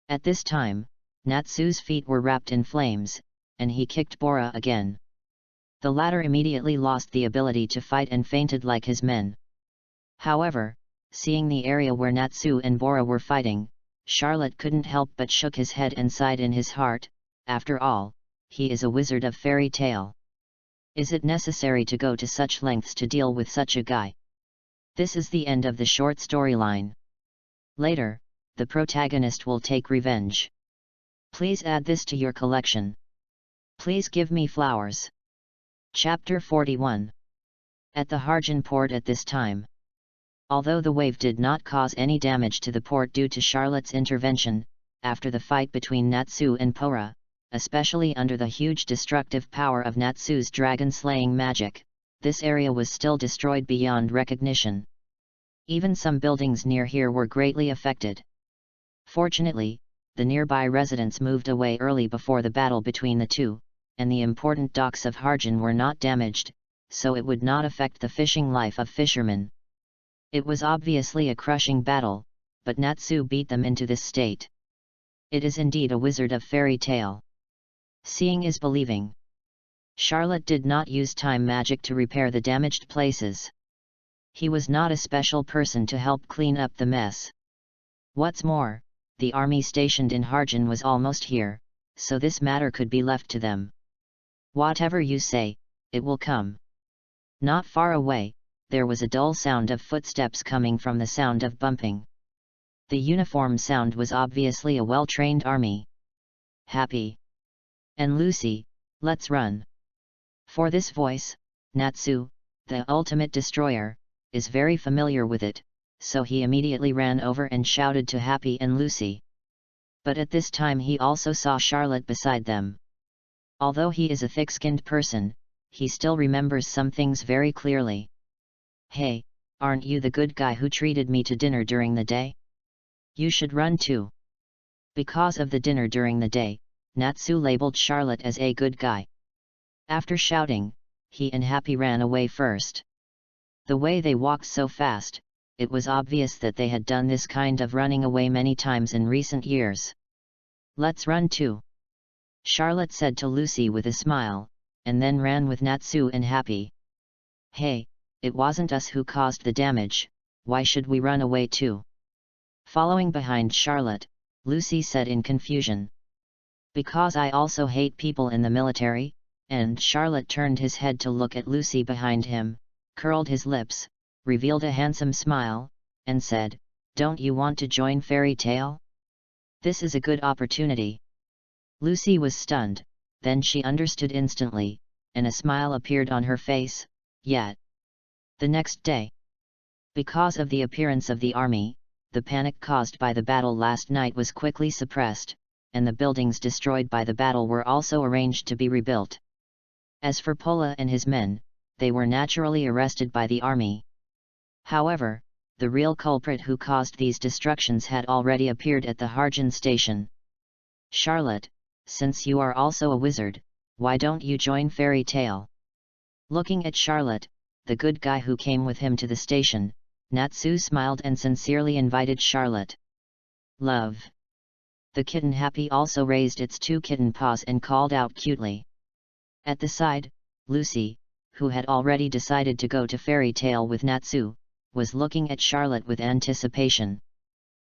At this time, Natsu's feet were wrapped in flames, and he kicked Bora again. The latter immediately lost the ability to fight and fainted like his men. However, seeing the area where Natsu and Bora were fighting, Charlotte couldn't help but shook his head and sighed in his heart, after all, he is a wizard of fairy tale. Is it necessary to go to such lengths to deal with such a guy? This is the end of the short storyline. Later, the protagonist will take revenge. Please add this to your collection. Please give me flowers. Chapter 41. At the Harjan port at this time. Although the wave did not cause any damage to the port due to Charlotte's intervention, after the fight between Natsu and Pora, especially under the huge destructive power of Natsu's dragon-slaying magic, this area was still destroyed beyond recognition. Even some buildings near here were greatly affected. Fortunately, the nearby residents moved away early before the battle between the two, and the important docks of Harjan were not damaged, so it would not affect the fishing life of fishermen. It was obviously a crushing battle, but Natsu beat them into this state. It is indeed a wizard of fairy tale. Seeing is believing. Charlotte did not use time magic to repair the damaged places. He was not a special person to help clean up the mess. What's more, the army stationed in Harjan was almost here, so this matter could be left to them. Whatever you say, it will come. Not far away, there was a dull sound of footsteps coming from the sound of bumping. The uniform sound was obviously a well-trained army. Happy and Lucy, let's run. For this voice, Natsu, the ultimate destroyer, is very familiar with it, so he immediately ran over and shouted to Happy and Lucy. But at this time he also saw Charlotte beside them. Although he is a thick-skinned person, he still remembers some things very clearly. Hey, aren't you the good guy who treated me to dinner during the day? You should run too. Because of the dinner during the day, Natsu labeled Charlotte as a good guy. After shouting, he and Happy ran away first. The way they walked so fast, it was obvious that they had done this kind of running away many times in recent years. Let's run too, Charlotte said to Lucy with a smile, and then ran with Natsu and Happy. Hey, it wasn't us who caused the damage, why should we run away too? Following behind Charlotte, Lucy said in confusion. Because I also hate people in the military, and Charlotte turned his head to look at Lucy behind him, curled his lips, revealed a handsome smile, and said, don't you want to join Fairy Tale? This is a good opportunity. Lucy was stunned, then she understood instantly, and a smile appeared on her face, yet. The next day. Because of the appearance of the army, the panic caused by the battle last night was quickly suppressed, and the buildings destroyed by the battle were also arranged to be rebuilt. As for Pola and his men, they were naturally arrested by the army. However, the real culprit who caused these destructions had already appeared at the Harjan station. Charlotte, since you are also a wizard, why don't you join Fairy Tale? Looking at Charlotte, the good guy who came with him to the station, Natsu smiled and sincerely invited Charlotte. Love. The kitten Happy also raised its two kitten paws and called out cutely. At the side, Lucy, who had already decided to go to Fairy Tale with Natsu, was looking at Charlotte with anticipation.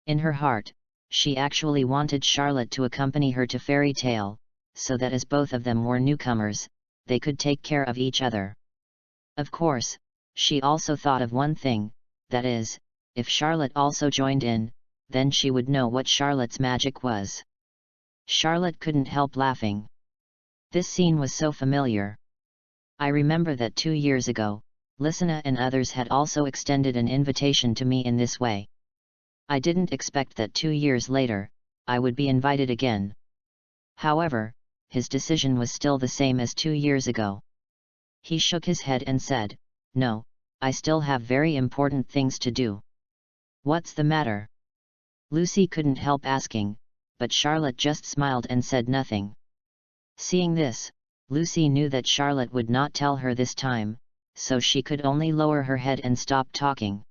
In her heart, she actually wanted Charlotte to accompany her to Fairy Tale, so that as both of them were newcomers, they could take care of each other. Of course, she also thought of one thing, that is, if Charlotte also joined in, then she would know what Charlotte's magic was. Charlotte couldn't help laughing. This scene was so familiar. I remember that 2 years ago, Lisana and others had also extended an invitation to me in this way. I didn't expect that 2 years later, I would be invited again. However, his decision was still the same as 2 years ago. He shook his head and said, no, I still have very important things to do. What's the matter? Lucy couldn't help asking, but Charlotte just smiled and said nothing. Seeing this, Lucy knew that Charlotte would not tell her this time, so she could only lower her head and stop talking.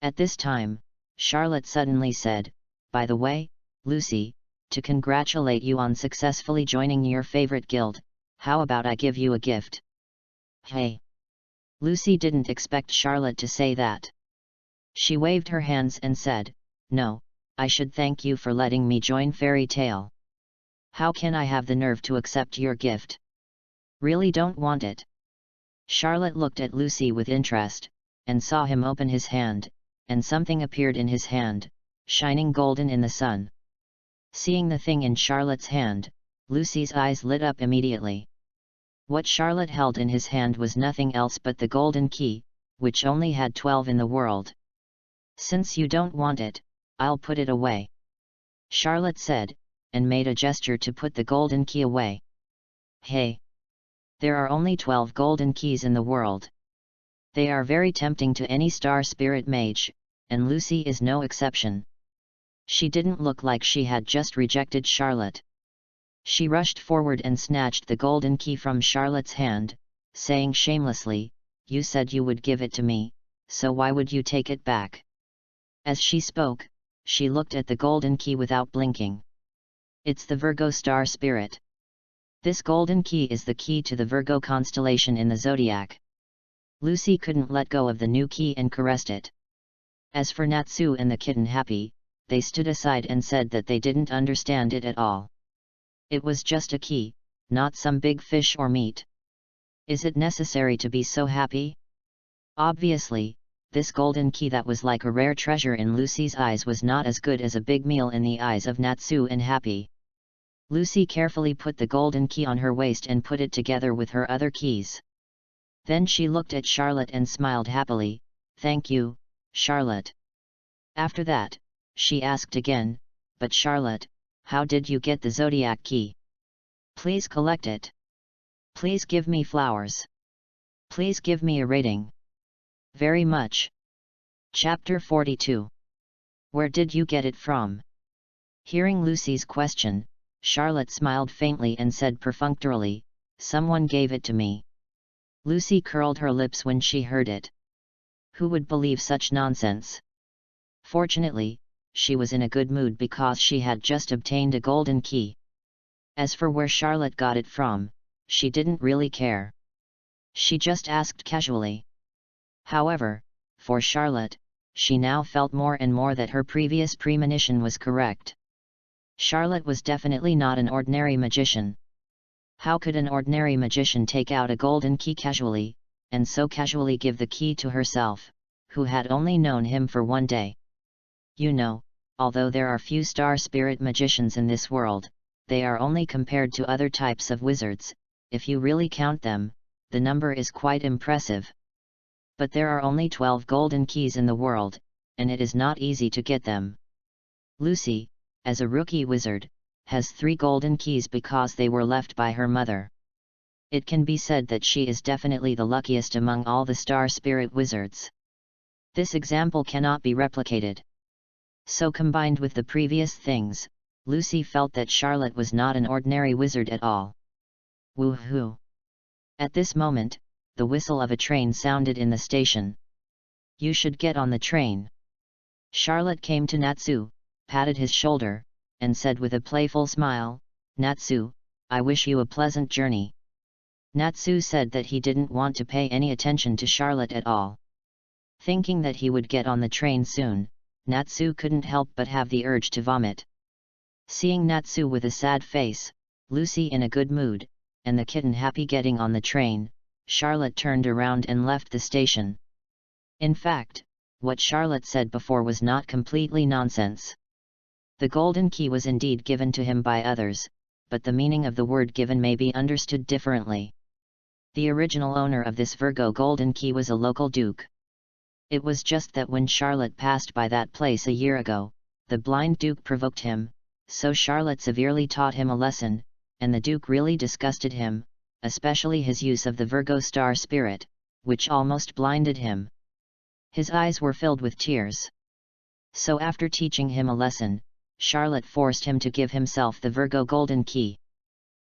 At this time, Charlotte suddenly said, by the way, Lucy, to congratulate you on successfully joining your favorite guild, how about I give you a gift? Hey! Lucy didn't expect Charlotte to say that. She waved her hands and said, no, I should thank you for letting me join Fairy Tale. How can I have the nerve to accept your gift? Really don't want it. Charlotte looked at Lucy with interest, and saw him open his hand, and something appeared in his hand, shining golden in the sun. Seeing the thing in Charlotte's hand, Lucy's eyes lit up immediately. What Charlotte held in his hand was nothing else but the golden key, which only had 12 in the world. Since you don't want it, I'll put it away, Charlotte said, and made a gesture to put the golden key away. Hey! There are only 12 golden keys in the world. They are very tempting to any star spirit mage, and Lucy is no exception. She didn't look like she had just rejected Charlotte. She rushed forward and snatched the golden key from Charlotte's hand, saying shamelessly, you said you would give it to me, so why would you take it back? As she spoke, she looked at the golden key without blinking. It's the Virgo star spirit. This golden key is the key to the Virgo constellation in the zodiac. Lucy couldn't let go of the new key and caressed it. As for Natsu and the kitten Happy, they stood aside and said that they didn't understand it at all. It was just a key, not some big fish or meat. Is it necessary to be so happy? Obviously, this golden key that was like a rare treasure in Lucy's eyes was not as good as a big meal in the eyes of Natsu and Happy. Lucy carefully put the golden key on her waist and put it together with her other keys. Then she looked at Charlotte and smiled happily. "Thank you, Charlotte." After that, she asked again, "But Charlotte, how did you get the zodiac key? Please collect it. Please give me flowers. Please give me a rating. Very much." Chapter 42. Where did you get it from? Hearing Lucy's question, Charlotte smiled faintly and said perfunctorily, "Someone gave it to me." Lucy curled her lips when she heard it. Who would believe such nonsense? Fortunately, she was in a good mood because she had just obtained a golden key. As for where Charlotte got it from, she didn't really care. She just asked casually. However, for Charlotte, she now felt more and more that her previous premonition was correct. Charlotte was definitely not an ordinary magician. How could an ordinary magician take out a golden key casually, and so casually give the key to herself, who had only known him for one day? You know, although there are few star spirit magicians in this world, they are only compared to other types of wizards. If you really count them, the number is quite impressive. But there are only 12 golden keys in the world, and it is not easy to get them. Lucy, as a rookie wizard, has 3 golden keys because they were left by her mother. It can be said that she is definitely the luckiest among all the star spirit wizards. This example cannot be replicated. So combined with the previous things, Lucy felt that Charlotte was not an ordinary wizard at all. Woohoo! At this moment, the whistle of a train sounded in the station. "You should get on the train." Charlotte came to Natsu, patted his shoulder, and said with a playful smile, "Natsu, I wish you a pleasant journey." Natsu said that he didn't want to pay any attention to Charlotte at all. Thinking that he would get on the train soon, Natsu couldn't help but have the urge to vomit. Seeing Natsu with a sad face, Lucy in a good mood, and the kitten happy getting on the train, Charlotte turned around and left the station. In fact, what Charlotte said before was not completely nonsense. The golden key was indeed given to him by others, but the meaning of the word given may be understood differently. The original owner of this Virgo golden key was a local duke. It was just that when Charlotte passed by that place a year ago, the blind duke provoked him, so Charlotte severely taught him a lesson, and the duke really disgusted him, especially his use of the Virgo star spirit, which almost blinded him. His eyes were filled with tears. So after teaching him a lesson, Charlotte forced him to give himself the Virgo golden key.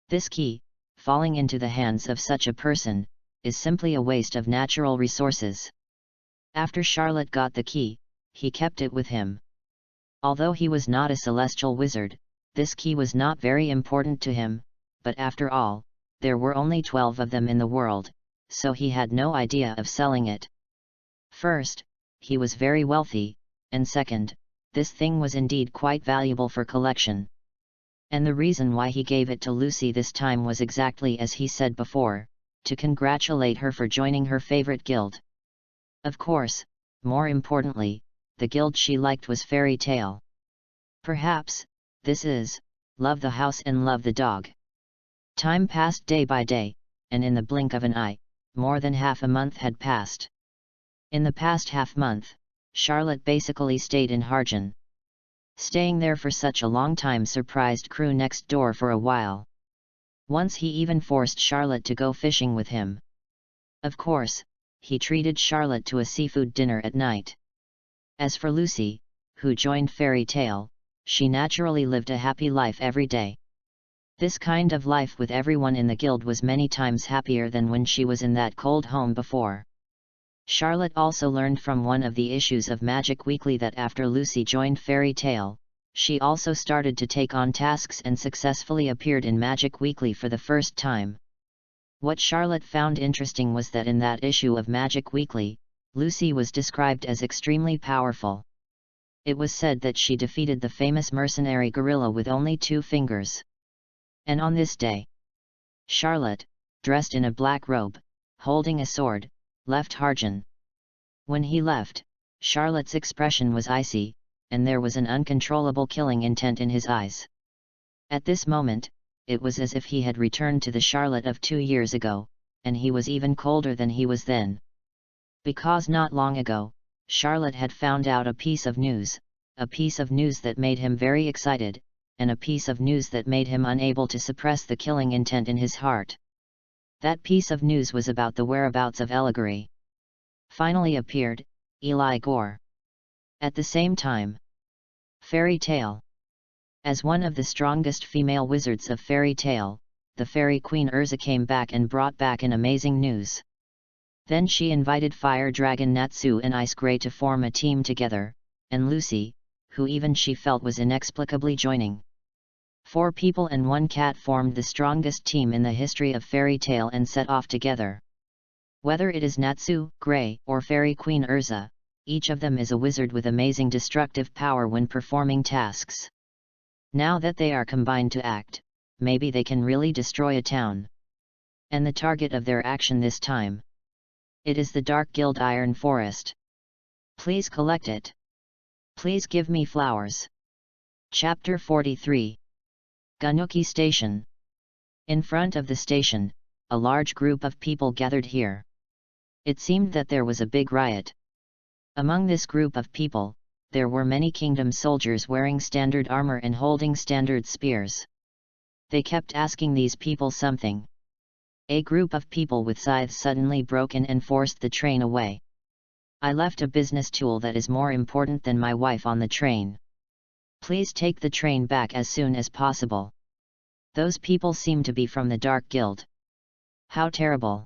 This key, falling into the hands of such a person, is simply a waste of natural resources. After Charlotte got the key, he kept it with him. Although he was not a celestial wizard, this key was not very important to him, but after all, there were only 12 of them in the world, so he had no idea of selling it. First, he was very wealthy, and second, this thing was indeed quite valuable for collection. And the reason why he gave it to Lucy this time was exactly as he said before, to congratulate her for joining her favorite guild. Of course, more importantly, the guild she liked was Fairy Tale. Perhaps, this is, love the house and love the dog. Time passed day by day, and in the blink of an eye, more than half a month had passed. In the past half month, Charlotte basically stayed in Harjan. Staying there for such a long time surprised crew next door for a while. Once he even forced Charlotte to go fishing with him. Of course, he treated Charlotte to a seafood dinner at night. As for Lucy, who joined Fairy Tale, she naturally lived a happy life every day. This kind of life with everyone in the guild was many times happier than when she was in that cold home before. Charlotte also learned from one of the issues of Magic Weekly that after Lucy joined Fairy Tale, she also started to take on tasks and successfully appeared in Magic Weekly for the first time. What Charlotte found interesting was that in that issue of Magic Weekly, Lucy was described as extremely powerful. It was said that she defeated the famous mercenary gorilla with only 2 fingers. And on this day, Charlotte, dressed in a black robe, holding a sword, left Harjan. When he left, Charlotte's expression was icy, and there was an uncontrollable killing intent in his eyes. At this moment, it was as if he had returned to the Charlotte of 2 years ago, and he was even colder than he was then. Because not long ago, Charlotte had found out a piece of news that made him very excited, and a piece of news that made him unable to suppress the killing intent in his heart. That piece of news was about the whereabouts of Allegory. Finally appeared, Eli Gore. At the same time, Fairy Tale. As one of the strongest female wizards of Fairy Tale, the Fairy Queen Urza came back and brought back an amazing news. Then she invited Fire Dragon Natsu and Ice Grey to form a team together, and Lucy, who even she felt was inexplicably joining. 4 people and 1 cat formed the strongest team in the history of Fairy Tale and set off together. Whether it is Natsu, Grey, or Fairy Queen Urza, each of them is a wizard with amazing destructive power when performing tasks. Now that they are combined to act, maybe they can really destroy a town. And the target of their action this time? It is the Dark Guild Iron Forest. Please collect it. Please give me flowers. Chapter 43. Ganuki Station. In front of the station, a large group of people gathered here. It seemed that there was a big riot. Among this group of people, there were many kingdom soldiers wearing standard armor and holding standard spears. They kept asking these people something. A group of people with scythes suddenly broke in and forced the train away. I left a business tool that is more important than my wife on the train. Please take the train back as soon as possible. Those people seem to be from the Dark Guild. How terrible!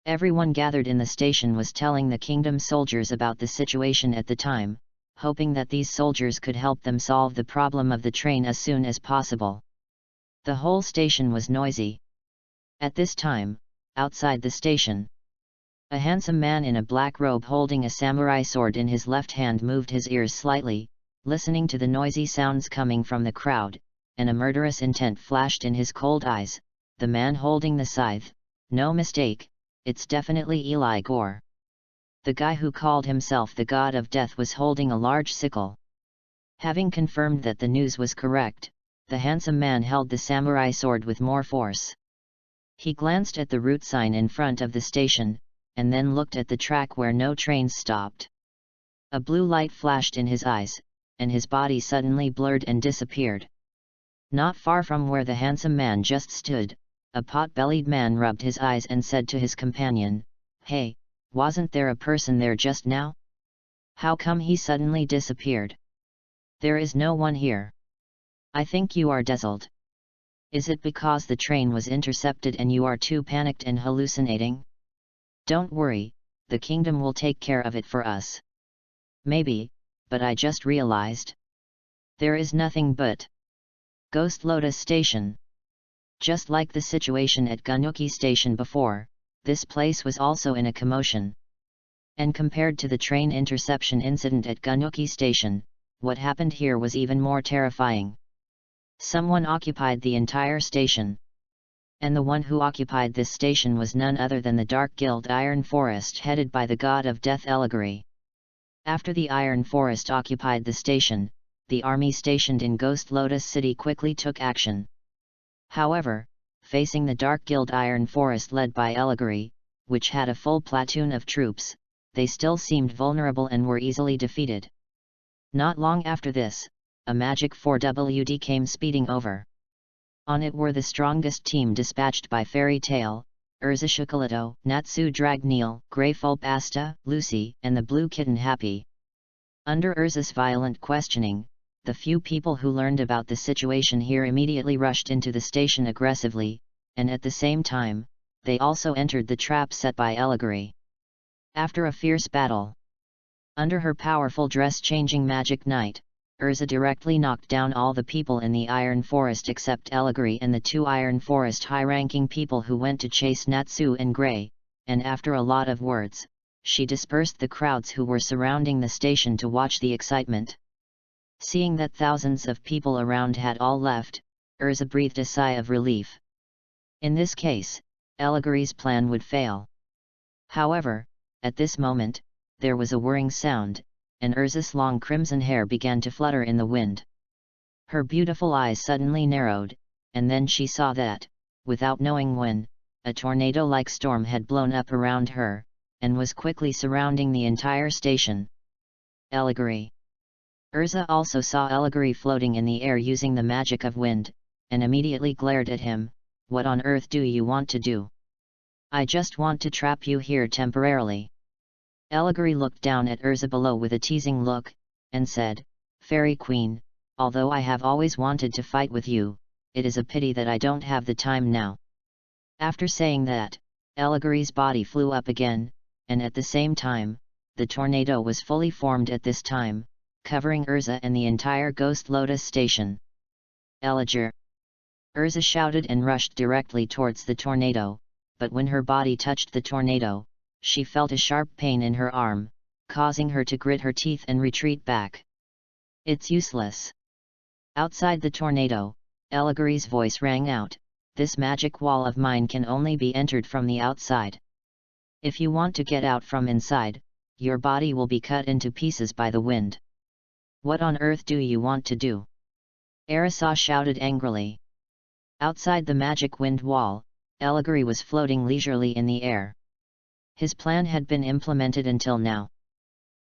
Everyone gathered in the station was telling the kingdom soldiers about the situation at the time, hoping that these soldiers could help them solve the problem of the train as soon as possible. The whole station was noisy. At this time, outside the station, a handsome man in a black robe holding a samurai sword in his left hand moved his ears slightly, listening to the noisy sounds coming from the crowd, and a murderous intent flashed in his cold eyes. The man holding the scythe, no mistake, it's definitely Eli Gore. The guy who called himself the God of Death was holding a large sickle. Having confirmed that the news was correct, the handsome man held the samurai sword with more force. He glanced at the route sign in front of the station, and then looked at the track where no trains stopped. A blue light flashed in his eyes, and his body suddenly blurred and disappeared. Not far from where the handsome man just stood, a pot-bellied man rubbed his eyes and said to his companion, "Hey, wasn't there a person there just now? How come he suddenly disappeared? There is no one here. I think you are dazzled. Is it because the train was intercepted and you are too panicked and hallucinating? Don't worry, the kingdom will take care of it for us." "Maybe, but I just realized. There is nothing but Ghost Lotus Station." Just like the situation at Ganuki Station before, this place was also in a commotion. And compared to the train interception incident at Ganuki Station, what happened here was even more terrifying. Someone occupied the entire station. And the one who occupied this station was none other than the Dark Guild Iron Forest headed by the God of Death Allegory. After the Iron Forest occupied the station, the army stationed in Ghost Lotus City quickly took action. However, facing the Dark Guild Iron Forest led by Allegory, which had a full platoon of troops, they still seemed vulnerable and were easily defeated. Not long after this, a magic 4WD came speeding over. On it were the strongest team dispatched by Fairy Tale, Urza Chocolatto, Natsu Dragneel, Grey Fulp Asta, Lucy, and the Blue Kitten Happy. Under Urza's violent questioning, the few people who learned about the situation here immediately rushed into the station aggressively, and at the same time, they also entered the trap set by Allegory. After a fierce battle, under her powerful dress-changing magic night, Urza directly knocked down all the people in the Iron Forest except Allegory and the 2 Iron Forest high-ranking people who went to chase Natsu and Grey, and after a lot of words, she dispersed the crowds who were surrounding the station to watch the excitement. Seeing that thousands of people around had all left, Urza breathed a sigh of relief. In this case, Allegory's plan would fail. However, at this moment, there was a whirring sound, and Urza's long crimson hair began to flutter in the wind. Her beautiful eyes suddenly narrowed, and then she saw that, without knowing when, a tornado-like storm had blown up around her, and was quickly surrounding the entire station. Allegory. Urza also saw Allegory floating in the air using the magic of wind, and immediately glared at him. "What on earth do you want to do? I just want to trap you here temporarily." Allegory looked down at Urza below with a teasing look, and said, "Fairy Queen, although I have always wanted to fight with you, it is a pity that I don't have the time now." After saying that, Allegory's body flew up again, and at the same time, the tornado was fully formed at this time, covering Urza and the entire Ghost Lotus station. "Allegory!" Urza shouted and rushed directly towards the tornado, but when her body touched the tornado, she felt a sharp pain in her arm, causing her to grit her teeth and retreat back. "It's useless." Outside the tornado, Allegory's voice rang out, "This magic wall of mine can only be entered from the outside. If you want to get out from inside, your body will be cut into pieces by the wind. What on earth do you want to do?" Arisa shouted angrily. Outside the magic wind wall, Allegory was floating leisurely in the air. His plan had been implemented until now.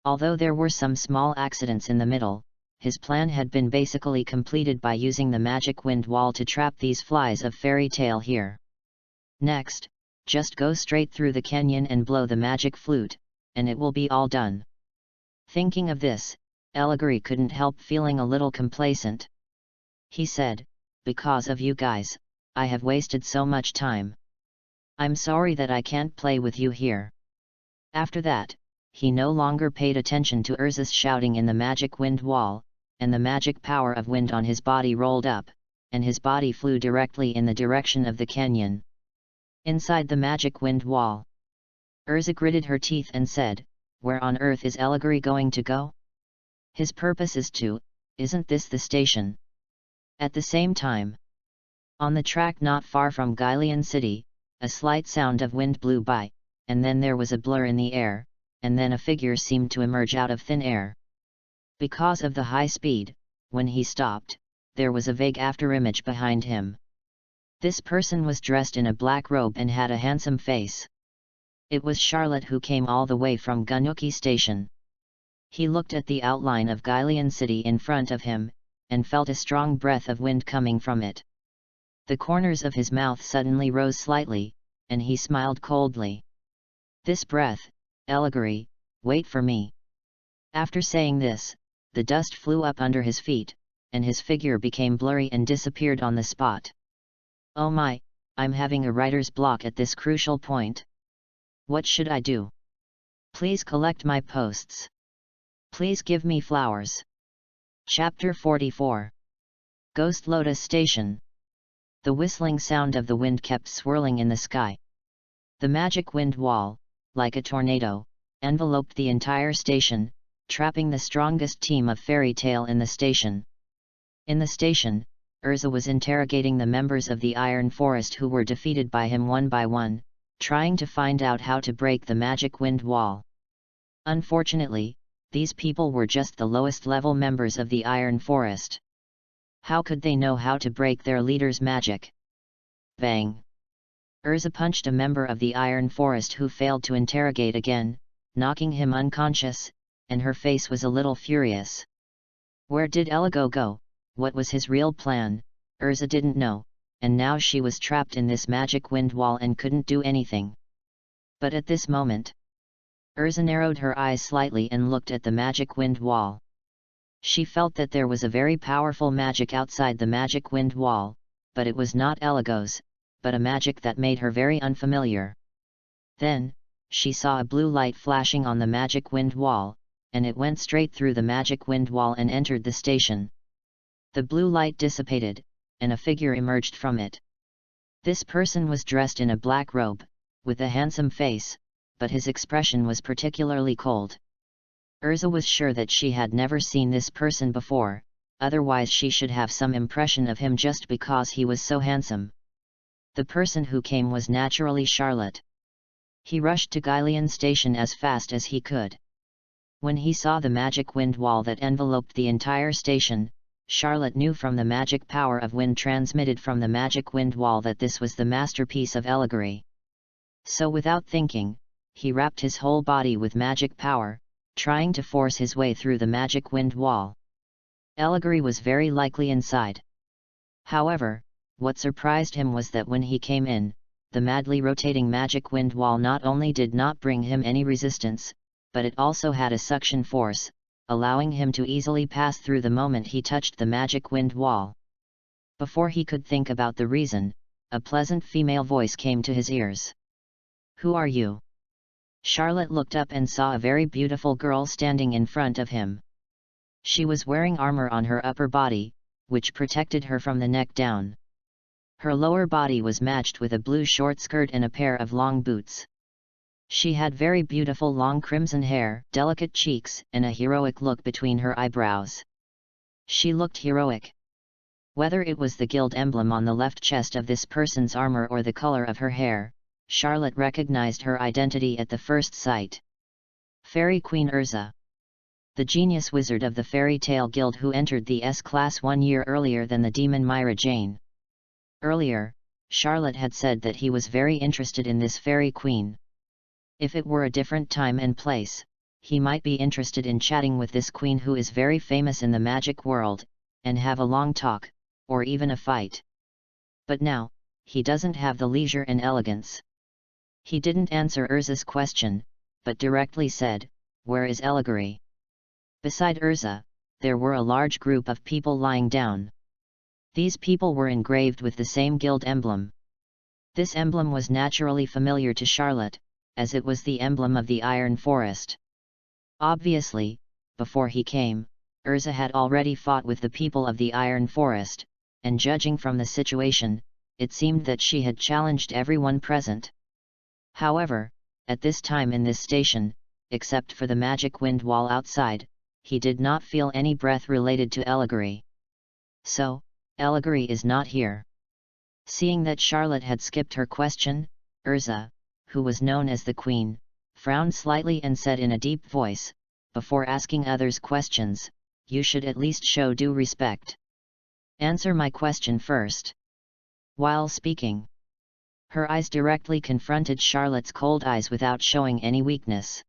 Although there were some small accidents in the middle, his plan had been basically completed by using the magic wind wall to trap these flies of fairy tale here. Next, just go straight through the canyon and blow the magic flute, and it will be all done. Thinking of this, Allegory couldn't help feeling a little complacent. He said, "Because of you guys, I have wasted so much time. I'm sorry that I can't play with you here." After that, he no longer paid attention to Urza's shouting in the magic wind wall, and the magic power of wind on his body rolled up, and his body flew directly in the direction of the canyon. Inside the magic wind wall, Urza gritted her teeth and said, "Where on earth is Allegory going to go? His purpose is to, isn't this the station?" At the same time, on the track not far from Gylean City, a slight sound of wind blew by, and then there was a blur in the air, and then a figure seemed to emerge out of thin air. Because of the high speed, when he stopped, there was a vague afterimage behind him. This person was dressed in a black robe and had a handsome face. It was Charlotte, who came all the way from Gunuki Station. He looked at the outline of Gylean City in front of him, and felt a strong breath of wind coming from it. The corners of his mouth suddenly rose slightly, and he smiled coldly. "This breath, Allegory, wait for me." After saying this, the dust flew up under his feet, and his figure became blurry and disappeared on the spot. "Oh my, I'm having a writer's block at this crucial point. What should I do? Please collect my posts. Please give me flowers." Chapter 44. Ghost Lotus Station. The whistling sound of the wind kept swirling in the sky. The magic wind wall, like a tornado, enveloped the entire station, trapping the strongest team of fairy tale in the station. In the station, Urza was interrogating the members of the Iron Forest who were defeated by him one by one, trying to find out how to break the magic wind wall. Unfortunately, these people were just the lowest level members of the Iron Forest. How could they know how to break their leader's magic? Bang! Urza punched a member of the Iron Forest who failed to interrogate again, knocking him unconscious, and her face was a little furious. Where did Elago go? What was his real plan? Urza didn't know, and now she was trapped in this magic wind wall and couldn't do anything. But at this moment, Urza narrowed her eyes slightly and looked at the magic wind wall. She felt that there was a very powerful magic outside the magic wind wall, but it was not Elago's, but a magic that made her very unfamiliar. Then, she saw a blue light flashing on the magic wind wall, and it went straight through the magic wind wall and entered the station. The blue light dissipated, and a figure emerged from it. This person was dressed in a black robe, with a handsome face, but his expression was particularly cold. Urza was sure that she had never seen this person before, otherwise she should have some impression of him just because he was so handsome. The person who came was naturally Charlotte. He rushed to Gyleon station as fast as he could. When he saw the magic wind wall that enveloped the entire station, Charlotte knew from the magic power of wind transmitted from the magic wind wall that this was the masterpiece of allegory. So without thinking, he wrapped his whole body with magic power, trying to force his way through the magic wind wall. Allegory was very likely inside. However, what surprised him was that when he came in, the madly rotating magic wind wall not only did not bring him any resistance, but it also had a suction force, allowing him to easily pass through the moment he touched the magic wind wall. Before he could think about the reason, a pleasant female voice came to his ears. "Who are you?" Charlotte looked up and saw a very beautiful girl standing in front of him. She was wearing armor on her upper body, which protected her from the neck down. Her lower body was matched with a blue short skirt and a pair of long boots. She had very beautiful long crimson hair, delicate cheeks, and a heroic look between her eyebrows. She looked heroic. Whether it was the guild emblem on the left chest of this person's armor or the color of her hair, Charlotte recognized her identity at the first sight. Fairy Queen Urza. The genius wizard of the fairy tale guild who entered the S-class 1 year earlier than the demon Myra Jane. Earlier, Charlotte had said that he was very interested in this fairy queen. If it were a different time and place, he might be interested in chatting with this queen who is very famous in the magic world, and have a long talk, or even a fight. But now, he doesn't have the leisure and elegance. He didn't answer Urza's question, but directly said, "Where is Allegory?" Beside Urza, there were a large group of people lying down. These people were engraved with the same guild emblem. This emblem was naturally familiar to Charlotte, as it was the emblem of the Iron Forest. Obviously, before he came, Urza had already fought with the people of the Iron Forest, and judging from the situation, it seemed that she had challenged everyone present. However, at this time in this station, except for the magic wind wall outside, he did not feel any breath related to Allegory. So, Allegory is not here. Seeing that Charlotte had skipped her question, Urza, who was known as the Queen, frowned slightly and said in a deep voice, "Before asking others questions, you should at least show due respect. Answer my question first." While speaking, her eyes directly confronted Charlotte's cold eyes without showing any weakness.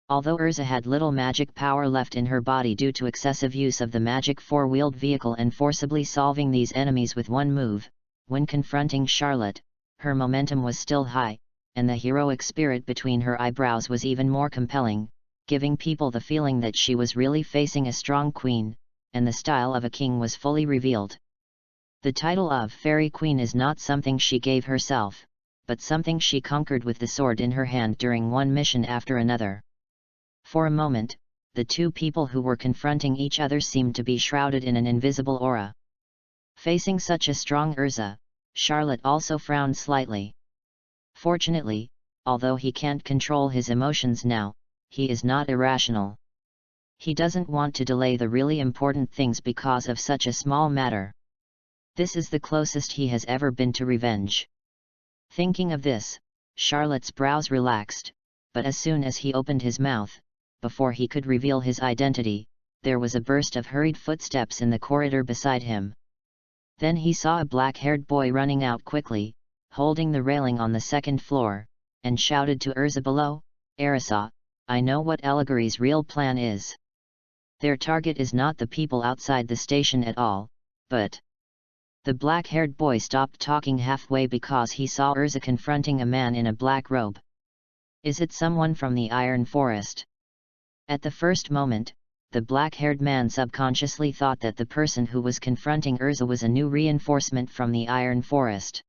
Although Urza had little magic power left in her body due to excessive use of the magic four-wheeled vehicle and forcibly solving these enemies with one move, when confronting Charlotte, her momentum was still high, and the heroic spirit between her eyebrows was even more compelling, giving people the feeling that she was really facing a strong queen, and the style of a king was fully revealed. The title of Fairy Queen is not something she gave herself, but something she conquered with the sword in her hand during one mission after another. For a moment, the two people who were confronting each other seemed to be shrouded in an invisible aura. Facing such a strong Urza, Charlotte also frowned slightly. Fortunately, although he can't control his emotions now, he is not irrational. He doesn't want to delay the really important things because of such a small matter. This is the closest he has ever been to revenge. Thinking of this, Charlotte's brows relaxed, but as soon as he opened his mouth, before he could reveal his identity, there was a burst of hurried footsteps in the corridor beside him. Then he saw a black-haired boy running out quickly, holding the railing on the second floor, and shouted to Urza below, "Arisa, I know what Allegory's real plan is. Their target is not the people outside the station at all, but..." The black-haired boy stopped talking halfway because he saw Urza confronting a man in a black robe. "Is it someone from the Iron Forest?" At the first moment, the black-haired man subconsciously thought that the person who was confronting Urza was a new reinforcement from the Iron Forest.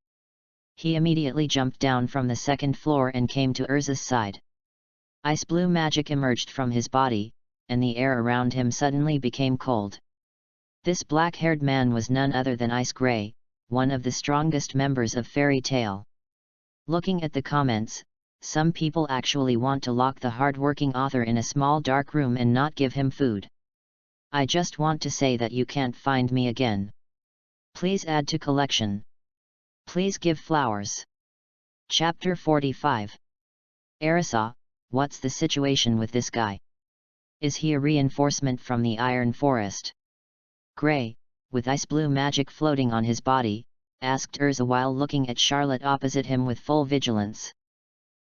He immediately jumped down from the second floor and came to Urza's side. Ice blue magic emerged from his body, and the air around him suddenly became cold. This black-haired man was none other than Ice Grey, one of the strongest members of Fairy Tale. Looking at the comments, some people actually want to lock the hard-working author in a small dark room and not give him food. I just want to say that you can't find me again. Please add to collection. Please give flowers. Chapter 45. Arisa, what's the situation with this guy? Is he a reinforcement from the Iron Forest? Gray, with ice blue magic floating on his body, asked Urza while looking at Charlotte opposite him with full vigilance.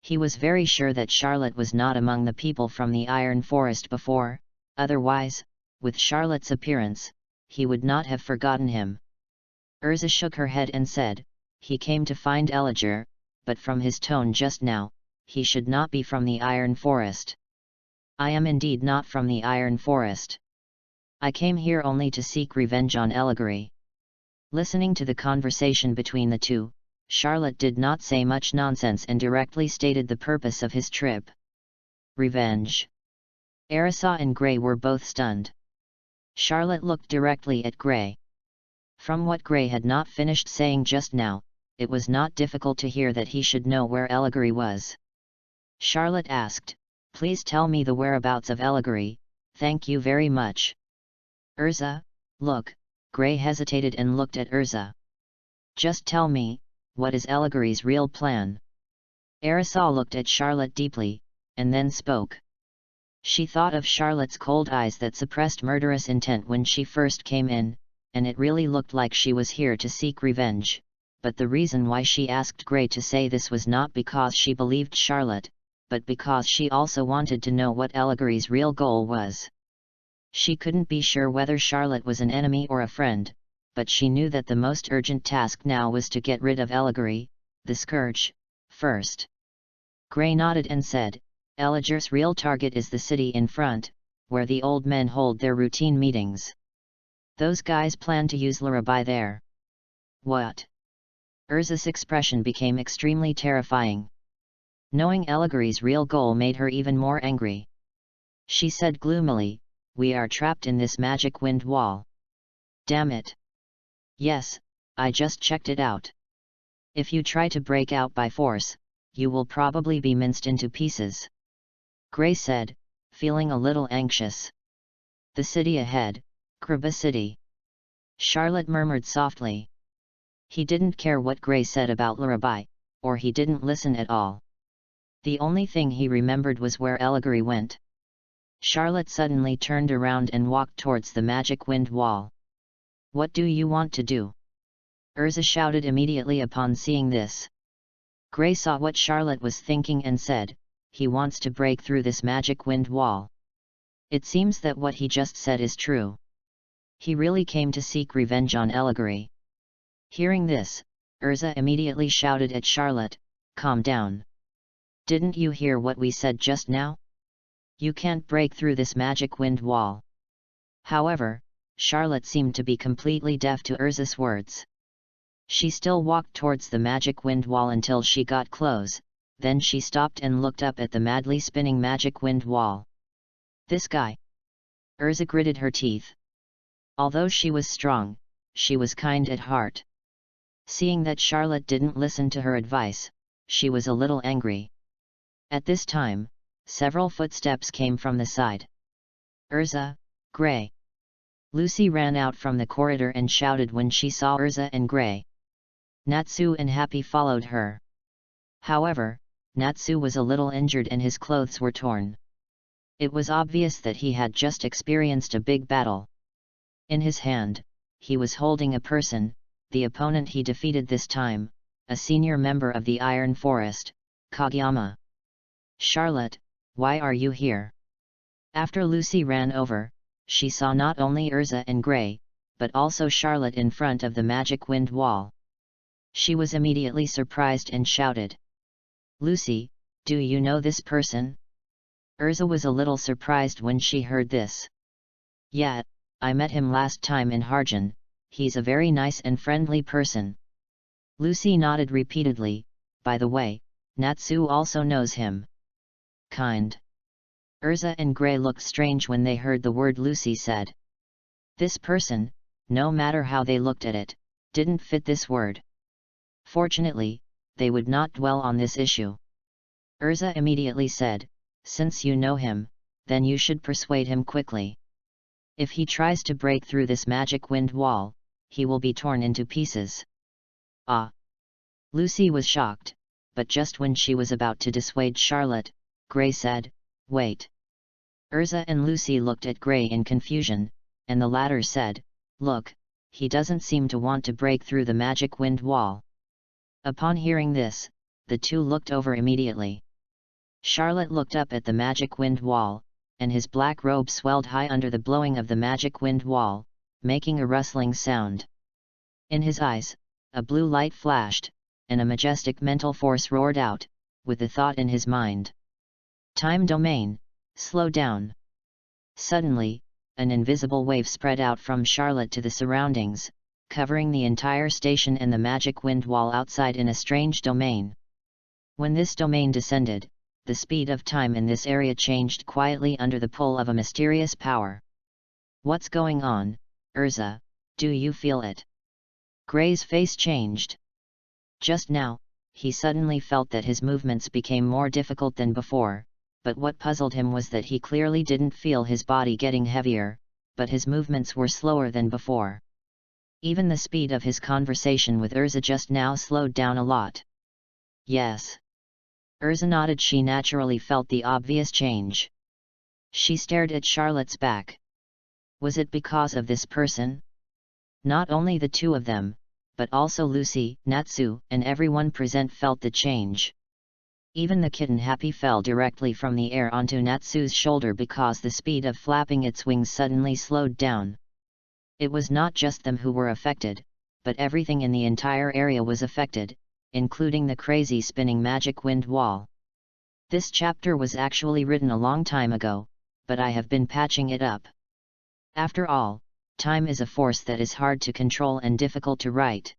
He was very sure that Charlotte was not among the people from the Iron Forest before, otherwise, with Charlotte's appearance, he would not have forgotten him. Urza shook her head and said, he came to find Elijah, but from his tone just now, he should not be from the Iron Forest. I am indeed not from the Iron Forest. I came here only to seek revenge on Elijah. Listening to the conversation between the two, Charlotte did not say much nonsense and directly stated the purpose of his trip. Revenge. Arisa and Gray were both stunned. Charlotte looked directly at Gray. From what Gray had not finished saying just now, it was not difficult to hear that he should know where Elijah was. Charlotte asked, please tell me the whereabouts of Elijah, thank you very much. Urza, look, Gray hesitated and looked at Urza. Just tell me, what is Elijah's real plan? Arisa looked at Charlotte deeply, and then spoke. She thought of Charlotte's cold eyes that suppressed murderous intent when she first came in, and it really looked like she was here to seek revenge, but the reason why she asked Gray to say this was not because she believed Charlotte, but because she also wanted to know what Elijah's real goal was. She couldn't be sure whether Charlotte was an enemy or a friend, but she knew that the most urgent task now was to get rid of Elijah, the scourge, first. Gray nodded and said, Elijah's real target is the city in front, where the old men hold their routine meetings. Those guys plan to use Larabai there. What? Urza's expression became extremely terrifying. Knowing Elijah's real goal made her even more angry. She said gloomily, we are trapped in this magic wind wall. Damn it. Yes, I just checked it out. If you try to break out by force, you will probably be minced into pieces. Gray said, feeling a little anxious. The city ahead, Kobo City. Charlotte murmured softly. He didn't care what Gray said about Larabai, or he didn't listen at all. The only thing he remembered was where Elijah went. Charlotte suddenly turned around and walked towards the magic wind wall. What do you want to do? Urza shouted immediately upon seeing this. Gray saw what Charlotte was thinking and said, he wants to break through this magic wind wall. It seems that what he just said is true. He really came to seek revenge on Elijah. Hearing this, Urza immediately shouted at Charlotte, calm down. Didn't you hear what we said just now? You can't break through this magic wind wall. However, Charlotte seemed to be completely deaf to Urza's words. She still walked towards the magic wind wall until she got close, then she stopped and looked up at the madly spinning magic wind wall. This guy. Urza gritted her teeth. Although she was strong, she was kind at heart. Seeing that Charlotte didn't listen to her advice, she was a little angry. At this time, several footsteps came from the side. Urza, Gray. Lucy ran out from the corridor and shouted when she saw Urza and Gray. Natsu and Happy followed her. However, Natsu was a little injured and his clothes were torn. It was obvious that he had just experienced a big battle. In his hand, he was holding a person, the opponent he defeated this time, a senior member of the Iron Forest, Kageyama. Charlotte, why are you here? After Lucy ran over, she saw not only Urza and Gray, but also Charlotte in front of the magic wind wall. She was immediately surprised and shouted. Lucy, do you know this person? Urza was a little surprised when she heard this. Yeah, I met him last time in Harjan, he's a very nice and friendly person. Lucy nodded repeatedly, by the way, Natsu also knows him. Kind. Urza and Gray looked strange when they heard the word Lucy said. This person, no matter how they looked at it, didn't fit this word. Fortunately, they would not dwell on this issue. Urza immediately said, since you know him, then you should persuade him quickly. If he tries to break through this magic wind wall, he will be torn into pieces. Ah! Lucy was shocked, but just when she was about to dissuade Charlotte, Gray said, "Wait." Urza and Lucy looked at Gray in confusion, and the latter said, "Look, he doesn't seem to want to break through the magic wind wall." Upon hearing this, the two looked over immediately. Charlotte looked up at the magic wind wall, and his black robe swelled high under the blowing of the magic wind wall, making a rustling sound. In his eyes, a blue light flashed, and a majestic mental force roared out, with the thought in his mind. "Time domain, slow down." Suddenly, an invisible wave spread out from Charlotte to the surroundings, covering the entire station and the magic wind wall outside in a strange domain. When this domain descended, the speed of time in this area changed quietly under the pull of a mysterious power. "What's going on, Urza? Do you feel it?" Gray's face changed. Just now, he suddenly felt that his movements became more difficult than before, but what puzzled him was that he clearly didn't feel his body getting heavier, but his movements were slower than before. Even the speed of his conversation with Urza just now slowed down a lot. "Yes." Urza nodded. She naturally felt the obvious change. She stared at Charlotte's back. Was it because of this person? Not only the two of them, but also Lucy, Natsu, and everyone present felt the change. Even the kitten Happy fell directly from the air onto Natsu's shoulder because the speed of flapping its wings suddenly slowed down. It was not just them who were affected, but everything in the entire area was affected, including the crazy spinning magic wind wall. This chapter was actually written a long time ago, but I have been patching it up. After all, time is a force that is hard to control and difficult to write.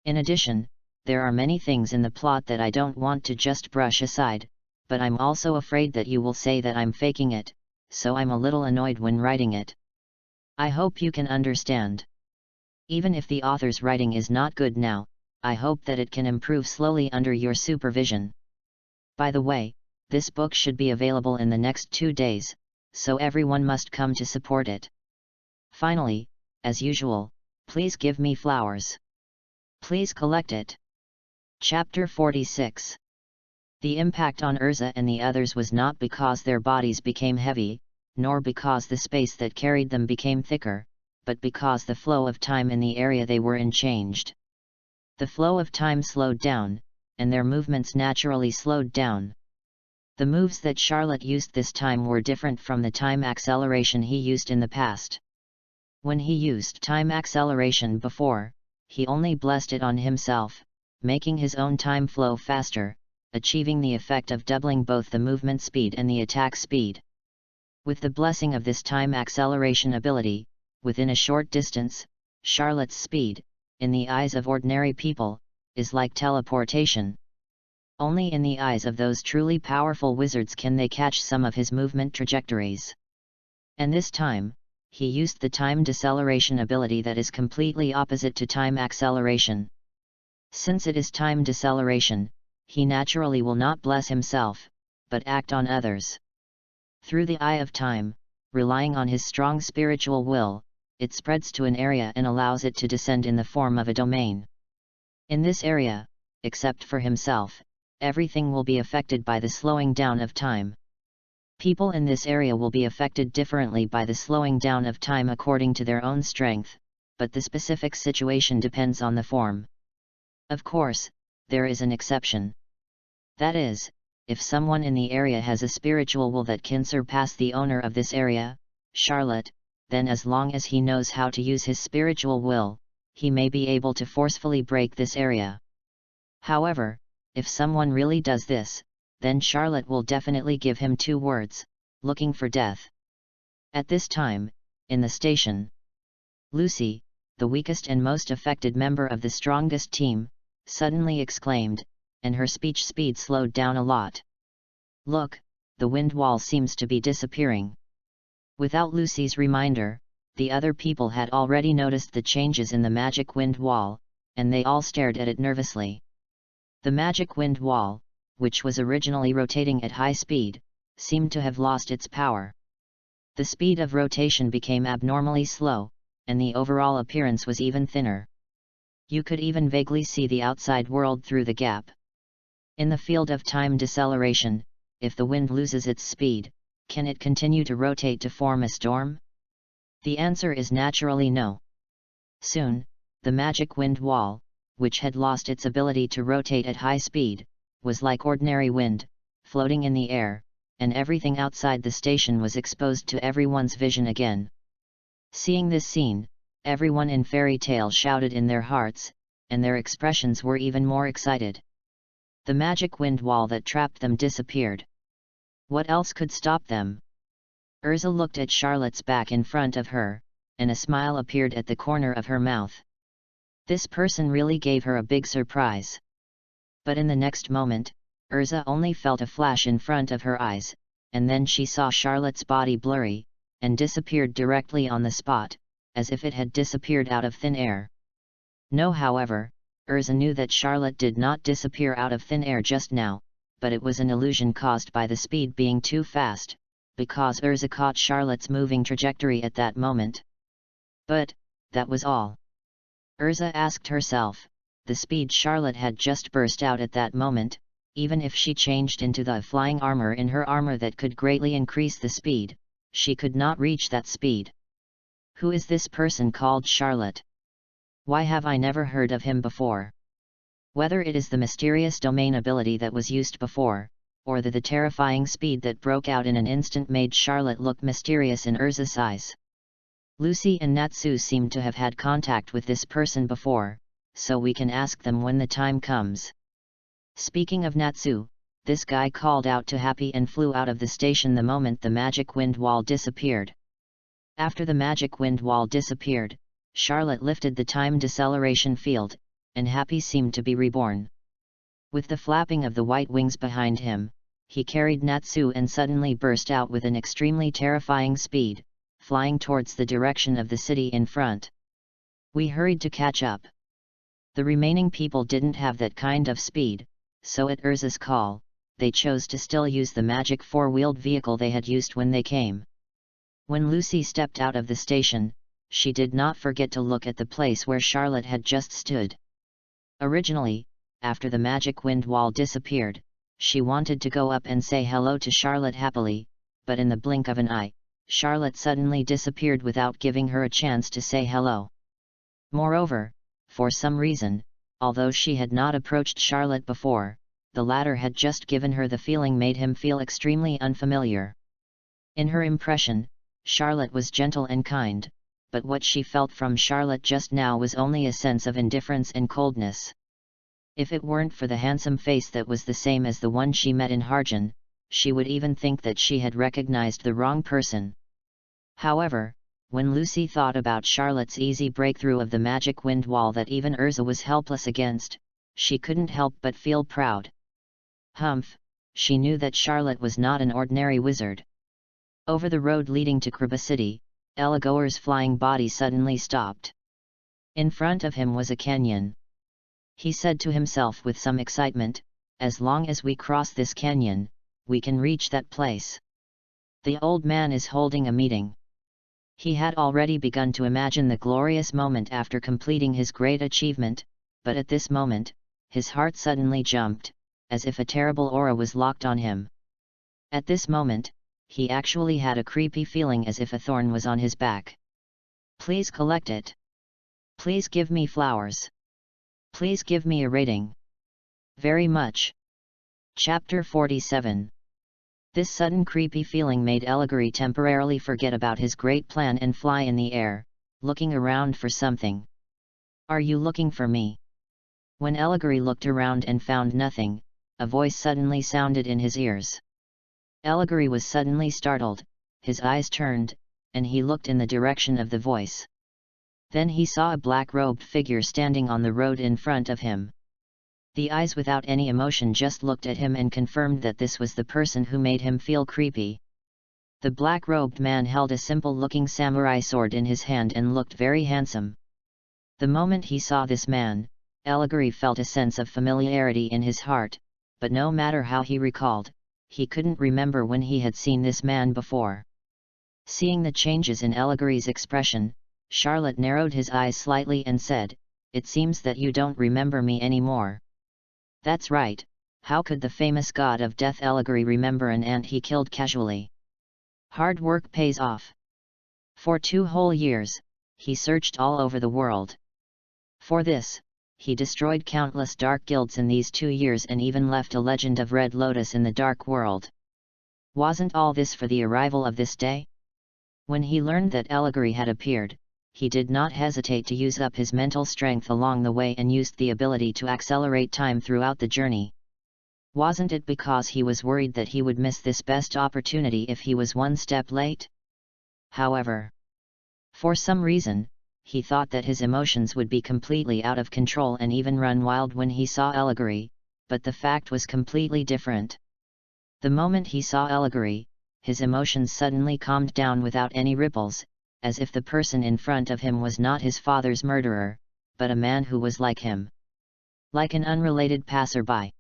In addition, there are many things in the plot that I don't want to just brush aside, but I'm also afraid that you will say that I'm faking it, so I'm a little annoyed when writing it. I hope you can understand. Even if the author's writing is not good now, I hope that it can improve slowly under your supervision. By the way, this book should be available in the next 2 days, so everyone must come to support it. Finally, as usual, please give me flowers. Please collect it. Chapter 46. The impact on Urza and the others was not because their bodies became heavy, nor because the space that carried them became thicker, but because the flow of time in the area they were in changed. The flow of time slowed down, and their movements naturally slowed down. The moves that Charlotte used this time were different from the time acceleration he used in the past. When he used time acceleration before, he only blessed it on himself, making his own time flow faster, achieving the effect of doubling both the movement speed and the attack speed. With the blessing of this time acceleration ability, within a short distance, Charlotte's speed, in the eyes of ordinary people, is like teleportation. Only in the eyes of those truly powerful wizards can they catch some of his movement trajectories. And this time, he used the time deceleration ability that is completely opposite to time acceleration. Since it is time deceleration, he naturally will not bless himself, but act on others. Through the eye of time, relying on his strong spiritual will, it spreads to an area and allows it to descend in the form of a domain. In this area, except for himself, everything will be affected by the slowing down of time. People in this area will be affected differently by the slowing down of time according to their own strength, but the specific situation depends on the form. Of course, there is an exception. That is, if someone in the area has a spiritual will that can surpass the owner of this area, Charlotte, then as long as he knows how to use his spiritual will, he may be able to forcefully break this area. However, if someone really does this, then Charlotte will definitely give him 2 words, looking for death. At this time, in the station, Lucy, the weakest and most affected member of the strongest team, suddenly exclaimed, and her speech speed slowed down a lot. "Look, the wind wall seems to be disappearing." Without Lucy's reminder, the other people had already noticed the changes in the magic wind wall, and they all stared at it nervously. The magic wind wall, which was originally rotating at high speed, seemed to have lost its power. The speed of rotation became abnormally slow, and the overall appearance was even thinner. You could even vaguely see the outside world through the gap. In the field of time deceleration, if the wind loses its speed, can it continue to rotate to form a storm? The answer is naturally no. Soon, the magic wind wall, which had lost its ability to rotate at high speed, was like ordinary wind, floating in the air, and everything outside the station was exposed to everyone's vision again. Seeing this scene, everyone in Fairy Tale shouted in their hearts, and their expressions were even more excited. The magic wind wall that trapped them disappeared. What else could stop them? Urza looked at Charlotte's back in front of her, and a smile appeared at the corner of her mouth. This person really gave her a big surprise. But in the next moment, Urza only felt a flash in front of her eyes, and then she saw Charlotte's body blurry, and disappeared directly on the spot, as if it had disappeared out of thin air. No, however, Urza knew that Charlotte did not disappear out of thin air just now, but it was an illusion caused by the speed being too fast, because Urza caught Charlotte's moving trajectory at that moment. But, that was all. Urza asked herself, the speed Charlotte had just burst out at that moment, even if she changed into the flying armor in her armor that could greatly increase the speed, she could not reach that speed. Who is this person called Charlotte? Why have I never heard of him before? Whether it is the mysterious domain ability that was used before, or the terrifying speed that broke out in an instant made Charlotte look mysterious in Urza's eyes. Lucy and Natsu seem to have had contact with this person before, so we can ask them when the time comes. Speaking of Natsu, this guy called out to Happy and flew out of the station the moment the magic wind wall disappeared. After the magic wind wall disappeared, Charlotte lifted the time deceleration field, and Happy seemed to be reborn. With the flapping of the white wings behind him, he carried Natsu and suddenly burst out with an extremely terrifying speed, flying towards the direction of the city in front. We hurried to catch up. The remaining people didn't have that kind of speed, so at Urza's call, they chose to still use the magic four-wheeled vehicle they had used when they came. When Lucy stepped out of the station, she did not forget to look at the place where Charlotte had just stood. Originally, after the magic wind wall disappeared, she wanted to go up and say hello to Charlotte happily, but in the blink of an eye, Charlotte suddenly disappeared without giving her a chance to say hello. Moreover, for some reason, although she had not approached Charlotte before, the latter had just given her the feeling made him feel extremely unfamiliar. In her impression, Charlotte was gentle and kind, but what she felt from Charlotte just now was only a sense of indifference and coldness. If it weren't for the handsome face that was the same as the one she met in Harjan, she would even think that she had recognized the wrong person. However, when Lucy thought about Charlotte's easy breakthrough of the magic wind wall that even Urza was helpless against, she couldn't help but feel proud. Humph, she knew that Charlotte was not an ordinary wizard. Over the road leading to Kriba City, Elagor's flying body suddenly stopped. In front of him was a canyon. He said to himself with some excitement, as long as we cross this canyon, we can reach that place. The old man is holding a meeting. He had already begun to imagine the glorious moment after completing his great achievement, but at this moment, his heart suddenly jumped, as if a terrible aura was locked on him. At this moment, he actually had a creepy feeling as if a thorn was on his back. Please collect it. Please give me flowers. Please give me a rating. Very much. Chapter 47. This sudden creepy feeling made Elagor temporarily forget about his great plan and fly in the air, looking around for something. Are you looking for me? When Elagor looked around and found nothing, a voice suddenly sounded in his ears. Elagor was suddenly startled, his eyes turned, and he looked in the direction of the voice. Then he saw a black-robed figure standing on the road in front of him. The eyes without any emotion just looked at him and confirmed that this was the person who made him feel creepy. The black-robed man held a simple-looking samurai sword in his hand and looked very handsome. The moment he saw this man, Elagor felt a sense of familiarity in his heart, but no matter how he recalled, he couldn't remember when he had seen this man before. Seeing the changes in Elagor's expression, Charlotte narrowed his eyes slightly and said, it seems that you don't remember me anymore. That's right, how could the famous god of death Allegory remember an ant he killed casually? Hard work pays off. For 2 whole years, he searched all over the world. For this, he destroyed countless dark guilds in these 2 years and even left a legend of Red Lotus in the dark world. Wasn't all this for the arrival of this day? When he learned that Allegory had appeared, he did not hesitate to use up his mental strength along the way and used the ability to accelerate time throughout the journey. Wasn't it because he was worried that he would miss this best opportunity if he was 1 step late? However, for some reason, he thought that his emotions would be completely out of control and even run wild when he saw Allegory, but the fact was completely different. The moment he saw Allegory, his emotions suddenly calmed down without any ripples, as if the person in front of him was not his father's murderer, but a man who was like him. Like an unrelated passerby.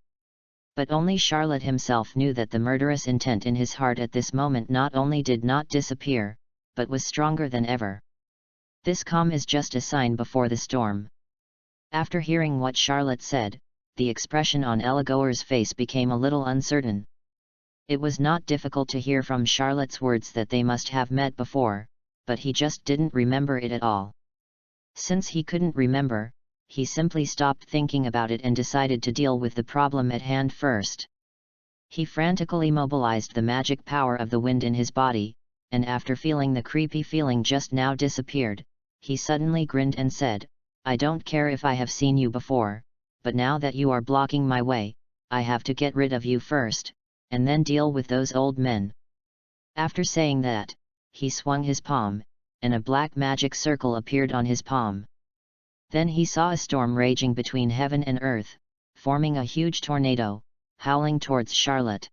But only Charlotte himself knew that the murderous intent in his heart at this moment not only did not disappear, but was stronger than ever. This calm is just a sign before the storm. After hearing what Charlotte said, the expression on Allegory's face became a little uncertain. It was not difficult to hear from Charlotte's words that they must have met before, but he just didn't remember it at all. Since he couldn't remember, he simply stopped thinking about it and decided to deal with the problem at hand first. He frantically mobilized the magic power of the wind in his body, and after feeling the creepy feeling just now disappeared, he suddenly grinned and said, "I don't care if I have seen you before, but now that you are blocking my way, I have to get rid of you first, and then deal with those old men." After saying that, he swung his palm, and a black magic circle appeared on his palm. Then he saw a storm raging between heaven and earth, forming a huge tornado, howling towards Charlotte.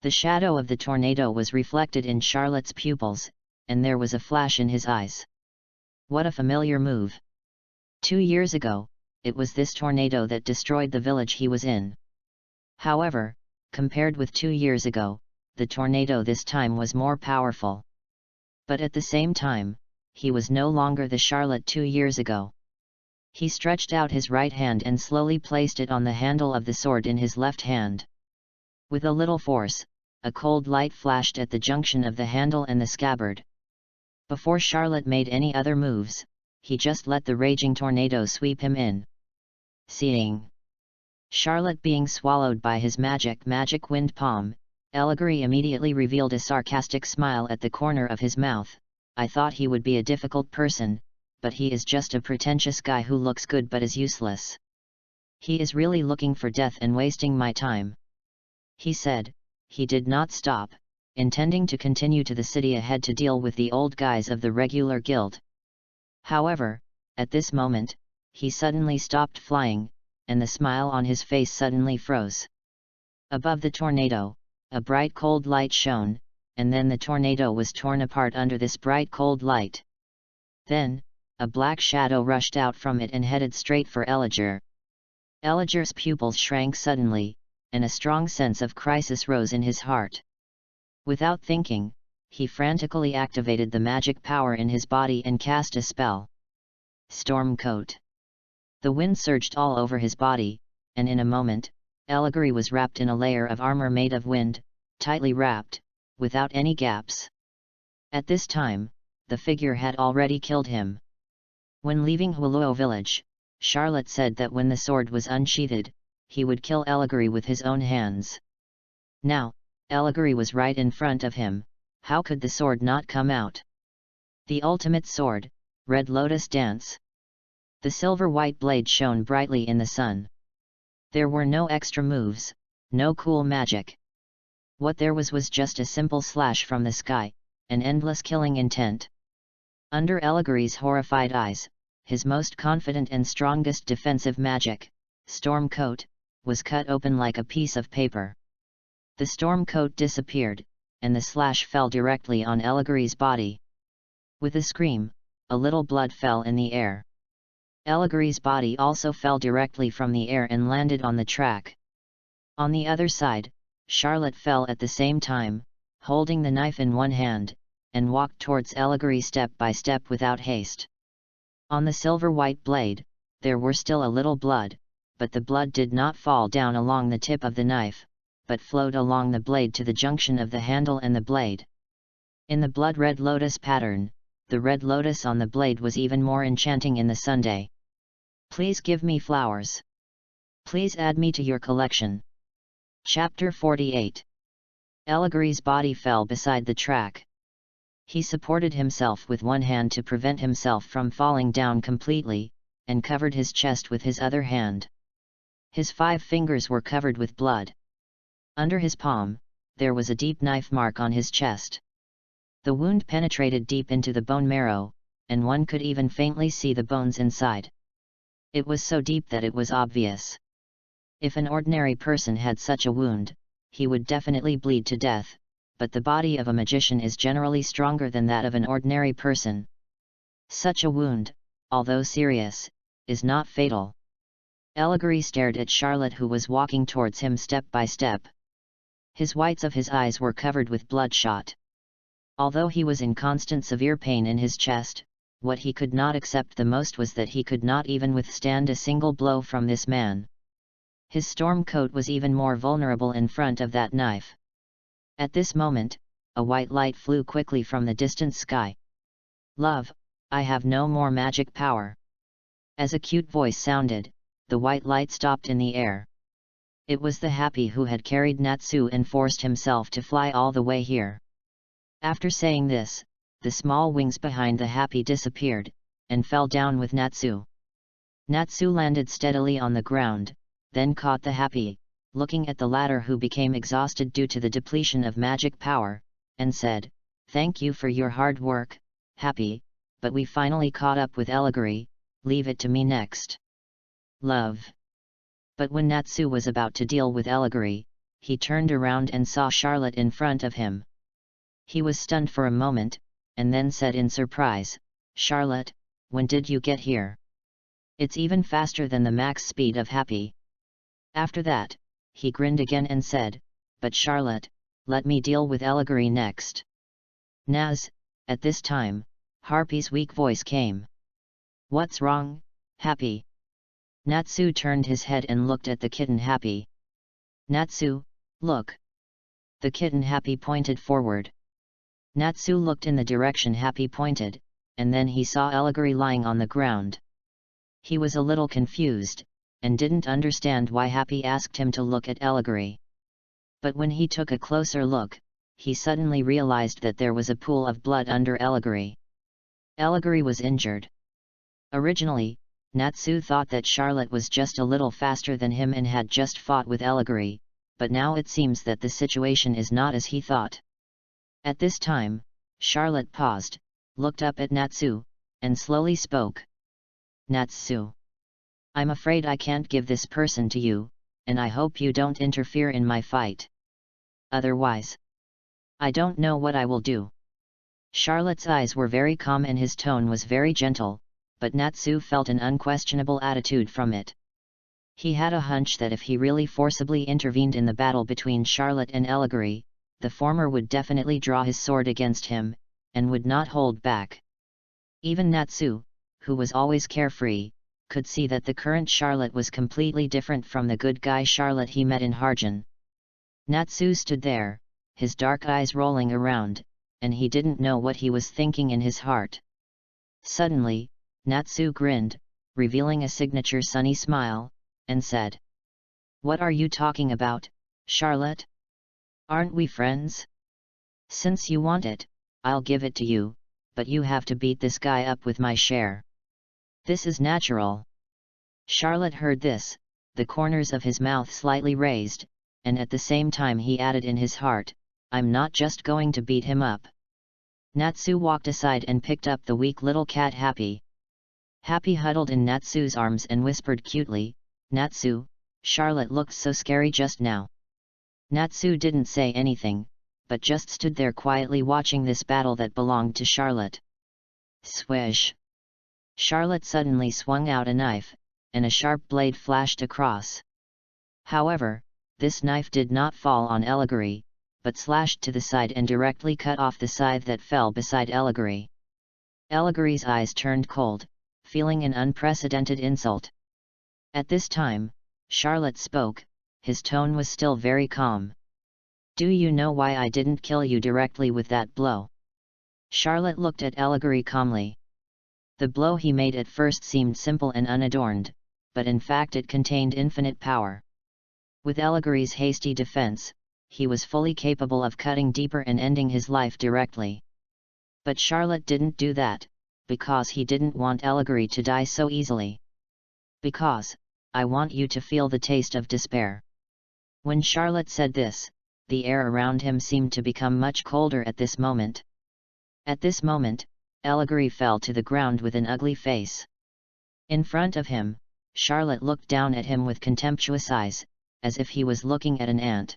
The shadow of the tornado was reflected in Charlotte's pupils, and there was a flash in his eyes. What a familiar move! 2 years ago, it was this tornado that destroyed the village he was in. However, compared with 2 years ago, the tornado this time was more powerful. But at the same time, he was no longer the Charlotte 2 years ago. He stretched out his right hand and slowly placed it on the handle of the sword in his left hand. With a little force, a cold light flashed at the junction of the handle and the scabbard. Before Charlotte made any other moves, he just let the raging tornado sweep him in. Seeing Charlotte being swallowed by his magic wind palm, Allegory immediately revealed a sarcastic smile at the corner of his mouth. "I thought he would be a difficult person, but he is just a pretentious guy who looks good but is useless. He is really looking for death and wasting my time," he said. He did not stop, intending to continue to the city ahead to deal with the old guys of the regular guild. However, at this moment, he suddenly stopped flying, and the smile on his face suddenly froze. Above the tornado, a bright cold light shone, and then the tornado was torn apart under this bright cold light. Then, a black shadow rushed out from it and headed straight for Allegory. Allegory's pupils shrank suddenly, and a strong sense of crisis rose in his heart. Without thinking, he frantically activated the magic power in his body and cast a spell. Storm Coat. The wind surged all over his body, and in a moment, Allegory was wrapped in a layer of armor made of wind, tightly wrapped, without any gaps. At this time, the figure had already killed him. When leaving Huoluo village, Charlotte said that when the sword was unsheathed, he would kill Allegory with his own hands. Now, Allegory was right in front of him. How could the sword not come out? The ultimate sword, Red Lotus Dance. The silver-white blade shone brightly in the sun. There were no extra moves, no cool magic. What there was just a simple slash from the sky, an endless killing intent. Under Allegory's horrified eyes, his most confident and strongest defensive magic, Storm Coat, was cut open like a piece of paper. The storm coat disappeared, and the slash fell directly on Allegory's body. With a scream, a little blood fell in the air. Allegory's body also fell directly from the air and landed on the track. On the other side, Charlotte fell at the same time, holding the knife in one hand, and walked towards Allegory step by step without haste. On the silver-white blade, there were still a little blood, but the blood did not fall down along the tip of the knife, but flowed along the blade to the junction of the handle and the blade. In the blood-red lotus pattern, the red lotus on the blade was even more enchanting in the Sunday. Please give me flowers. Please add me to your collection. Chapter 48. Eligari's body fell beside the track. He supported himself with one hand to prevent himself from falling down completely, and covered his chest with his other hand. His 5 fingers were covered with blood. Under his palm, there was a deep knife mark on his chest. The wound penetrated deep into the bone marrow, and one could even faintly see the bones inside. It was so deep that it was obvious. If an ordinary person had such a wound, he would definitely bleed to death, but the body of a magician is generally stronger than that of an ordinary person. Such a wound, although serious, is not fatal. Eligari stared at Charlotte, who was walking towards him step by step. His whites of his eyes were covered with bloodshot. Although he was in constant severe pain in his chest, what he could not accept the most was that he could not even withstand a single blow from this man. His storm coat was even more vulnerable in front of that knife. At this moment, a white light flew quickly from the distant sky. "Love, I have no more magic power." As a cute voice sounded, the white light stopped in the air. It was the Happy who had carried Natsu and forced himself to fly all the way here. After saying this, the small wings behind the Happy disappeared, and fell down with Natsu. Natsu landed steadily on the ground, then caught the Happy, looking at the latter, who became exhausted due to the depletion of magic power, and said, "Thank you for your hard work, Happy, but we finally caught up with Eligari, leave it to me next." Love. But when Natsu was about to deal with Eligari, he turned around and saw Charlotte in front of him. He was stunned for a moment, and then said in surprise, "Charlotte, when did you get here? It's even faster than the max speed of Happy." After that, he grinned again and said, "But Charlotte, let me deal with Eligari next." Naz, at this time, Harpy's weak voice came. "What's wrong, Happy?" Natsu turned his head and looked at the kitten Happy. "Natsu, look." The kitten Happy pointed forward. Natsu looked in the direction Happy pointed, and then he saw Eligari lying on the ground. He was a little confused, and didn't understand why Happy asked him to look at Eligari. But when he took a closer look, he suddenly realized that there was a pool of blood under Eligari. Eligari was injured. Originally, Natsu thought that Charlotte was just a little faster than him and had just fought with Eligari, but now it seems that the situation is not as he thought. At this time, Charlotte paused, looked up at Natsu, and slowly spoke. "Natsu, I'm afraid I can't give this person to you, and I hope you don't interfere in my fight. Otherwise, I don't know what I will do." Charlotte's eyes were very calm and his tone was very gentle, but Natsu felt an unquestionable attitude from it. He had a hunch that if he really forcibly intervened in the battle between Charlotte and Eligari, the former would definitely draw his sword against him, and would not hold back. Even Natsu, who was always carefree, could see that the current Charlotte was completely different from the good guy Charlotte he met in Harjan. Natsu stood there, his dark eyes rolling around, and he didn't know what he was thinking in his heart. Suddenly, Natsu grinned, revealing a signature sunny smile, and said, "What are you talking about, Charlotte? Aren't we friends? Since you want it, I'll give it to you, but you have to beat this guy up with my share. This is natural." Charlotte heard this, the corners of his mouth slightly raised, and at the same time he added in his heart, "I'm not just going to beat him up." Natsu walked aside and picked up the weak little cat Happy. Happy huddled in Natsu's arms and whispered cutely, "Natsu, Charlotte looked so scary just now." Natsu didn't say anything, but just stood there quietly watching this battle that belonged to Charlotte. Swish! Charlotte suddenly swung out a knife, and a sharp blade flashed across. However, this knife did not fall on Eligari, but slashed to the side and directly cut off the scythe that fell beside Eligari. Eligari's eyes turned cold, feeling an unprecedented insult. At this time, Charlotte spoke, his tone was still very calm. "Do you know why I didn't kill you directly with that blow?" Charlotte looked at Allegory calmly. The blow he made at first seemed simple and unadorned, but in fact it contained infinite power. With Allegory's hasty defense, he was fully capable of cutting deeper and ending his life directly. But Charlotte didn't do that, because he didn't want Allegory to die so easily. "Because, I want you to feel the taste of despair." When Charlotte said this, the air around him seemed to become much colder at this moment. At this moment, Allegory fell to the ground with an ugly face. In front of him, Charlotte looked down at him with contemptuous eyes, as if he was looking at an ant.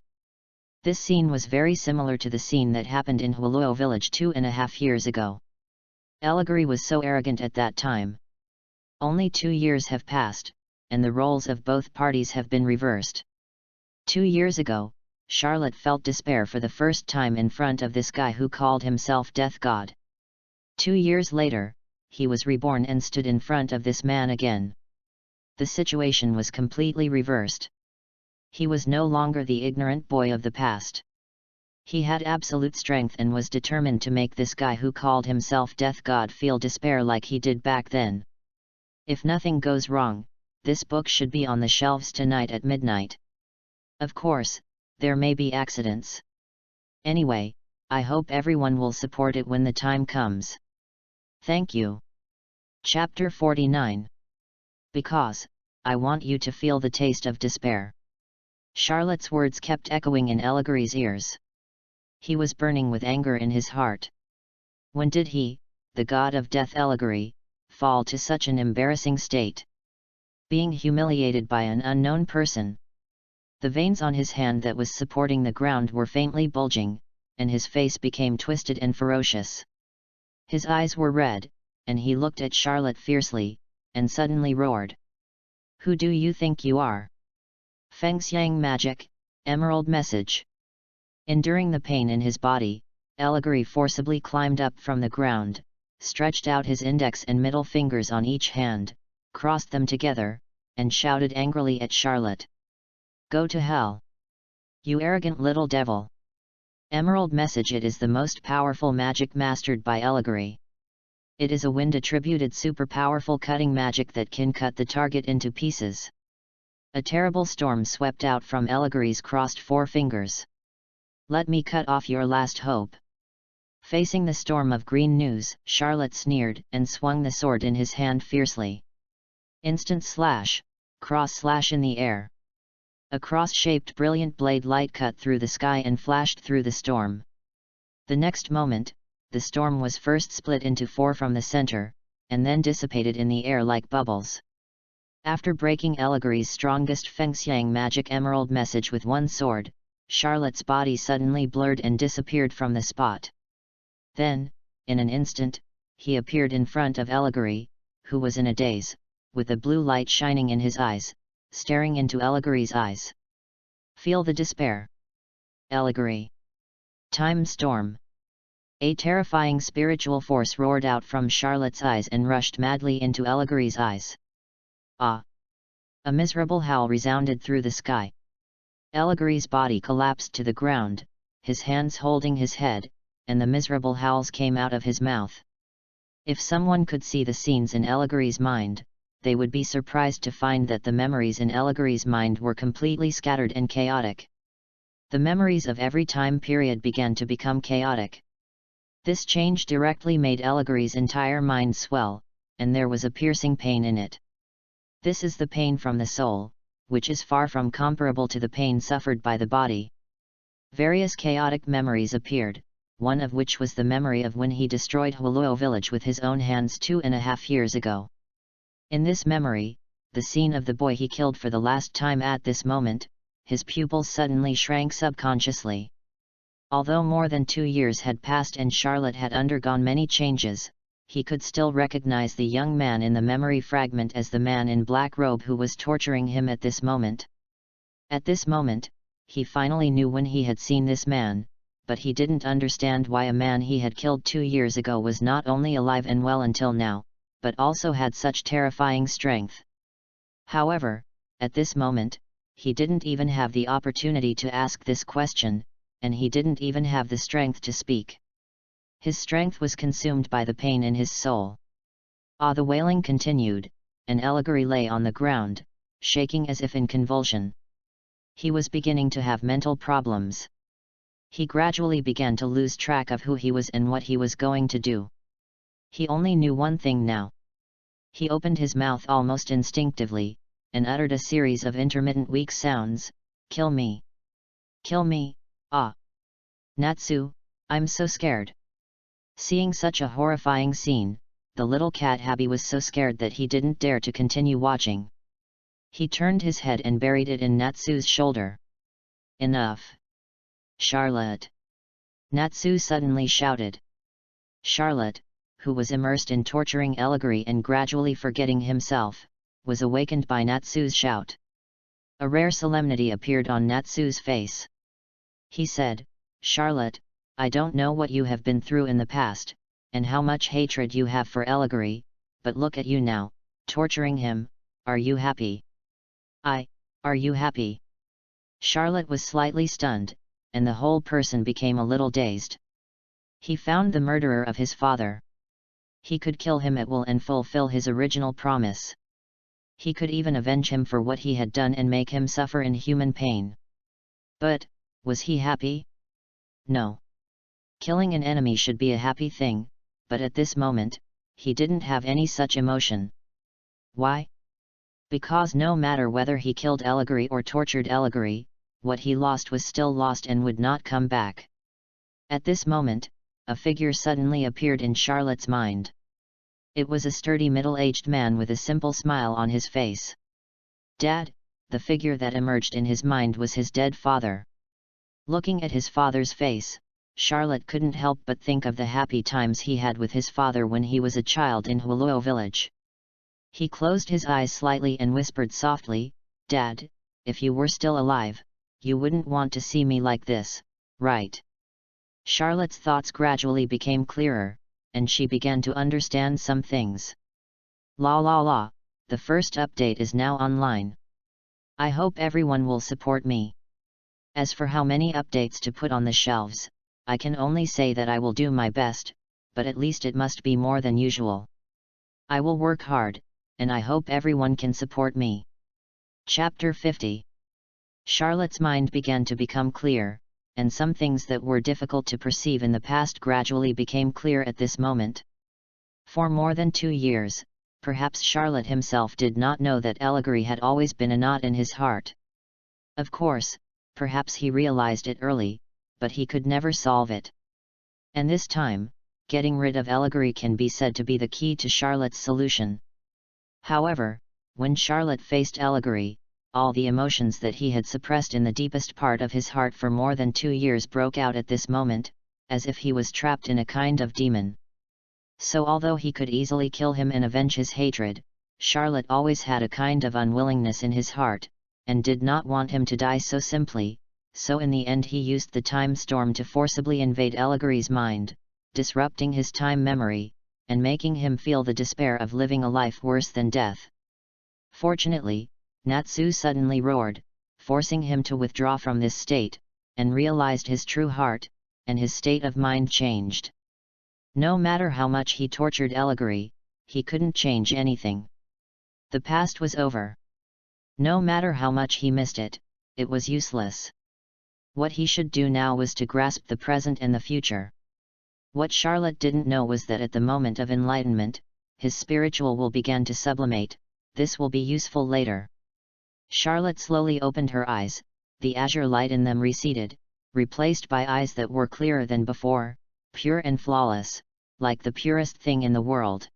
This scene was very similar to the scene that happened in Huluo village 2.5 years ago. Allegory was so arrogant at that time. Only 2 years have passed, and the roles of both parties have been reversed. 2 years ago, Charlotte felt despair for the first time in front of this guy who called himself Death God. 2 years later, he was reborn and stood in front of this man again. The situation was completely reversed. He was no longer the ignorant boy of the past. He had absolute strength and was determined to make this guy who called himself Death God feel despair like he did back then. If nothing goes wrong, this book should be on the shelves tonight at midnight. Of course, there may be accidents. Anyway, I hope everyone will support it when the time comes. Thank you. Chapter 49. Because, I want you to feel the taste of despair. Charlotte's words kept echoing in Allegory's ears. He was burning with anger in his heart. When did he, the god of death Allegory, fall to such an embarrassing state? Being humiliated by an unknown person. The veins on his hand that was supporting the ground were faintly bulging, and his face became twisted and ferocious. His eyes were red, and he looked at Charlotte fiercely, and suddenly roared. "Who do you think you are? Fengxiang magic, emerald message." Enduring the pain in his body, Allegory forcibly climbed up from the ground, stretched out his index and middle fingers on each hand, crossed them together, and shouted angrily at Charlotte. "Go to hell! You arrogant little devil!" Emerald message. It is the most powerful magic mastered by Allegory. It is a wind-attributed super-powerful cutting magic that can cut the target into pieces. A terrible storm swept out from Allegory's crossed forefingers. "Let me cut off your last hope." Facing the storm of green news, Charlotte sneered and swung the sword in his hand fiercely. Instant slash, cross slash in the air. A cross-shaped brilliant blade light cut through the sky and flashed through the storm. The next moment, the storm was first split into 4 from the center, and then dissipated in the air like bubbles. After breaking Allegory's strongest Fengxiang magic emerald message with one sword, Charlotte's body suddenly blurred and disappeared from the spot. Then, in an instant, he appeared in front of Allegory, who was in a daze, with a blue light shining in his eyes, staring into Allegory's eyes. "Feel the despair." Allegory. Time storm. A terrifying spiritual force roared out from Charlotte's eyes and rushed madly into Allegory's eyes. Ah! A miserable howl resounded through the sky. Allegory's body collapsed to the ground, his hands holding his head, and the miserable howls came out of his mouth. If someone could see the scenes in Allegory's mind, they would be surprised to find that the memories in Allegory's mind were completely scattered and chaotic. The memories of every time period began to become chaotic. This change directly made Allegory's entire mind swell, and there was a piercing pain in it. This is the pain from the soul, which is far from comparable to the pain suffered by the body. Various chaotic memories appeared, one of which was the memory of when he destroyed Huluo village with his own hands 2.5 years ago. In this memory, the scene of the boy he killed for the last time. At this moment, his pupils suddenly shrank subconsciously. Although more than 2 years had passed and Charlotte had undergone many changes, he could still recognize the young man in the memory fragment as the man in black robe who was torturing him at this moment. At this moment, he finally knew when he had seen this man, but he didn't understand why a man he had killed 2 years ago was not only alive and well until now, but also had such terrifying strength. However, at this moment, he didn't even have the opportunity to ask this question, and he didn't even have the strength to speak. His strength was consumed by the pain in his soul. The wailing continued, and Eligary lay on the ground, shaking as if in convulsion. He was beginning to have mental problems. He gradually began to lose track of who he was and what he was going to do. He only knew one thing now. He opened his mouth almost instinctively, and uttered a series of intermittent weak sounds. "Kill me! Kill me! Ah! Natsu, I'm so scared!" Seeing such a horrifying scene, the little cat Habi was so scared that he didn't dare to continue watching. He turned his head and buried it in Natsu's shoulder. "Enough! Charlotte!" Natsu suddenly shouted. Charlotte, who was immersed in torturing Eligary and gradually forgetting himself, was awakened by Natsu's shout. A rare solemnity appeared on Natsu's face. He said, "Charlotte, I don't know what you have been through in the past, and how much hatred you have for Eligary, but look at you now, torturing him. Are you happy? Are you happy?" Charlotte was slightly stunned, and the whole person became a little dazed. He found the murderer of his father. He could kill him at will and fulfill his original promise. He could even avenge him for what he had done and make him suffer inhuman pain. But, was he happy? No. Killing an enemy should be a happy thing, but at this moment, he didn't have any such emotion. Why? Because no matter whether he killed Eligary or tortured Eligary, what he lost was still lost and would not come back. At this moment, a figure suddenly appeared in Charlotte's mind. It was a sturdy middle-aged man with a simple smile on his face. Dad, the figure that emerged in his mind was his dead father. Looking at his father's face, Charlotte couldn't help but think of the happy times he had with his father when he was a child in Huluo village. He closed his eyes slightly and whispered softly, "Dad, if you were still alive, you wouldn't want to see me like this, right?" Charlotte's thoughts gradually became clearer, and she began to understand some things. The first update is now online. I hope everyone will support me. As for how many updates to put on the shelves, I can only say that I will do my best, but at least it must be more than usual. I will work hard, and I hope everyone can support me. Chapter 50. Charlotte's mind began to become clear, and some things that were difficult to perceive in the past gradually became clear at this moment. For more than 2 years, perhaps Charlotte himself did not know that Eligary had always been a knot in his heart. Of course, perhaps he realized it early, but he could never solve it. And this time, getting rid of Eligary can be said to be the key to Charlotte's solution. However, when Charlotte faced Eligary, all the emotions that he had suppressed in the deepest part of his heart for more than 2 years broke out at this moment, as if he was trapped in a kind of demon. So although he could easily kill him and avenge his hatred, Charlotte always had a kind of unwillingness in his heart, and did not want him to die so simply, so in the end he used the time storm to forcibly invade Eligary's mind, disrupting his time memory, and making him feel the despair of living a life worse than death. Fortunately, Natsu suddenly roared, forcing him to withdraw from this state, and realized his true heart, and his state of mind changed. No matter how much he tortured Eligary, he couldn't change anything. The past was over. No matter how much he missed it, it was useless. What he should do now was to grasp the present and the future. What Charlotte didn't know was that at the moment of enlightenment, his spiritual will began to sublimate. This will be useful later. Charlotte slowly opened her eyes, the azure light in them receded, replaced by eyes that were clearer than before, pure and flawless, like the purest thing in the world.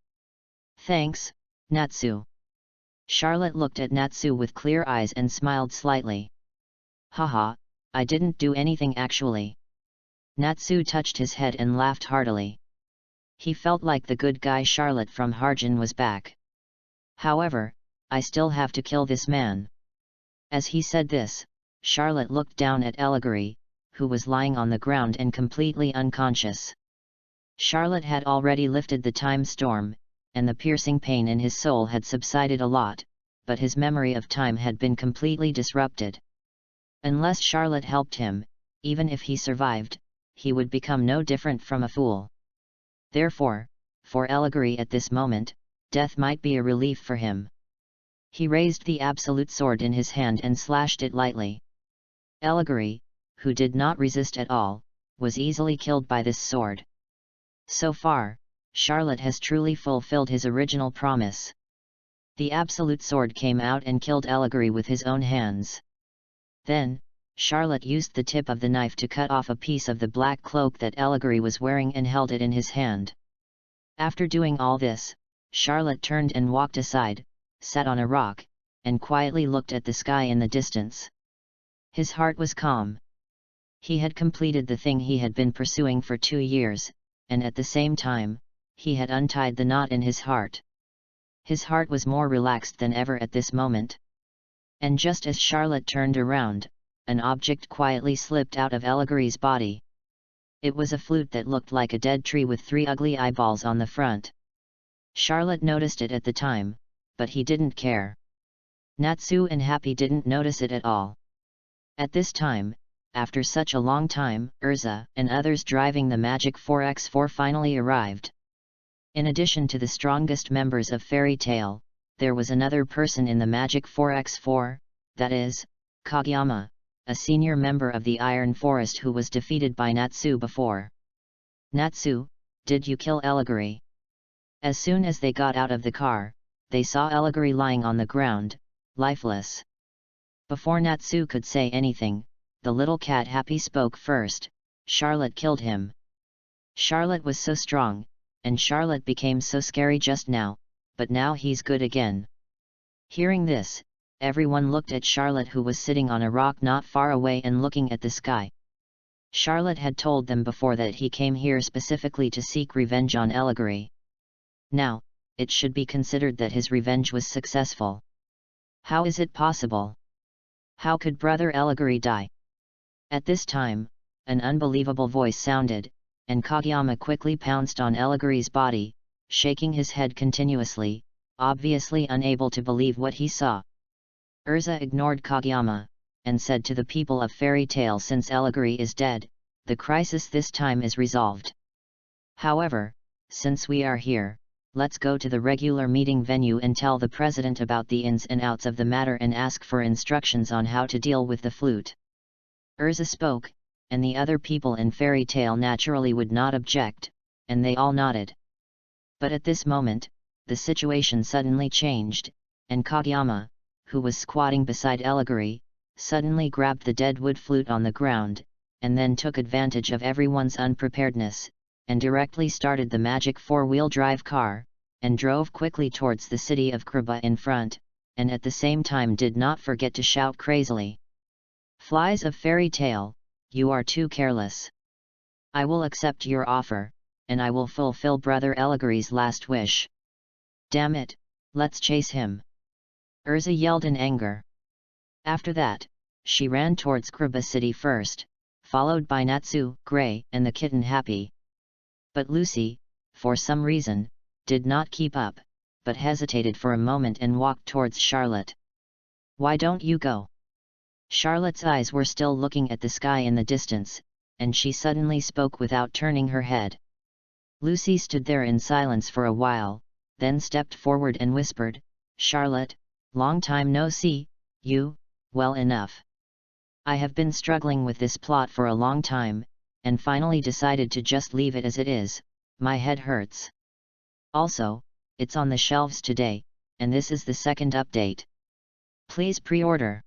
"Thanks, Natsu." Charlotte looked at Natsu with clear eyes and smiled slightly. "Haha, I didn't do anything actually." Natsu touched his head and laughed heartily. He felt like the good guy Charlotte from Harjan was back. "However, I still have to kill this man." As he said this, Charlotte looked down at Eligary, who was lying on the ground and completely unconscious. Charlotte had already lifted the time storm, and the piercing pain in his soul had subsided a lot, but his memory of time had been completely disrupted. Unless Charlotte helped him, even if he survived, he would become no different from a fool. Therefore, for Allegory at this moment, death might be a relief for him. He raised the absolute sword in his hand and slashed it lightly. Allegory, who did not resist at all, was easily killed by this sword. So far, Charlotte has truly fulfilled his original promise. The absolute sword came out and killed Allegory with his own hands. Then, Charlotte used the tip of the knife to cut off a piece of the black cloak that Allegory was wearing and held it in his hand. After doing all this, Charlotte turned and walked aside, sat on a rock, and quietly looked at the sky in the distance. His heart was calm. He had completed the thing he had been pursuing for 2 years, and at the same time, he had untied the knot in his heart. His heart was more relaxed than ever at this moment. And just as Charlotte turned around, an object quietly slipped out of Allegory's body. It was a flute that looked like a dead tree with 3 ugly eyeballs on the front. Charlotte noticed it at the time, but he didn't care. Natsu and Happy didn't notice it at all. At this time, after such a long time, Urza and others driving the Magic 4x4 finally arrived. In addition to the strongest members of Fairy Tail, there was another person in the Magic 4x4, that is, Kageyama, a senior member of the Iron Forest who was defeated by Natsu before. Natsu, did you kill Allegory? As soon as they got out of the car, they saw Allegory lying on the ground, lifeless. Before Natsu could say anything, the little cat Happy spoke first. Charlotte killed him. Charlotte was so strong, and Charlotte became so scary just now, but now he's good again. Hearing this, everyone looked at Charlotte, who was sitting on a rock not far away and looking at the sky. Charlotte had told them before that he came here specifically to seek revenge on Allegory. Now, it should be considered that his revenge was successful. How is it possible? How could Brother Allegory die? At this time, an unbelievable voice sounded, and Kageyama quickly pounced on Allegory's body, shaking his head continuously, obviously unable to believe what he saw. Urza ignored Kageyama, and said to the people of Fairy Tail, since Allegory is dead, the crisis this time is resolved. However, since we are here, let's go to the regular meeting venue and tell the president about the ins and outs of the matter and ask for instructions on how to deal with the flute. Urza spoke, and the other people in Fairy Tail naturally would not object, and they all nodded. But at this moment, the situation suddenly changed, and Kageyama, who was squatting beside Allegory, suddenly grabbed the dead wood flute on the ground, and then took advantage of everyone's unpreparedness, and directly started the magic 4-wheel drive car, and drove quickly towards the city of Kobo in front, and at the same time did not forget to shout crazily. Flies of Fairy Tail, you are too careless. I will accept your offer, and I will fulfill Brother Allegory's last wish. Damn it, let's chase him! Urza yelled in anger. After that, she ran towards Kobo City first, followed by Natsu, Gray, and the kitten Happy. But Lucy, for some reason, did not keep up, but hesitated for a moment and walked towards Charlotte. Why don't you go? Charlotte's eyes were still looking at the sky in the distance, and she suddenly spoke without turning her head. Lucy stood there in silence for a while, then stepped forward and whispered, Charlotte, long time no see, you, well enough. I have been struggling with this plot for a long time, and finally decided to just leave it as it is. My head hurts. Also, it's on the shelves today, and this is the second update. Please pre-order.